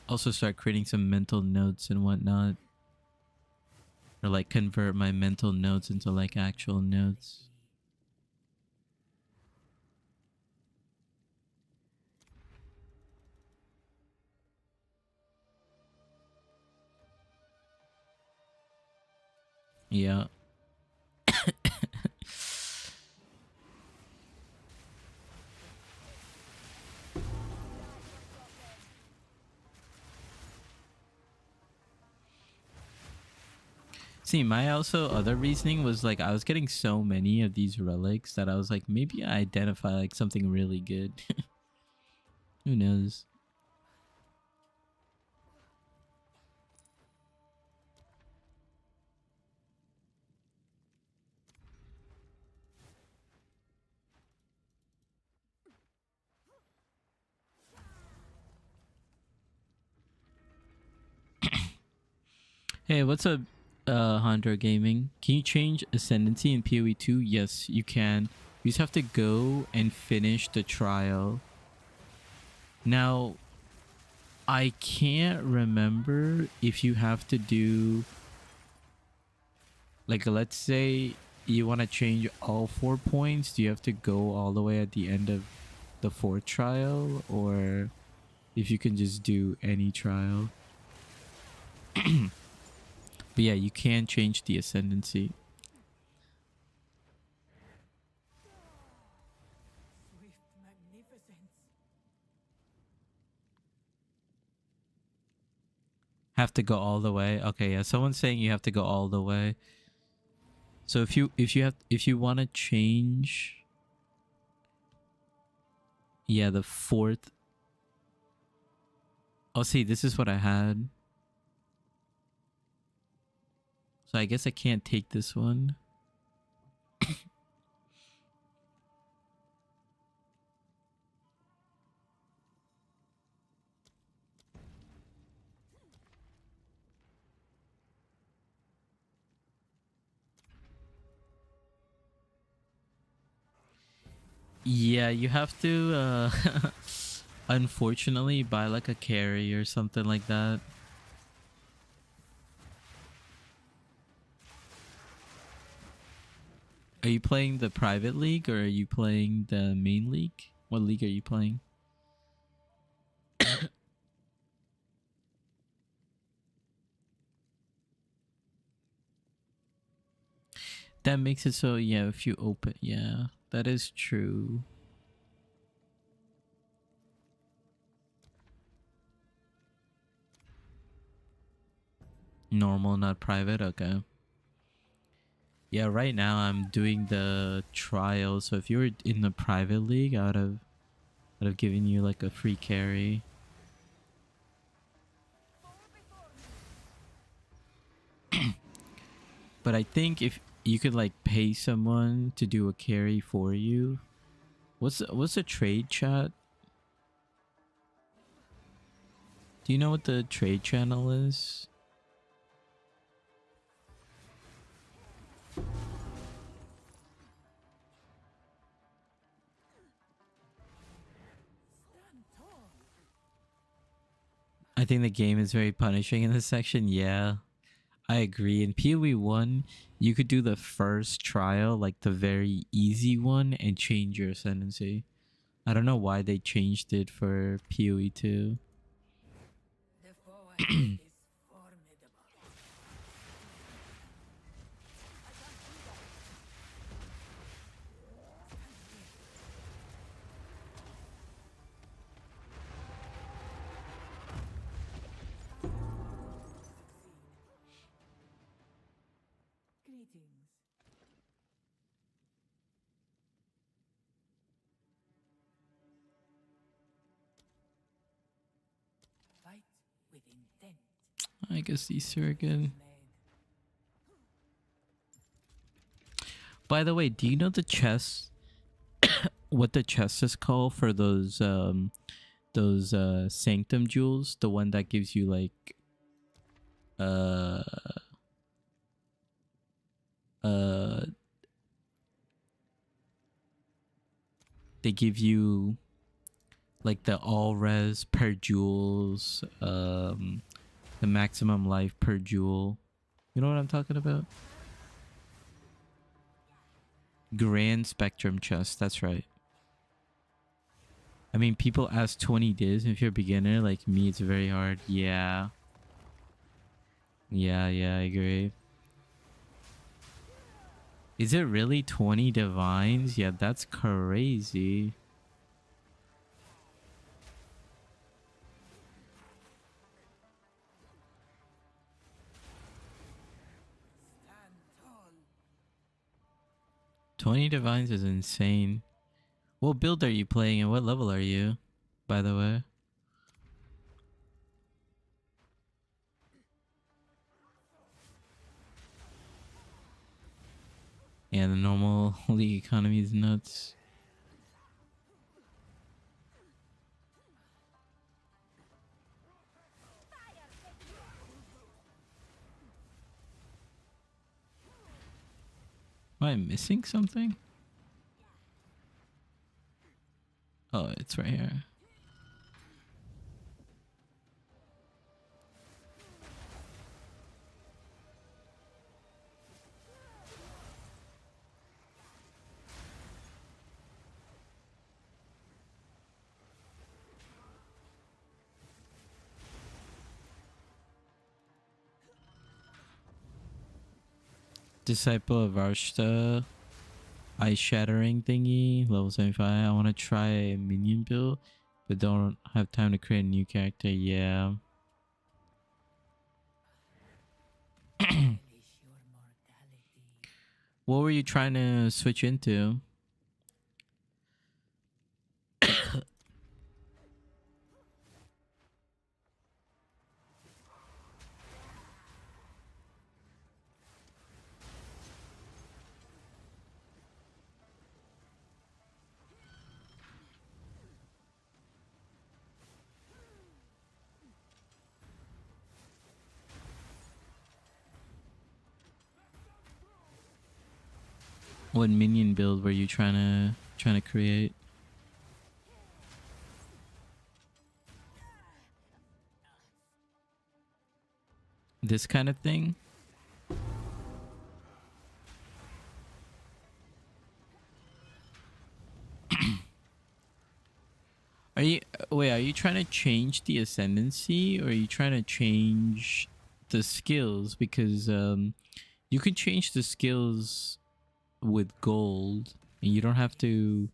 Also start creating some mental notes and whatnot, or like convert my mental notes into like actual notes. Yeah. See, my also other reasoning was like I was getting so many of these relics that I was like, maybe I identify like something really good. Who knows? Hey, what's up, Hunter Gaming? Can you change Ascendancy in PoE 2? Yes, you can. You just have to go and finish the trial. Now, I can't remember if you have to do... Like, let's say you want to change all 4 points. Do you have to go all the way at the end of the 4th trial? Or if you can just do any trial? But yeah, you can change the Ascendancy. Swift magnificence. Have to go all the way. Okay, yeah, someone's saying you have to go all the way. So if you want to change, yeah, the 4th. Oh, see, this is what I had. So I guess I can't take this one. Yeah, you have to unfortunately buy like a carry or something like that. you playing the private league or are you playing the main league? What league are you playing? That makes it so, yeah, if you open, yeah, that is true. Normal, not private, okay. Yeah, right now I'm doing the trial, so if you were in the private league, I would have given you like a free carry. But I think if you could like pay someone to do a carry for you, what's the trade chat? Do you know what the trade channel is? I think the game is very punishing in this section. Yeah, I agree. In PoE 1, you could do the first trial, like the very easy one, and change your ascendancy. I don't know why they changed it for PoE 2. The foe ahead is formidable. Greetings. Fight with intent. I guess these two are good. Made. By the way, do you know the chest? What the chest is called for those sanctum jewels? The one that gives you like uh they give you like the all res per jewels, the maximum life per jewel. You know what I'm talking about? Grand spectrum chest, that's right. I mean, people ask 20 diz. If you're a beginner like me, it's very hard. Yeah. Yeah, I agree. Is it really 20 divines? Yeah, that's crazy. Stand tall. 20 divines is insane. What build are you playing and what level are you, by the way? Yeah, the normal league economy is nuts. Am I missing something? Oh, it's right here. Disciple of Varshta, ice shattering thingy, level 75. I want to try a minion build, but don't have time to create a new character. Yeah. Relish your mortality. What were you trying to switch into? What minion build were you trying to create? This kind of thing? Are you wait? Are you trying to change the ascendancy, or are you trying to change the skills? Because you can change the skills with gold, and you don't have to. In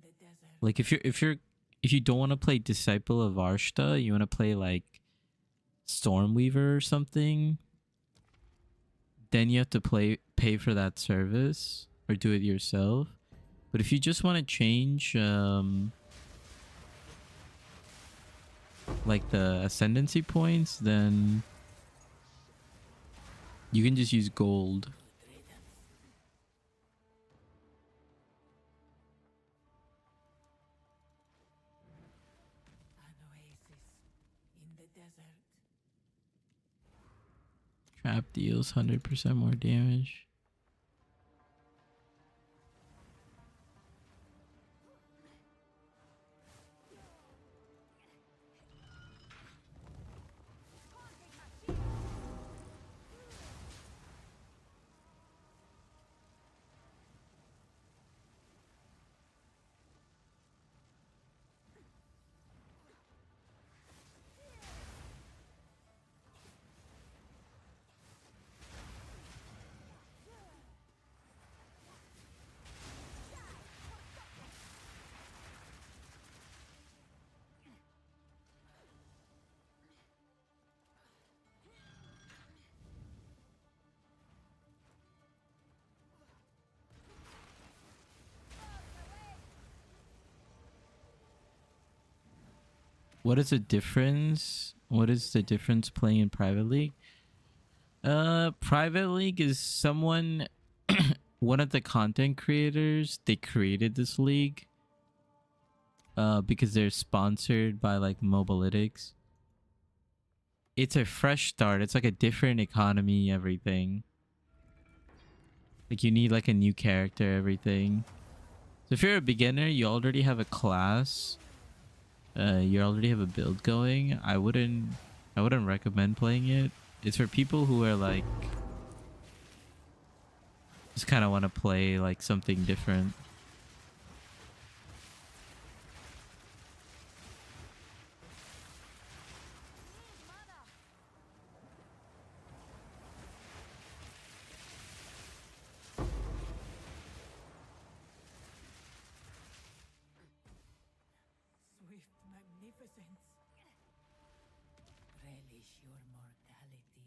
the desert, Like if you don't want to play Disciple of Varshta, you want to play like Stormweaver or something, then you have to pay for that service or do it yourself. But if you just want to change like the ascendancy points, then you can just use gold. good riddance. An oasis in the desert. Trap deals 100% more damage. What is the difference? What is the difference playing in private league? Private league is someone, one of the content creators, they created this league because they're sponsored by like Mobalytics. It's a fresh start. It's like a different economy, everything. Like you need like a new character, everything. So if you're a beginner, you already have a class. You already have a build going. I wouldn't recommend playing it. It's for people who are like just kind of want to play like something different. Swift magnificence. Relish your mortality.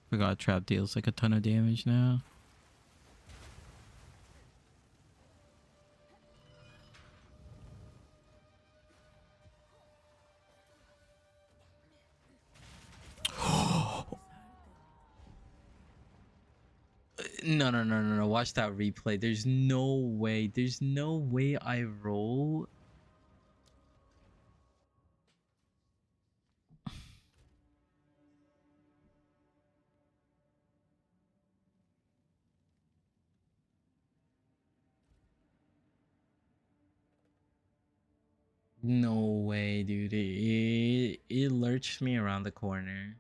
Forgot trap deals like a ton of damage now. No. Watch that replay. There's no way. There's no way I roll. No way, dude. It lurched me around the corner.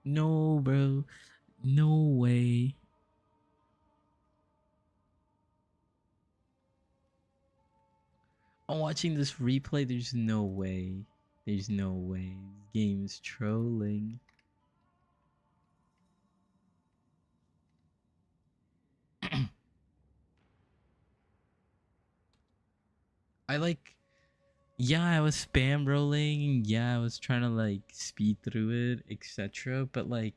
No, bro. No way. I'm watching this replay. There's no way. There's no way. This game's trolling. I like. Yeah, I was spam rolling. Yeah, I was trying to like speed through it, etc. But like,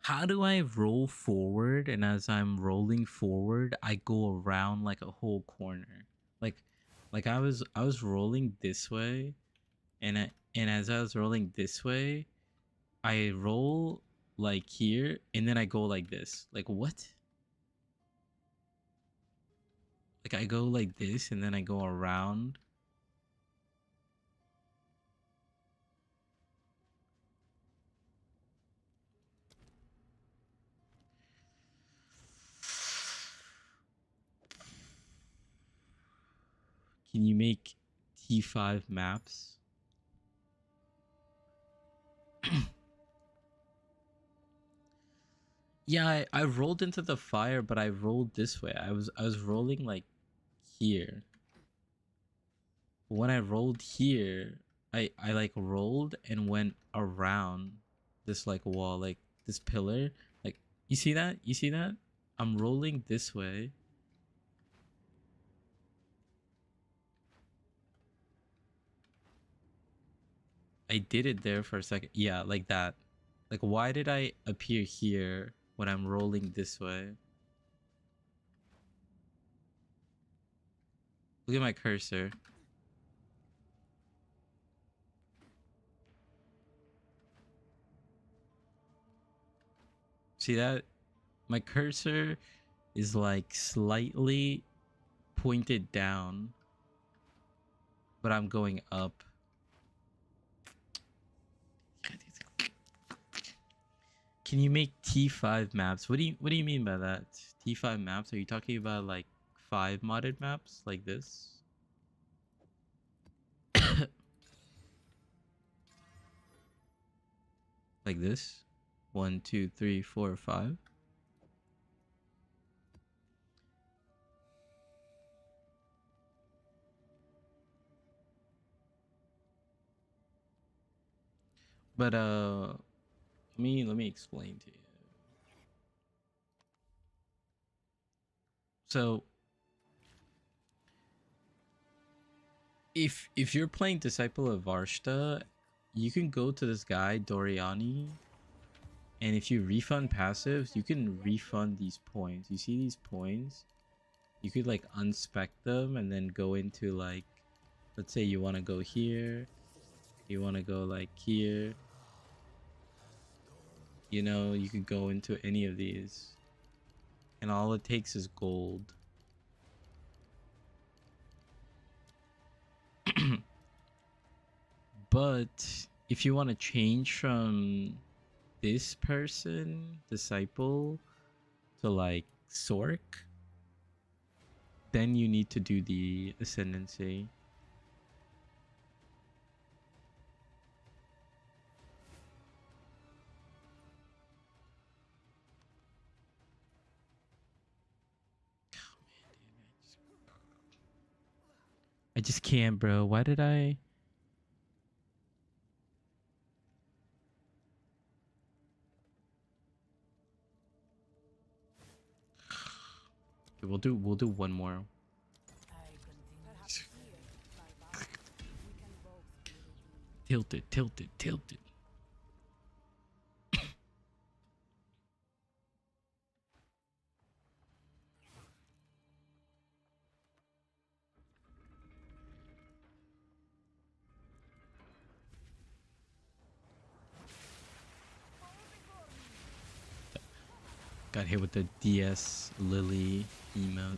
how do I roll forward? And as I'm rolling forward, I go around like a whole corner. Like, I was rolling this way, and as I was rolling this way, I roll like here, and then I go like this. Like what? Like I go like this, and then I go around. Can you make T5 maps? Yeah, I rolled into the fire, but I rolled this way. I was rolling like here. When I rolled here, I like rolled and went around this like wall, like this pillar. Like, you see that? You see that? I'm rolling this way. I did it there for a second. Yeah, like that. Like, why did I appear here when I'm rolling this way? Look at my cursor. See that? My cursor is like slightly pointed down, but I'm going up. Can you make T5 maps? What do you mean by that? T5 maps? Are you talking about like 5 modded maps like this? Like this? 1, 2, 3, 4, 5. But let me explain to you. So if you're playing Disciple of Varshta, you can go to this guy Doriani, and if you refund passives, you can refund these points. You see these points? You could like unspec them and then go into like, let's say you want to go here, you want to go like here. You know, you could go into any of these, and all it takes is gold. But if you want to change from this person, Disciple, to like Sork, then you need to do the Ascendancy. I just can't, bro. Why did I? Okay, we'll do one more. Perhaps here, my boss, we can both be redeemed. Tilted. Got hit with the DS Lily emote.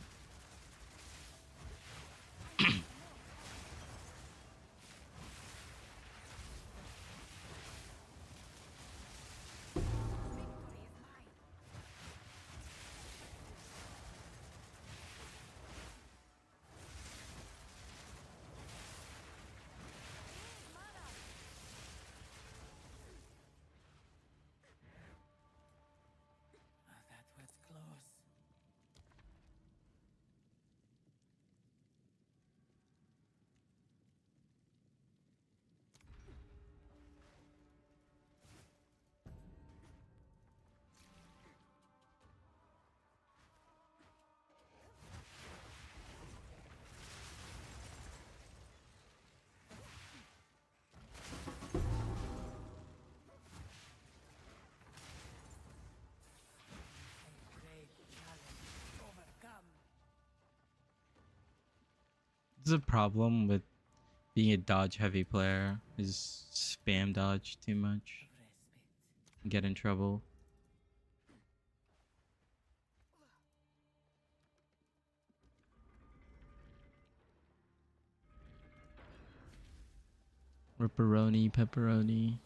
That was close. A great challenge overcome. This is a problem with being a dodge heavy player, is spam dodge too much. Respite. Get in trouble. Ripperoni, pepperoni.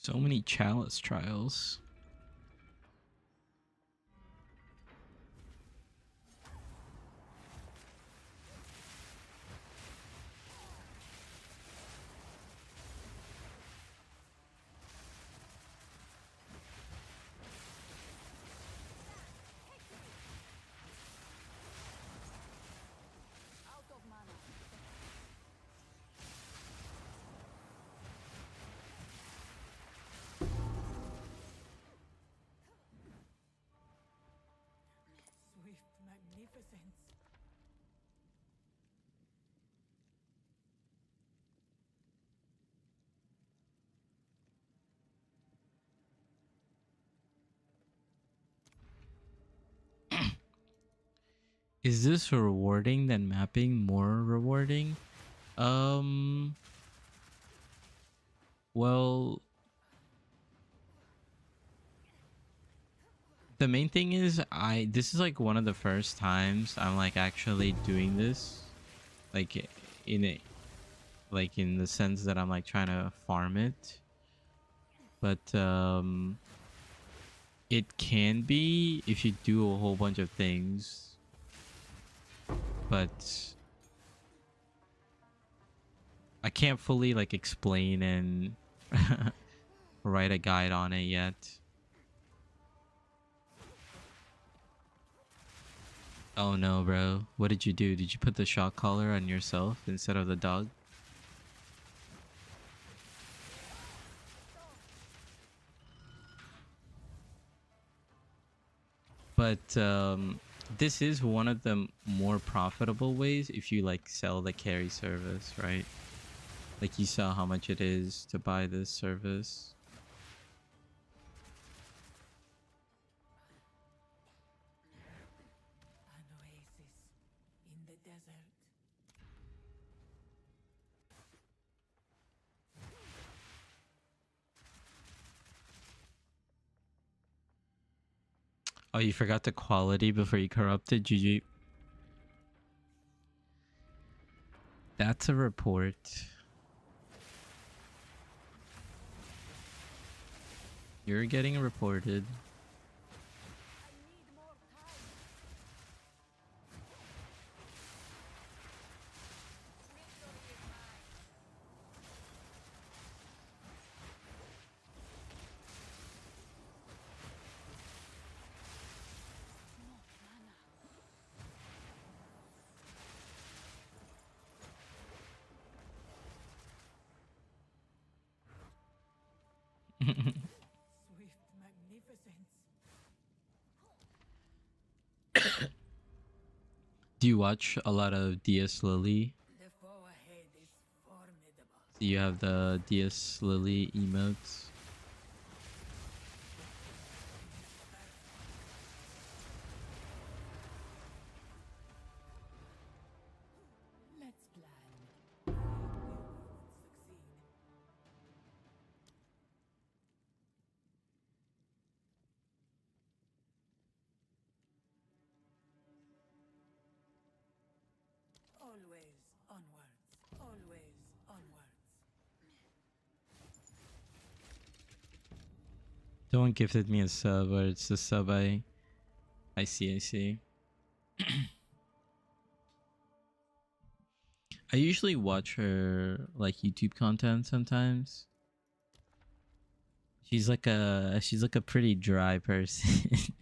So many chalice trials. Out of mana. Swift magnificence. Is this rewarding than mapping? More rewarding? Well, the main thing is this is like one of the first times I'm like actually doing this, like in it, like in the sense that I'm like trying to farm it. But it can be if you do a whole bunch of things, but I can't fully like explain and write a guide on it yet. Oh no, bro. What did you do? Did you put the shock collar on yourself instead of the dog? But this is one of the more profitable ways if you like sell the carry service, right? Like you saw how much it is to buy this service. An oasis in the desert. Oh, you forgot the quality before you corrupted? GG. That's a report. You're getting reported. I need more time. Victory is mine. No mana. Swift magnificence. Do you watch a lot of DS Lily? The foe ahead is formidable. Do you have the DS Lily emotes? Let's plan. I will succeed. Always onwards. Always onwards. Someone gifted me a sub, or it's the sub I see. I usually watch her like YouTube content sometimes. She's like a pretty dry person.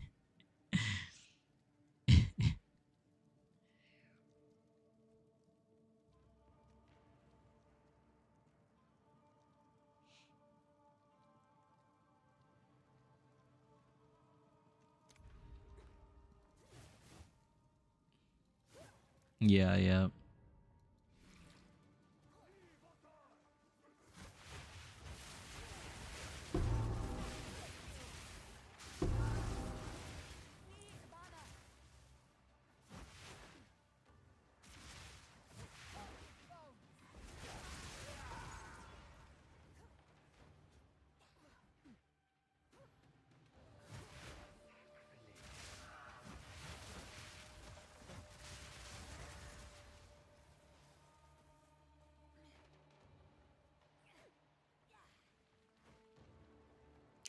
Yeah. Need mana.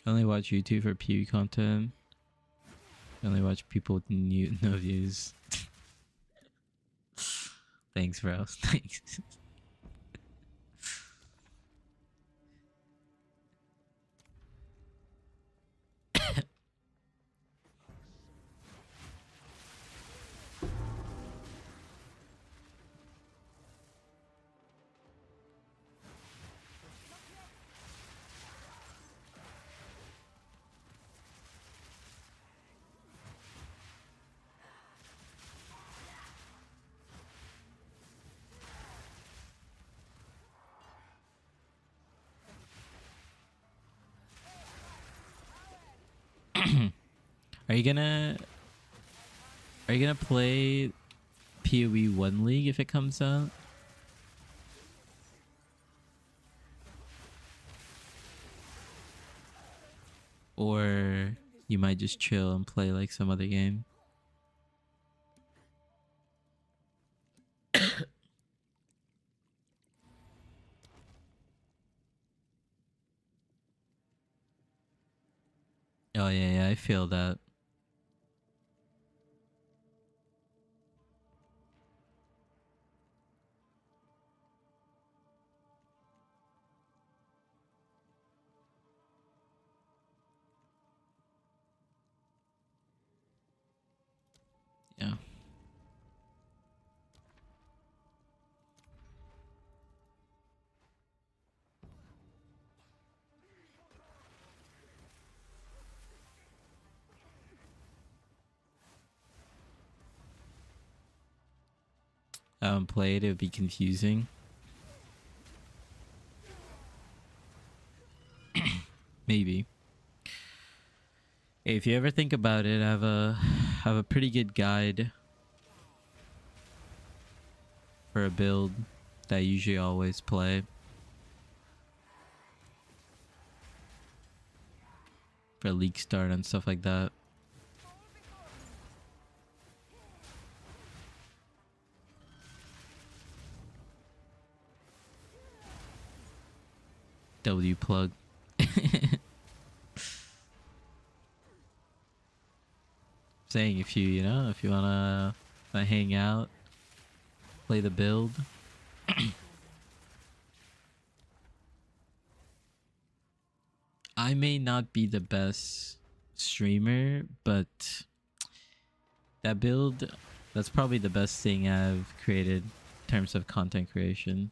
I only watch YouTube for PoE content. I only watch people with no views. Thanks, bro. Thanks. Are you gonna play PoE 1 League if it comes out? Or you might just chill and play like some other game? Oh yeah, I feel that. Yeah. I haven't played, it would be confusing. Maybe. Hey, if you ever think about it, I have a pretty good guide for a build that I usually always play. For league start and stuff like that. W plug. Saying if you wanna hang out, play the build. I may not be the best streamer, but that build, that's probably the best thing I've created in terms of content creation.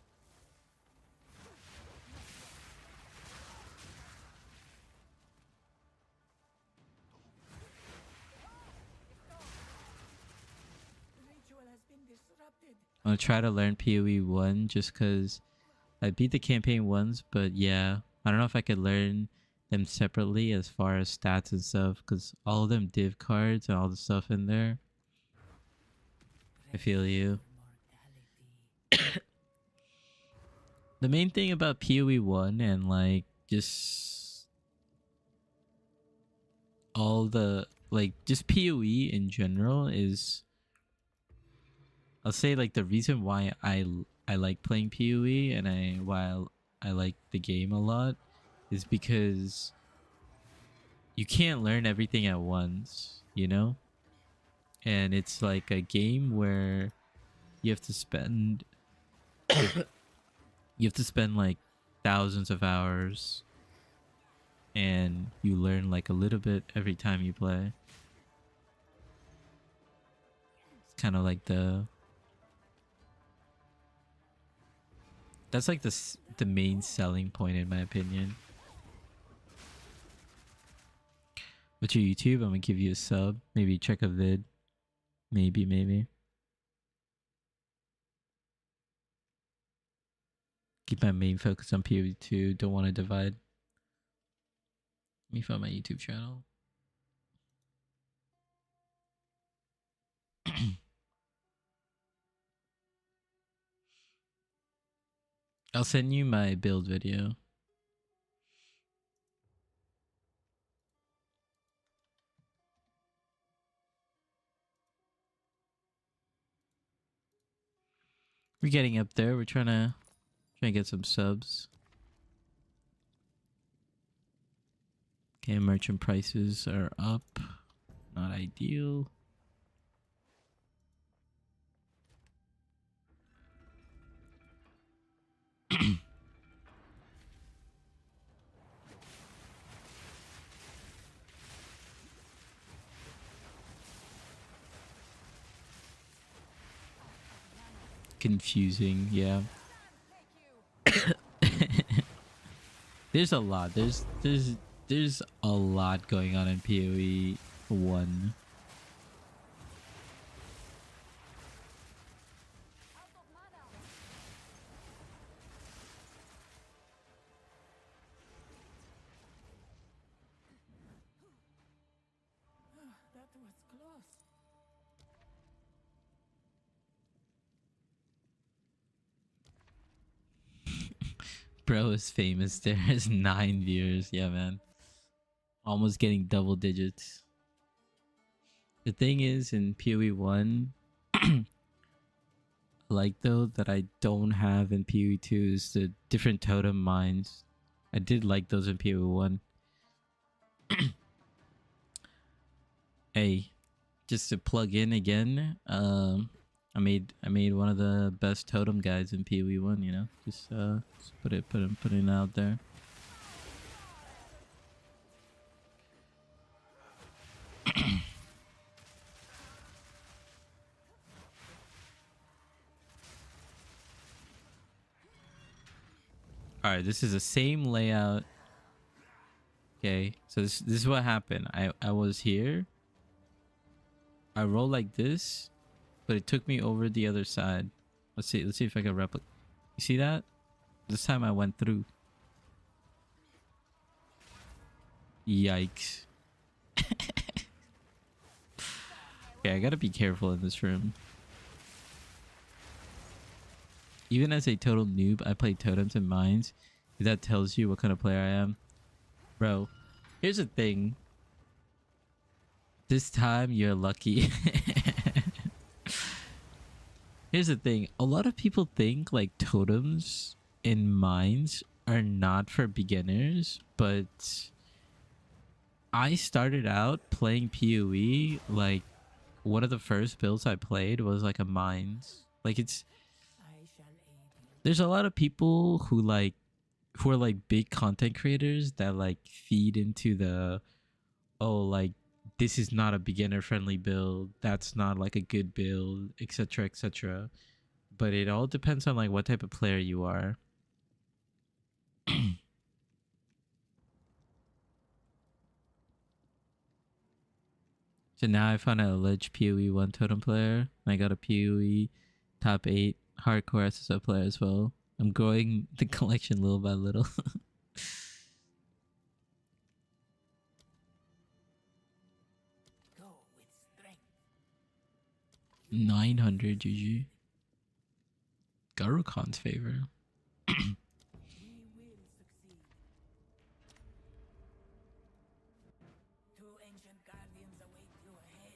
I'm gonna try to learn PoE 1 just because I beat the campaign once, but yeah, I don't know if I could learn them separately as far as stats and stuff, because all of them div cards and all the stuff in there. I feel you. The main thing about PoE 1 and like just all the just PoE in general is, I'll say like the reason why I like playing PoE and why I like the game a lot is because you can't learn everything at once, you know? And it's like a game where you have to spend like thousands of hours, and you learn like a little bit every time you play. It's kind of like that's like the main selling point in my opinion. What's your YouTube? I'm gonna give you a sub. Maybe check a vid. Maybe. Keep my main focus on PoE 2. Don't want to divide. Let me find my YouTube channel. I'll send you my build video. We're getting up there. We're trying to get some subs. Okay, merchant prices are up. Not ideal. Confusing, yeah. There's a lot. There's a lot going on in PoE 1. That was close. Bro is famous. There's 9 viewers. Yeah, man. Almost getting double digits. The thing is, in PoE 1, like though that I don't have in PoE 2 is the different totem mines. I did like those in PoE 1. Hey, just to plug in again, I made one of the best totem guides in PoE 1, you know? Just put it out there. All right, this is the same layout. Okay, so this is what happened. I was here. I rolled like this, but it took me over the other side. Let's see if I can replicate. You see that? This time I went through. Yikes. Okay, I gotta be careful in this room. Even as a total noob, I play totems and mines. If that tells you what kind of player I am. Bro, here's the thing. This time you're lucky. Here's the thing. A lot of people think like totems and mines are not for beginners, but I started out playing PoE. Like one of the first builds I played was like a mines. Like it's I shall aid you. there's a lot of people who are like big content creators that like feed into the, oh, like this is not a beginner friendly build, that's not like a good build, etc, etc. But it all depends on like what type of player you are. So now I found a ledge PoE 1 totem player. I got a PoE top 8 hardcore SSO player as well. I'm growing the collection little by little. Go with strength. 900 GG. Garukon's favor. We will succeed. Two ancient guardians await you ahead.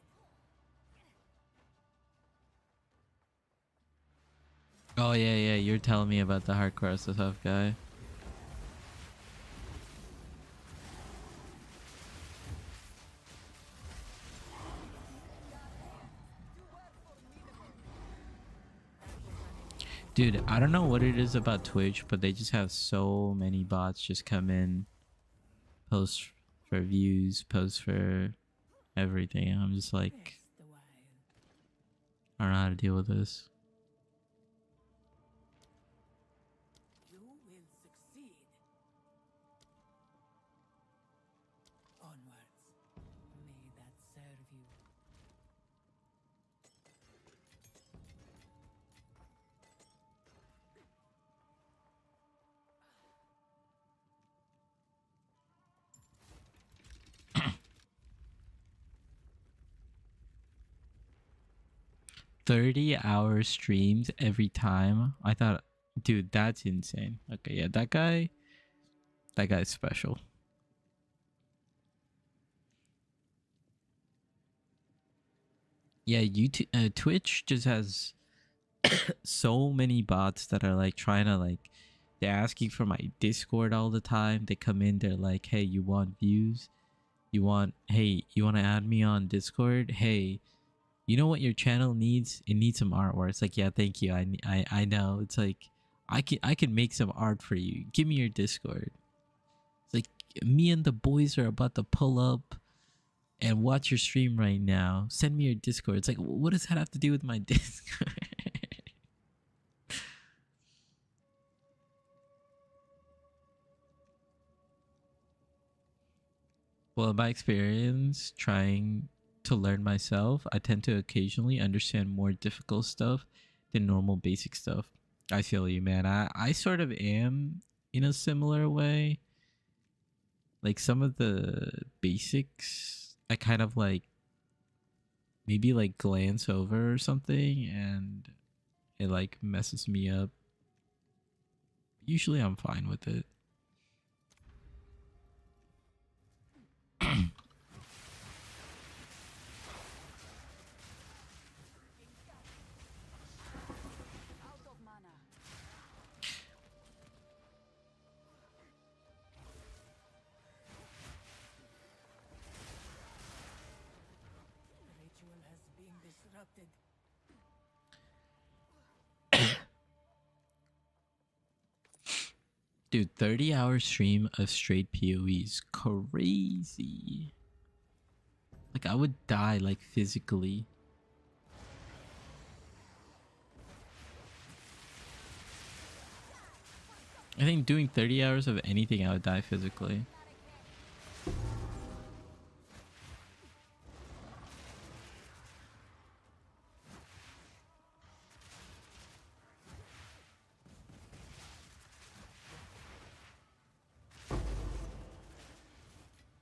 Oh yeah, you're telling me about the hardcore SSF guy. Dude, I don't know what it is about Twitch, but they just have so many bots just come in, post for views, post for everything. I'm just like, Rest a while. I don't know how to deal with this. You will succeed. Onwards. May that serve you. $30-hour streams every time. I thought, dude, that's insane. Okay, yeah, that guy's special. Yeah, YouTube, Twitch just has so many bots that are like trying to like, they're asking for my Discord all the time. They come in, they're like, hey, you want views? Hey, you want to add me on Discord? Hey, you know what your channel needs? It needs some artwork. It's like, yeah, thank you. I know. It's like, I can make some art for you. Give me your Discord. It's like, me and the boys are about to pull up and watch your stream right now. Send me your Discord. It's like, what does that have to do with my Discord? Well, in my experience trying to learn myself, I tend to occasionally understand more difficult stuff than normal basic stuff. I feel you, man. I sort of am in a similar way. Like some of the basics, I kind of like maybe like glance over or something and it like messes me up. Usually I'm fine with it. Out of mana. The ritual has been disrupted. Dude, 30-hour stream of straight PoE is crazy. Like I would die like physically. I think doing 30 hours of anything, I would die physically.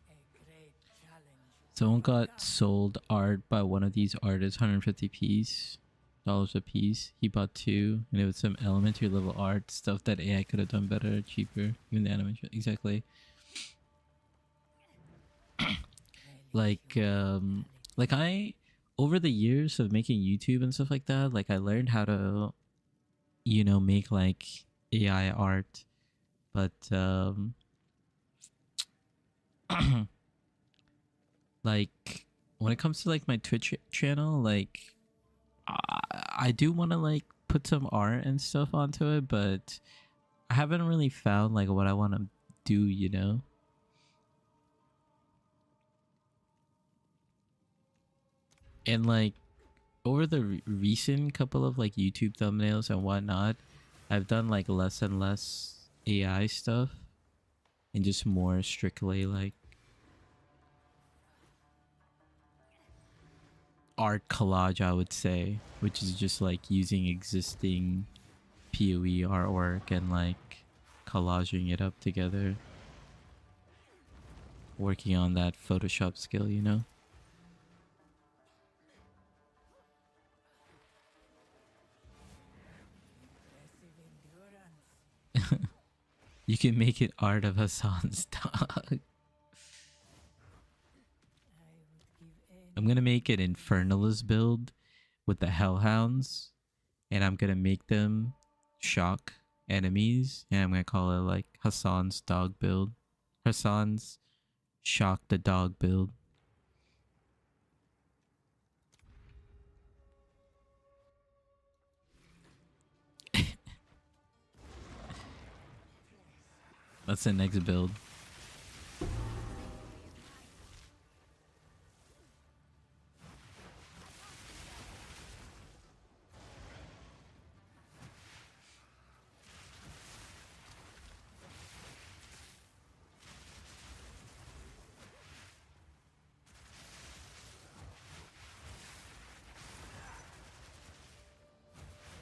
A great challenge. Someone got sold art by one of these artists, 150 dollars a piece. He bought two, and it was some elementary level art stuff that AI could have done better, cheaper, even the animation. Exactly. Like I over the years of making YouTube and stuff like that, like I learned how to, you know, make like AI art, but like when it comes to like my Twitch channel, like I do want to like put some art and stuff onto it, but I haven't really found like what I want to do, you know? And like over the recent couple of like YouTube thumbnails and whatnot, I've done like less and less AI stuff and just more strictly like art collage, I would say, which is just like using existing PoE artwork and like collaging it up together. Working on that Photoshop skill, you know? Impressive endurance. You can make it art of Hassan's dog. I would give I'm gonna make an Infernalist build with the Hellhounds, and I'm gonna make them shock enemies, and I'm gonna call it like Hassan's dog build. Hassan's shock the dog build. That's the next build.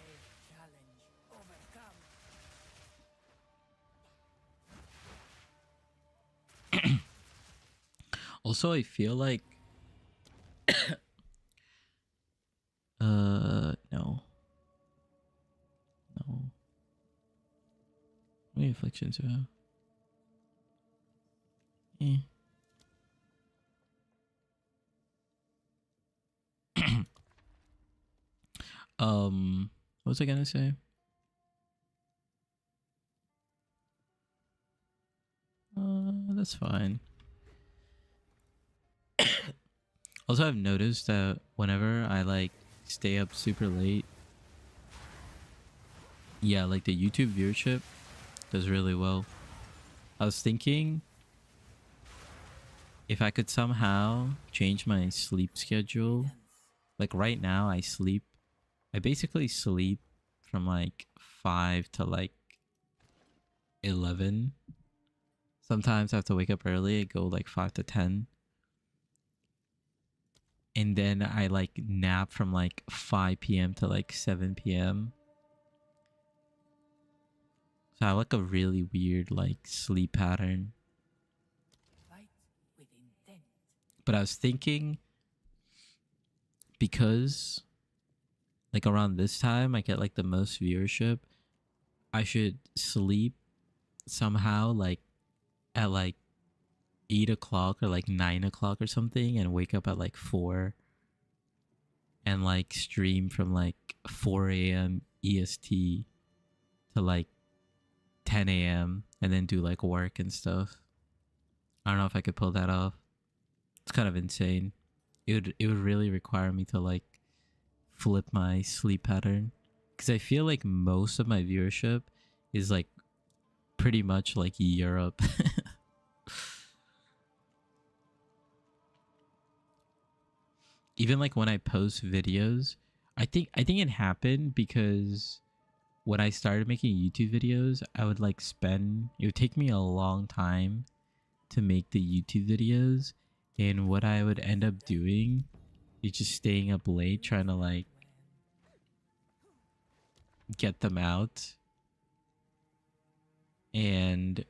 great challenge. Overcome. Also, I feel like no. No. How many afflictions do I have? What was I gonna say? That's fine. Also, I've noticed that whenever I like stay up super late, yeah, like the YouTube viewership does really well. I was thinking if I could somehow change my sleep schedule. Like right now I basically sleep from like 5 to like 11. Sometimes I have to wake up early. I go like 5 to 10. And then I like nap from like 5 p.m. to like 7 p.m. So I have like a really weird like sleep pattern. Fight with intent. But I was thinking because like around this time I get like the most viewership, I should sleep somehow like at like 8 o'clock or like 9 o'clock or something and wake up at like 4 and like stream from like 4 a.m. EST to like 10 a.m. and then do like work and stuff. I don't know if I could pull that off. It's kind of insane. It would really require me to like flip my sleep pattern because I feel like most of my viewership is like pretty much like Europe. Even like when I post videos, I think it happened because when I started making YouTube videos, I would like spend, it would take me a long time to make the YouTube videos, and what I would end up doing is just staying up late trying to like get them out. And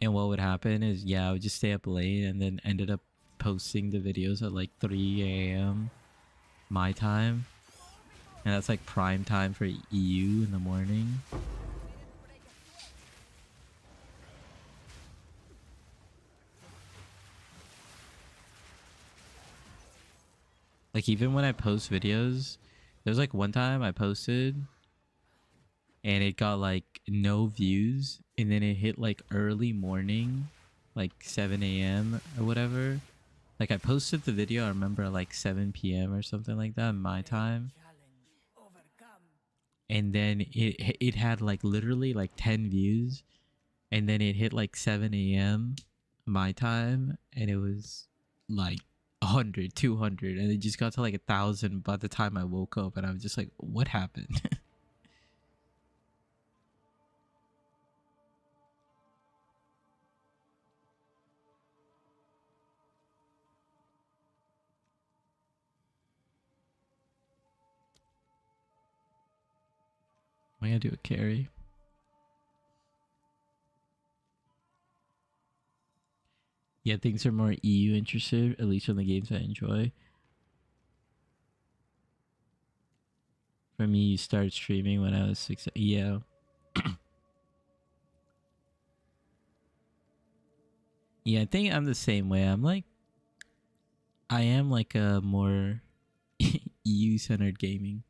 and what would happen is, yeah, I would just stay up late and then ended up posting the videos at like 3 a.m. my time. And that's like prime time for EU in the morning. Like even when I post videos, there's like one time I posted and it got like no views, and then it hit like early morning, like 7 a.m. or whatever. Like I posted the video, I remember at like 7 p.m. or something like that my time. Challenge overcome. And then it had like literally like 10 views, and then it hit like 7 a.m. my time, and it was like 100, 200, and it just got to like 1,000 by the time I woke up, and I was just like, what happened? Am I gonna do a carry? Yeah, things are more EU interested, at least on the games I enjoy. For me, you started streaming when I was 6. Yeah. Yeah, I think I'm the same way. I am like a more EU centered gaming.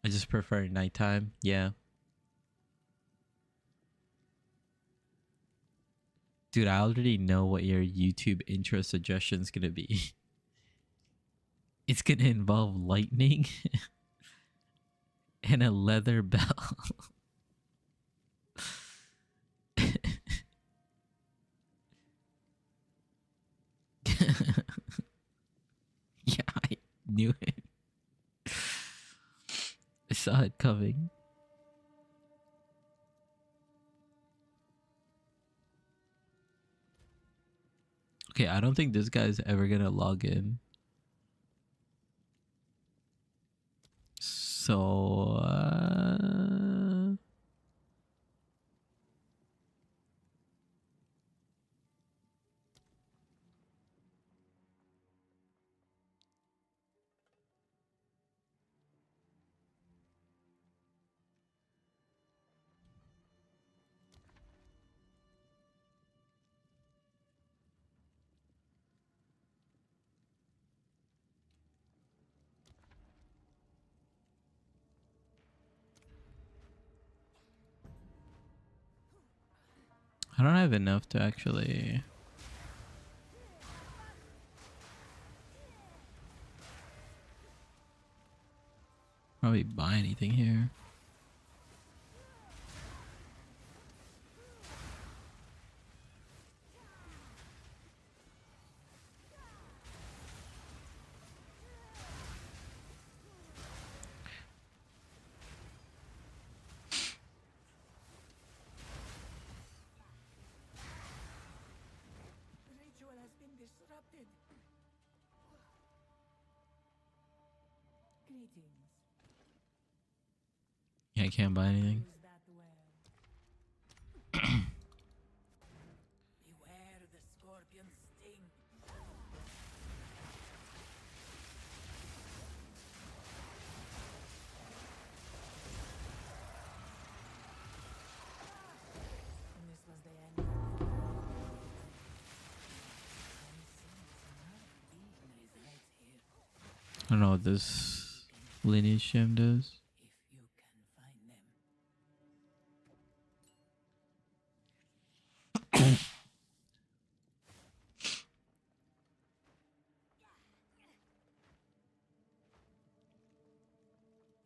I just prefer nighttime. Yeah. Dude, I already know what your YouTube intro suggestion is gonna be. It's gonna involve lightning and a leather bell. Yeah, I knew it. I saw it coming. Okay, I don't think this guy's ever gonna log in. So, I don't have enough to actually probably buy anything here. The ritual has been disrupted. Greetings. Yeah, I can't buy anything. Use that well. Beware the scorpion sting. And this was the end of the I don't know what this lineage gem does. if you can find them.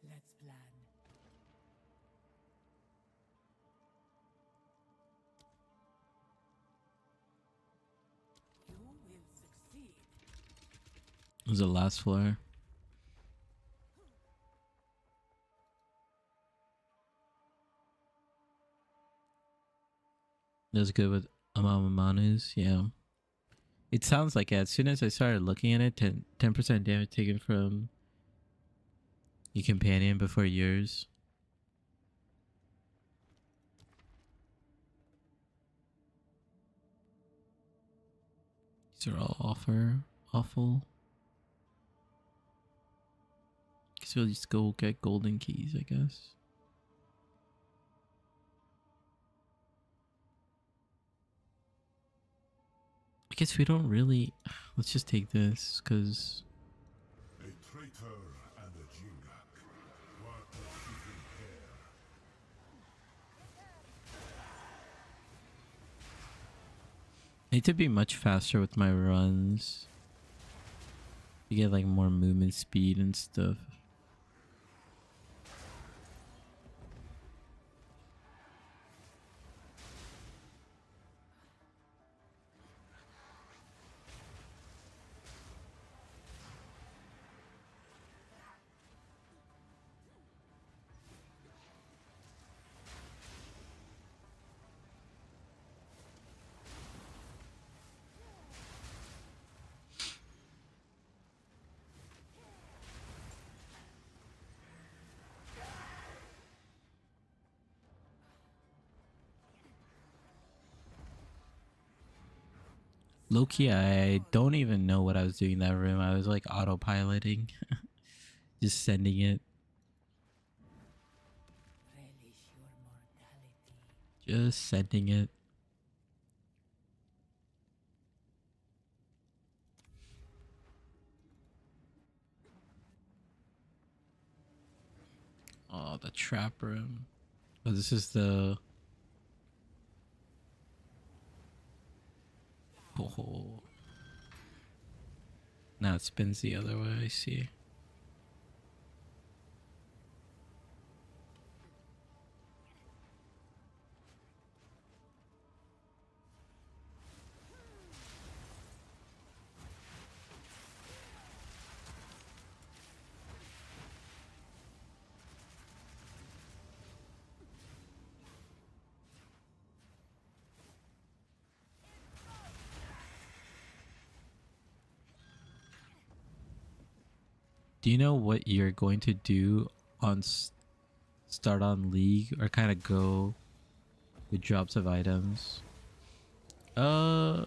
Let's plan. You will succeed. This is the last floor. That's good with Amamamanus, yeah. It sounds like it. As soon as I started looking at it, 10% damage taken from your companion before yours. These are all awful. Guess we'll just go get golden keys, I guess. I guess we don't really. Let's just take this, because A traitor and a Jingak. What a shooting pair. I need to be much faster with my runs. You get like more movement speed and stuff. Low-key, I don't even know what I was doing in that room. I was like autopiloting. Just sending it. Relish your mortality. Just sending it. Oh, the trap room. Oh, this is the... Oh. Now it spins the other way, I see. Do you know what you're going to do on start on League, or kind of go with drops of items? I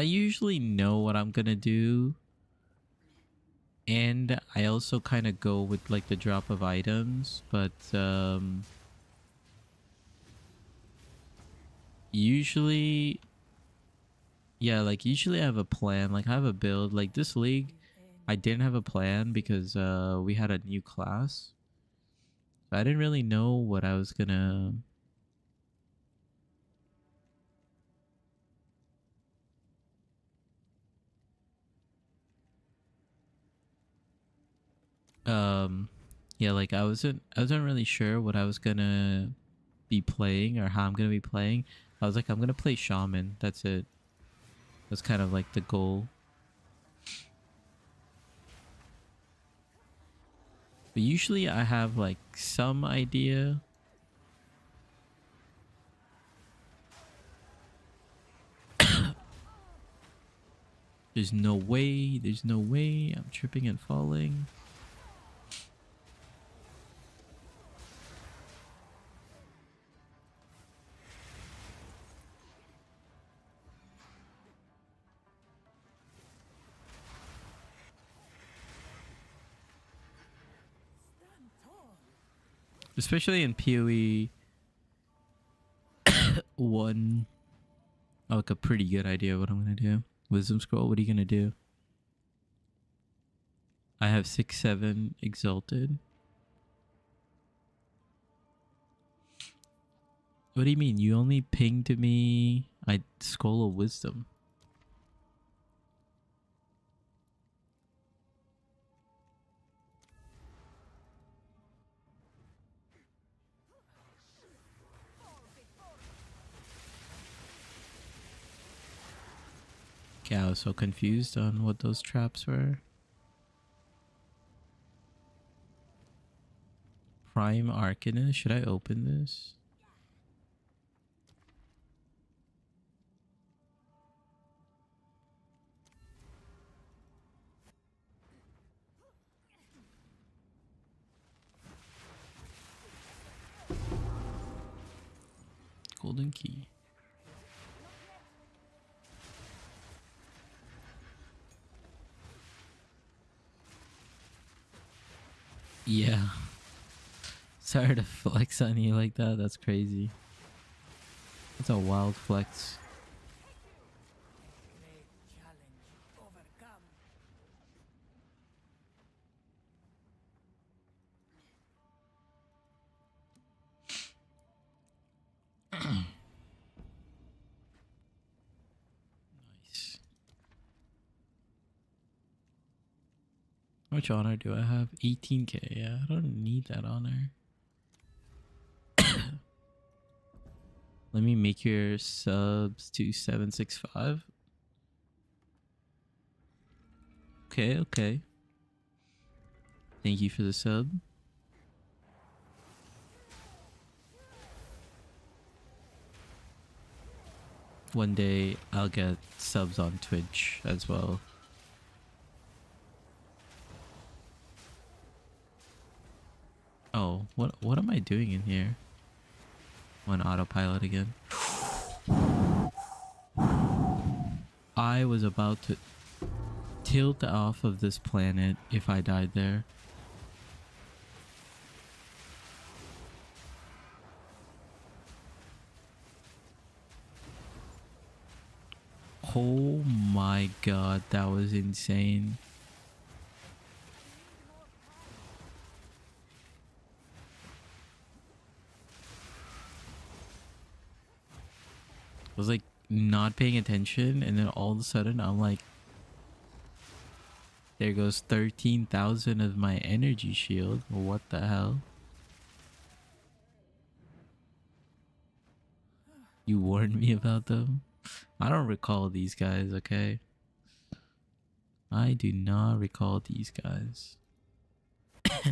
usually know what I'm gonna do, and I also kind of go with like the drop of items, but usually, yeah, like usually I have a plan. Like I have a build. Like this league, I didn't have a plan because we had a new class, I didn't really know what I was gonna yeah, like I wasn't really sure what I was gonna be playing or how I'm gonna be playing. I was like, I'm gonna play shaman. That's it. That's kind of like the goal. But usually I have like some idea. There's no way. There's no way. I'm tripping and falling. Stand tall. Especially in PoE 1. I have like a pretty good idea what I'm gonna do. Wisdom scroll, what are you gonna do? I have 6-7 exalted. What do you mean? You only pinged me scroll of wisdom. Okay, I was so confused on what those traps were. Prime Arcanist. Should I open this? Golden key. Yeah. Sorry to flex on you like that. That's crazy. That's a wild flex. Great challenge overcome. Nice. How much honor do I have? 18k. Yeah, I don't need that honor. Let me make your subs to 765. Okay, okay. Thank you for the sub. One day I'll get subs on Twitch as well. Oh, what am I doing in here? On autopilot again. I was about to tilt off of this planet if I died there. Oh my god, that was insane. I was like not paying attention, and then all of a sudden I'm like, there goes 13,000 of my energy shield. What the hell? You warned me about them? I don't recall these guys, okay? I do not recall these guys. A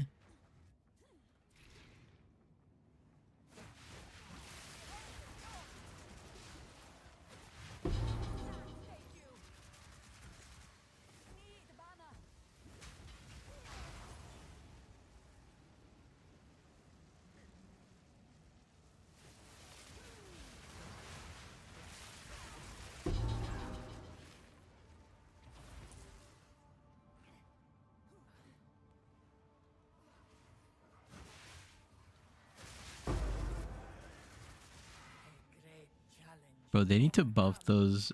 great challenge. Bro, they need to buff those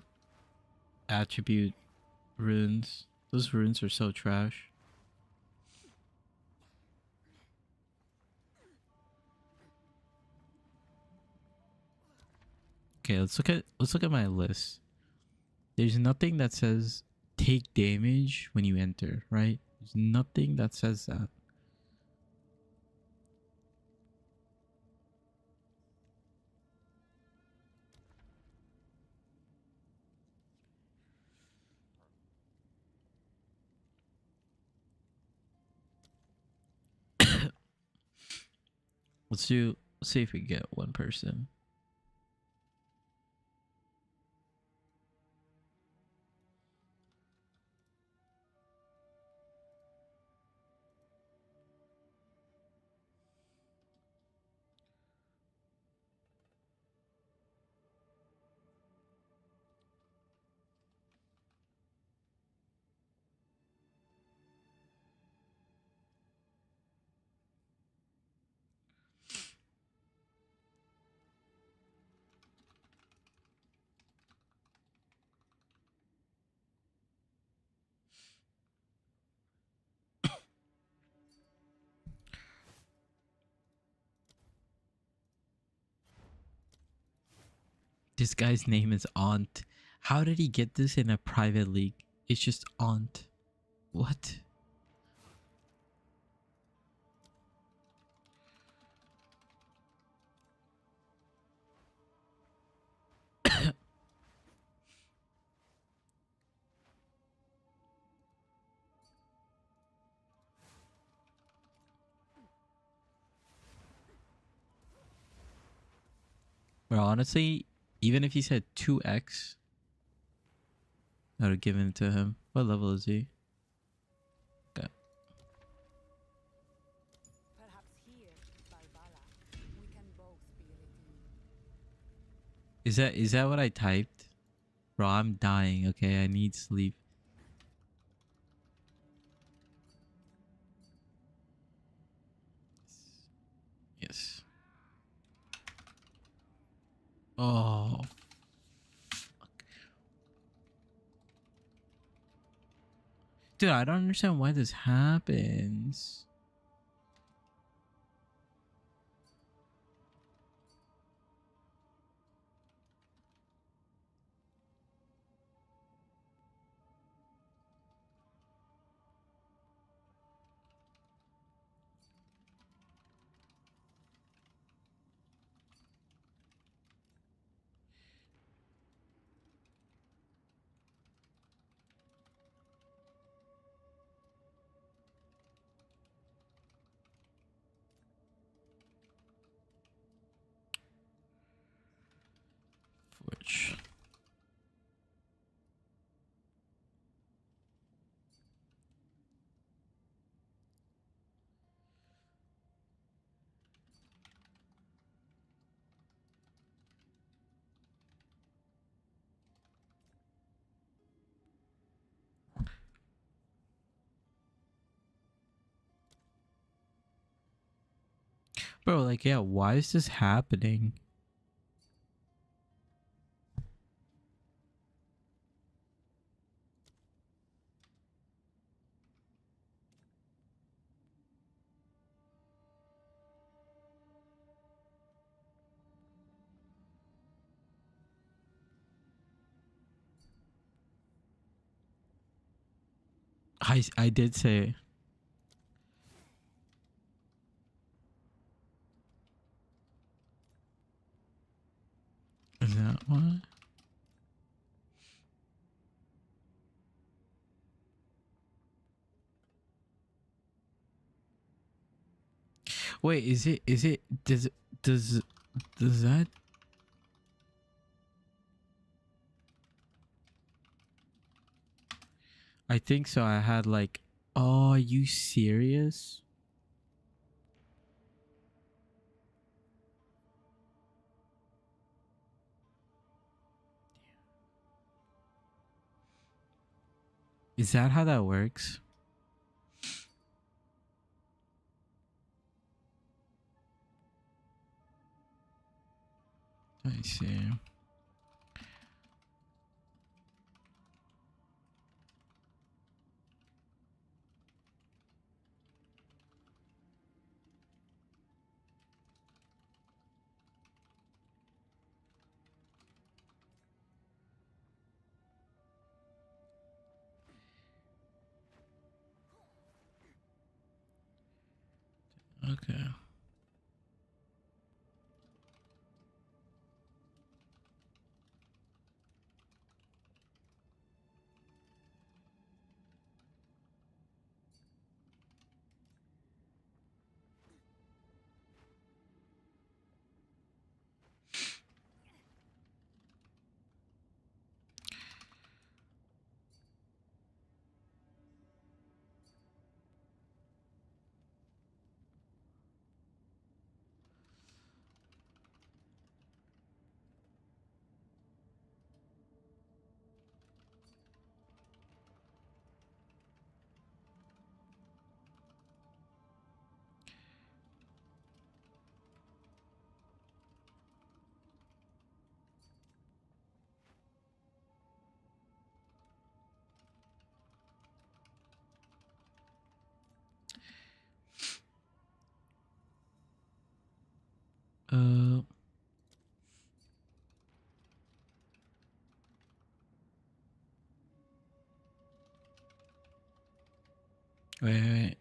attribute runes. Those runes are so trash. Okay, let's look at my list. There's nothing that says take damage when you enter, right? There's nothing that says that. Let's see if we get one person. This guy's name is Aunt. How did he get this in a private league? It's just Aunt. What? Bro, honestly, even if he said 2x, I would have given it to him. What level is he? Okay. Perhaps here, Balbala, we can both be redeemed. Is that what I typed? Bro, I'm dying, okay? I need sleep. Yes. Oh, dude, I don't understand why this happens. Which bro, like, yeah, why is this happening? I did say. Is that why? Wait, is it does that? I think so. I had like, oh, are you serious? Is that how that works? I see. Okay. Uh, wait.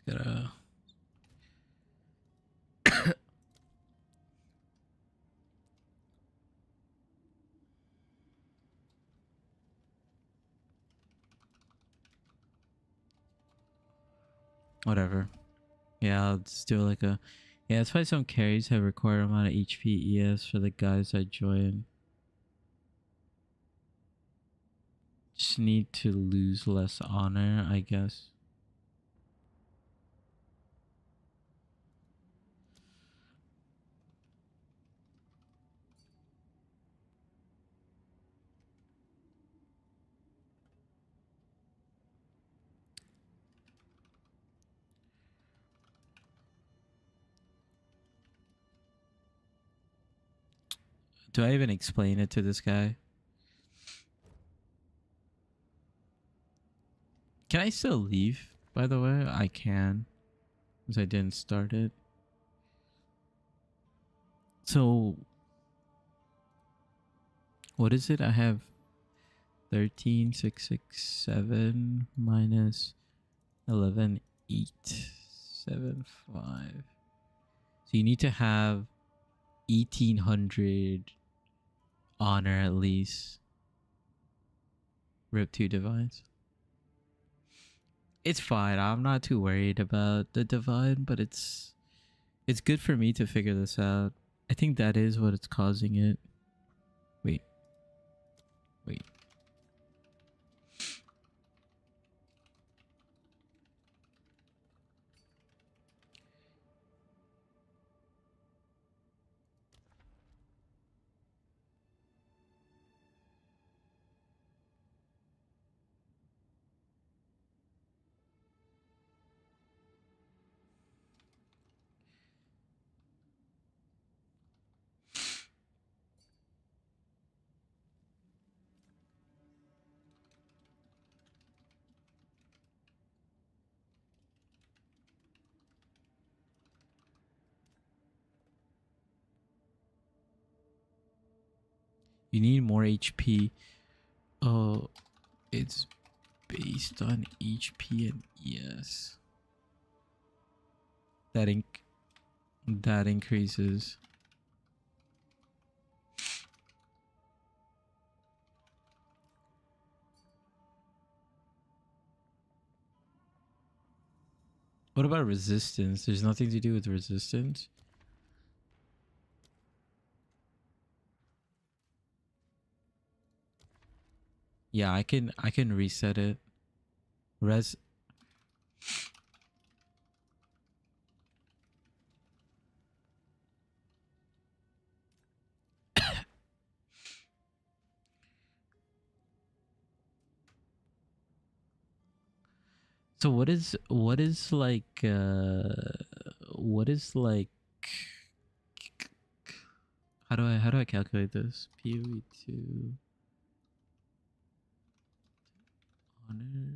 Just gotta. Whatever. Yeah, I'll just do like a. Yeah, that's why some carries have required amount of HP ES for the guys that join. Just need to lose less honor, I guess. Do I even explain it to this guy? Can I still leave, by the way? I can, because I didn't start it. So, what is it? I have 13, 6, 6, 7 minus 11, 8, 7, 5. So you need to have 1800 honor at least. Rip 2 divines. It's fine. I'm not too worried about the divine, but it's good for me to figure this out. I think that is what it's causing it. Wait. You need more HP. Oh, it's based on HP and ES. That increases. What about resistance? There's nothing to do with resistance. Yeah, I can reset it. So what is like what is like how do I calculate this? PoE to honor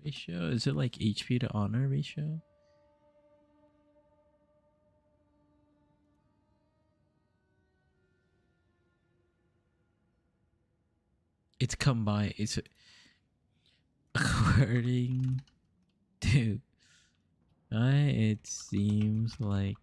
ratio? Is it like HP to honor ratio? It's combined. It's according to it seems like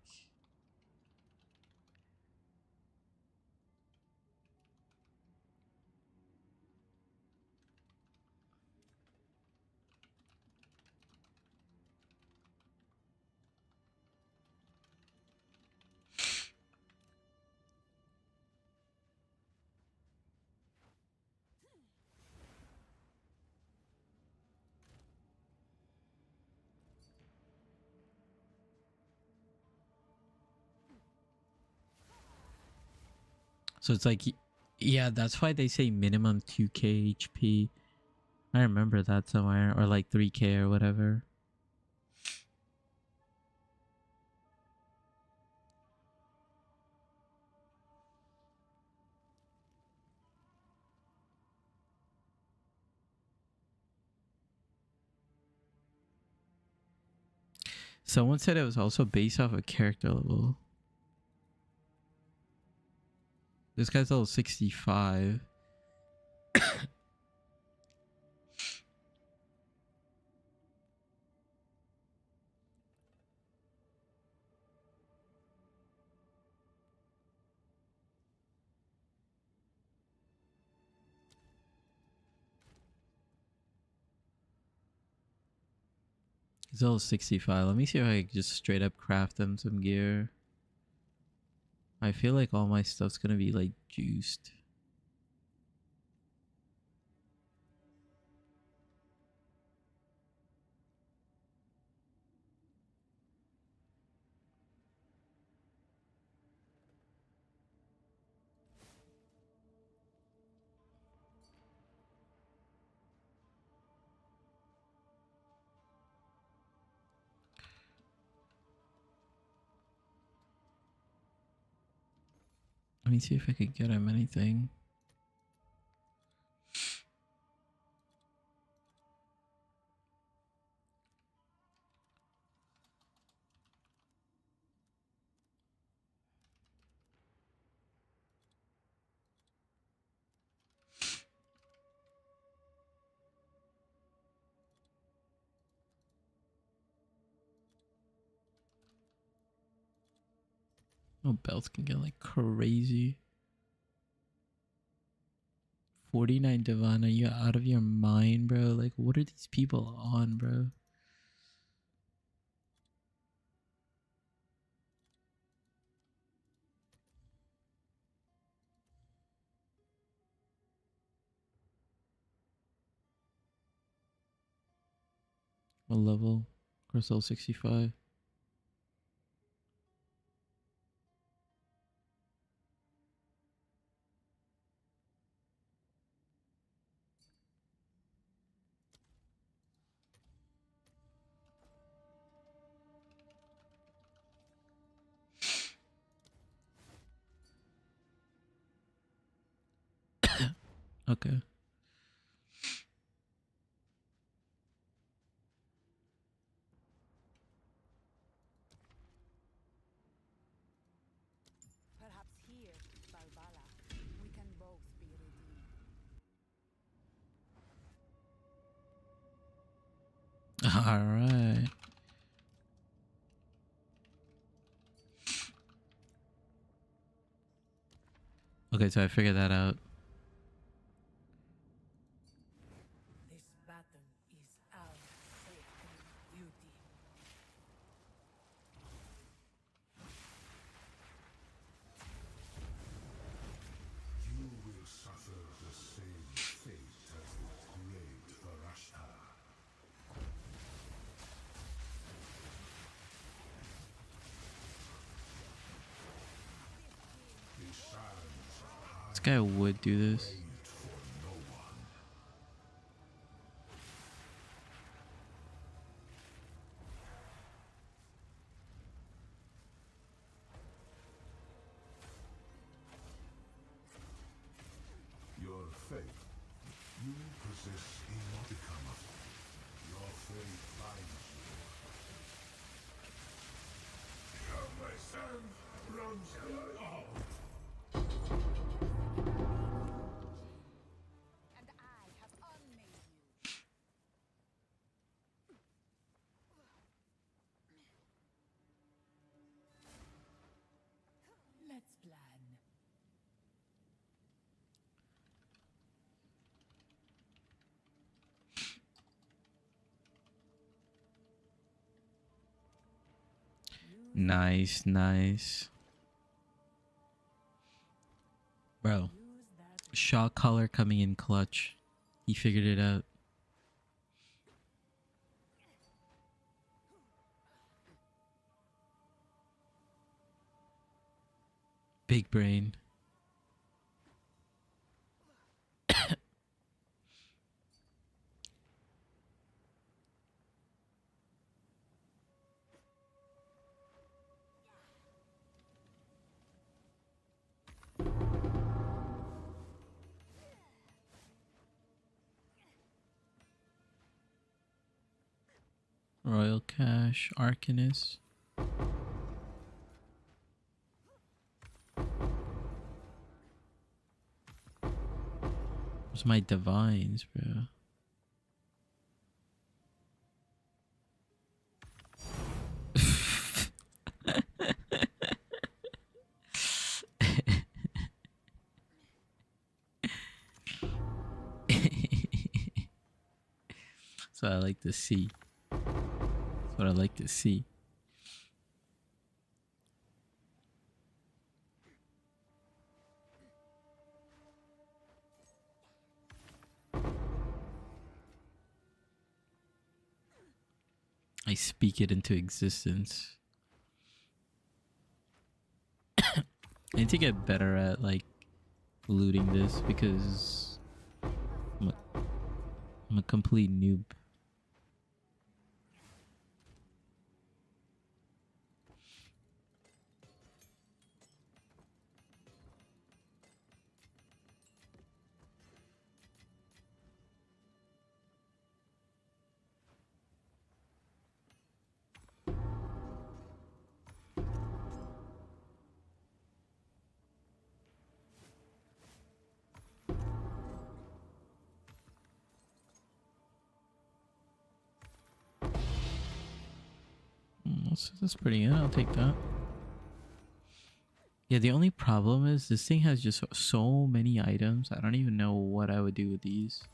so it's like yeah, that's why they say minimum 2k HP. I remember that somewhere, or like 3k or whatever. Someone said it was also based off of character level. This guy's level 65. He's level 65. Let me see if I can just straight up craft him some gear. I feel like all my stuff's gonna be like juiced. Let me see if I could get him anything. Oh, belts can get like crazy. 49 Divana, you're out of your mind, bro. Like, what are these people on, bro? What level? Crystal 65. Okay. Perhaps here, Balbala, we can both be redeemed. All right. Okay, so I figured that out. This battle is our sacred duty. You will suffer the same fate as the great Varshta. The sands of This guy would do this. hate for no one. faith. You possess a modicum of it. Your faith binds you. My son runs all. And I have unmade you. Let's plan. Nice, nice. Bro, Use that. shot caller coming in clutch. He figured it out. Big brain. Royal Cash, Arcanist. Where's my divines, bro? That's what I like to see. That's what I like to see. I speak it into existence. I need to get better at like looting this because I'm a complete noob. That's pretty good. I'll take that. Yeah, the only problem is this thing has just so many items. I don't even know what I would do with these.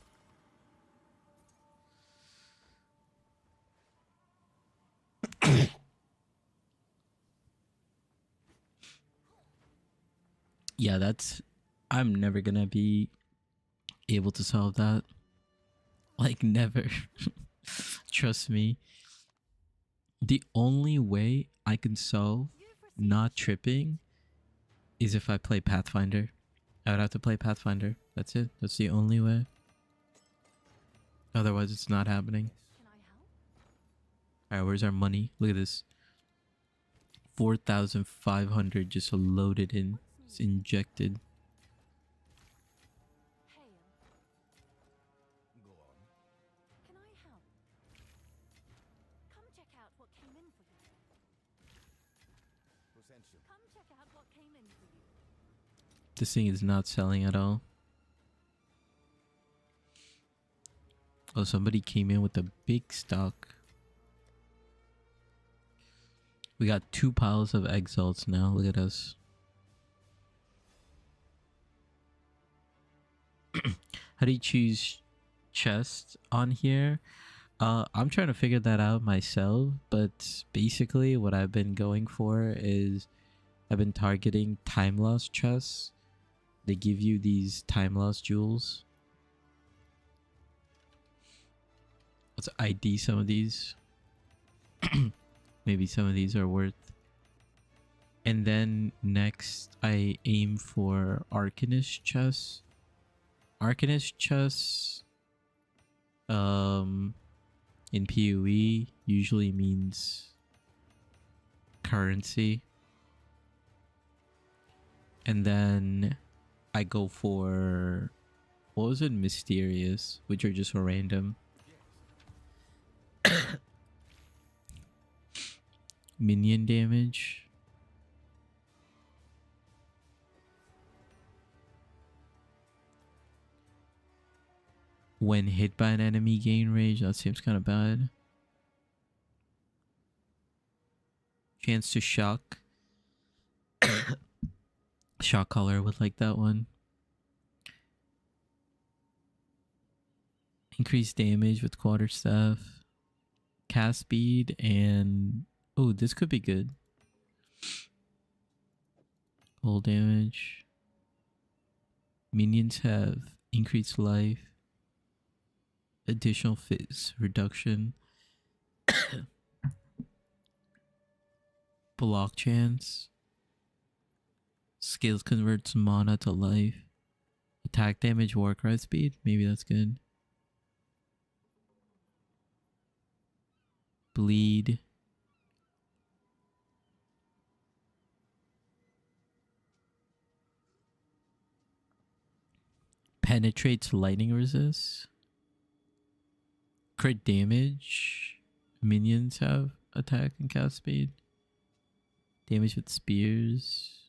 Yeah, that's... I'm never gonna be able to solve that. Like, never. Trust me. The only way I can solve not tripping is if I play Pathfinder. I would have to play Pathfinder. That's it. That's the only way. Otherwise, it's not happening. Can I help? Alright, where's our money? Look at this. 4,500 just loaded in. It's injected. Hail. Go on. Can I help? Come check out what came in for you. Who sent you? Come check out what came in for you. This thing is not selling at all. Oh, somebody came in with a big stock. We got 2 piles of exalts now. Look at us. How do you choose chest on here? I'm trying to figure that out myself, but basically what I've been going for is I've been targeting time loss chests. They give you these time loss jewels. Let's ID some of these. Maybe some of these are worth. And then next I aim for Arcanist chests. Arcanist chests in PoE usually means currency. And then I go for What was it? Mysterious, which are just random. Minion damage. When hit by an enemy, gain rage. That seems kind of bad. Chance to shock. Shock collar would like that one. Increased damage with quarterstaff. Cast speed and... Oh, this could be good. Full damage. Minions have increased life. Additional fizz reduction. Block chance. Skills converts mana to life. Attack damage, war cry speed. Maybe that's good. Bleed. Penetrates lightning resist. Crit damage. Minions have attack and cast speed. Damage with spears.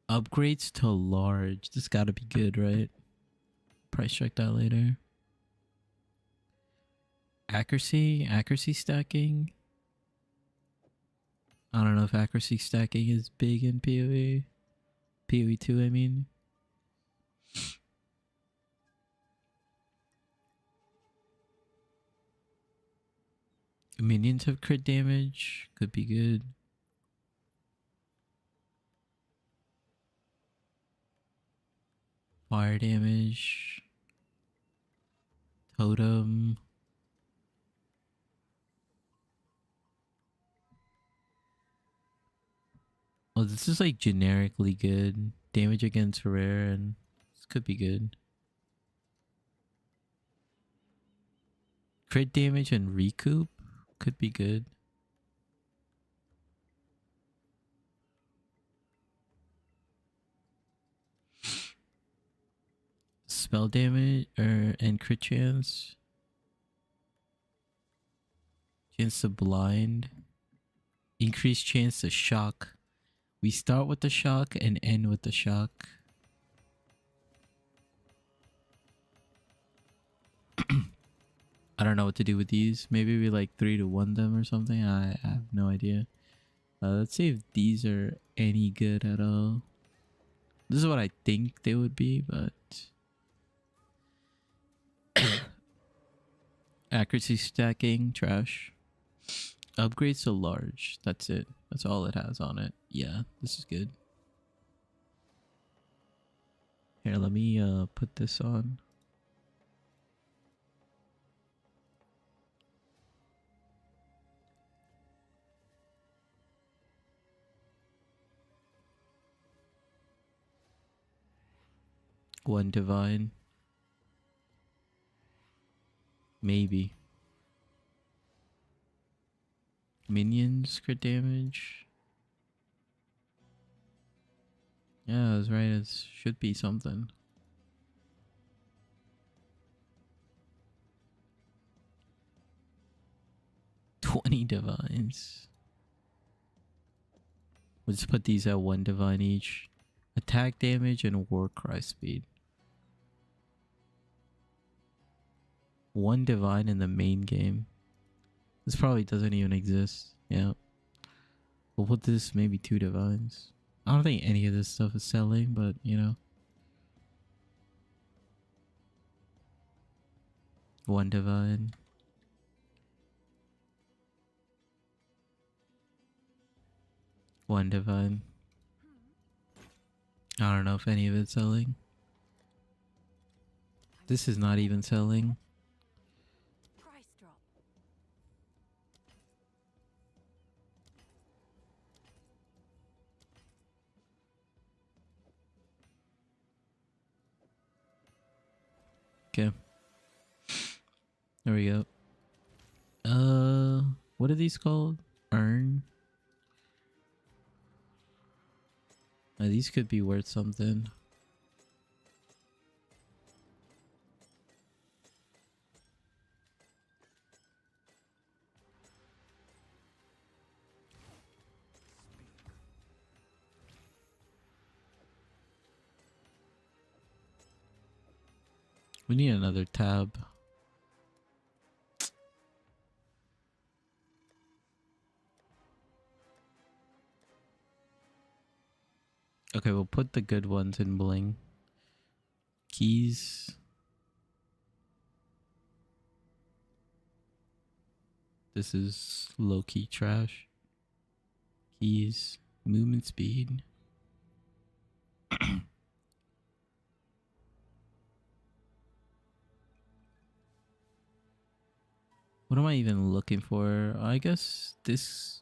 Upgrades to large. This gotta be good, right? Price check that later. Accuracy. Accuracy stacking. I don't know if accuracy stacking is big in PoE. PoE 2, I mean. Minions have crit damage. Could be good. Fire damage. Totem. Oh, this is like generically good. Damage against rare, and this could be good. Crit damage and recoup could be good. Spell damage and crit chance. Chance to blind. Increased chance to shock. We start with the shock and end with the shock. I don't know what to do with these. Maybe we like 3-to-1 them or something. I have no idea. Let's see if these are any good at all. This is what I think they would be, but... Accuracy stacking, trash. Upgrades to large. That's it. That's all it has on it. Yeah, this is good. Here, let me put this on. One divine. Maybe. Minions, crit damage. Yeah, I was right. It should be something. $20 divines. Let's put these at 1 divine each. Attack damage and war cry speed. 1 divine in the main game. This probably doesn't even exist. Yeah. We'll put this maybe 2 divines. I don't think any of this stuff is selling, but you know. 1 divine. One divine. I don't know if any of it's selling. This is not even selling. Price drop. Okay. There we go. What are these called? Earn. These could be worth something. We need another tab. Okay, we'll put the good ones in bling. Keys. This is low-key trash. Keys. Movement speed. What am I even looking for? I guess this...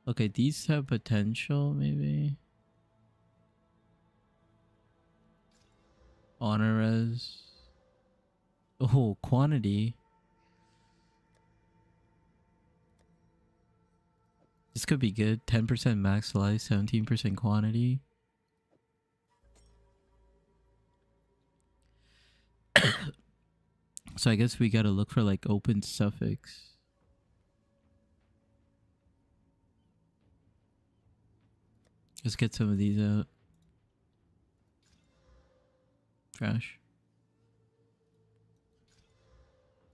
Okay, these have potential, maybe. Honor res. Oh, quantity. This could be good. 10% max life, 17% quantity. So I guess we gotta look for like open suffix. Let's get some of these out. Trash.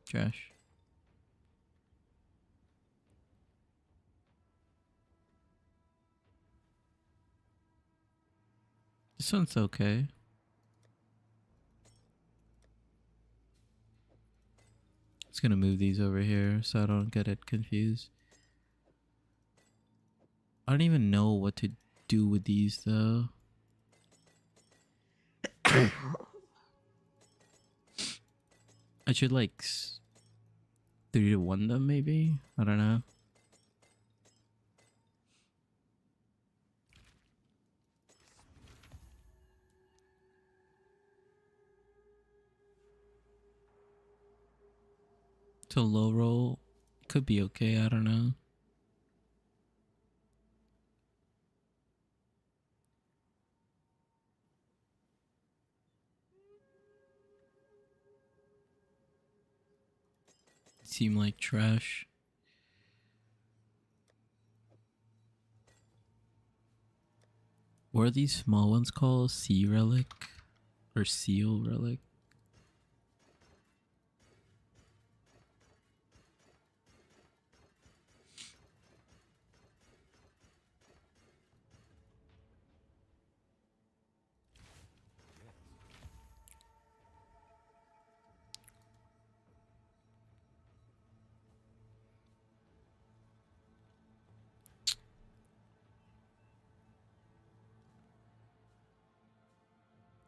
Trash. This one's okay. Just gonna move these over here so I don't get it confused. I don't even know what to do with these though. I should like 3 to 1 them maybe? I don't know. So low roll could be okay, I don't know. Seem like trash. What are these small ones called? Sea relic? Or seal relic?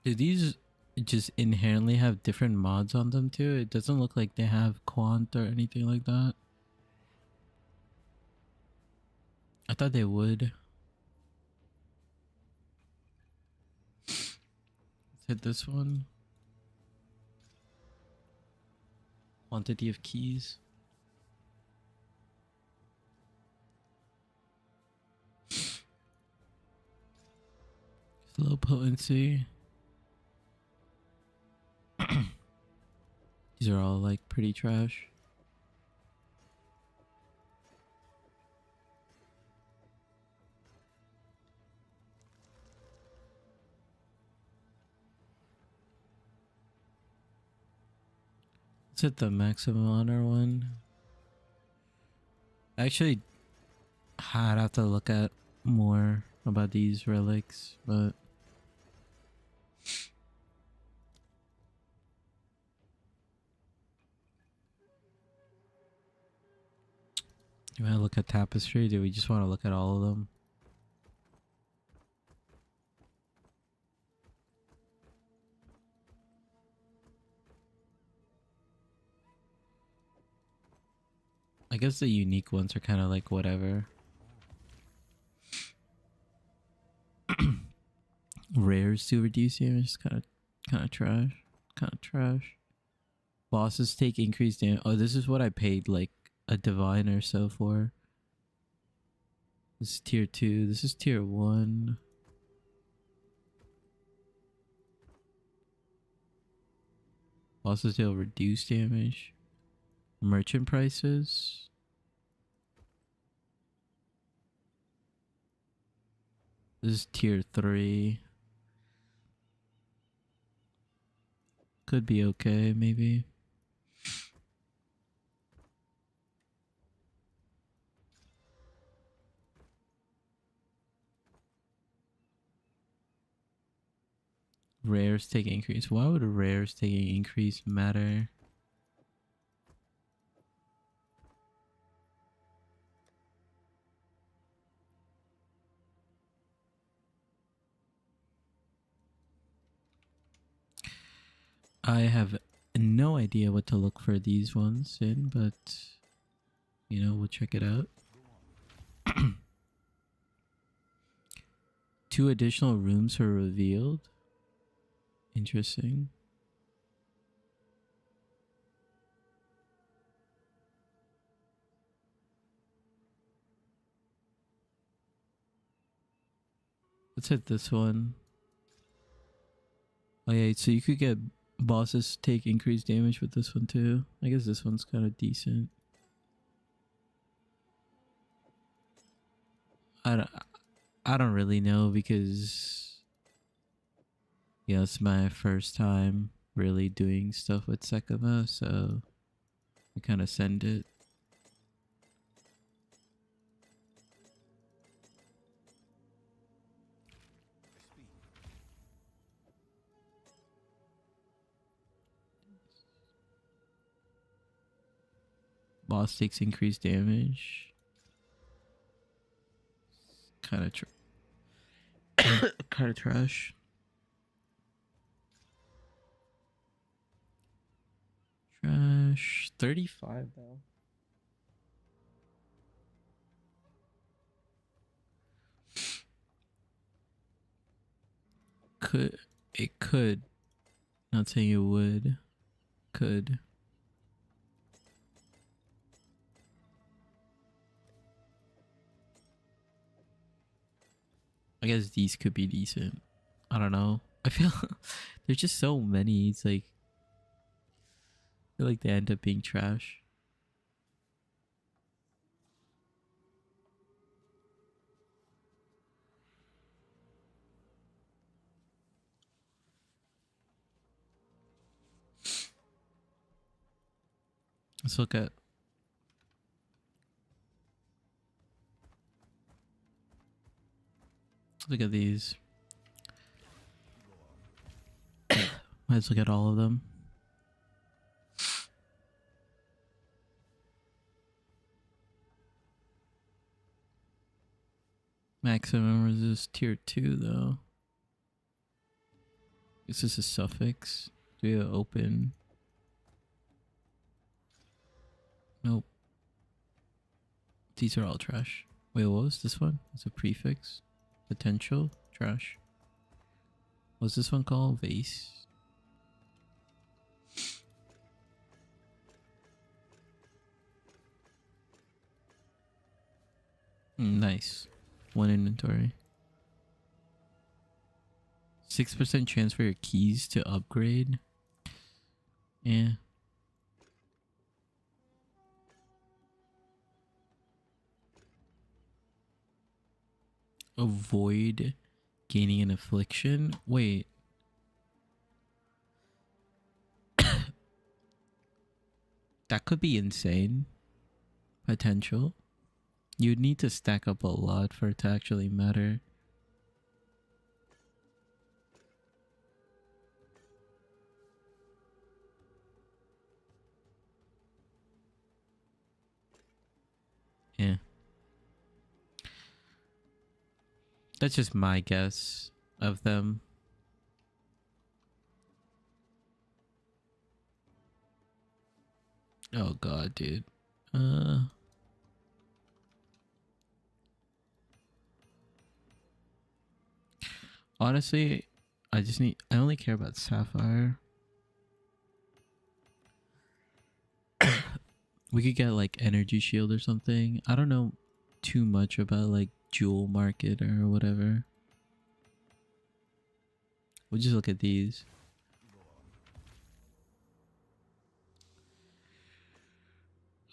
Do these just inherently have different mods on them too? It doesn't look like they have quant or anything like that. I thought they would. Let's hit this one. Quantity of keys. Low potency. These are all like pretty trash. Let's hit the maximum honor one. Actually, I'd have to look at more about these relics, but you want to look at tapestry? Do we just want to look at all of them? I guess the unique ones are kind of like whatever. Rares to reduce damage, kind of trash. Kind of trash. Bosses take increased damage. Oh, this is what I paid like a divine or so for. This is tier 2. This is tier 1. Bosses deal reduced damage. Merchant prices. This is tier 3. Could be okay, maybe. Rares take increase. Why would rares taking increase matter? I have no idea what to look for these ones in, but you know, we'll check it out. 2 additional rooms are revealed. Interesting. Let's hit this one. Oh yeah, so you could get bosses take increased damage with this one too. I guess this one's kind of decent. I don't really know because yeah, it's my first time really doing stuff with Sekima, so I kind of send it. Boss takes increased damage. Kind of kind of trash. Trash. 35 though. Could. Not saying it would. Could. I guess these could be decent. I don't know. I feel there's just so many. It's like I feel like they end up being trash. Let's look at these. Let's look at all of them. Maximum resist tier 2 though. Is this a suffix? Do we have open? Nope. These are all trash. Wait, what was this one? It's a prefix. Potential? Trash. What's this one called? Vase? Nice. 1 inventory. 6% chance for your keys to upgrade. Yeah. Avoid gaining an affliction. Wait. That could be insane. Potential. You'd need to stack up a lot for it to actually matter. Yeah. That's just my guess of them. Oh god, dude. Honestly, I only care about Sapphire. We could get like Energy Shield or something. I don't know too much about like Jewel Market or whatever. We'll just look at these.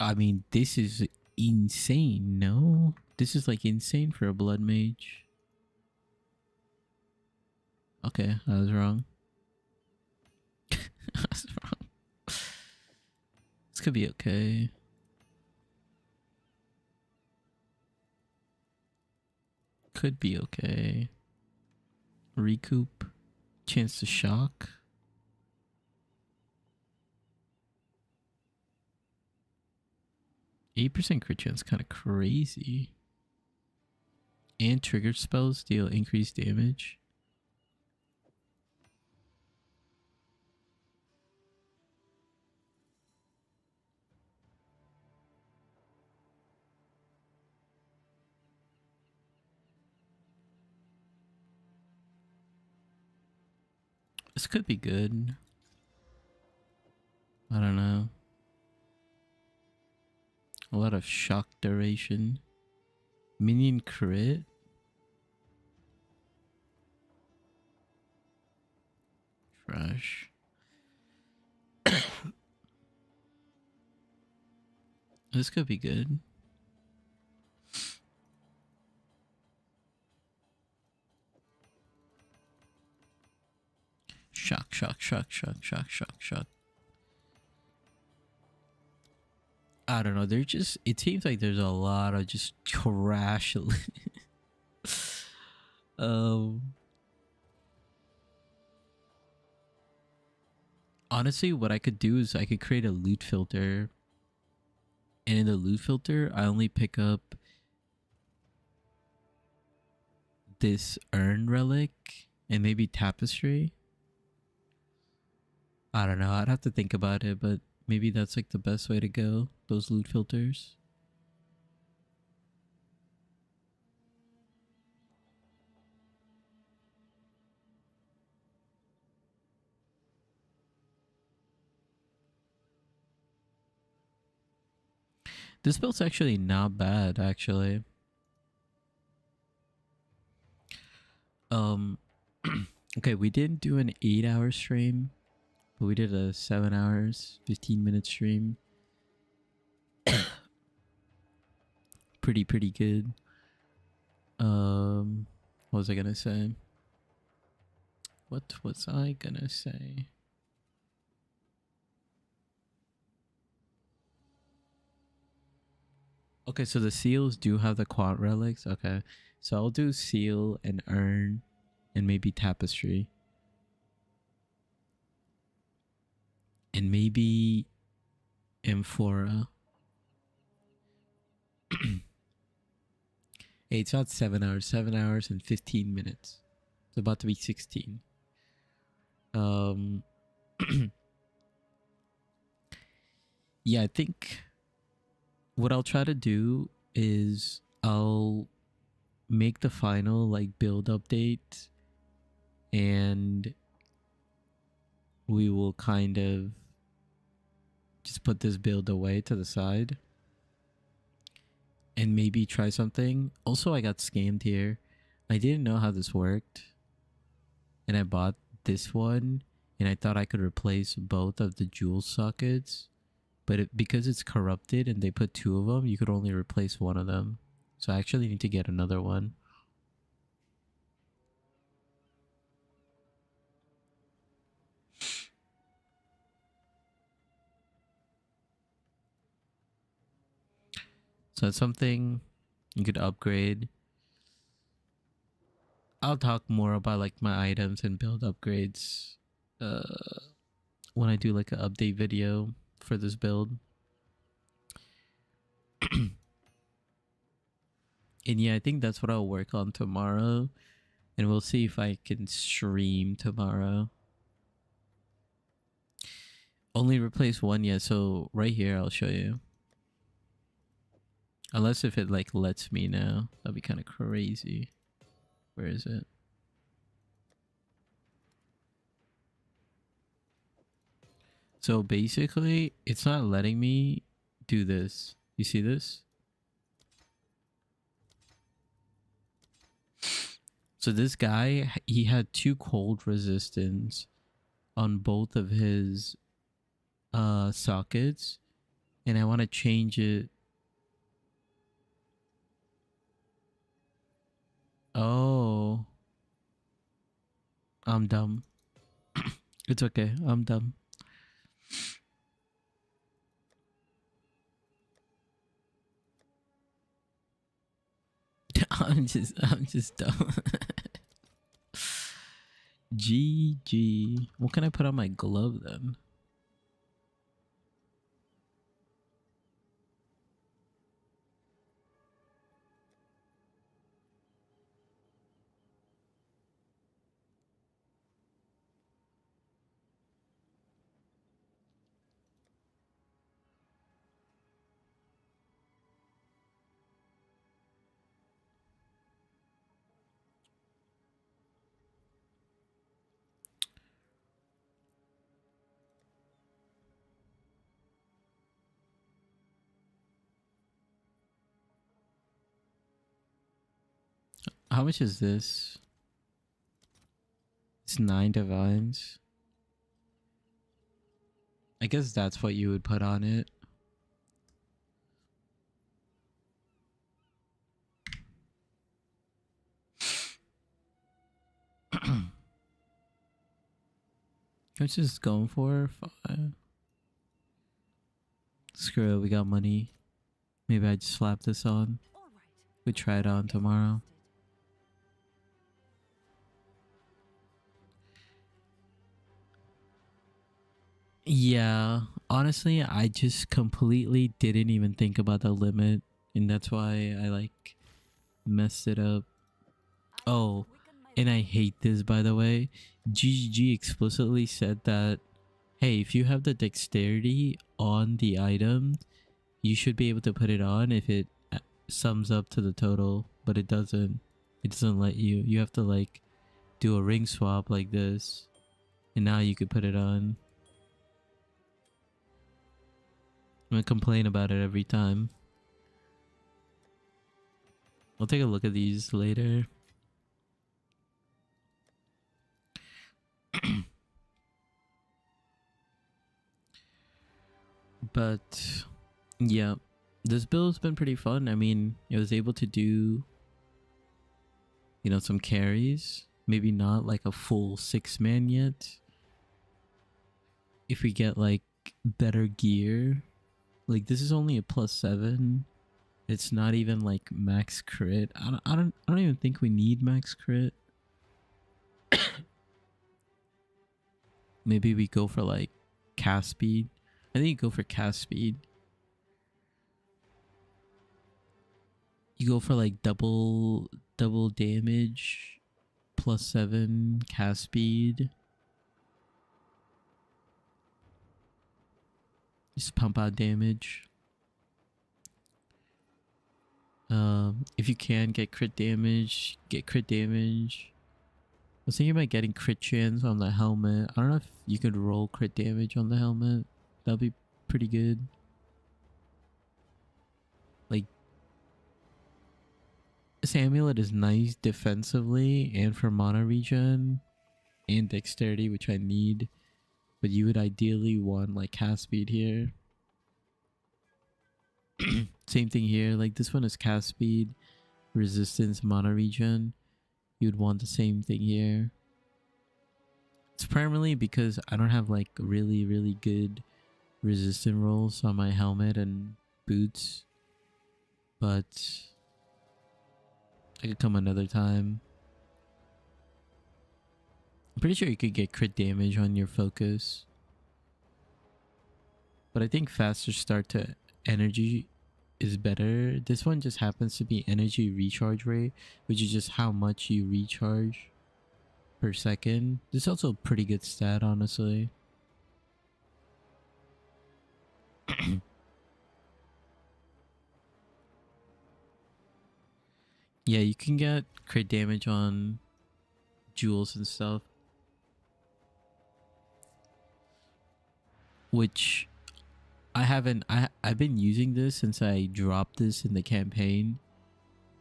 I mean, this is insane, no? This is like insane for a blood mage. Okay, I was wrong. I was wrong. This could be okay. Could be okay. Recoup. Chance to shock. %8 crit chance, kind of crazy. And triggered spells deal increased damage. This could be good. I don't know. A lot of shock duration. Minion crit. Trash. This could be good. Shock, shock, shock, shock, shock, shock, shock. I don't know. They're just. It seems like there's a lot of just trash. Honestly, what I could do is I could create a loot filter. And in the loot filter, I only pick up this urn relic and maybe tapestry. I don't know. I'd have to think about it, but maybe that's like the best way to go. Those loot filters. This build's actually not bad, actually. Okay, we didn't do an 8-hour stream, but we did a 7 hours, 15-minute stream. Pretty good. What was I gonna say? What was I gonna say? Okay, so the seals do have the quad relics. Okay, so I'll do seal and urn and maybe tapestry. And maybe amphora. Hey, it's not 7 hours. 7 hours and 15 minutes. It's about to be 16. Yeah, I think what I'll try to do is I'll make the final like build update, and we will kind of just put this build away to the side and maybe try something. Also, I got scammed here. I didn't know how this worked, and I bought this one, and I thought I could replace both of the jewel sockets, but because it's corrupted and they put 2 of them, you could only replace 1 of them. So I actually need to get another one. So it's something you could upgrade. I'll talk more about like my items and build upgrades when I do like an update video for this build. And yeah, I think that's what I'll work on tomorrow, and we'll see if I can stream tomorrow. Only replace 1 yet, so right here I'll show you. Unless if it like lets me now. That'd be kind of crazy. Where is it? So basically, it's not letting me do this. You see this? So this guy, he had 2 cold resistance on both of his sockets, and I want to change it. Oh, I'm dumb. It's okay. I'm dumb. I'm just dumb. GG. What can I put on my glove then? How much is this? It's 9 divines. I guess that's what you would put on it. I'm just going for 5. Screw it, we got money. Maybe I just slap this on. All right. We try it on tomorrow. Yeah, honestly, I just completely didn't even think about the limit, and that's why I like messed it up. Oh, and I hate this, by the way. GGG explicitly said that, hey, if you have the dexterity on the item, you should be able to put it on if it sums up to the total, but it doesn't. It doesn't let you. You have to like do a ring swap like this, and now you could put it on. I'm gonna complain about it every time. I'll take a look at these later. But yeah, this build's been pretty fun. I mean, it was able to do, you know, some carries. Maybe not like a full 6-man yet. If we get like better gear, like this is only a +7. It's not even like max crit. I don't even think we need max crit. Maybe we go for like cast speed. I think you go for cast speed. You go for like double damage, +7 cast speed. Just pump out damage. If you can get crit damage, get crit damage. I was thinking about getting crit chance on the helmet. I don't know if you could roll crit damage on the helmet. That'd be pretty good. Like, this amulet is nice defensively and for mana regen and dexterity, which I need. But you would ideally want like cast speed here. Same thing here. Like this one is cast speed, resistance, mana regen. You'd want the same thing here. It's primarily because I don't have like really good resistant rolls on my helmet and boots. But I could come another time. I'm pretty sure you could get crit damage on your focus. But I think faster start to energy is better. This one just happens to be energy recharge rate, which is just how much you recharge per second. This is also a pretty good stat, honestly. Yeah, you can get crit damage on jewels and stuff, which I've been using this since I dropped this in the campaign.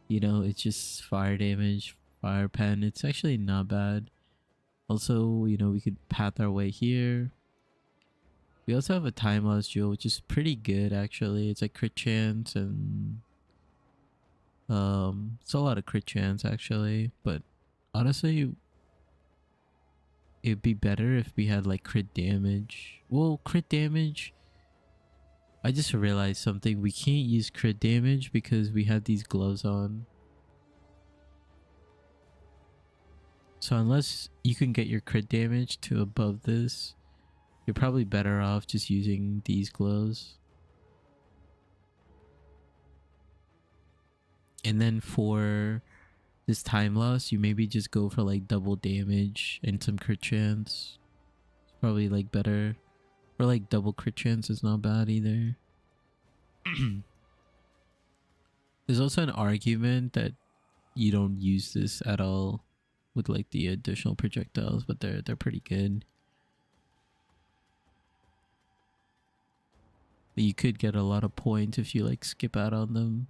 You know, it's just fire damage, fire pen. It's actually not bad. Also, you know, we could path our way here. We also have a time loss jewel, which is pretty good actually. It's like crit chance and it's a lot of crit chance actually, but honestly it'd be better if we had like crit damage. Well, crit damage, I just realized something. We can't use crit damage because we have these gloves on. So unless you can get your crit damage to above this, you're probably better off just using these gloves. And then for this time loss, you maybe just go for like double damage and some crit chance. It's probably like better. Or like double crit chance is not bad either. There's also an argument that you don't use this at all with like the additional projectiles, but they're pretty good. But you could get a lot of points if you like skip out on them.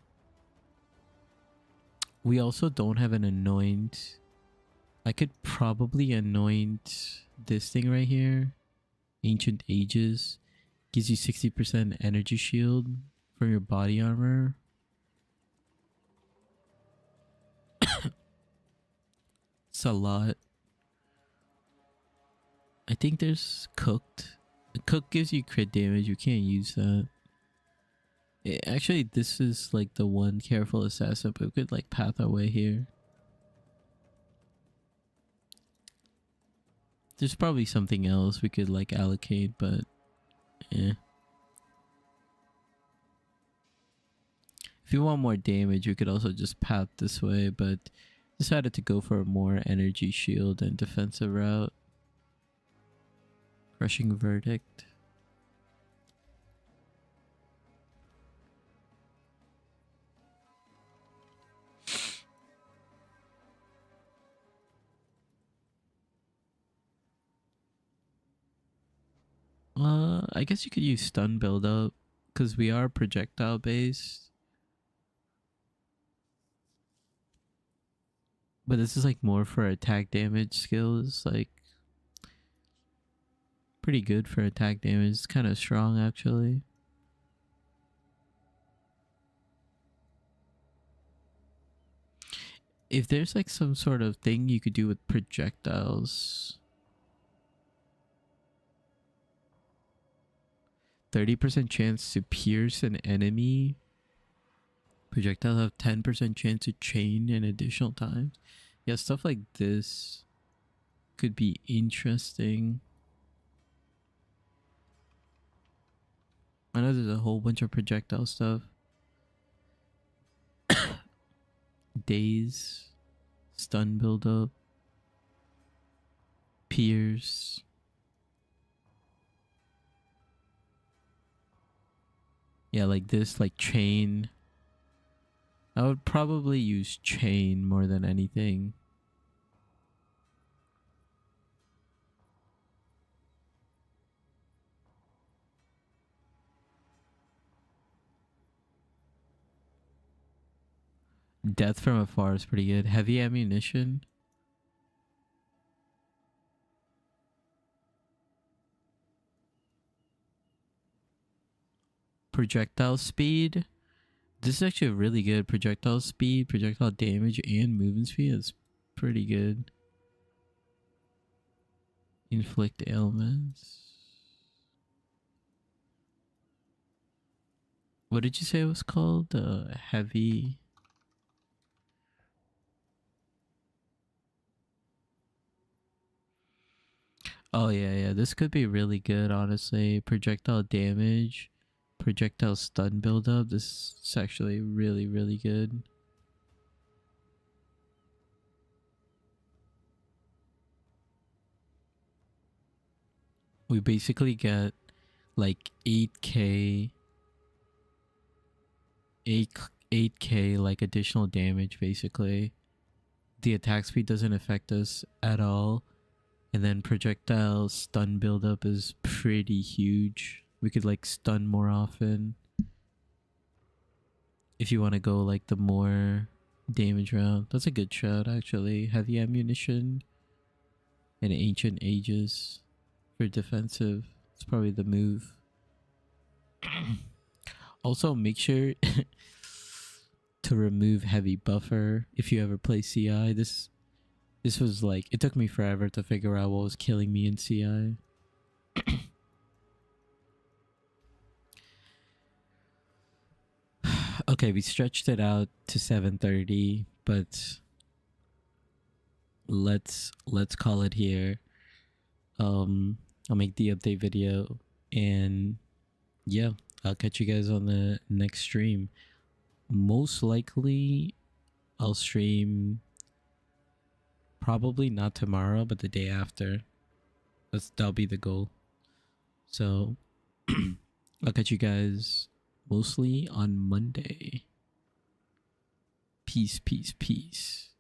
We also don't have an anoint. I could probably anoint this thing right here. Ancient Ages. Gives you 60% energy shield from your body armor. It's a lot. I think there's Cooked. Cook gives you crit damage. You can't use that. Actually, this is like the one Careful Assassin, but we could like path our way here. There's probably something else we could like allocate, but yeah. If you want more damage, you could also just path this way, but decided to go for a more energy shield and defensive route. Crushing Verdict. I guess you could use stun build up because we are projectile based. But this is like more for attack damage skills, like pretty good for attack damage. It's kind of strong actually. If there's like some sort of thing you could do with projectiles. 30% chance to pierce an enemy. Projectiles have 10% chance to chain an additional times. Yeah, stuff like this could be interesting. I know there's a whole bunch of projectile stuff. Daze. Stun buildup. Pierce. Yeah, like this, like chain. I would probably use chain more than anything. Death from afar is pretty good. Heavy ammunition. Projectile speed. This is actually really good. Projectile speed, projectile damage, and movement speed. It's pretty good. Inflict ailments. What did you say it was called? Heavy. Oh yeah. This could be really good, honestly. Projectile damage. Projectile stun buildup. This is actually really, really good. We basically get like 8k like additional damage basically. The attack speed doesn't affect us at all. And then projectile stun buildup is pretty huge. We could like stun more often. If you want to go like the more damage round. That's a good shot actually. Heavy ammunition and Ancient Ages for defensive. It's probably the move. Also, make sure to remove heavy buffer if you ever play CI. This was like, it took me forever to figure out what was killing me in CI. Okay, we stretched it out to 7:30, but let's call it here. I'll make the update video, and yeah, I'll catch you guys on the next stream. Most likely I'll stream probably not tomorrow, but the day after. That'll be the goal. So I'll catch you guys mostly on Monday. Peace, peace, peace.